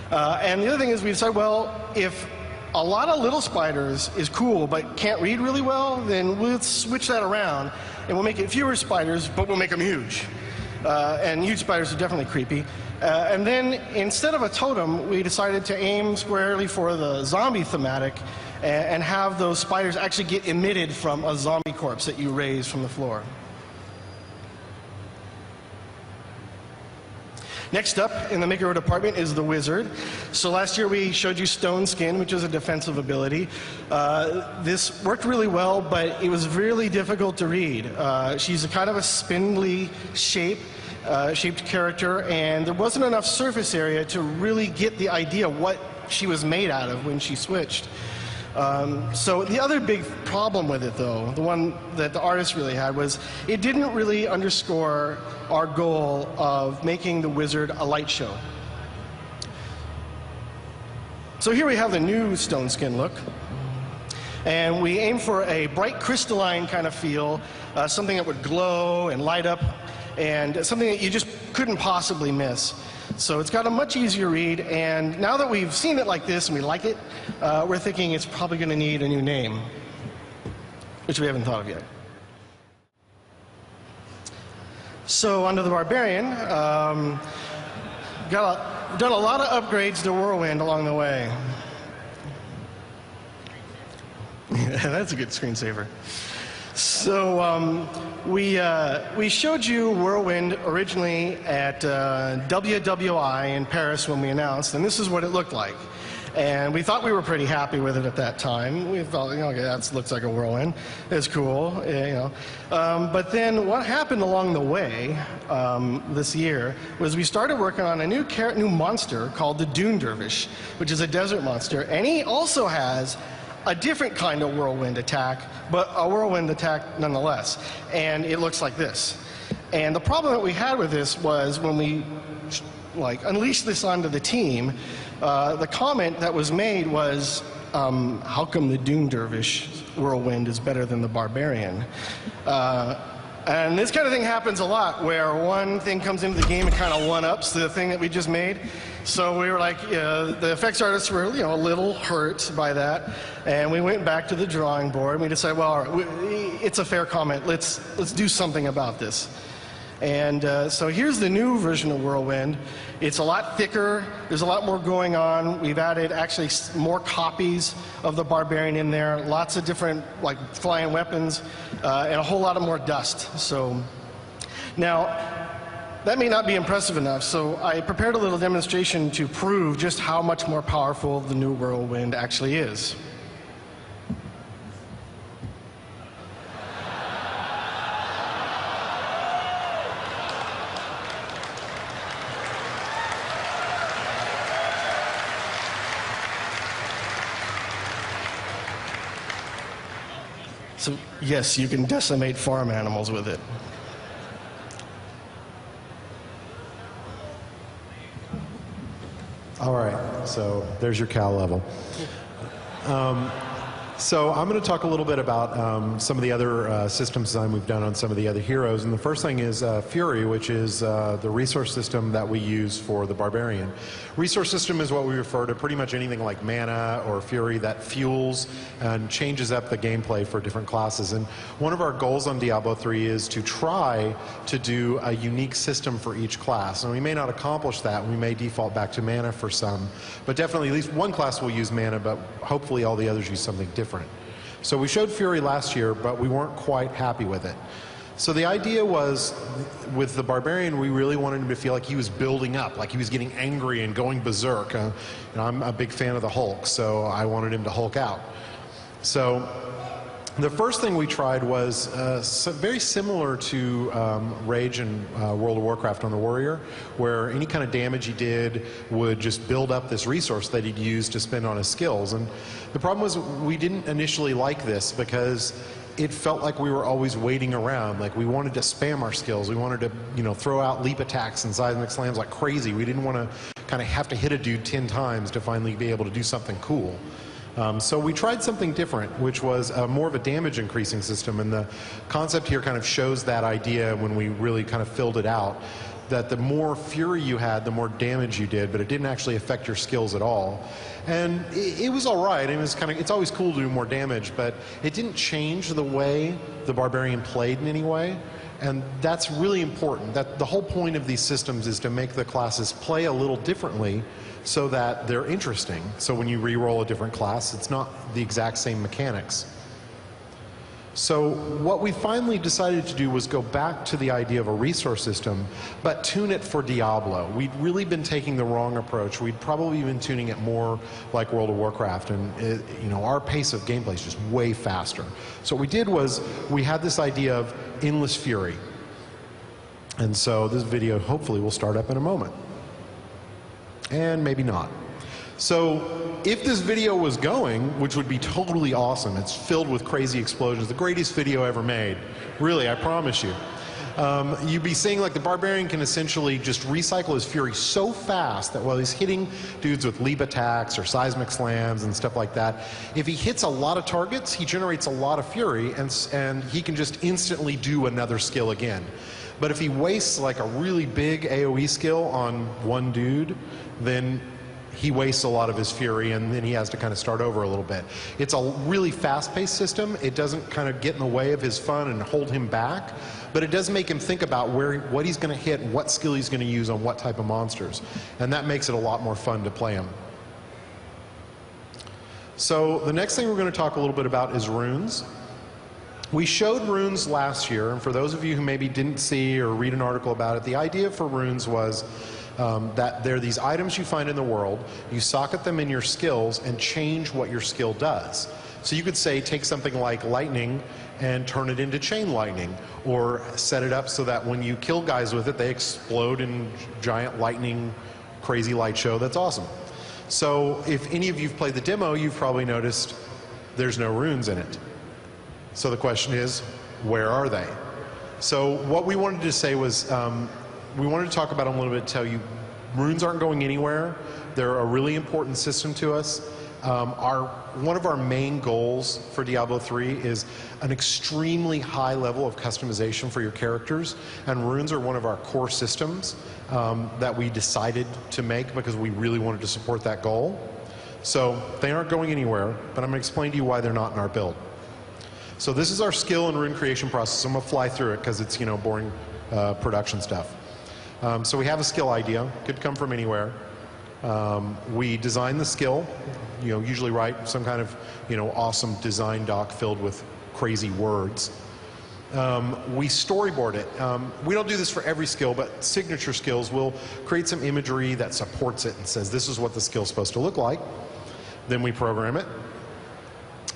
And the other thing is we decided, well, if a lot of little spiders is cool but can't read really well, then we'll switch that around and we'll make it fewer spiders, but we'll make them huge. And huge spiders are definitely creepy. And then instead of a totem, we decided to aim squarely for the zombie thematic and have those spiders actually get emitted from a zombie corpse that you raise from the floor. Next up in the makeover department is the wizard. So last year we showed you Stone Skin, which is a defensive ability. This worked really well, but it was really difficult to read. She's a kind of a spindly shaped character, and there wasn't enough surface area to really get the idea what she was made out of when she switched. So the other big problem with it, though, the one that the artist really had, was it didn't really underscore our goal of making the wizard a light show. So here we have the new Stone Skin look. And we aim for a bright crystalline kind of feel, something that would glow and light up, and something that you just couldn't possibly miss. So it's got a much easier read, and now that we've seen it like this and we like it, we're thinking it's probably going to need a new name, which we haven't thought of yet. So onto the Barbarian. Done a lot of upgrades to Whirlwind along the way. That's a good screensaver. So we showed you Whirlwind originally at WWI in Paris when we announced, and this is what it looked like. And we thought we were pretty happy with it at that time. We thought, okay, that looks like a whirlwind. It's cool, you know. But then what happened along the way this year was we started working on a new monster called the Dune Dervish, which is a desert monster, and he also has a different kind of whirlwind attack, but a whirlwind attack nonetheless. And it looks like this. And the problem that we had with this was when we unleashed this onto the team, the comment that was made was, how come the Dune Dervish whirlwind is better than the Barbarian? And this kind of thing happens a lot, where one thing comes into the game and kind of one-ups the thing that we just made. So we were like, the effects artists were, a little hurt by that, and we went back to the drawing board and we decided, well, all right, it's a fair comment. Let's do something about this. And so here's the new version of Whirlwind. It's a lot thicker. There's a lot more going on. We've added actually more copies of the Barbarian in there. Lots of different like flying weapons and a whole lot of more dust. So now that may not be impressive enough. So I prepared a little demonstration to prove just how much more powerful the new Whirlwind actually is. So yes, you can decimate farm animals with it. All right, so there's your cow level. So I'm going to talk a little bit about some of the other systems design we've done on some of the other heroes. And the first thing is Fury, which is the resource system that we use for the Barbarian. Resource system is what we refer to pretty much anything like mana or Fury that fuels and changes up the gameplay for different classes. And one of our goals on Diablo 3 is to try to do a unique system for each class. And we may not accomplish that. We may default back to mana for some. But definitely at least one class will use mana, but hopefully all the others use something different. So we showed Fury last year, but we weren't quite happy with it. So the idea was, with the Barbarian, we really wanted him to feel like he was building up, like he was getting angry and going berserk. I'm a big fan of the Hulk, so I wanted him to Hulk out. So the first thing we tried was very similar to Rage in World of Warcraft on the Warrior, where any kind of damage he did would just build up this resource that he'd use to spend on his skills. And the problem was we didn't initially like this because it felt like we were always waiting around. Like we wanted to spam our skills. We wanted to, throw out leap attacks and seismic slams like crazy. We didn't want to kind of have to hit a dude 10 times to finally be able to do something cool. So we tried something different, which was more of a damage increasing system, and the concept here kind of shows that idea when we really kind of filled it out, that the more fury you had, the more damage you did, but it didn't actually affect your skills at all. And it was all right. It's always cool to do more damage, but it didn't change the way the Barbarian played in any way. And that's really important. That the whole point of these systems is to make the classes play a little differently so that they're interesting. So when you re-roll a different class, it's not the exact same mechanics. So what we finally decided to do was go back to the idea of a resource system, but tune it for Diablo. We'd really been taking the wrong approach. We'd probably been tuning it more like World of Warcraft, and our pace of gameplay is just way faster. So what we did was we had this idea of endless fury. And so this video hopefully will start up in a moment. And maybe not. So if this video was going, which would be totally awesome, it's filled with crazy explosions, the greatest video ever made, really, I promise you. You'd be seeing like the Barbarian can essentially just recycle his fury so fast that while he's hitting dudes with leap attacks or seismic slams and stuff like that, if he hits a lot of targets, he generates a lot of fury, and he can just instantly do another skill again. But if he wastes like a really big AoE skill on one dude, then he wastes a lot of his fury, and then he has to kind of start over a little bit. It's a really fast-paced system. It doesn't kind of get in the way of his fun and hold him back, but it does make him think about what he's going to hit, what skill he's going to use on what type of monsters, and that makes it a lot more fun to play him. So the next thing we're going to talk a little bit about is runes. We showed runes last year, and for those of you who maybe didn't see or read an article about it, the idea for runes was that they're these items you find in the world, you socket them in your skills and change what your skill does. So you could say take something like lightning and turn it into chain lightning, or set it up so that when you kill guys with it, they explode in giant lightning, crazy light show. That's awesome. So if any of you have played the demo, you've probably noticed there's no runes in it. So the question is, where are they? So what we wanted to say was, we wanted to talk about them a little bit, tell you runes aren't going anywhere. They're a really important system to us. One of our main goals for Diablo 3 is an extremely high level of customization for your characters, and runes are one of our core systems that we decided to make because we really wanted to support that goal. So they aren't going anywhere, but I'm going to explain to you why they're not in our build. So this is our skill and rune creation process. I'm going to fly through it because it's boring production stuff. So we have a skill idea, could come from anywhere. We design the skill, usually write some kind of, awesome design doc filled with crazy words. We storyboard it. We don't do this for every skill, but signature skills, we'll create some imagery that supports it and says this is what the skill's supposed to look like. Then we program it.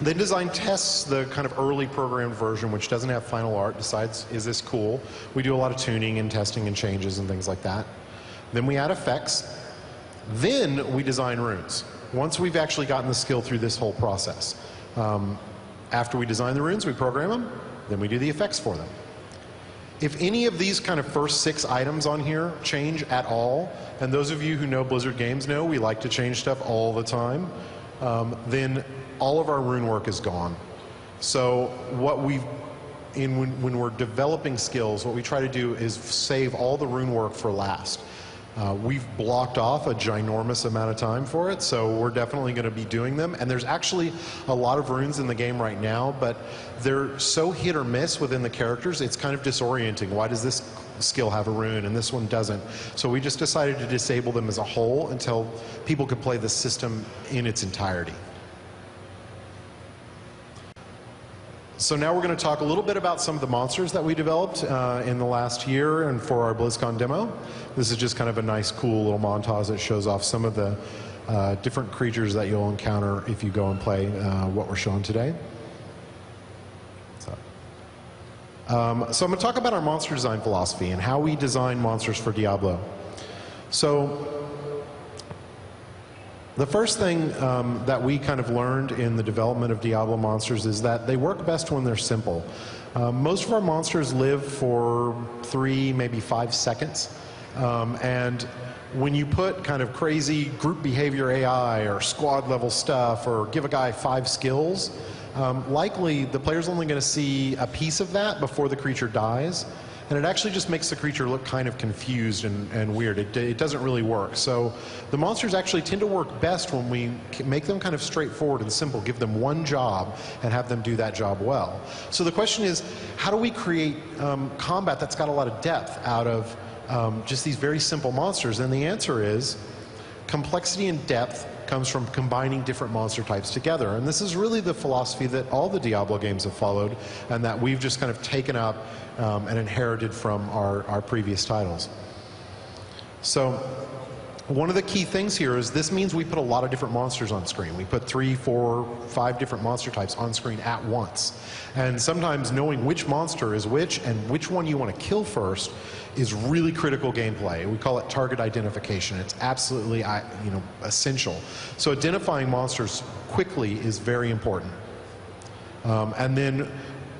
Then design tests the kind of early programmed version, which doesn't have final art, decides, is this cool? We do a lot of tuning and testing and changes and things like that. Then we add effects. Then we design runes, once we've actually gotten the skill through this whole process. After we design the runes, we program them, then we do the effects for them. If any of these kind of first 6 items on here change at all, and those of you who know Blizzard games know we like to change stuff all the time, then all of our rune work is gone. So what when we're developing skills, what we try to do is save all the rune work for last. We've blocked off a ginormous amount of time for it, so we're definitely going to be doing them. And there's actually a lot of runes in the game right now, but they're so hit or miss within the characters, it's kind of disorienting. Why does this skill have a rune and this one doesn't? So we just decided to disable them as a whole until people could play the system in its entirety. So now we're going to talk a little bit about some of the monsters that we developed in the last year and for our Blizzcon demo. This is just kind of a nice, cool little montage that shows off some of the different creatures that you'll encounter if you go and play what we're showing today. So I'm going to talk about our monster design philosophy and how we design monsters for Diablo. So the first thing that we kind of learned in the development of Diablo monsters is that they work best when they're simple. Most of our monsters live for 3, maybe 5 seconds. And when you put kind of crazy group behavior AI or squad level stuff or give a guy 5 skills, likely the player's only going to see a piece of that before the creature dies. And it actually just makes the creature look kind of confused and weird. It doesn't really work. So the monsters actually tend to work best when we make them kind of straightforward and simple, give them one job and have them do that job well. So the question is, how do we create combat that's got a lot of depth out of just these very simple monsters? And the answer is complexity and depth comes from combining different monster types together. And this is really the philosophy that all the Diablo games have followed and that we've just kind of taken up and inherited from our previous titles. So one of the key things here is this means we put a lot of different monsters on screen. We put 3, 4, 5 different monster types on screen at once. And sometimes knowing which monster is which and which one you want to kill first is really critical gameplay. We call it target identification. It's absolutely essential. So identifying monsters quickly is very important. And then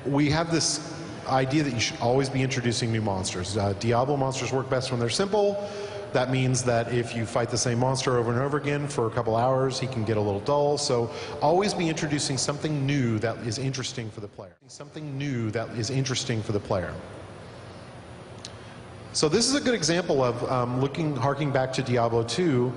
we have this idea that you should always be introducing new monsters. Diablo monsters work best when they're simple. That means that if you fight the same monster over and over again for a couple hours, he can get a little dull. So always be introducing something new that is interesting for the player. Something new that is interesting for the player. So this is a good example of harking back to Diablo 2,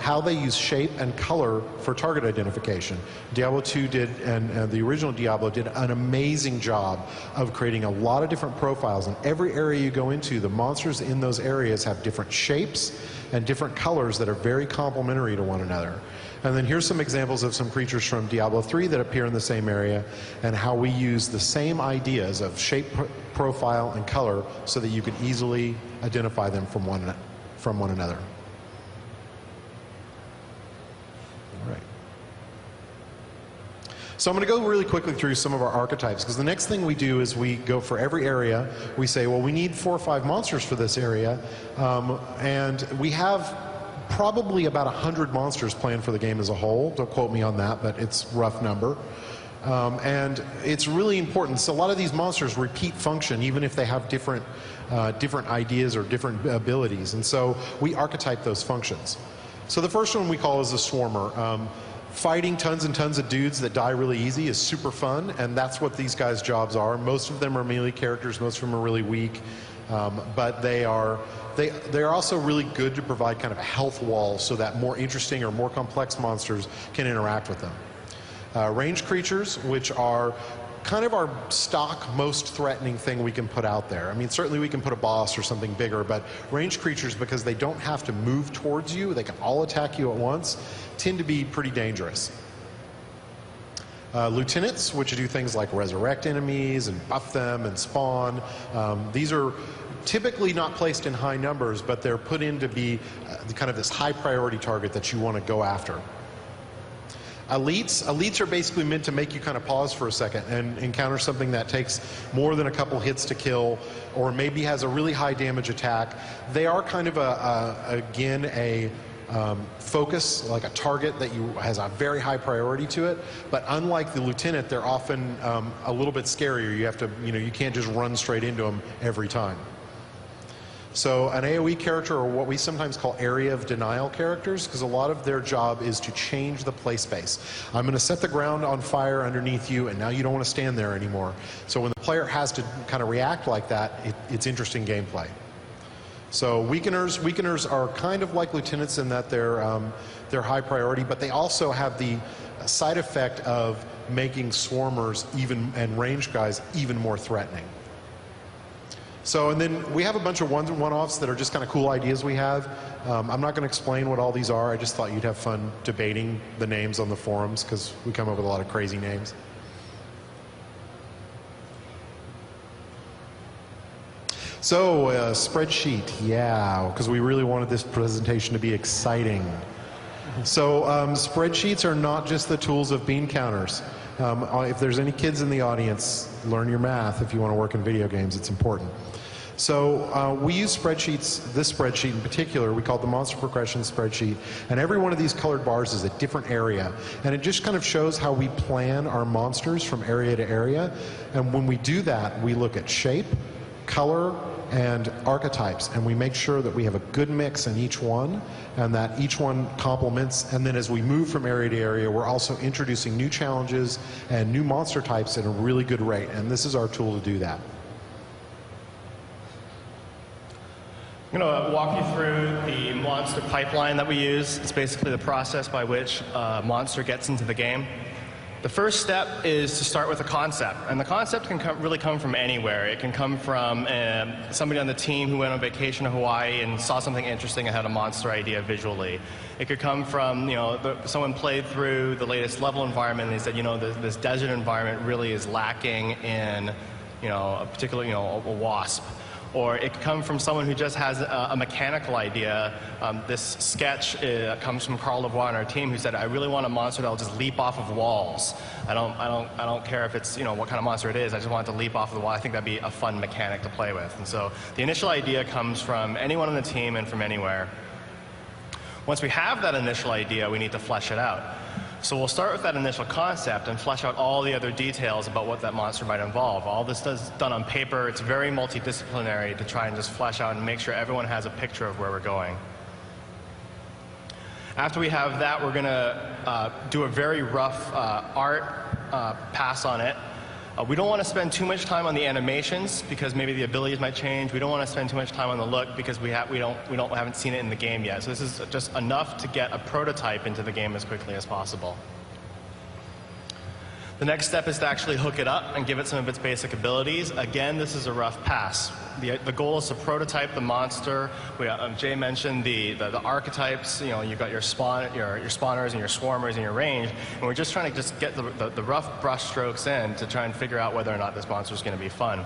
how they use shape and color for target identification. Diablo 2 did, and the original Diablo did an amazing job of creating a lot of different profiles. And every area you go into, the monsters in those areas have different shapes and different colors that are very complementary to one another. And then here's some examples of some creatures from Diablo 3 that appear in the same area and how we use the same ideas of shape, profile, and color so that you can easily identify them from one another. All right. So I'm going to go really quickly through some of our archetypes, because the next thing we do is we go for every area. We say, well, we need 4 or 5 monsters for this area, and we have probably about 100 monsters planned for the game as a whole. Don't quote me on that, but it's a rough number. And it's really important. So a lot of these monsters repeat function, even if they have different ideas or different abilities. And so we archetype those functions. So the first one we call is the Swarmer. Fighting tons and tons of dudes that die really easy is super fun, and that's what these guys' jobs are. Most of them are melee characters, most of them are really weak, but they are also really good to provide kind of a health wall so that more interesting or more complex monsters can interact with them. Ranged creatures, which are kind of our stock most threatening thing we can put out there. I mean, certainly we can put a boss or something bigger, but ranged creatures, because they don't have to move towards you, they can all attack you at once, tend to be pretty dangerous. Lieutenants, which do things like resurrect enemies and buff them and spawn. These are typically not placed in high numbers, but they're put in to be kind of this high priority target that you want to go after. Elites are basically meant to make you kind of pause for a second and encounter something that takes more than a couple hits to kill, or maybe has a really high damage attack. They are kind of again a focus, like a target that has a very high priority to it. But unlike the lieutenant, they're often a little bit scarier. You have to, you can't just run straight into them every time. So an AoE character, or what we sometimes call area of denial characters, because a lot of their job is to change the play space. I'm going to set the ground on fire underneath you, and now you don't want to stand there anymore. So when the player has to kind of react like that, it's interesting gameplay. So weakeners are kind of like lieutenants in that they're high priority, but they also have the side effect of making swarmers and ranged guys even more threatening. So, and then we have a bunch of one-offs that are just kind of cool ideas we have. I'm not going to explain what all these are. I just thought you'd have fun debating the names on the forums, because we come up with a lot of crazy names. So, spreadsheet, yeah, because we really wanted this presentation to be exciting. So, spreadsheets are not just the tools of bean counters. If there's any kids in the audience, learn your math if you want to work in video games. It's important. So we use spreadsheets, this spreadsheet in particular, we call it the monster progression spreadsheet, and every one of these colored bars is a different area, and it just kind of shows how we plan our monsters from area to area. And when we do that, we look at shape, color, and archetypes, and we make sure that we have a good mix in each one, and that each one complements. And then as we move from area to area, we're also introducing new challenges and new monster types at a really good rate, and this is our tool to do that. I'm going to walk you through the monster pipeline that we use. It's basically the process by which a monster gets into the game. The first step is to start with a concept, and the concept can really come from anywhere. It can come from somebody on the team who went on vacation to Hawaii and saw something interesting and had a monster idea visually. It could come from, someone played through the latest level environment and they said, this desert environment really is lacking in, a particular, a wasp. Or it could come from someone who just has a mechanical idea. This sketch comes from Carl Lavoie on our team, who said, "I really want a monster that'll just leap off of walls. I don't care if it's what kind of monster it is. I just want it to leap off of the wall. I think that'd be a fun mechanic to play with." And so the initial idea comes from anyone on the team and from anywhere. Once we have that initial idea, we need to flesh it out. So we'll start with that initial concept and flesh out all the other details about what that monster might involve. All this is done on paper. It's very multidisciplinary to try and just flesh out and make sure everyone has a picture of where we're going. After we have that, we're going to do a very rough art pass on it. We don't want to spend too much time on the animations because maybe the abilities might change. We don't want to spend too much time on the look because we haven't seen it in the game yet. So this is just enough to get a prototype into the game as quickly as possible. The next step is to actually hook it up and give it some of its basic abilities. Again, this is a rough pass. The goal is to prototype the monster. Jay mentioned the archetypes. You've got your spawners and your swarmers and your range, and we're just trying to just get the rough brush strokes in to try and figure out whether or not this monster is going to be fun.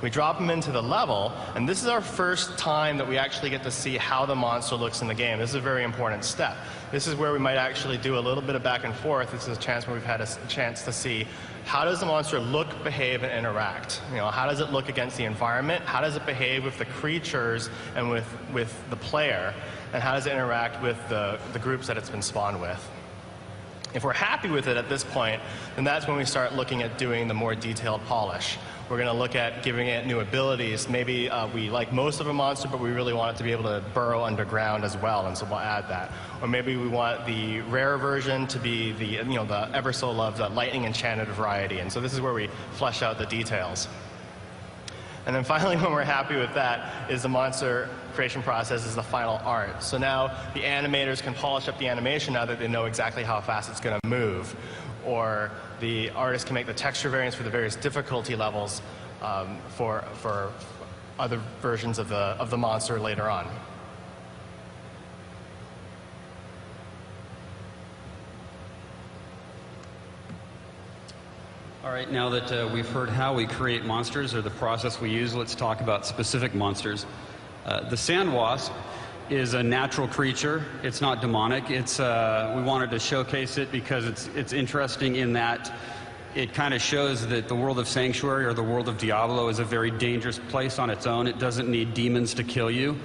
We drop them into the level, and this is our first time that we actually get to see how the monster looks in the game. This is a very important step. This is where we might actually do a little bit of back and forth. This is a chance where we've had a chance to see how does the monster look, behave, and interact. How does it look against the environment? How does it behave with the creatures and with the player? And how does it interact with the groups that it's been spawned with? If we're happy with it at this point, then that's when we start looking at doing the more detailed polish. We're going to look at giving it new abilities. Maybe we like most of a monster, but we really want it to be able to burrow underground as well, and so we'll add that. Or maybe we want the rare version to be the ever so loved lightning enchanted variety, and so this is where we flesh out the details. And then finally, when we're happy with that, is the monster creation process is the final art. So now the animators can polish up the animation now that they know exactly how fast it's going to move. or the artist can make the texture variants for the various difficulty levels for other versions of the monster later on. All right, now that we've heard how we create monsters or the process we use, let's talk about specific monsters. The sand wasp is a natural creature. It's not demonic. We wanted to showcase it because it's interesting in that it kind of shows that the world of Sanctuary or the world of Diablo is a very dangerous place on its own. It doesn't need demons to kill you.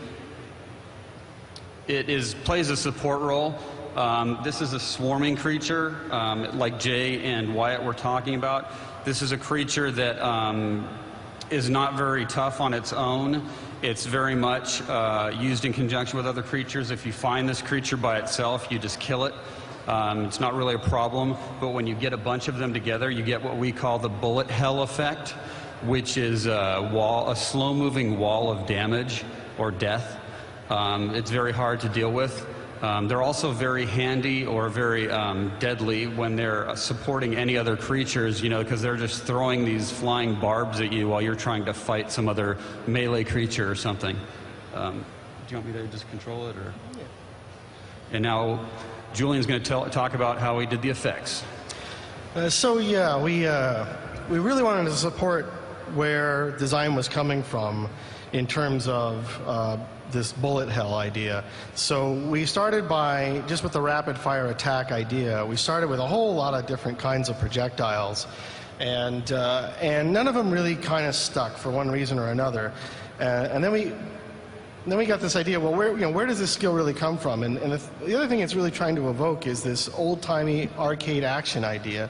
It plays a support role. This is a swarming creature, like Jay and Wyatt were talking about. This is a creature that is not very tough on its own. It's very much used in conjunction with other creatures. If you find this creature by itself, you just kill it. It's not really a problem, but when you get a bunch of them together, you get what we call the bullet hell effect, which is a slow-moving wall of damage or death. It's very hard to deal with. They're also very handy or very deadly when they're supporting any other creatures, because they're just throwing these flying barbs at you while you're trying to fight some other melee creature or something. Do you want me to just control it? Or? Yeah. And now Julian's going to talk about how he did the effects. We really wanted to support where design was coming from in terms of this bullet hell idea. So we started by, just with the rapid fire attack idea, we started with a whole lot of different kinds of projectiles, and none of them really kind of stuck for one reason or another. And then we got this idea, well, where does this skill really come from? And the other thing it's really trying to evoke is this old-timey arcade action idea.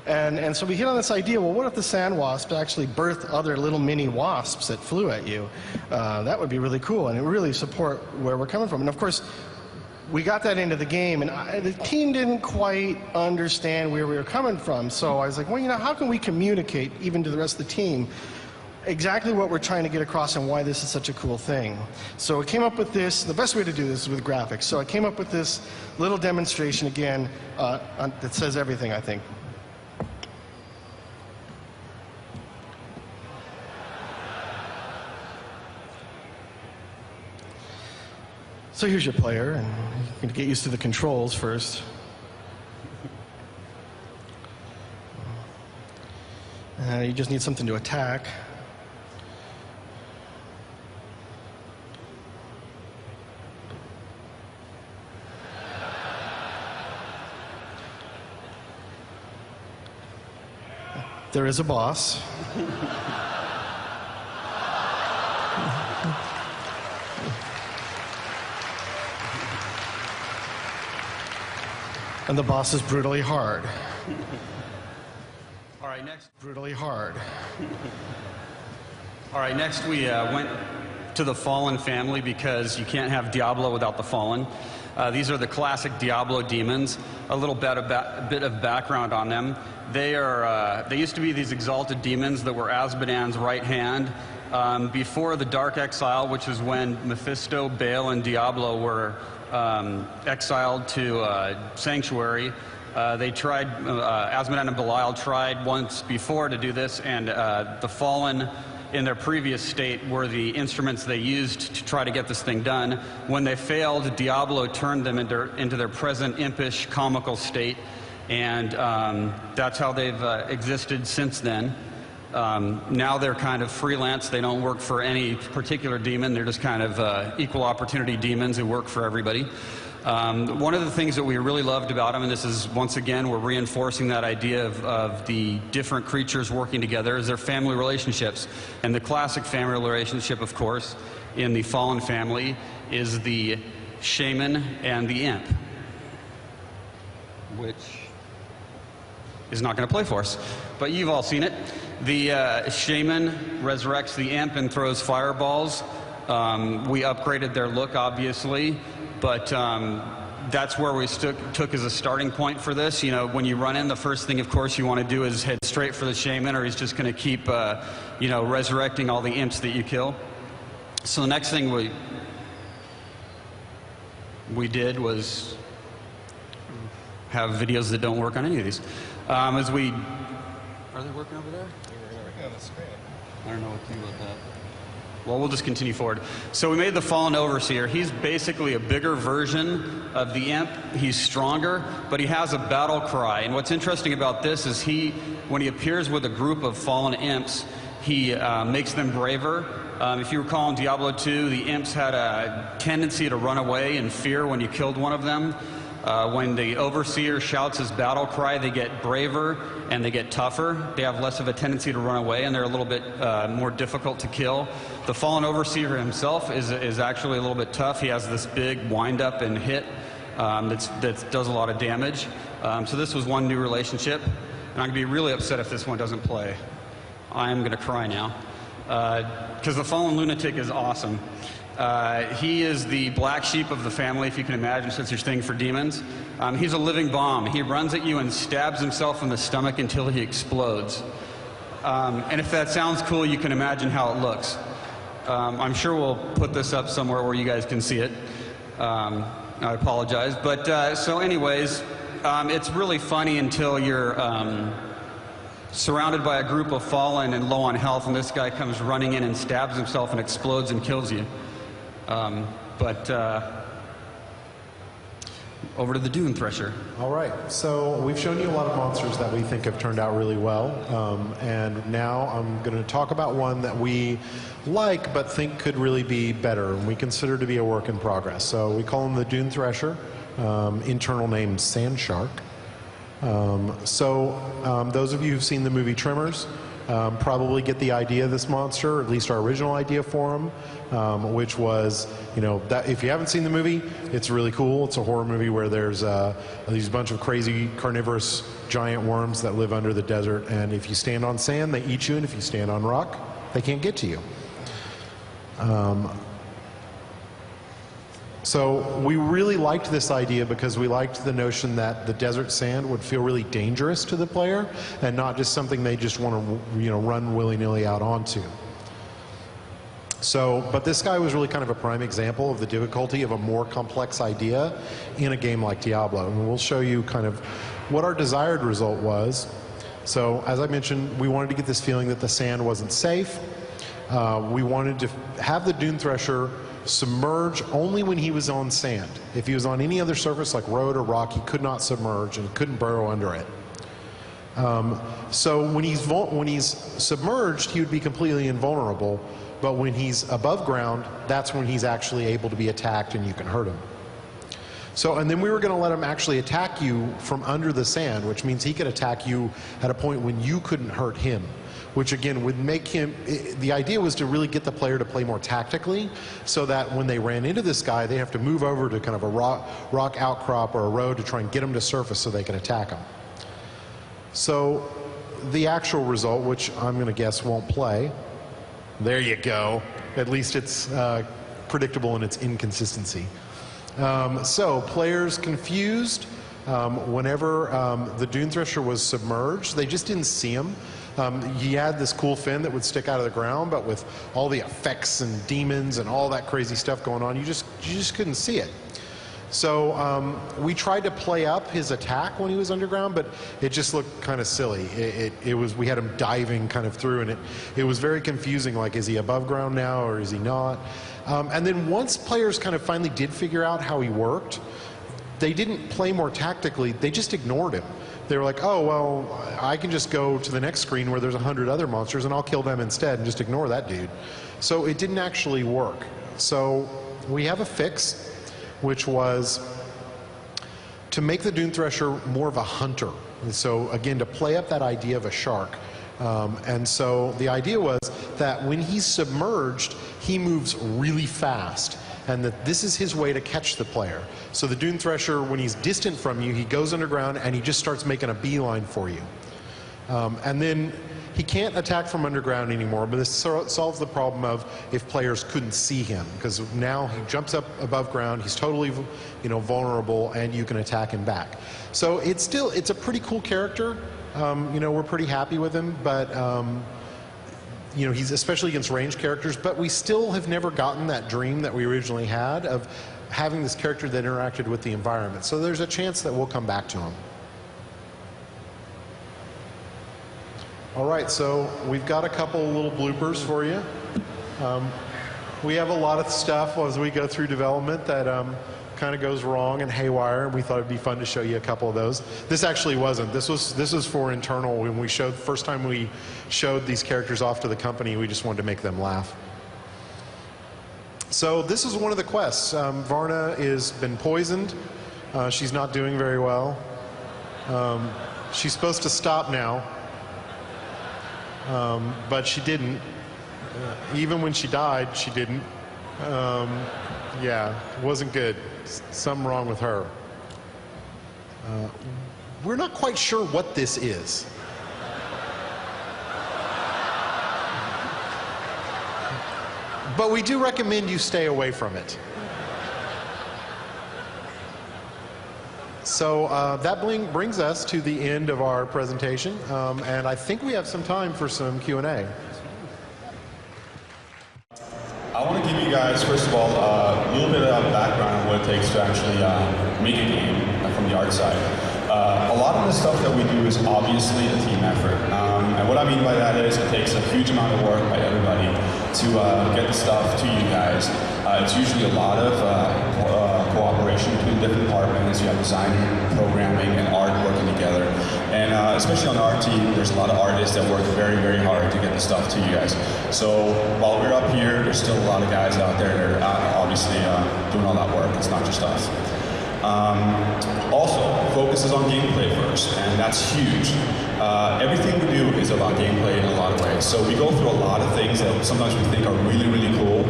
And so we hit on this idea, well, what if the sand wasp actually birthed other little mini wasps that flew at you? That would be really cool, and it would really support where we're coming from. And of course, we got that into the game, and the team didn't quite understand where we were coming from. So I was like, well, how can we communicate, even to the rest of the team, exactly what we're trying to get across and why this is such a cool thing? So I came up with this. The best way to do this is with graphics. So I came up with this little demonstration again that says everything, I think. So here's your player, and you're going to get used to the controls first. You just need something to attack. There is a boss. And the boss is brutally hard. All right, next. Brutally hard. All right, next we went to the Fallen family because you can't have Diablo without the Fallen. These are the classic Diablo demons. A little bit of background on them. They used to be these exalted demons that were Azmodan's right hand. Before the Dark Exile, which is when Mephisto, Baal, and Diablo were exiled to Sanctuary. They tried, Azmodan and Belial tried once before to do this, and the Fallen in their previous state were the instruments they used to try to get this thing done. When they failed, Diablo turned them into their present impish, comical state, and that's how they've existed since then. Now they're kind of freelance. They don't work for any particular demon. They're just kind of equal opportunity demons who work for everybody. One of the things that we really loved about them, and this is, once again, we're reinforcing that idea of the different creatures working together, is their family relationships. And the classic family relationship, of course, in the Fallen family is the shaman and the imp, which is not going to play for us, but you've all seen it. The shaman resurrects the imp and throws fireballs. We upgraded their look, obviously, but that's where we took as a starting point for this. When you run in, the first thing, of course, you want to do is head straight for the shaman, or he's just going to keep, resurrecting all the imps that you kill. So the next thing we did was have videos that don't work on any of these. As we... Are they working over there? They're working on the screen. I don't know what to do with that. Well, we'll just continue forward. So we made the Fallen Overseer. He's basically a bigger version of the Imp. He's stronger, but he has a battle cry. And what's interesting about this is when he appears with a group of fallen Imps, he makes them braver. If you recall in Diablo 2, the Imps had a tendency to run away in fear when you killed one of them. When the Overseer shouts his battle cry, they get braver and they get tougher. They have less of a tendency to run away, and they're a little bit more difficult to kill. The Fallen Overseer himself is actually a little bit tough. He has this big wind-up and hit that does a lot of damage. So this was one new relationship, and I'm going to be really upset if this one doesn't play. I am going to cry now, because the Fallen Lunatic is awesome. He is the black sheep of the family, if you can imagine such a thing for demons. He's a living bomb. He runs at you and stabs himself in the stomach until he explodes. And if that sounds cool, you can imagine how it looks. I'm sure we'll put this up somewhere where you guys can see it. I apologize. But so anyways, it's really funny until you're surrounded by a group of fallen and low on health, and this guy comes running in and stabs himself and explodes and kills you. Over to the Dune Thresher. All right, so we've shown you a lot of monsters that we think have turned out really well, and now I'm going to talk about one that we like but think could really be better, and we consider to be a work in progress. So we call him the Dune Thresher, internal name Sand Shark. Those of you who've seen the movie Tremors probably get the idea of this monster, or at least our original idea for him, which was, that if you haven't seen the movie, it's really cool. It's a horror movie where there's these bunch of crazy carnivorous giant worms that live under the desert, and if you stand on sand, they eat you, and if you stand on rock, they can't get to you. So we really liked this idea because we liked the notion that the desert sand would feel really dangerous to the player and not just something they just want to run willy-nilly out onto. But this guy was really kind of a prime example of the difficulty of a more complex idea in a game like Diablo. And we'll show you kind of what our desired result was. So as I mentioned, we wanted to get this feeling that the sand wasn't safe. We wanted to have the Dune Thresher submerge only when he was on sand. If he was on any other surface like road or rock, he could not submerge and couldn't burrow under it. So when he's submerged, he would be completely invulnerable, but when he's above ground, that's when he's actually able to be attacked and you can hurt him. And then we were going to let him actually attack you from under the sand, which means he could attack you at a point when you couldn't hurt him, which again would make him, the idea was to really get the player to play more tactically, so that when they ran into this guy, they have to move over to kind of a rock outcrop or a road to try and get him to surface so they can attack him. So the actual result, which I'm going to guess won't play, there you go. At least it's predictable in its inconsistency. So players confused whenever the Dune Thresher was submerged. They just didn't see him. He had this cool fin that would stick out of the ground, but with all the effects and demons and all that crazy stuff going on, you just couldn't see it. So we tried to play up his attack when he was underground, but it just looked kind of silly. We had him diving kind of through, and it was very confusing. Like, is he above ground now or is he not? And then once players kind of finally did figure out how he worked, they didn't play more tactically. They just ignored him. They were like, oh, well, I can just go to the next screen where there's 100 other monsters and I'll kill them instead and just ignore that dude. So it didn't actually work. So we have a fix, which was to make the Dune Thresher more of a hunter. And so again, to play up that idea of a shark. And so the idea was that when he's submerged, he moves really fast, and that this is his way to catch the player. So the Dune Thresher, when he's distant from you, he goes underground and he just starts making a beeline for you. And then he can't attack from underground anymore, but this solves the problem of if players couldn't see him, because now he jumps up above ground, he's totally vulnerable, and you can attack him back. So it's a pretty cool character. We're pretty happy with him, but he's especially against ranged characters, but we still have never gotten that dream that we originally had of having this character that interacted with the environment. So there's a chance that we'll come back to him. All right, so we've got a couple little bloopers for you. We have a lot of stuff as we go through development that kind of goes wrong and haywire, and we thought it'd be fun to show you a couple of those. This actually wasn't. This was for internal. When we showed, first time we showed these characters off to the company, we just wanted to make them laugh. So this is one of the quests. Varna has been poisoned. She's not doing very well. She's supposed to stop now, but she didn't. Even when she died, she didn't. Yeah, it wasn't good. Something wrong with her. We're not quite sure what this is. But we do recommend you stay away from it. So that brings us to the end of our presentation, and I think we have some time for some Q&A. I want to give you guys, first of all, a little bit of background on what it takes to actually make a game from the art side. A lot of the stuff that we do is obviously a team effort. And what I mean by that is it takes a huge amount of work by everybody to get the stuff to you guys. It's usually a lot of cooperation between different departments. You have design, programming, and art working together. And especially on our team, there's a lot of artists that work very, very hard to get the stuff to you guys. So while we're up here, there's still a lot of guys out there that are obviously doing all that work. It's not just us. Also, focuses on gameplay first, and that's huge. Everything we do is about gameplay in a lot of ways. So we go through a lot of things that sometimes we think are really, really cool,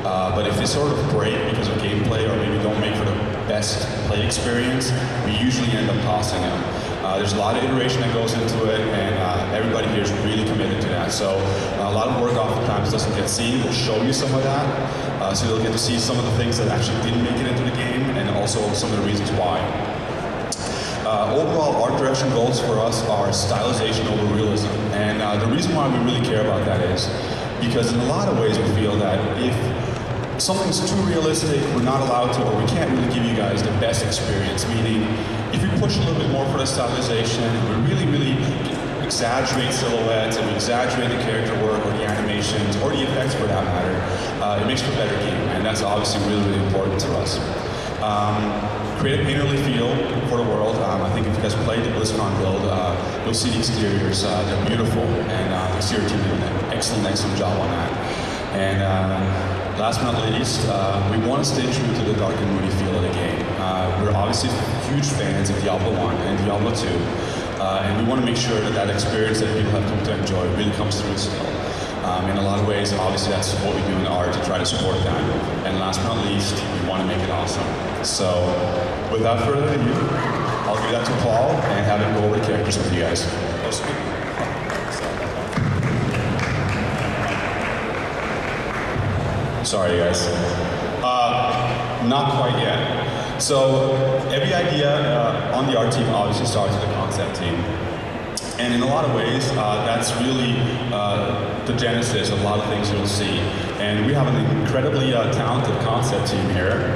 but if they sort of break because of gameplay or maybe don't make for the best play experience, we usually end up tossing them. There's a lot of iteration that goes into it, and everybody here is really committed to that. So a lot of work oftentimes doesn't get seen. We'll show you some of that, so you'll get to see some of the things that actually didn't make it into the game, and also some of the reasons why. Overall, art direction goals for us are stylization over realism, and the reason why we really care about that is because in a lot of ways we feel that if something's too realistic, we're not allowed to, or we can't really give you guys the best experience, meaning if we push a little bit more for the stylization, we really, really exaggerate silhouettes and we exaggerate the character work or the animations or the effects for that matter, it makes for a better game, and that's obviously really, really important to us. Create a painterly feel for the world. I think if you guys played the Blizzcon build, you'll see the exteriors. They're beautiful, and the exterior team did an excellent job on that. And last but not least, we want to stay true to the dark and moody feel of the game. We're obviously huge fans of Diablo 1 and Diablo 2, and we want to make sure that that experience that people have come to enjoy really comes through still. In a lot of ways, obviously that's what we do in art to try to support that. And last but not least, we want to make it awesome. So, without further ado, I'll give that to Paul and have him go over the characters with you guys. Sorry, guys. Not quite yet. So, every idea on the art team obviously starts with the concept team. And in a lot of ways, that's really the genesis of a lot of things you'll see. And we have an incredibly talented concept team here.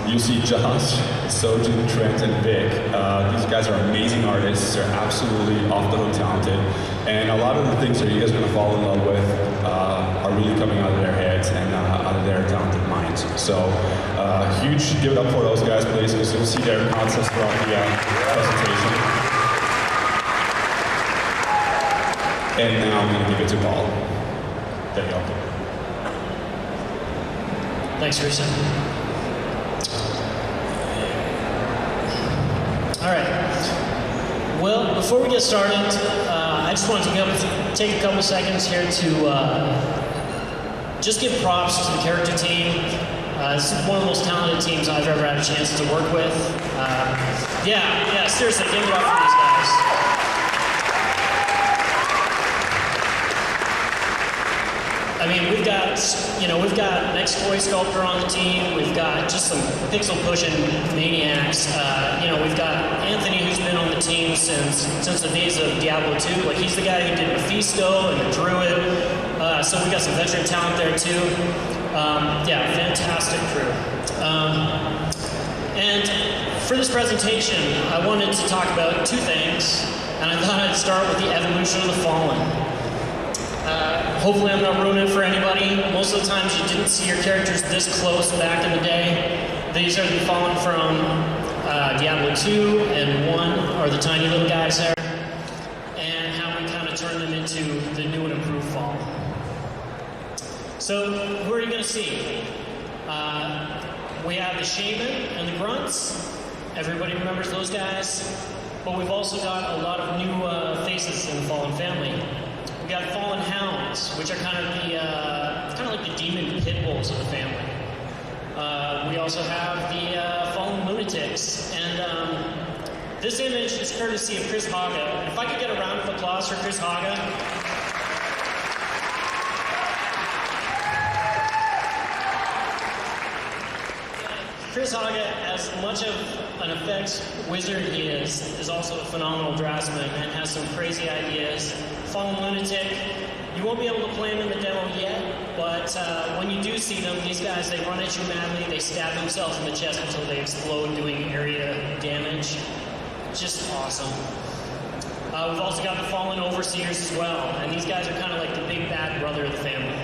You'll see Josh, Sojin, Trent, and Vic. These guys are amazing artists. They're absolutely off-the-hook talented. And a lot of the things that you guys are going to fall in love with are really coming out of their heads and out of their talented minds. So huge give it up for those guys, please, because you'll see their concepts throughout the presentation. And now I'm going to give it to Paul. There you go. Thanks, Risa. All right. Well, before we get started, I just want to take a couple seconds here to just give props to the character team. This is one of the most talented teams I've ever had a chance to work with. Yeah, seriously, give it up for these guys. I mean, we've got next toy sculptor on the team. We've got just some pixel pushing maniacs. We've got Anthony, who's been on the team since the days of Diablo 2. Like, he's the guy who did Mephisto and the Druid. So we got some veteran talent there too. Fantastic crew. And for this presentation, I wanted to talk about two things. and I thought I'd start with the evolution of the Fallen. Hopefully I'm not ruining it for anybody. Most of the times you didn't see your characters this close back in the day. These are the Fallen from Diablo 2 and 1, are the tiny little guys there, and how we kind of turn them into the new and improved Fallen. So, who are you going to see? We have the Shaman and the Grunts. Everybody remembers those guys. But we've also got a lot of new faces in the Fallen family. We got Fallen Hounds, which are kind of like the demon pit bulls of the family. We also have the Fallen Lunatics, and this image is courtesy of Chris Haga. If I could get a round of applause for Chris Haga. Chris Haga, as much of an effects wizard he is also a phenomenal draftsman and has some crazy ideas. Fallen Lunatic, you won't be able to play them in the demo yet, but when you do see them, these guys, they run at you madly, they stab themselves in the chest until they explode, doing area damage. Just awesome. We've also got the Fallen Overseers as well, and these guys are kind of like the big bad brother of the family.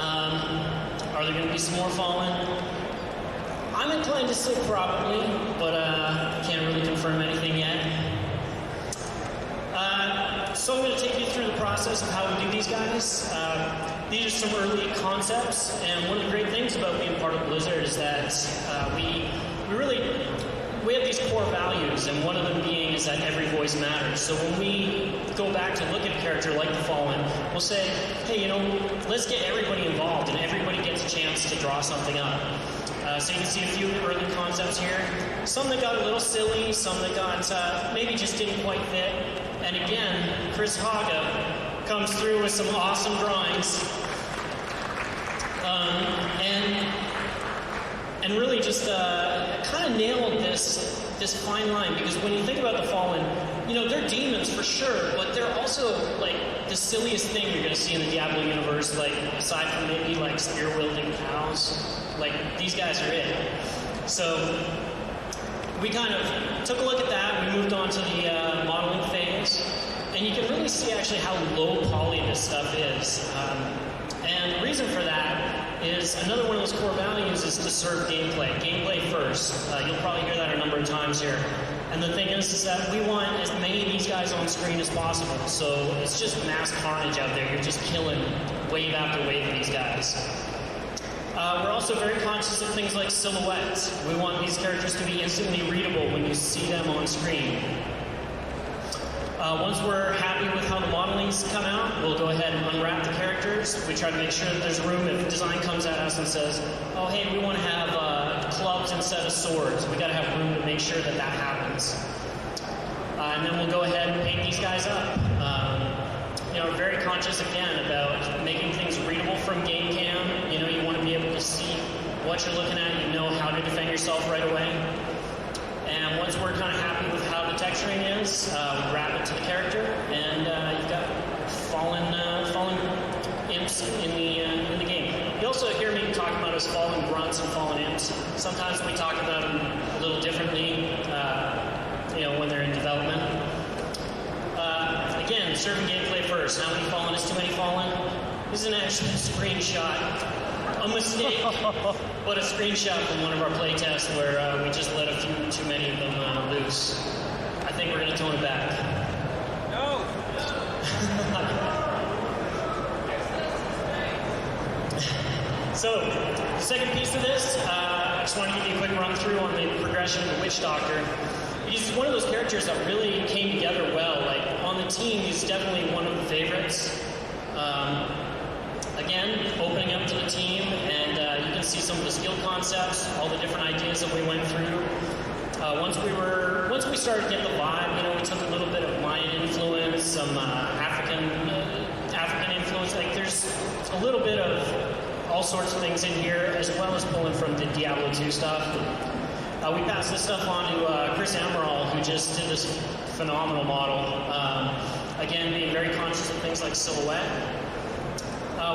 Are there going to be some more Fallen? I'm inclined to say probably, but can't really confirm anything yet. So I'm going to take you through the process of how we do these guys. These are some early concepts, and one of the great things about being part of Blizzard is that we have these core values, and one of them being is that every voice matters. So when we go back to look at a character like the Fallen, we'll say, hey, let's get everybody involved, and everybody gets a chance to draw something up. So you can see a few early concepts here. Some that got a little silly, some that got maybe just didn't quite fit. And again, Chris Haga comes through with some awesome drawings. And really just kind of nailed this fine line, because when you think about the Fallen, they're demons for sure, but they're also like the silliest thing you're going to see in the Diablo universe, like aside from maybe like spear-wielding cows. Like, these guys are it. So we kind of took a look at that. We moved on to the modeling phase. And you can really see actually how low poly this stuff is. And the reason for that is another one of those core values is to serve gameplay. Gameplay first. You'll probably hear that a number of times here. And the thing is that we want as many of these guys on screen as possible. So it's just mass carnage out there. You're just killing wave after wave of these guys. We're also very conscious of things like silhouettes. We want these characters to be instantly readable when you see them on screen. Once we're happy with how the modeling's come out, we'll go ahead and unwrap the characters. We try to make sure that there's room if design comes at us and says, oh, hey, we want to have clubs instead of swords. We got to have room to make sure that that happens. And then we'll go ahead and paint these guys up. We're very conscious again about making things readable from game cam. You want to be able to see what you're looking at. You know how to defend yourself right away. And once we're kind of happy with how the texturing is, we wrap it to the character, and you've got fallen imps in the game. You also hear me talk about as fallen grunts and fallen imps. Sometimes we talk about them a little differently, when they're in development. Again, serving gameplay first. How many fallen is too many fallen? This is an actual screenshot. A mistake, but a screenshot from one of our playtests where we just let a few too many of them loose. I think we're going to tone it back. No! So, the second piece of this, I just want to give you a quick run through on the progression of the Witch Doctor. He's one of those characters that really came together well. Like, on the team, he's definitely one of the favorites. Again, opening up to the team, and you can see some of the skill concepts, all the different ideas that we went through. Once we started to get the vibe, we took a little bit of Mayan influence, some African influence. Like, there's a little bit of all sorts of things in here, as well as pulling from the Diablo 2 stuff. We passed this stuff on to Chris Amaral, who just did this phenomenal model. Again, being very conscious of things like silhouette.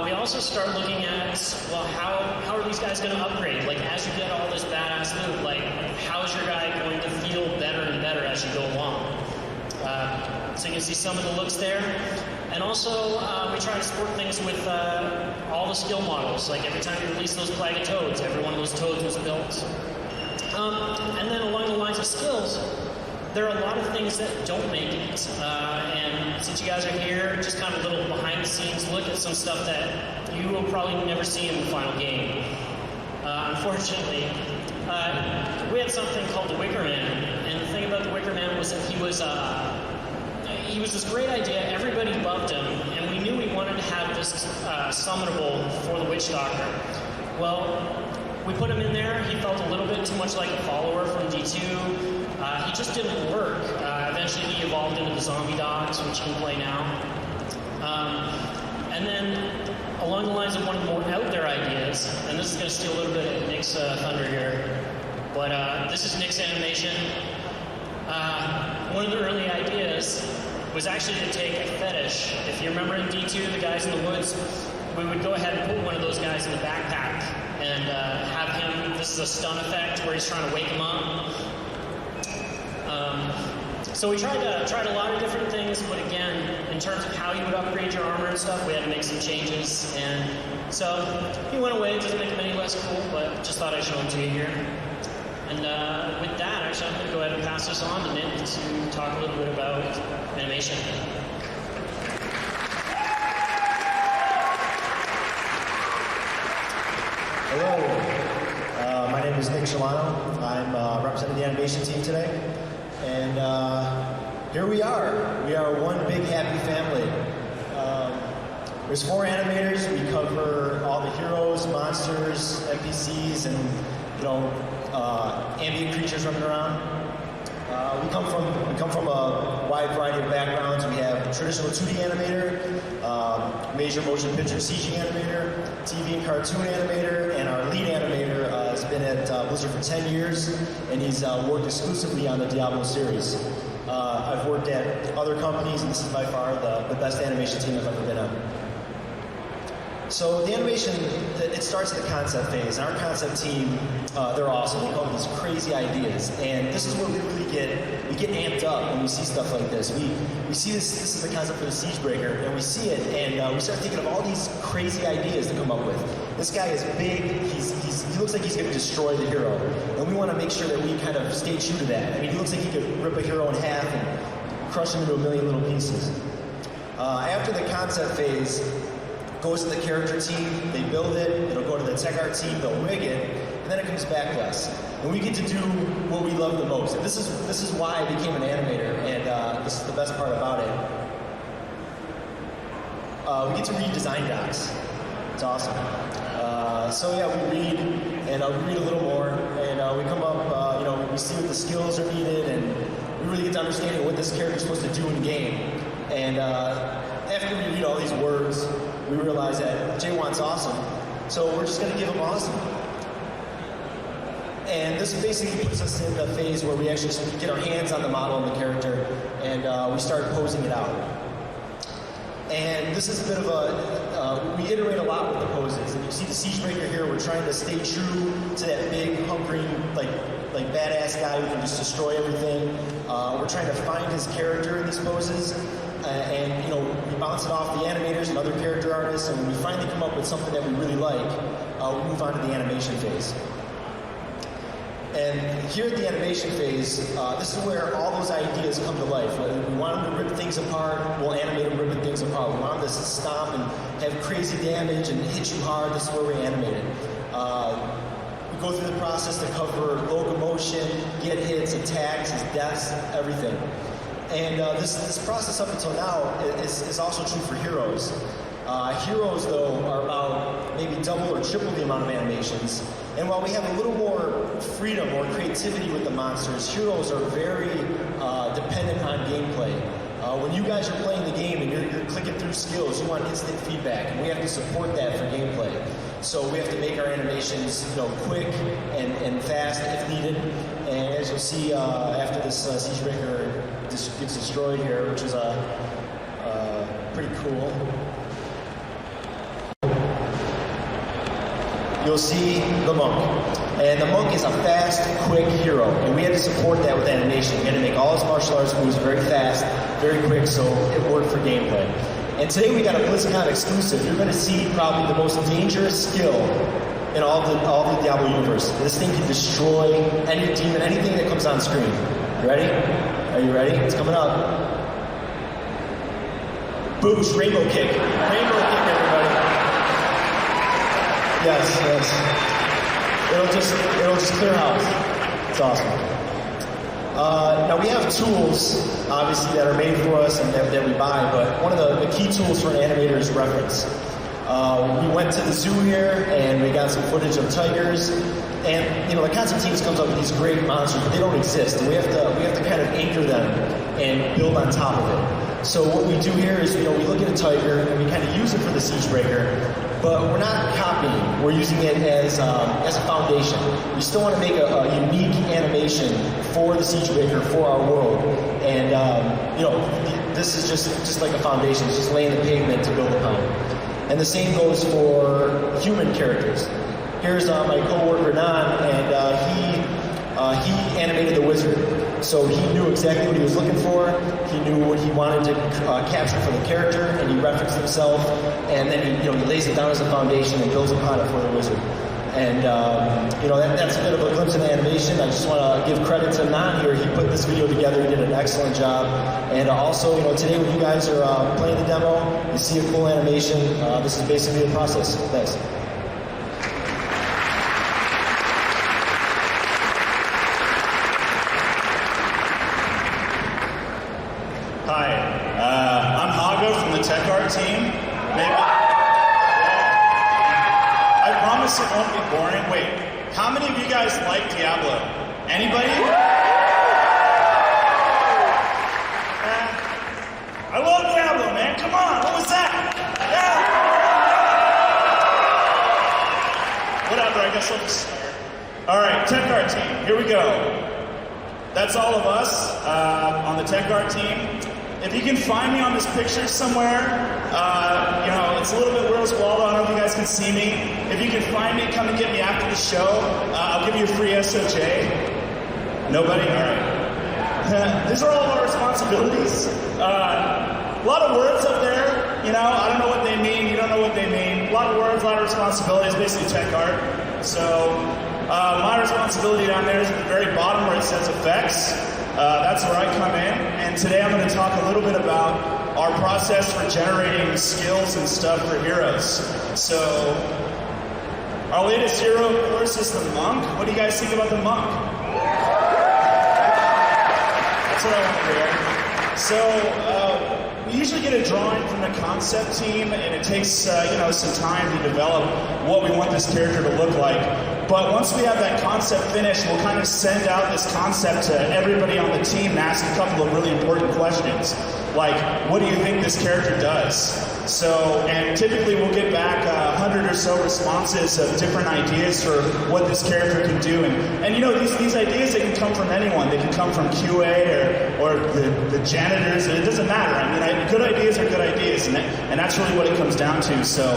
We also start looking at, well, how are these guys going to upgrade? Like, as you get all this badass loot, like, how is your guy going to feel better and better as you go along? So you can see some of the looks there. And also, we try to support things with all the skill models. Like every time you release those Plague of Toads, every one of those toads was built. And then along the lines of skills, there are a lot of things that don't make it. And since you guys are here, just kind of a little behind the scenes look at some stuff that you will probably never see in the final game. Unfortunately, we had something called the Wicker Man. And the thing about the Wicker Man was that he was this great idea. Everybody loved him. And we knew we wanted to have this summonable for the Witch Doctor. Well, we put him in there. He felt a little bit too much like a follower from D2. He just didn't work. Eventually he evolved into the zombie dogs, which you can play now. And then along the lines of one of the more out there ideas, and this is going to steal a little bit of Nick's thunder here, but this is Nick's animation. One of the early ideas was actually to take a fetish. If you remember in D2, the guys in the woods, we would go ahead and put one of those guys in the backpack and have him, this is a stun effect where he's trying to wake him up. So we tried a lot of different things, but again, in terms of how you would upgrade your armor and stuff, we had to make some changes. And so he went away. It doesn't make him any less cool, but just thought I'd show him to you here. And with that, actually, I'm going to go ahead and pass this on to Nick to talk a little bit about animation. Hello, my name is Nick Shalano. I'm representing the animation team today. And here we are. We are one big happy family. There's 4 animators. We cover all the heroes, monsters, NPCs, and ambient creatures running around. We come from a wide variety of backgrounds. We have a traditional 2D animator, major motion picture CG animator, TV and cartoon animator, and our lead animator has been at Blizzard for 10 years, and he's worked exclusively on the Diablo series. I've worked at other companies, and this is by far the best animation team I've ever been on. So the animation, it starts at the concept phase, and our concept team, they're awesome. They come up with these crazy ideas, and this is where we really get amped up when we see stuff like this. We see this is the concept for the Siegebreaker, and we see it, and we start thinking of all these crazy ideas to come up with. This guy is big, he looks like he's going to destroy the hero, and we want to make sure that we kind of stay true to that. I mean, he looks like he could rip a hero in half and crush him into a million little pieces. After the concept phase, goes to the character team, they build it, it'll go to the tech art team, they'll rig it, and then it comes back to us. And we get to do what we love the most. And this is why I became an animator, and this is the best part about it. We get to read design docs. It's awesome. So yeah, we read, and we read a little more, and we come up, we see what the skills are needed, and we really get to understanding what this character's supposed to do in the game. And after we read all these words, we realize that Jay wants awesome, so we're just going to give him awesome. And this basically puts us in the phase where we actually get our hands on the model and the character, and we start posing it out. And this is a bit of a, we iterate a lot with the poses. And you see the Siegebreaker here, we're trying to stay true to that big, hungry, like badass guy who can just destroy everything. We're trying to find his character in these poses. And we bounce it off the animators and other character artists, and when we finally come up with something that we really like, we move on to the animation phase. And here at the animation phase, this is where all those ideas come to life. We want them to rip things apart, we'll animate them ripping things apart. We want them to stomp and have crazy damage and hit you hard, this is where we animate it. We go through the process to cover locomotion, get hits, attacks, deaths, everything. And this process up until now is also true for heroes. Heroes, though, are about maybe double or triple the amount of animations. And while we have a little more freedom or creativity with the monsters, heroes are very dependent on gameplay. When you guys are playing the game and you're clicking through skills, you want instant feedback, and we have to support that for gameplay. So we have to make our animations, quick and fast if needed. And as you'll see after this Siegebreaker gets destroyed here, which is pretty cool. you'll see the monk. And the monk is a fast, quick hero, and we had to support that with animation. We had to make all his martial arts moves very fast, very quick, so it worked for gameplay. And today we got a Blizzcon exclusive. You're going to see probably the most dangerous skill in all the Diablo universe. This thing can destroy any demon, anything that comes on screen. You ready? Are you ready? It's coming up. Boosh, rainbow kick. Rainbow kick, everybody. Yes. It'll just clear house. It's awesome. Now we have tools, obviously, that are made for us and that we buy, but one of the key tools for an animator is reference. We went to the zoo here and we got some footage of tigers, and the concept teams comes up with these great monsters, but they don't exist, and we have to kind of anchor them and build on top of it. So what we do here is we look at a tiger and we kind of use it for the siege breaker, but we're not copying. We're using it as a foundation. We still want to make a unique animation for the siege breaker, for our world, and this is just like a foundation. It's just laying the pavement to build upon. And the same goes for human characters. Here's my coworker Nan, and he animated the wizard. So he knew exactly what he was looking for. He knew what he wanted to capture for the character, and he referenced himself. And then he lays it down as a foundation and builds upon it for the wizard. And that's a bit of a glimpse of animation. I just want to give credit to Nan here. He put this video together. He did an excellent job. And also, today when you guys are playing the demo, you see a cool animation. This is basically the process. Thanks. Hi, I'm Haga from the Tech Art team. I promise it won't be boring. Wait, how many of you guys like Diablo? Anybody? I love Diablo, man. Come on, what was that? Yeah. Whatever, I guess I'll just start. All right, Tech Art team, here we go. That's all of us on the Tech Art team. If you can find me on this picture somewhere, it's a little bit Where's Waldo, I don't know if you guys can see me. If you can find me, come and get me after the show. I'll give you a free SOJ. Nobody? All right. These are all of our responsibilities. A lot of words up there, I don't know what they mean, you don't know what they mean. A lot of words, a lot of responsibilities, basically tech art. So my responsibility down there is at the very bottom where it says effects. That's where I come in, and today I'm going to talk a little bit about our process for generating skills and stuff for heroes. So, our latest hero, of course, is the monk. What do you guys think about the monk? That's what I want to hear. So, we usually get a drawing from the concept team, and it takes some time to develop what we want this character to look like. But once we have that concept finished, we'll kind of send out this concept to everybody on the team and ask a couple of really important questions. Like, what do you think this character does? And typically we'll get back 100 or so responses of different ideas for what this character can do. And these ideas, they can come from anyone. They can come from QA or the janitors. It doesn't matter. I mean, good ideas are good ideas, and that's really what it comes down to. So,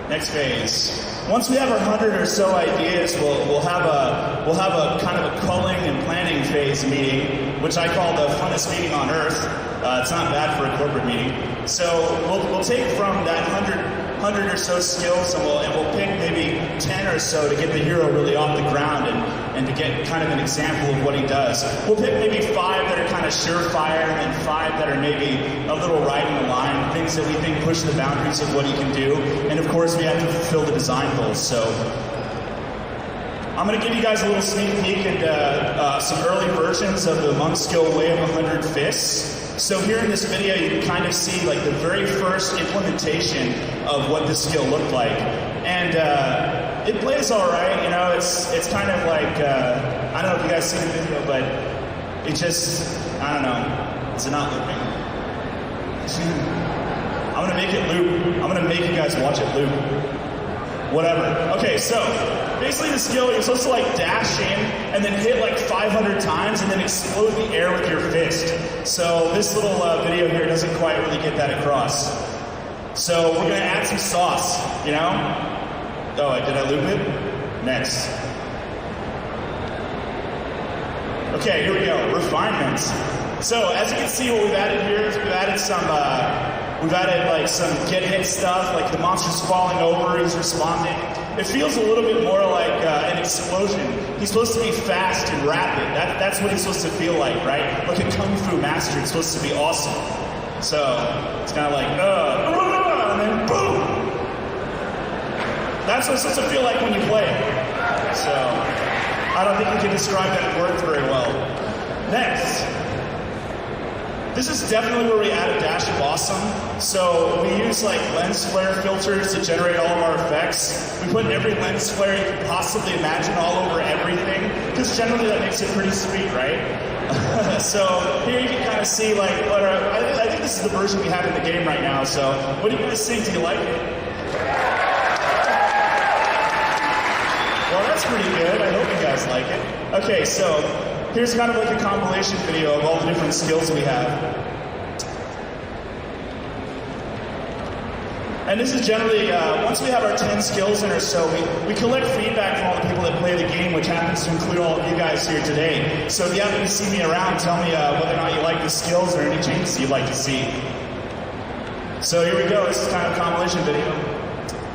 next phase. Once we have 100 or so ideas, we'll have a kind of a culling and planning phase meeting, which I call the funnest meeting on earth. It's not bad for a corporate meeting. So we'll take from that 100 or so skills, and we'll pick maybe 10 or so to get the hero really off the ground and to get kind of an example of what he does. We'll pick maybe 5 that are kind of surefire, and then 5 that are maybe a little right in the line, things that we think push the boundaries of what he can do. And of course, we have to fulfill the design goals. So I'm going to give you guys a little sneak peek at some early versions of the monk skill Way of 100 Fists. So here in this video, you can kind of see like the very first implementation of what this skill looked like. And it plays all right, it's kind of like, I don't know if you guys see the video, but it just, I don't know, it's not looping. I'm going to make it loop. I'm going to make you guys watch it loop. Whatever. Okay, so basically the skill, you're supposed to like dash in and then hit like 500 times and then explode the air with your fist. So this little video here doesn't quite really get that across. So we're gonna add some sauce, Oh, did I loop it? Next. Okay, here we go. Refinements. So as you can see, what we've added here is we've added some get hit stuff, like the monster's falling over, he's responding. It feels a little bit more like an explosion. He's supposed to be fast and rapid. That's what he's supposed to feel like, right? Like a Kung Fu master, it's supposed to be awesome. So it's kind of like, and then boom! That's what it's supposed to feel like when you play it. So I don't think we can describe that word very well. Next. This is definitely where we add a dash of awesome. So we use like lens flare filters to generate all of our effects. We put every lens flare you could possibly imagine all over everything, because generally that makes it pretty sweet, right? So here you can kind of see like I think this is the version we have in the game right now. So what do you guys think? Do you like it? Well, that's pretty good. I hope you guys like it. Okay, so here's kind of like a compilation video of all the different skills we have. And this is generally, once we have our 10 skills in or so, we collect feedback from all the people that play the game, which happens to include all of you guys here today. So if you happen to see me around, tell me whether or not you like the skills or any changes you'd like to see. So here we go. This is kind of a compilation video.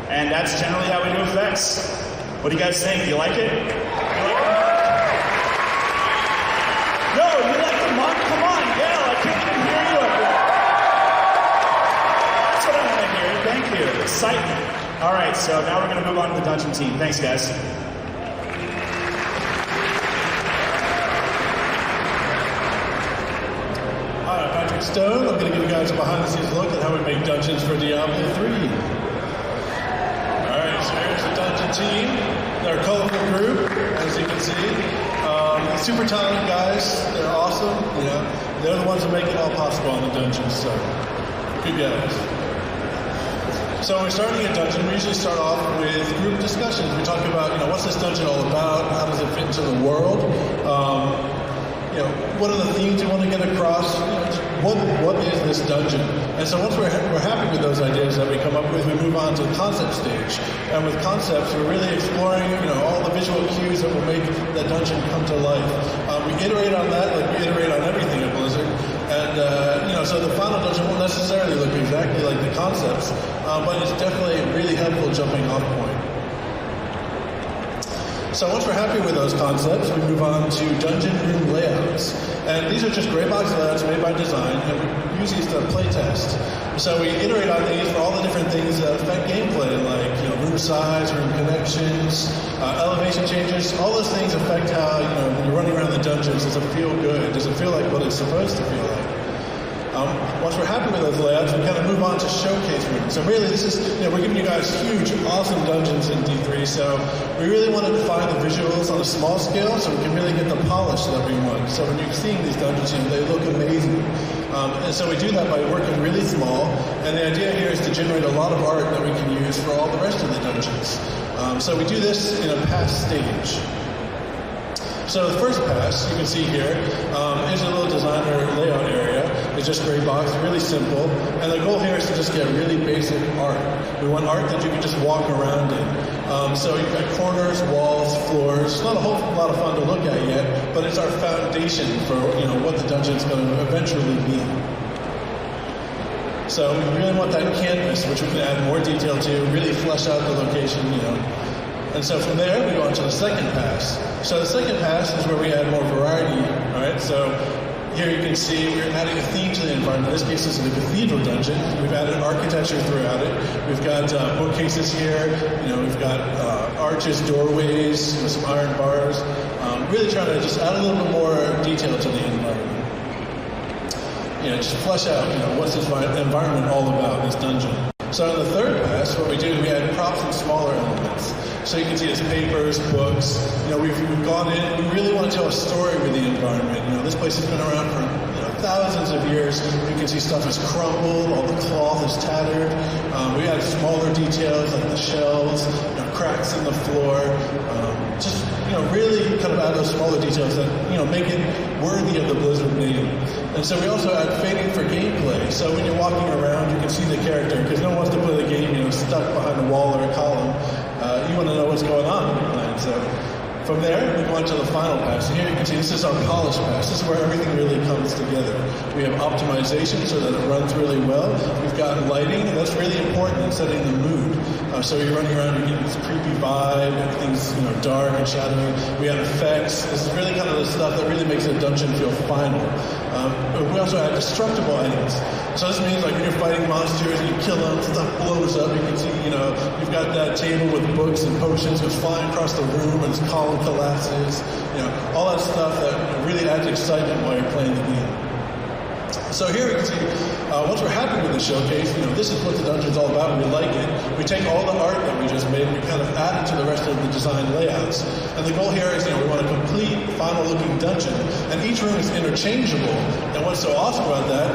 And that's generally how we do effects. What do you guys think? Do you like it? You like it? No, you like the monk? Come on, yell. I can't even hear you up there. That's what I want to hear. Thank you. Excitement. All right, so now we're going to move on to the dungeon team. Thanks, guys. Hi, I'm Patrick Stone. I'm going to give you guys a behind-the-scenes look at how we make dungeons for Diablo 3. All right, so here's the dungeon team. They're a colorful group, as you can see. Super talented guys. They're awesome. You know, they're the ones that make it all possible in the dungeons. So, good guys. So, when we're starting a dungeon, we usually start off with group discussions. We talk about, what's this dungeon all about? How does it fit into the world? What are the themes you want to get across? What is this dungeon? And so once we're happy with those ideas that we come up with, we move on to the concept stage. And with concepts, we're really exploring, all the visual cues that will make that dungeon come to life. We iterate on that like we iterate on everything at Blizzard. And, so the final dungeon won't necessarily look exactly like the concepts, but it's definitely a really helpful jumping off point. So once we're happy with those concepts, we move on to dungeon room layouts. And these are just gray box layouts made by design, and we use these to play test. So we iterate on these for all the different things that affect gameplay, like room size, room connections, elevation changes. All those things affect how, when you're running around the dungeons, does it feel good? Does it feel like what it's supposed to feel like? Once we're happy with those layouts, we kind of move on to showcase rooms. So really, this is, we're giving you guys huge, awesome dungeons in D3, so we really want to define the visuals on a small scale so we can really get the polish that we want. So when you're seeing these dungeons, they look amazing. And so we do that by working really small, and the idea here is to generate a lot of art that we can use for all the rest of the dungeons. So we do this in a pass stage. So the first pass, you can see here, is a little designer layout area. It's just gray box, really simple. And the goal here is to just get really basic art. We want art that you can just walk around in. So you've got corners, walls, floors. It's not a whole lot of fun to look at yet, but it's our foundation for what the dungeon's going to eventually be. So we really want that canvas, which we can add more detail to, really flesh out the location, And so from there, we go on to the second pass. So the second pass is where we add more variety, all right? So here you can see we're adding a theme to the environment. In this case, this is a cathedral dungeon. We've added architecture throughout it. We've got bookcases here. We've got arches, doorways, some iron bars. Really trying to just add a little bit more detail to the environment. Just flesh out, what's this environment all about, this dungeon. So in the third pass, what we do is we add props and smaller elements. So you can see there's papers, books. We've gone in. We really want to tell a story with the environment. This place has been around for thousands of years. You can see stuff is crumbled. All the cloth is tattered. We add smaller details like the shelves, cracks in the floor. Really kind of add those smaller details that make it worthy of the Blizzard name. And so we also add fading for gameplay. So when you're walking around, you can see the character because no one wants to play the game, stuck behind a wall or a column. You what's going on. And so from there, we go on to the final pass. Here you can see this is our polish pass. This is where everything really comes together. We have optimization so that it runs really well. We've got lighting, and that's really important in setting the mood. So you're running around, you get this creepy vibe, everything's dark and shadowy. We have effects. This is really kind of the stuff that really makes a dungeon feel final. But we also have destructible items. So this means like when you're fighting monsters and you kill them, stuff blows up. You can see, you've got that table with books and potions goes flying across the room and its column collapses. All that stuff that really adds excitement while you're playing the game. So here we can see, once we're happy with the showcase, this is what the dungeon's all about. We like it. We take all the art that we just made and we kind of add it to the rest of the design layouts. And the goal here is, we want a complete, final-looking dungeon. And each room is interchangeable. And what's so awesome about that,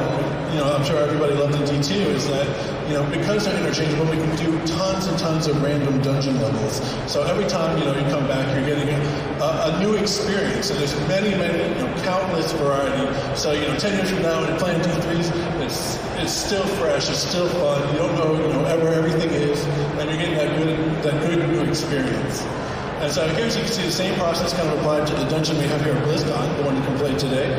I'm sure everybody loved in D2, is that, because they're interchangeable, we can do tons and tons of random dungeon levels. So every time, you come back, you're getting a new experience. And there's many, countless variety. So, 10 years from now, when you're playing D3s, it's still fresh, it's still fun. You don't know, where everything is, and you're getting that good new experience. And so here you can see the same process kind of applied to the dungeon we have here at Blizzcon, the one you can play today.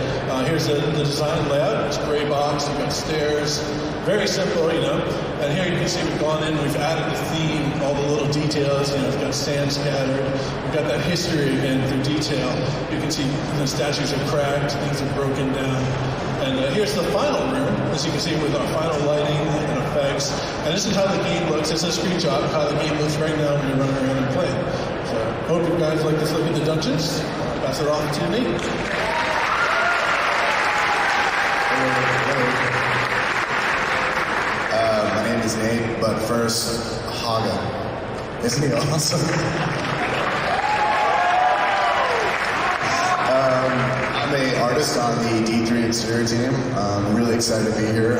Here's the design layout. It's gray box, you've got stairs, very simple, And here you can see we've gone in, we've added the theme, all the little details, we've got sand scattered, we've got that history again through detail. You can see the statues are cracked, things are broken down. And here's the final room, as you can see with our final lighting and effects. And this is how the game looks. It's a screenshot of how the game looks right now when you're running around and playing. So hope you guys like this look at the dungeons. Pass it off to Nate. My name is Nate, but first, Haga. Isn't he awesome? I'm an artist on the D3 exterior team. I'm really excited to be here.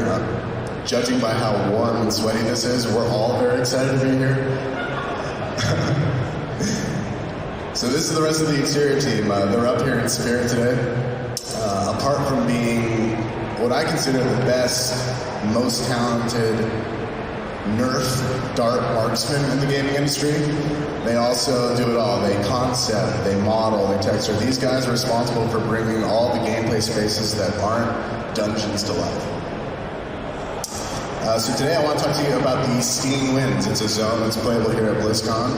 Judging by how warm and sweaty this is, we're all very excited to be here. So this is the rest of the exterior team. They're up here in spirit today. Apart from being what I consider the best, most talented Nerf dart marksmen in the gaming industry, they also do it all. They concept, they model, they texture. These guys are responsible for bringing all the gameplay spaces that aren't dungeons to life. So today I want to talk to you about the Stinging Winds. It's a zone that's playable here at Blizzcon.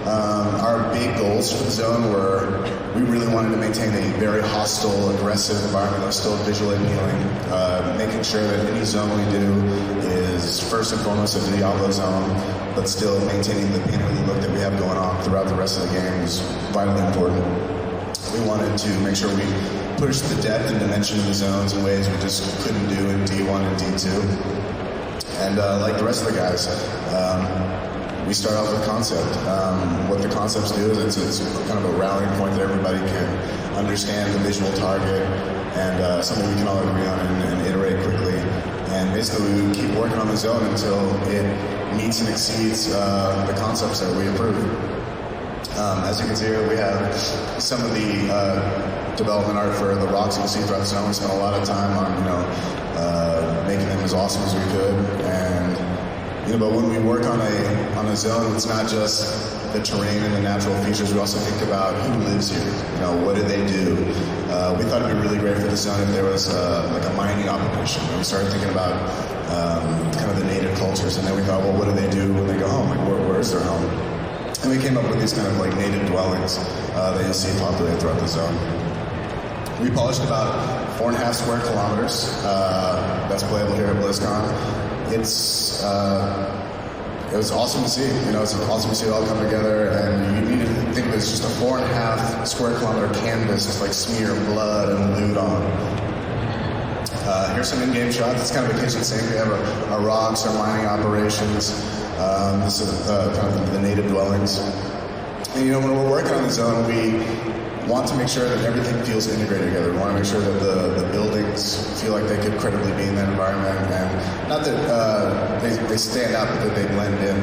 Our big goals for the zone were we really wanted to maintain a very hostile, aggressive environment that was still visually appealing, making sure that any zone we do is first and foremost a Diablo zone, but still maintaining the painterly look that we have going on throughout the rest of the game is vitally important. We wanted to make sure we pushed the depth and dimension of the zones in ways we just couldn't do in D1 and D2. And like the rest of the guys, we start off with concept. What the concepts do is it's kind of a rallying point that everybody can understand the visual target and something we can all agree on and iterate quickly. And basically we keep working on the zone until it meets and exceeds the concepts that we approve. As you can see here, we have some of the development art for the rocks you can see throughout the zone. We spent a lot of time on, making them as awesome as we could. And but when we work on a zone, it's not just the terrain and the natural features. We also think about who lives here. What do they do? We thought it'd be really great for the zone if there was like a mining operation. And we started thinking about kind of the native cultures, and then we thought, well, what do they do when they go home? Like, where's their home? And we came up with these kind of like native dwellings that you'll see populated throughout the zone. We polished about 4.5 square kilometers. That's playable here at BlizzCon. It was awesome to see. It's awesome to see it all come together, and you need to think of it as just a 4.5 square kilometer canvas, just like smear blood and loot on. Here's some in-game shots. It's kind of a kitchen sink. We have our rocks, our mining operations. This is kind of the native dwellings. And when we're working on the zone, we want to make sure that everything feels integrated together. We want to make sure that the buildings feel like they could credibly be in that environment, and not that they stand out, but that they blend in.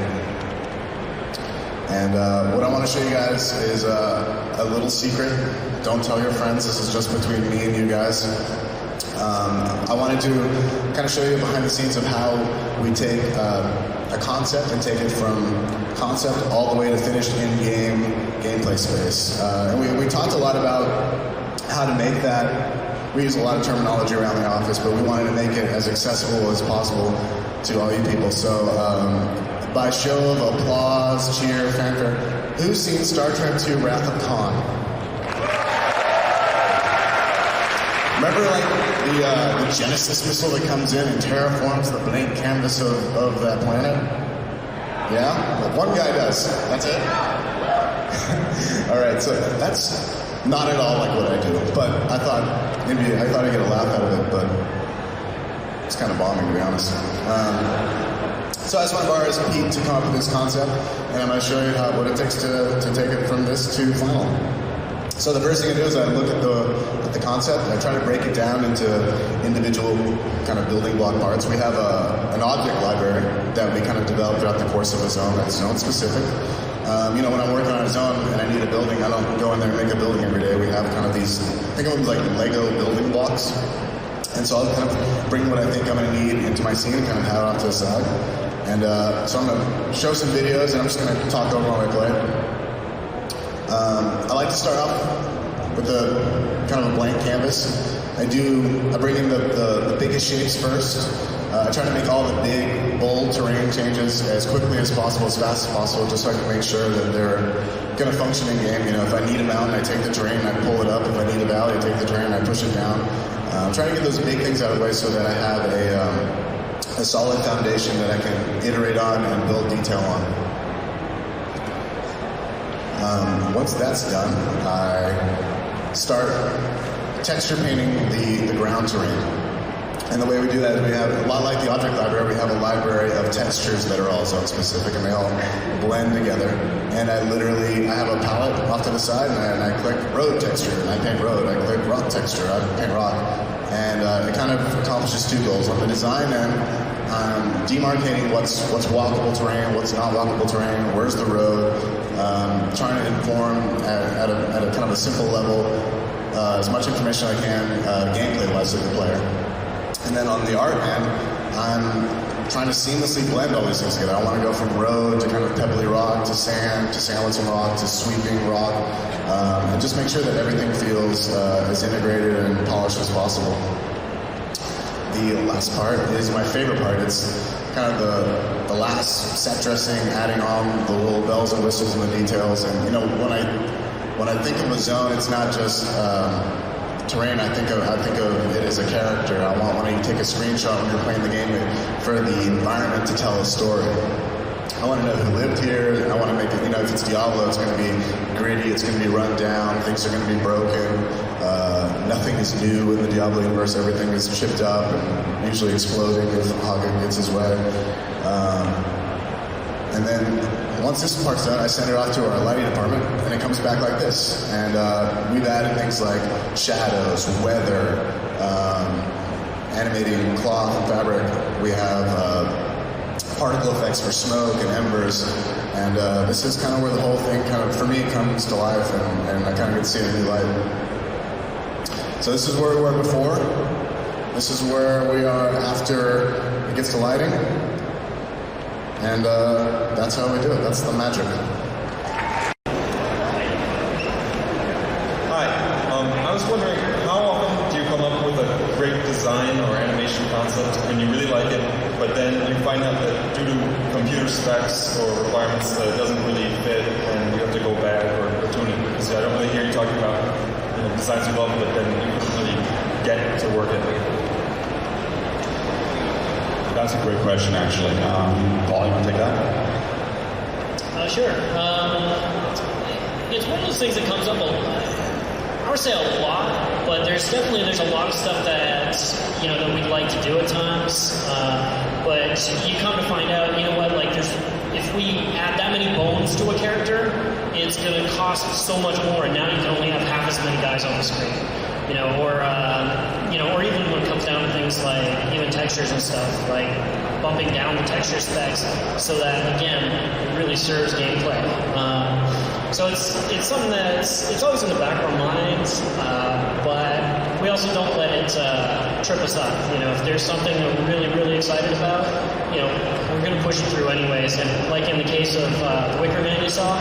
And what I want to show you guys is a little secret. Don't tell your friends. This is just between me and you guys. I wanted to kind of show you behind the scenes of how we take a concept and take it from concept all the way to finished in-game gameplay space. And we talked a lot about how to make that. We use a lot of terminology around the office, but we wanted to make it as accessible as possible to all you people. So by show of applause, cheer, fanfare, who's seen Star Trek II Wrath of Khan? Remember like the Genesis missile that comes in and terraforms the blank canvas of that planet? Yeah? Like one guy does. That's it? All right, so that's not at all like what I do, but I thought I'd get a laugh out of it, but it's kind of bombing, to be honest. So I just want to borrow Pete to come up with this concept, and I'm going to show you what it takes to take it from this to final. So the first thing I do is I look at the concept, and I try to break it down into individual kind of building block parts. We have an object library that we kind of develop throughout the course of a zone that's zone specific. You know, when I'm working on a zone and I need a building, I don't go in there and make a building every day. We have kind of these, think of them like Lego building blocks. And so I'll kind of bring what I think I'm going to need into my scene and kind of have it off to the side. And so I'm going to show some videos, and I'm just going to talk over while I play. I like to start off with a kind of a blank canvas. I bring in the biggest shapes first. I try to make all the big, bold terrain changes as quickly as possible, as fast as possible, just so I can make sure that they're going to function in game. You know, if I need a mountain, I take the terrain and I pull it up. If I need a valley, I take the terrain and I push it down. I'm trying to get those big things out of the way so that I have a solid foundation that I can iterate on and build detail on. Once that's done, I start texture painting the ground terrain. And the way we do that is we have, a lot like the object library, we have a library of textures that are all zone specific, and they all blend together. And I have a palette off to the side, and I click road texture, and I paint road. I click rock texture, I paint rock. And it kind of accomplishes two goals. On the design end, I'm demarcating what's walkable terrain, what's not walkable terrain, where's the road, trying to inform at a kind of a simple level as much information I can gameplay-wise to the player. And then on the art end, I'm trying to seamlessly blend all these things together. I want to go from road to kind of pebbly rock to sand with some rock to sweeping rock, and just make sure that everything feels as integrated and polished as possible. The last part is my favorite part. It's kind of the last set dressing, adding on the little bells and whistles and the details. And you know, when I think of a zone, it's not just terrain. I think of it as a character. I want when you take a screenshot when you're playing the game for the environment to tell a story. I want to know who lived here. I want to make it, you know, if it's Diablo, it's going to be gritty, it's going to be run down, things are going to be broken. Nothing is new in the Diablo universe. Everything is chipped up and usually exploding if Hagen gets his way. And then once this part's done, I send it off to our lighting department, and it comes back like this. And we've added things like shadows, weather, animating cloth and fabric. We have particle effects for smoke and embers, and this is kind of where the whole thing kind of, for me, comes to life, and I kind of get to see it in a new light. So this is where we were before. This is where we are after it gets to lighting. And that's how we do it. That's the magic. Hi. I was wondering, how often do you come up with a great design or animation concept and you really like it, but then you find out that due to computer specs or requirements that it doesn't really fit and you have to go back or tune it? Because I don't really hear you talking about designs you love, but then you couldn't really get to work it. That's a great question, actually. Paul, you want to take that? Sure. It's one of those things that comes up I would say a lot, but there's a lot of stuff that that we'd like to do at times. But you come to find out, you know what? Like, if we add that many bones to a character, it's going to cost so much more, and now you can only have half as many guys on the screen. Or even when it comes down to things like even textures and stuff, like bumping down the texture specs so that, again, it really serves gameplay. So it's something it's always in the back of our minds, but we also don't let it trip us up. If there's something that we're really, really excited about, we're going to push it through anyways. And like in the case of the Wicker Man you saw,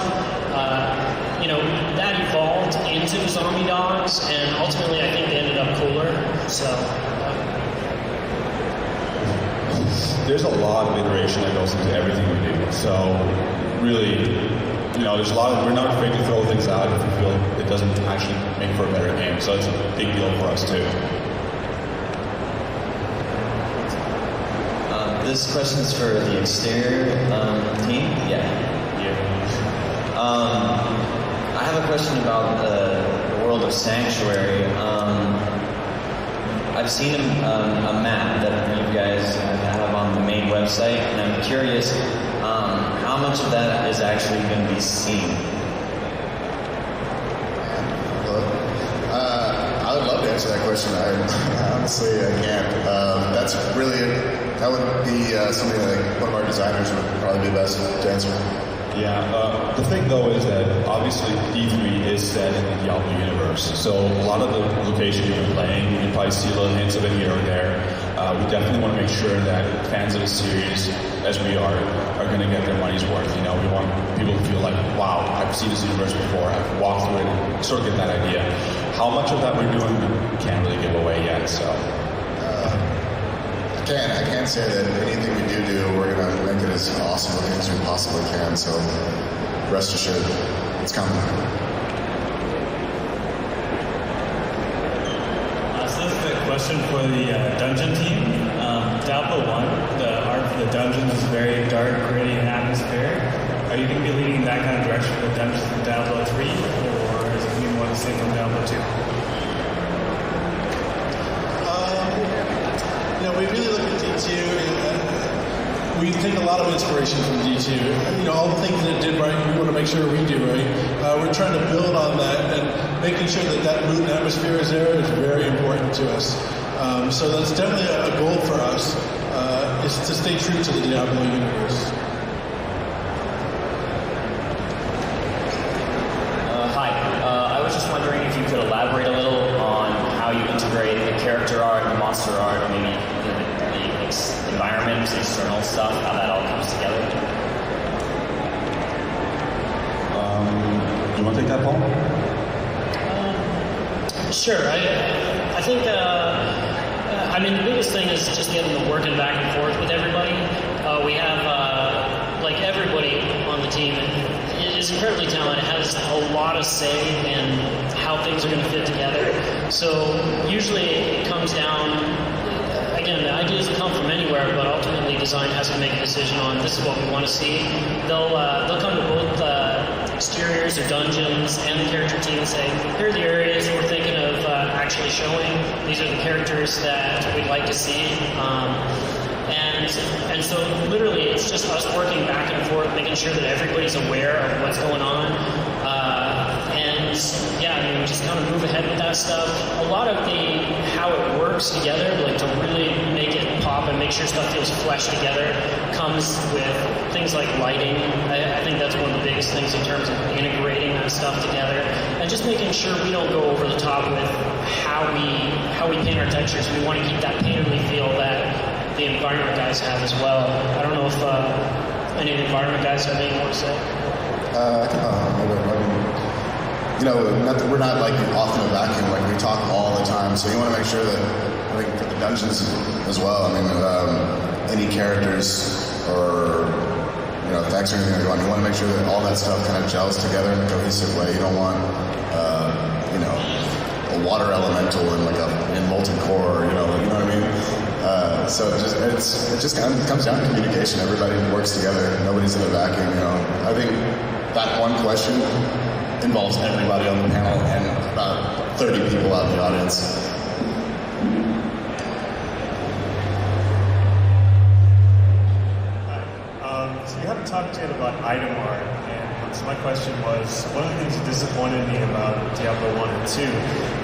that evolved into the zombie dogs, and ultimately I think they ended up cooler. So there's a lot of iteration that goes into everything we do. So really, there's a lot of, we're not afraid to throw things out if we feel it doesn't actually make for a better game. So it's a big deal for us too. This question is for the exterior team. I have a question about the world of Sanctuary. I've seen a map that you guys have on the main website, and I'm curious how much of that is actually going to be seen? I would love to answer that question. Honestly, I can't. That would be something that one of our designers would probably be best to answer. Yeah, the thing though is that obviously D3 is set in the Diablo universe, so a lot of the locations you're playing, you can probably see little hints of it here or there. We definitely want to make sure that fans of the series, as we are going to get their money's worth. We want people to feel like, wow, I've seen this universe before, I've walked through it, and sort of get that idea. How much of that we're doing, we can't really give away yet, so. I can't say that anything we do, we're going to make it as awesome looking as we possibly can, so rest assured, it's coming. So this is a question for the dungeon team. Diablo 1, the art for the dungeons is very dark, gritty, and atmospheric. Are you going to be leading that kind of direction for the dungeons in Diablo 3, or is it going to be more the same from Diablo 2? We really look at D2, and we take a lot of inspiration from D2. All the things that it did right, we want to make sure we do right. We're trying to build on that, and making sure that mood and atmosphere is there is very important to us. So that's definitely a goal for us, is to stay true to the Diablo universe. Hi, I was just wondering if you could elaborate a little on how you integrate the character art, the monster art, maybe the environment, external stuff, how that all comes together. Do you want to take that, Paul? Sure. I think, the biggest thing is just getting the working back and forth with everybody. We have, everybody on the team is incredibly talented, has a lot of say in how things are going to fit together. So usually it comes down, again, the ideas come from anywhere, but ultimately design has to make a decision on this is what we want to see. They'll come to both exteriors or dungeons and the character team and say, here are the areas we're thinking of actually showing. These are the characters that we'd like to see. And so literally it's just us working back and forth, making sure that everybody's aware of what's going on. Just kind of move ahead with that stuff. A lot of how it works together, to really make it pop and make sure stuff feels fleshed together, comes with things like lighting. I think that's one of the biggest things in terms of integrating that stuff together, and just making sure we don't go over the top with how we paint our textures. We want to keep that painterly feel that the environment guys have as well. I don't know if any of the environment guys have any more to say. We're not off in a vacuum, we talk all the time, so you want to make sure that, for the dungeons as well, any characters or, effects or anything you want to make sure that all that stuff kind of gels together in a cohesive way. You don't want, a water elemental in molten core, you know what I mean? So it just kind of comes down to communication. Everybody works together. Nobody's in a vacuum, I think that one question involves everybody on the panel and about 30 people out in the audience. So you haven't talked yet about item art, and so my question was, one of the things that disappointed me about Diablo 1 and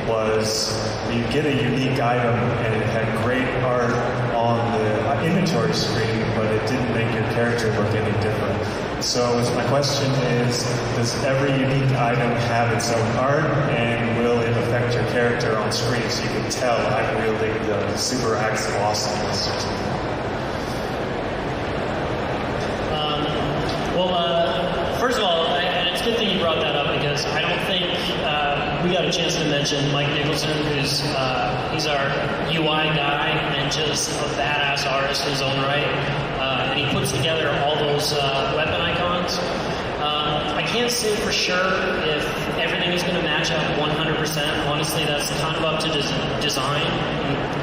2 was you get a unique item and it had great art on the inventory screen, but it didn't make your character look any different. So my question is, does every unique item have its own art, and will it affect your character on screen so you can tell I'm wielding the super axe of awesomeness or something? First of all, and it's a good thing you brought that up because I don't think we got a chance to mention Mike Nicholson, who's he's our UI guy and just a badass artist in his own right. And he puts together all those weapon icons. I can't say for sure if everything is going to match up 100%. Honestly, that's kind of up to design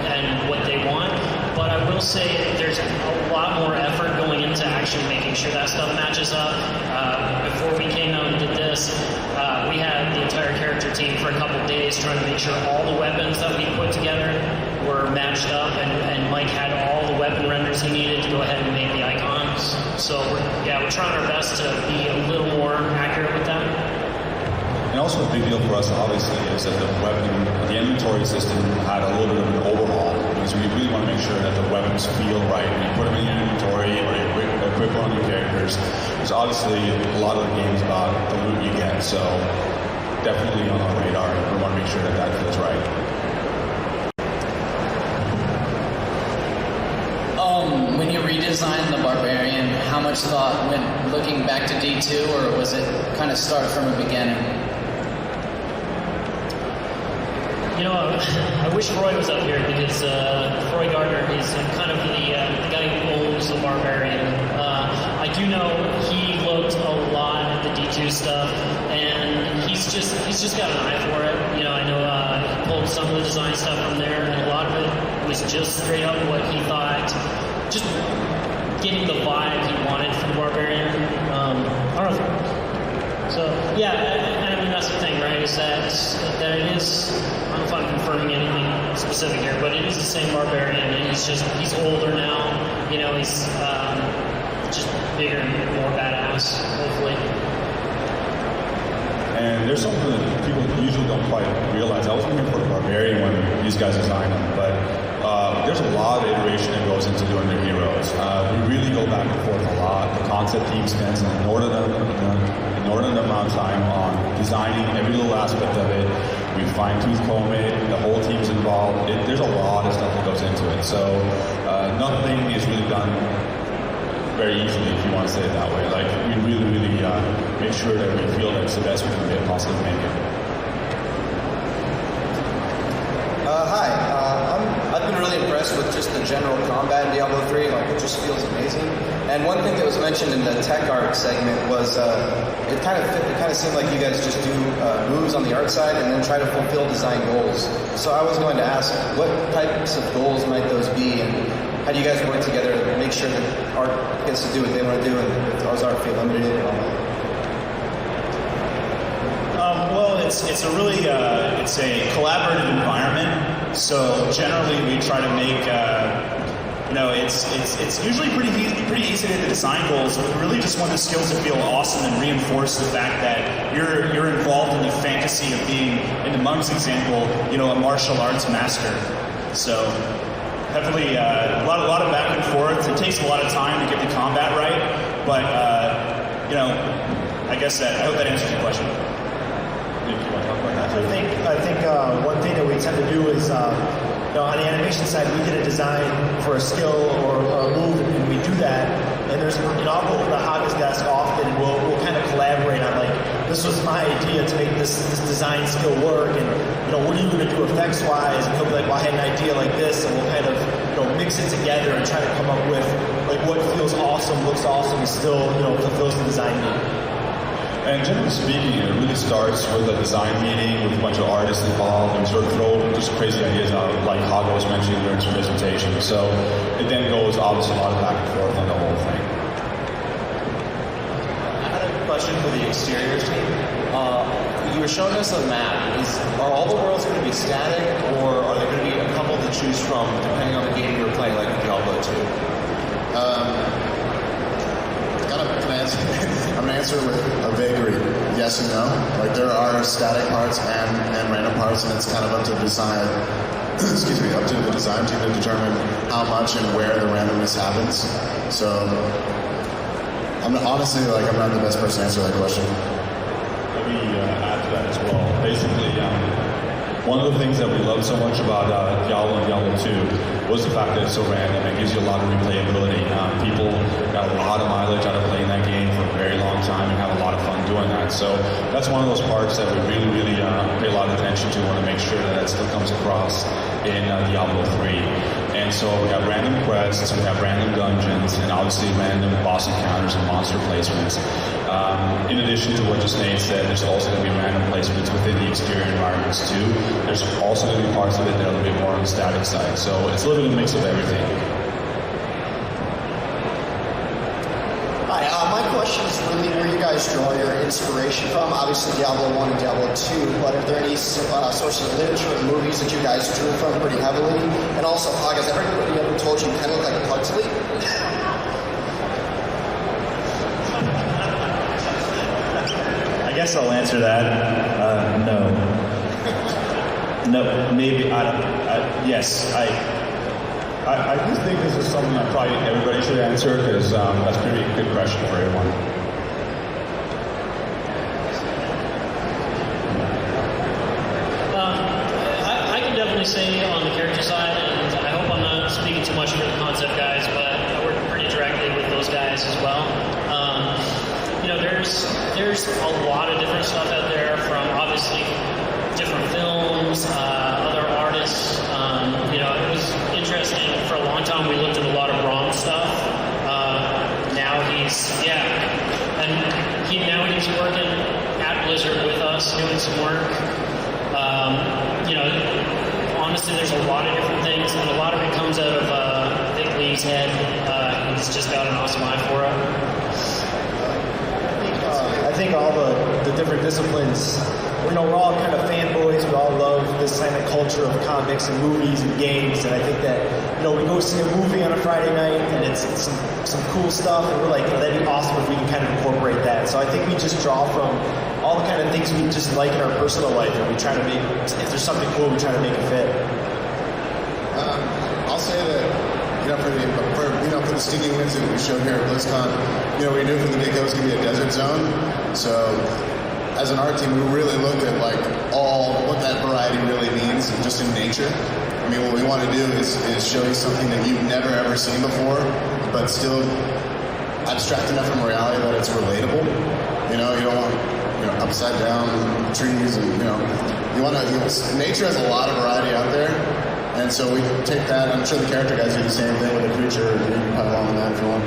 and what they want. But I will say there's a lot more effort going into actually making sure that stuff matches up. Before we came out and did this, we had the entire character team for a couple of days trying to make sure all the weapons that we put together were matched up, and Mike had all the weapon renders he needed to go ahead and make the icons. So we're trying our best to be a little more accurate with that. And also a big deal for us, obviously, is that the inventory system had a little bit of an overhaul, because we really want to make sure that the weapons feel right when you put them in your inventory or you equip one of your characters. There's obviously a lot of the games about the loot you get, so definitely on our radar. We want to make sure that that feels right. When you redesigned the Barbarian, how much thought went looking back to D2, or was it kind of start from the beginning? You know, I wish Roy was up here because Roy Gardner is kind of the guy who owns the Barbarian. I do know he looked a lot at the D2 stuff, and he's just got an eye for it. You know, I know he pulled some of the design stuff from there, and a lot of it was just straight up what he thought, just getting the vibe he wanted from the Barbarian. I don't know. So yeah, and I mean that's the thing, right? Is that it is. I don't know if I'm confirming anything specific here, but it is the same Barbarian, and he's older now. You know, he's just bigger and more badass, hopefully. And there's something that people usually don't quite realize. I wasn't here for the Barbarian when these guys designed them, but there's a lot of iteration that goes into doing their heroes. We really go back and forth a lot. The concept team spends an inordinate amount of time on designing every little aspect of it. We fine-tooth comb it. The whole team's involved. There's a lot of stuff that goes into it. So nothing is really done very easily, if you want to say it that way. Like, we really make sure that we feel that it's the best we can possibly make it. Hi, I've been really impressed with just the general combat in Diablo 3. Like, it just feels amazing. And one thing that was mentioned in the tech art segment was it kind of seemed like you guys just do moves on the art side and then try to fulfill design goals. So I was going to ask, what types of goals might those be, and how do you guys work together to make sure that art gets to do what they want to do, and does art feel limited and all that? Well, it's a really it's a collaborative environment. So generally, we try to make it's usually pretty easy to design goals. But we really just want the skills to feel awesome and reinforce the fact that you're involved in the fantasy of being, in the monk's example, a martial arts master. So definitely a lot of back and forth. It takes a lot of time to get the combat right, but I guess I hope that answers your question. I think one thing that we tend to do is, on the animation side, we get a design for a skill or a move, and we do that. And there's, I'll go over to Haga's desk often, and we'll kind of collaborate on, like, this was my idea to make this design skill work, and what are you going to do effects-wise? And he'll be like, well, I had an idea like this, and we'll kind of mix it together and try to come up with like what feels awesome, looks awesome, and still fulfills the design need. And generally speaking, it really starts with a design meeting with a bunch of artists involved and sort of throw just crazy ideas out, like Haga was mentioning during his presentation. So it then goes obviously a lot of back and forth on the whole thing. I had a question for the exteriors team. You were showing us a map. Are all the worlds going to be static, or are there going to be a couple to choose from depending on the game you were playing, like Diablo 2? I'm going to answer with a vagary yes and no. Like, there are static parts and random parts, and it's kind of up to the design, up to the design team to determine how much and where the randomness happens. So honestly, like, I'm not the best person to answer that question. Let me add to that as well. Basically, one of the things that we loved so much about Diablo and Diablo 2 was the fact that it's so random. It gives you a lot of replayability. People got a lot of mileage out of playing that game for a very long time and have a lot of fun doing that. So that's one of those parts that we really pay a lot of attention to. Want to make sure that still comes across in Diablo 3. And so we have random quests, we have random dungeons, and obviously random boss encounters and monster placements. In addition to what just Nate said, there's also going to be random placements within the exterior environments too. There's also going to be parts of it that are a little bit more on the static side. So it's a little bit of a mix of everything. Hi, my question is really where you guys draw your inspiration from. Obviously Diablo 1 and Diablo 2, but are there any sources of literature or movies that you guys drew from pretty heavily? And also, has everybody ever told you kind of look like Pugsley? I guess I'll answer that. No. No, maybe, yes, I do think this is something that probably everybody should answer because that's a pretty good question for everyone. I can definitely say on the character side, and I hope I'm not speaking too much for the concept guys, but I work pretty directly with those guys as well. There's a lot of different stuff out there from obviously different films, other artists. It was interesting. For a long time, we looked at a lot of Rom stuff. Now he's working at Blizzard with us, doing some work. Honestly, there's a lot of different things, and a lot of it comes out of I think Lee's head. He's just got an awesome eye for it. I think all the different disciplines, we're all kind of fanboys. We all love this kind of culture of comics and movies and games. And I think that, we go see a movie on a Friday night and it's some cool stuff. And we're like, that'd be awesome if we can kind of incorporate that. So I think we just draw from all the kind of things we just like in our personal life. And we try to make, if there's something cool, we try to make it fit. I'll say that, for the stinging winds that we showed here at BlizzCon, we knew from the get-go it was going to be a desert zone. So as an art team, we really looked at what that variety really means just in nature. I mean, what we want to do is show you something that you've never ever seen before, but still abstract enough from reality that it's relatable. You don't want upside down trees, and you want to. Nature has a lot of variety out there. And so we take that, I'm sure the character guys do the same thing with the creature. You can pile on that if you want.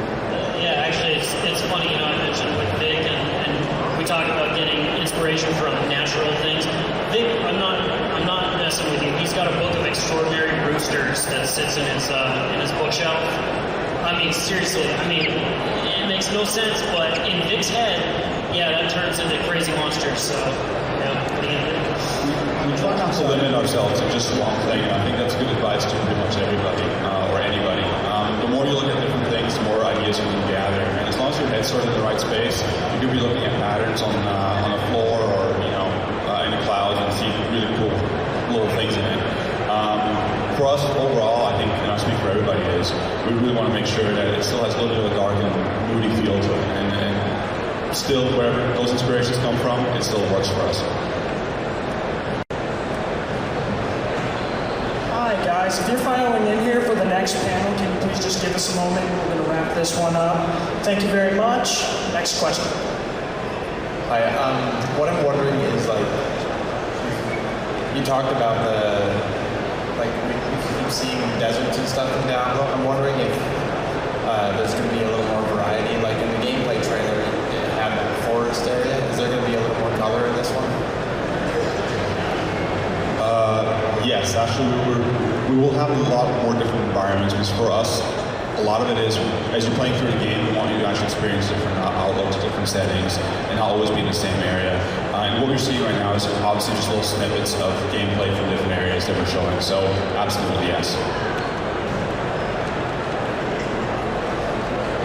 Yeah, actually, it's funny, I mentioned with Vic, and we talk about getting inspiration from natural things. Vic, I'm not messing with you. He's got a book of extraordinary roosters that sits in his bookshelf. I mean, seriously, it makes no sense, but in Vic's head, that turns into crazy monsters, so, what are you gonna do? We try not to limit ourselves to just one thing. I think that's good advice to pretty much everybody or anybody. The more you look at different things, the more ideas you can gather. And as long as your head's sort of in the right space, you could be looking at patterns on the floor or in the clouds and see really cool little things in it. For us overall, I think, I speak for everybody, is we really want to make sure that it still has a little bit of a dark and moody feel to it, and still wherever those inspirations come from, it still works for us. Guys, if you're filing in here for the next panel, can you please just give us a moment? We're going to wrap this one up. Thank you very much. Next question. Hi, what I'm wondering is, you talked about we keep seeing deserts and stuff in Diablo. I'm wondering if there's going to be a little more variety. Like in the gameplay trailer, it had that forest area. Is there going to be a little more color in this one? Yes, actually we will have a lot more different environments, because for us, a lot of it is, as you're playing through the game, we want you to actually experience different outlooks, different settings, and not always be in the same area. And what we're seeing right now is obviously just little snippets of gameplay from different areas that we're showing, so absolutely yes.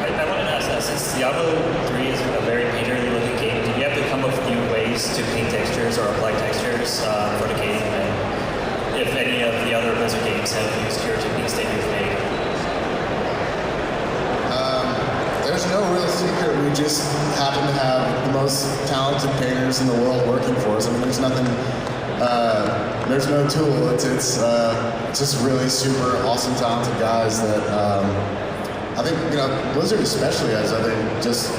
I wanted to ask that, since Diablo 3 is a very painterly looking game, did you have to come up with new ways to paint textures or apply textures for the game? And if any of the other Blizzard games have used your techniques that you've made? there's no real secret. We just happen to have the most talented painters in the world working for us. I mean, there's nothing, there's no tool. It's just really super awesome, talented guys that I think, you know, Blizzard especially has, I think, just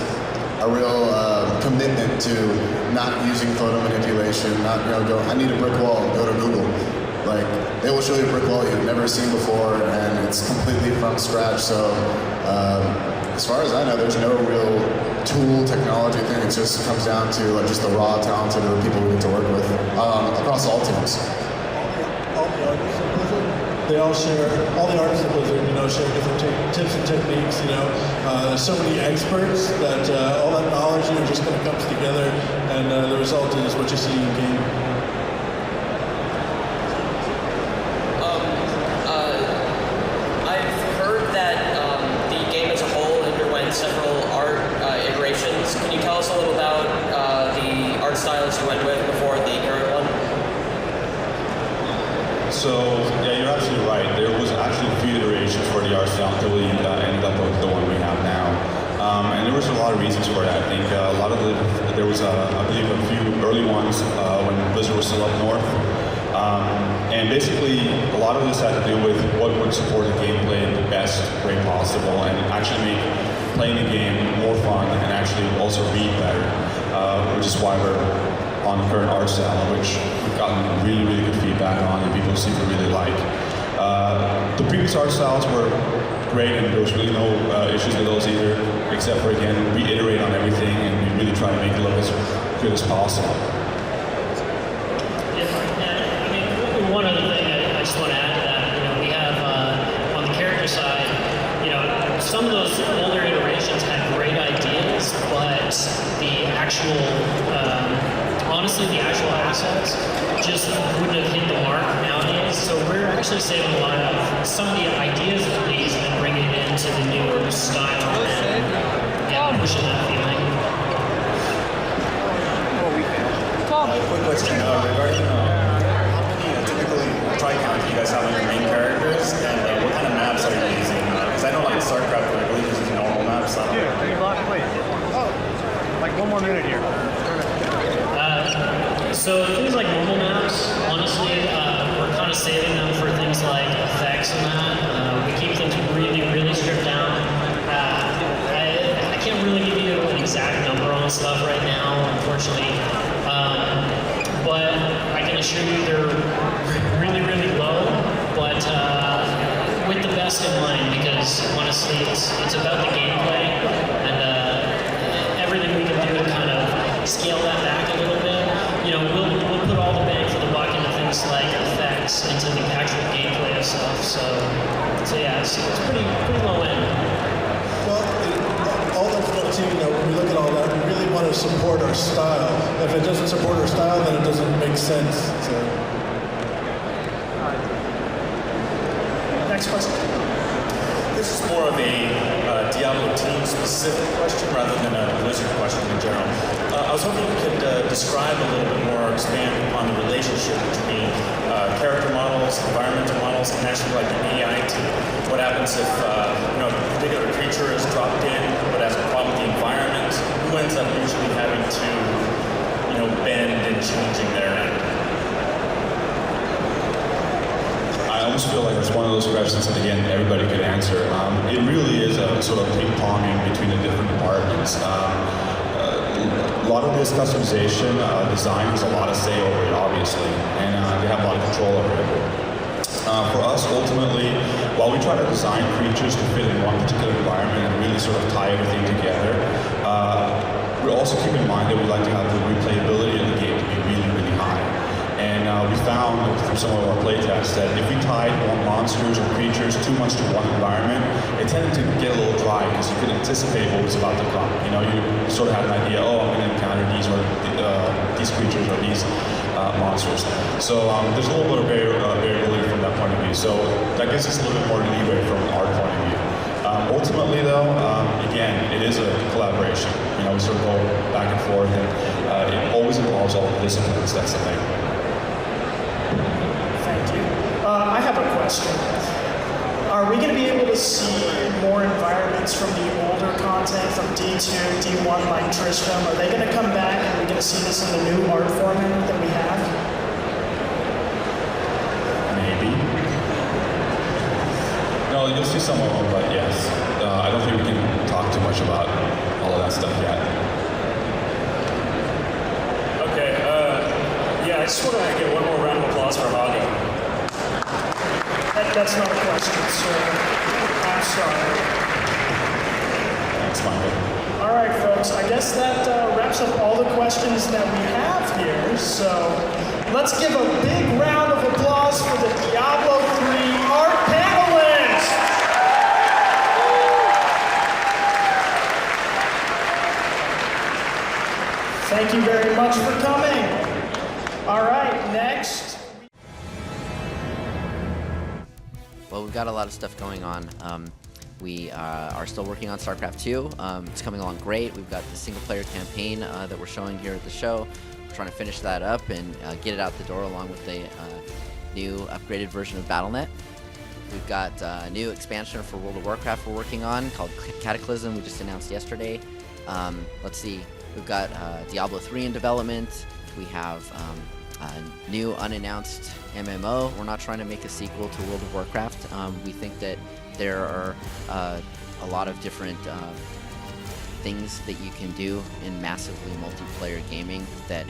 a real commitment to not using photo manipulation, not, you know, go, I need a brick wall, go to Google. Like, they will show you a brick wall you've never seen before, and it's completely from scratch. So, as far as I know, there's no real tool technology thing. It just comes down to just the raw talent of the people we get to work with across all teams. All the artists of Blizzard, they all share, all the artists of Blizzard, you know, share different tips and techniques, you know. There's so many experts that all that knowledge, you know, just kind of comes together, and the result is what you see in game. Several art iterations. Can you tell us a little about the art styles you went with before the current one? So, yeah, you're absolutely right. There was actually a few iterations for the art style until we ended up with the one we have now. And there was a lot of reasons for that. I think a lot of there was, I believe, a few early ones when Blizzard was still up north. And basically, a lot of this had to do with what would support the gameplay in the best way possible and actually make playing the game more fun and actually also read better, which is why we're on the current art style, which we've gotten really, really good feedback on and people seem to really like. The previous art styles were great and there was really no issues with those either, except for, again, we iterate on everything and we really try to make it look as good as possible. One other thing I just want to add to that, you know, we have on the character side, you know, some of those older iterations had great ideas, but the actual, honestly, the actual assets just wouldn't have hit the mark nowadays. So we're actually saving a lot of some of the ideas of these and bringing it into the newer style and pushing that feeling. Quick question regarding Tri-count you guys have on your main characters, and what kind of maps are you using? Because I know like StarCraft, I believe is using normal maps. Here, take a block, wait. Oh, like 1 more minute here. So things like normal maps, honestly, we're kind of saving them for things like effects and that. We keep things really, really stripped down. I can't really give you an exact number on stuff right now, unfortunately. But I can assure you they're really, really low, but with the best in mind, because honestly, it's about the gameplay and everything we can do to kind of scale that back a little bit. You know, we'll put all the bang for the buck into things like effects, into the actual gameplay of stuff. So yeah, it's pretty low end. Well, all that stuff too, you know, when we look at all that, we really want to support our style. If it doesn't support our style, then it doesn't make sense. So. Next question. This is more of a Diablo team-specific question rather than a Blizzard question in general. I was hoping you could describe a little bit more, expand upon the relationship between character models, environmental models, and actually like the AI team. What happens if you know, a particular creature is dropped in but has a problem with the environment? Who ends up usually having to, you know, bend and changing their end? I almost feel like it's one of those questions that, again, everybody could answer. It really is a sort of ping-ponging between the different departments. A lot of this customization, design has a lot of say over it, obviously, and they have a lot of control over it. For us, ultimately, while we try to design creatures to fit in one particular environment and really sort of tie everything together, we also keep in mind that we like to have the replayability of the game to be really, really high. And we found from some of our playtests that if we tied monsters or creatures too much to one environment, it tended to get a little dry because you could anticipate what was about to come. You know, you sort of had an idea, oh, I'm going to encounter these creatures or these monsters. So there's a little bit of variability from that point of view. So that gives us a little bit more leeway from our point of view. Ultimately, though, again, it is a collaboration. You know, we sort of go back and forth, and it always involves all the disciplines. That's the thing. Thank you. I have a question. Are we going to be able to see more environments from the older content, from D2, D1, like Tristram? Are they going to come back and we're going to see this in the new art format that we have? Maybe. No, you'll see some of them, but yes. I don't think we can talk too much about all of that stuff yet. Okay, yeah, I just want to get one more round of applause for Haga. That's not a question, sir. I'm sorry. Thanks, Michael. All right, folks, I guess that wraps up all the questions that we have here. So let's give a big round of applause for the Diablo 3 art panelists. Thank you very much for coming. All right, next. Well, we've got a lot of stuff going on. We are still working on StarCraft 2. It's coming along great. We've got the single-player campaign that we're showing here at the show. We're trying to finish that up and get it out the door along with the new upgraded version of Battle.net. We've got a new expansion for World of Warcraft we're working on called Cataclysm. We just announced yesterday. Let's see. We've got Diablo 3 in development. We have a new unannounced MMO. We're not trying to make a sequel to World of Warcraft. We think that there are a lot of different things that you can do in massively multiplayer gaming that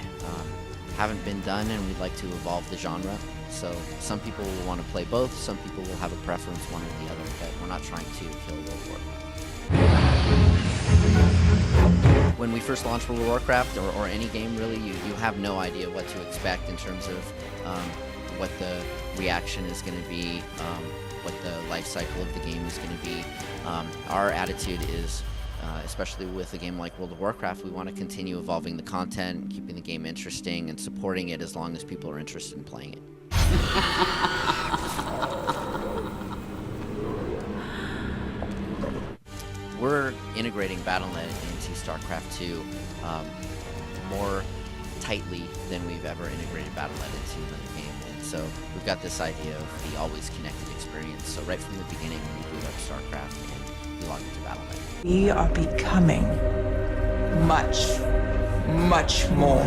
haven't been done, and we'd like to evolve the genre. So some people will want to play both, some people will have a preference one or the other, but we're not trying to kill World of Warcraft. When we first launched World of Warcraft, or any game really, you have no idea what to expect in terms of what the reaction is going to be, what the life cycle of the game is going to be. Our attitude is, especially with a game like World of Warcraft, we want to continue evolving the content, keeping the game interesting, and supporting it as long as people are interested in playing it. We're integrating Battle.net into StarCraft 2 more tightly than we've ever integrated Battle.net into another game. And so we've got this idea of the always connected experience. So right from the beginning, when we boot up StarCraft and we log into Battle.net. We are becoming much, much more.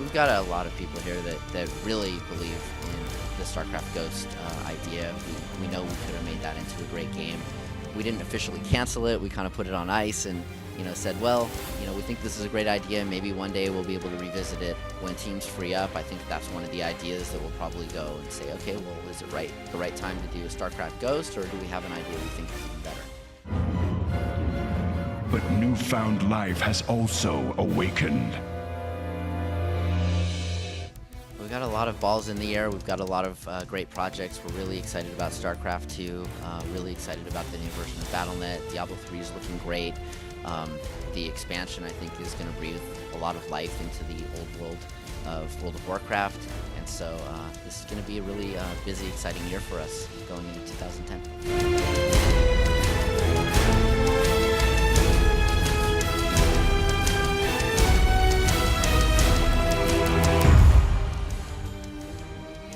We've got a lot of people here that really believe in the StarCraft Ghost idea. We know we could have made that into a great game. We didn't officially cancel it. We kind of put it on ice and, said, well, we think this is a great idea. Maybe one day we'll be able to revisit it when teams free up. I think that's one of the ideas that we'll probably go and say, okay, well, is it the right time to do a StarCraft Ghost, or do we have an idea we think is even better? But newfound life has also awakened. We've got a lot of balls in the air. We've got a lot of great projects. We're really excited about StarCraft 2, really excited about the new version of Battle.net. Diablo 3 is looking great. The expansion, I think, is going to breathe a lot of life into the old world of World of Warcraft. And so this is going to be a really busy, exciting year for us going into 2010.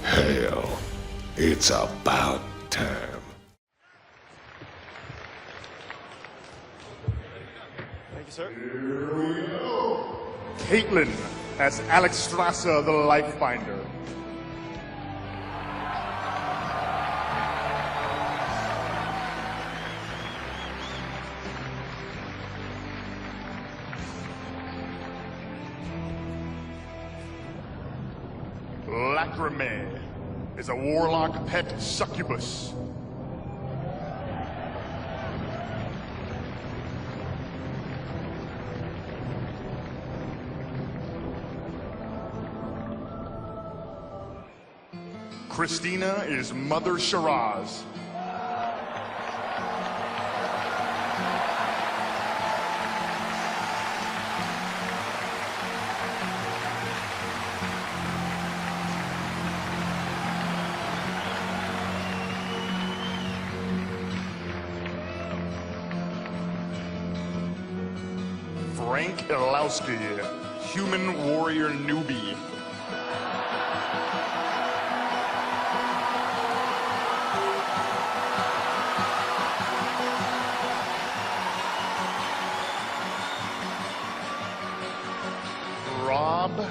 Hell, it's about time. Thank you, sir. Here we go. Caitlin as Alex Strasser, the Lifebinder. Lacrimae is a warlock pet succubus. Christina is Mother Shiraz. Frank Ilowski, Human Warrior Newbie. job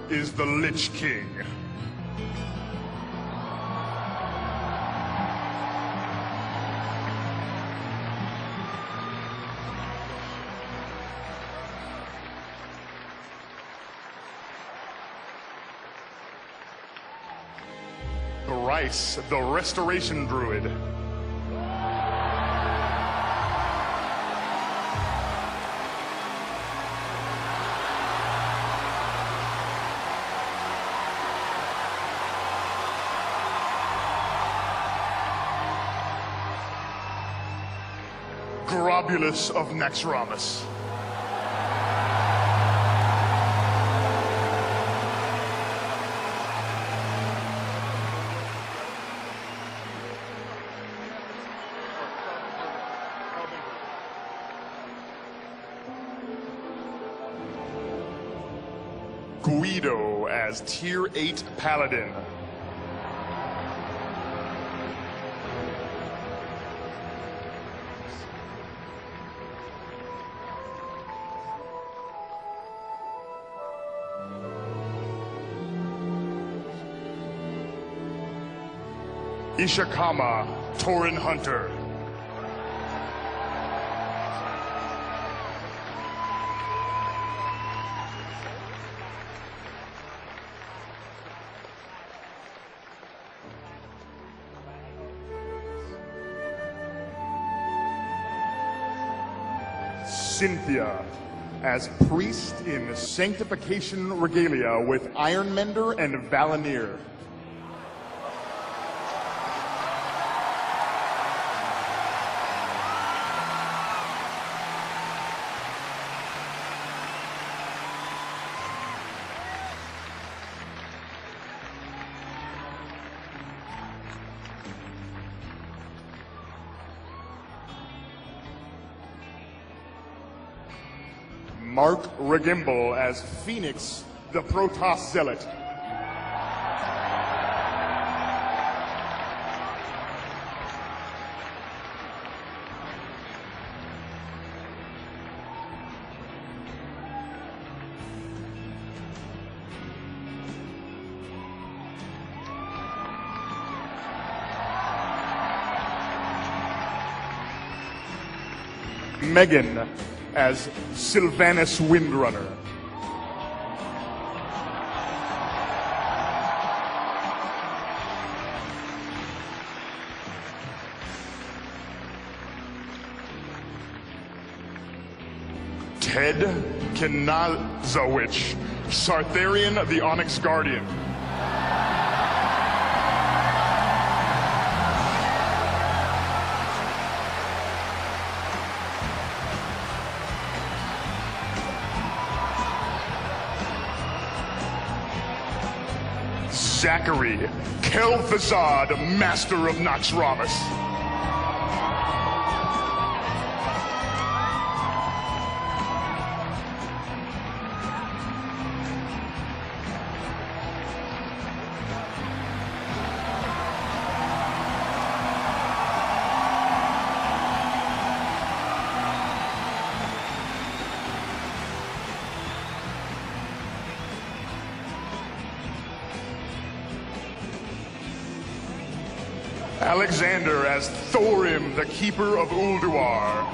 is the Lich King. Bryce, the Restoration Druid. Grobulus of Naxxramas. Guido as Tier 8 Paladin. Ishikama, Tauren Hunter. Cynthia as priest in Sanctification Regalia with Ironmender and Valanir. Mark Regimble as Phoenix, the Protoss Zealot. Megan as Sylvanus Windrunner. Ted Kenazowicz, Sartharian the Onyx Guardian. Zachary Kel'Thuzad, Master of Naxxramas. Alexander as Thorim, the Keeper of Ulduar.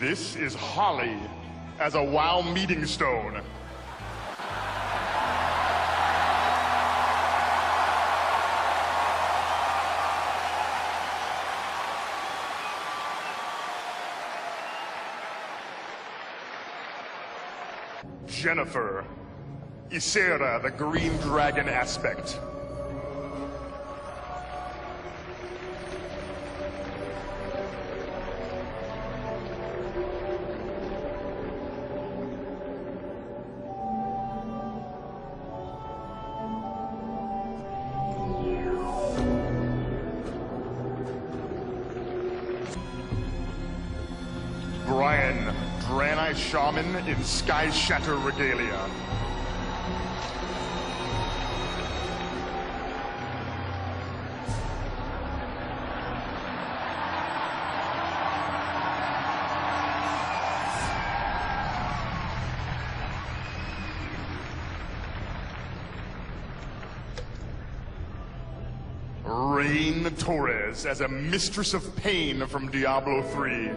This is Holly as a WoW Meeting Stone. Jennifer, Ysera, the Green Dragon Aspect. Brian, Draenei Shaman in Sky Shatter Regalia. Rain Torres as a Mistress of Pain from Diablo 3.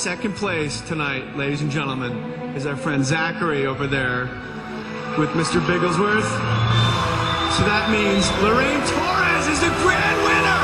Second place tonight, ladies and gentlemen, is our friend Zachary over there with Mr. Bigglesworth. So that means Lorraine Torres is the grand winner!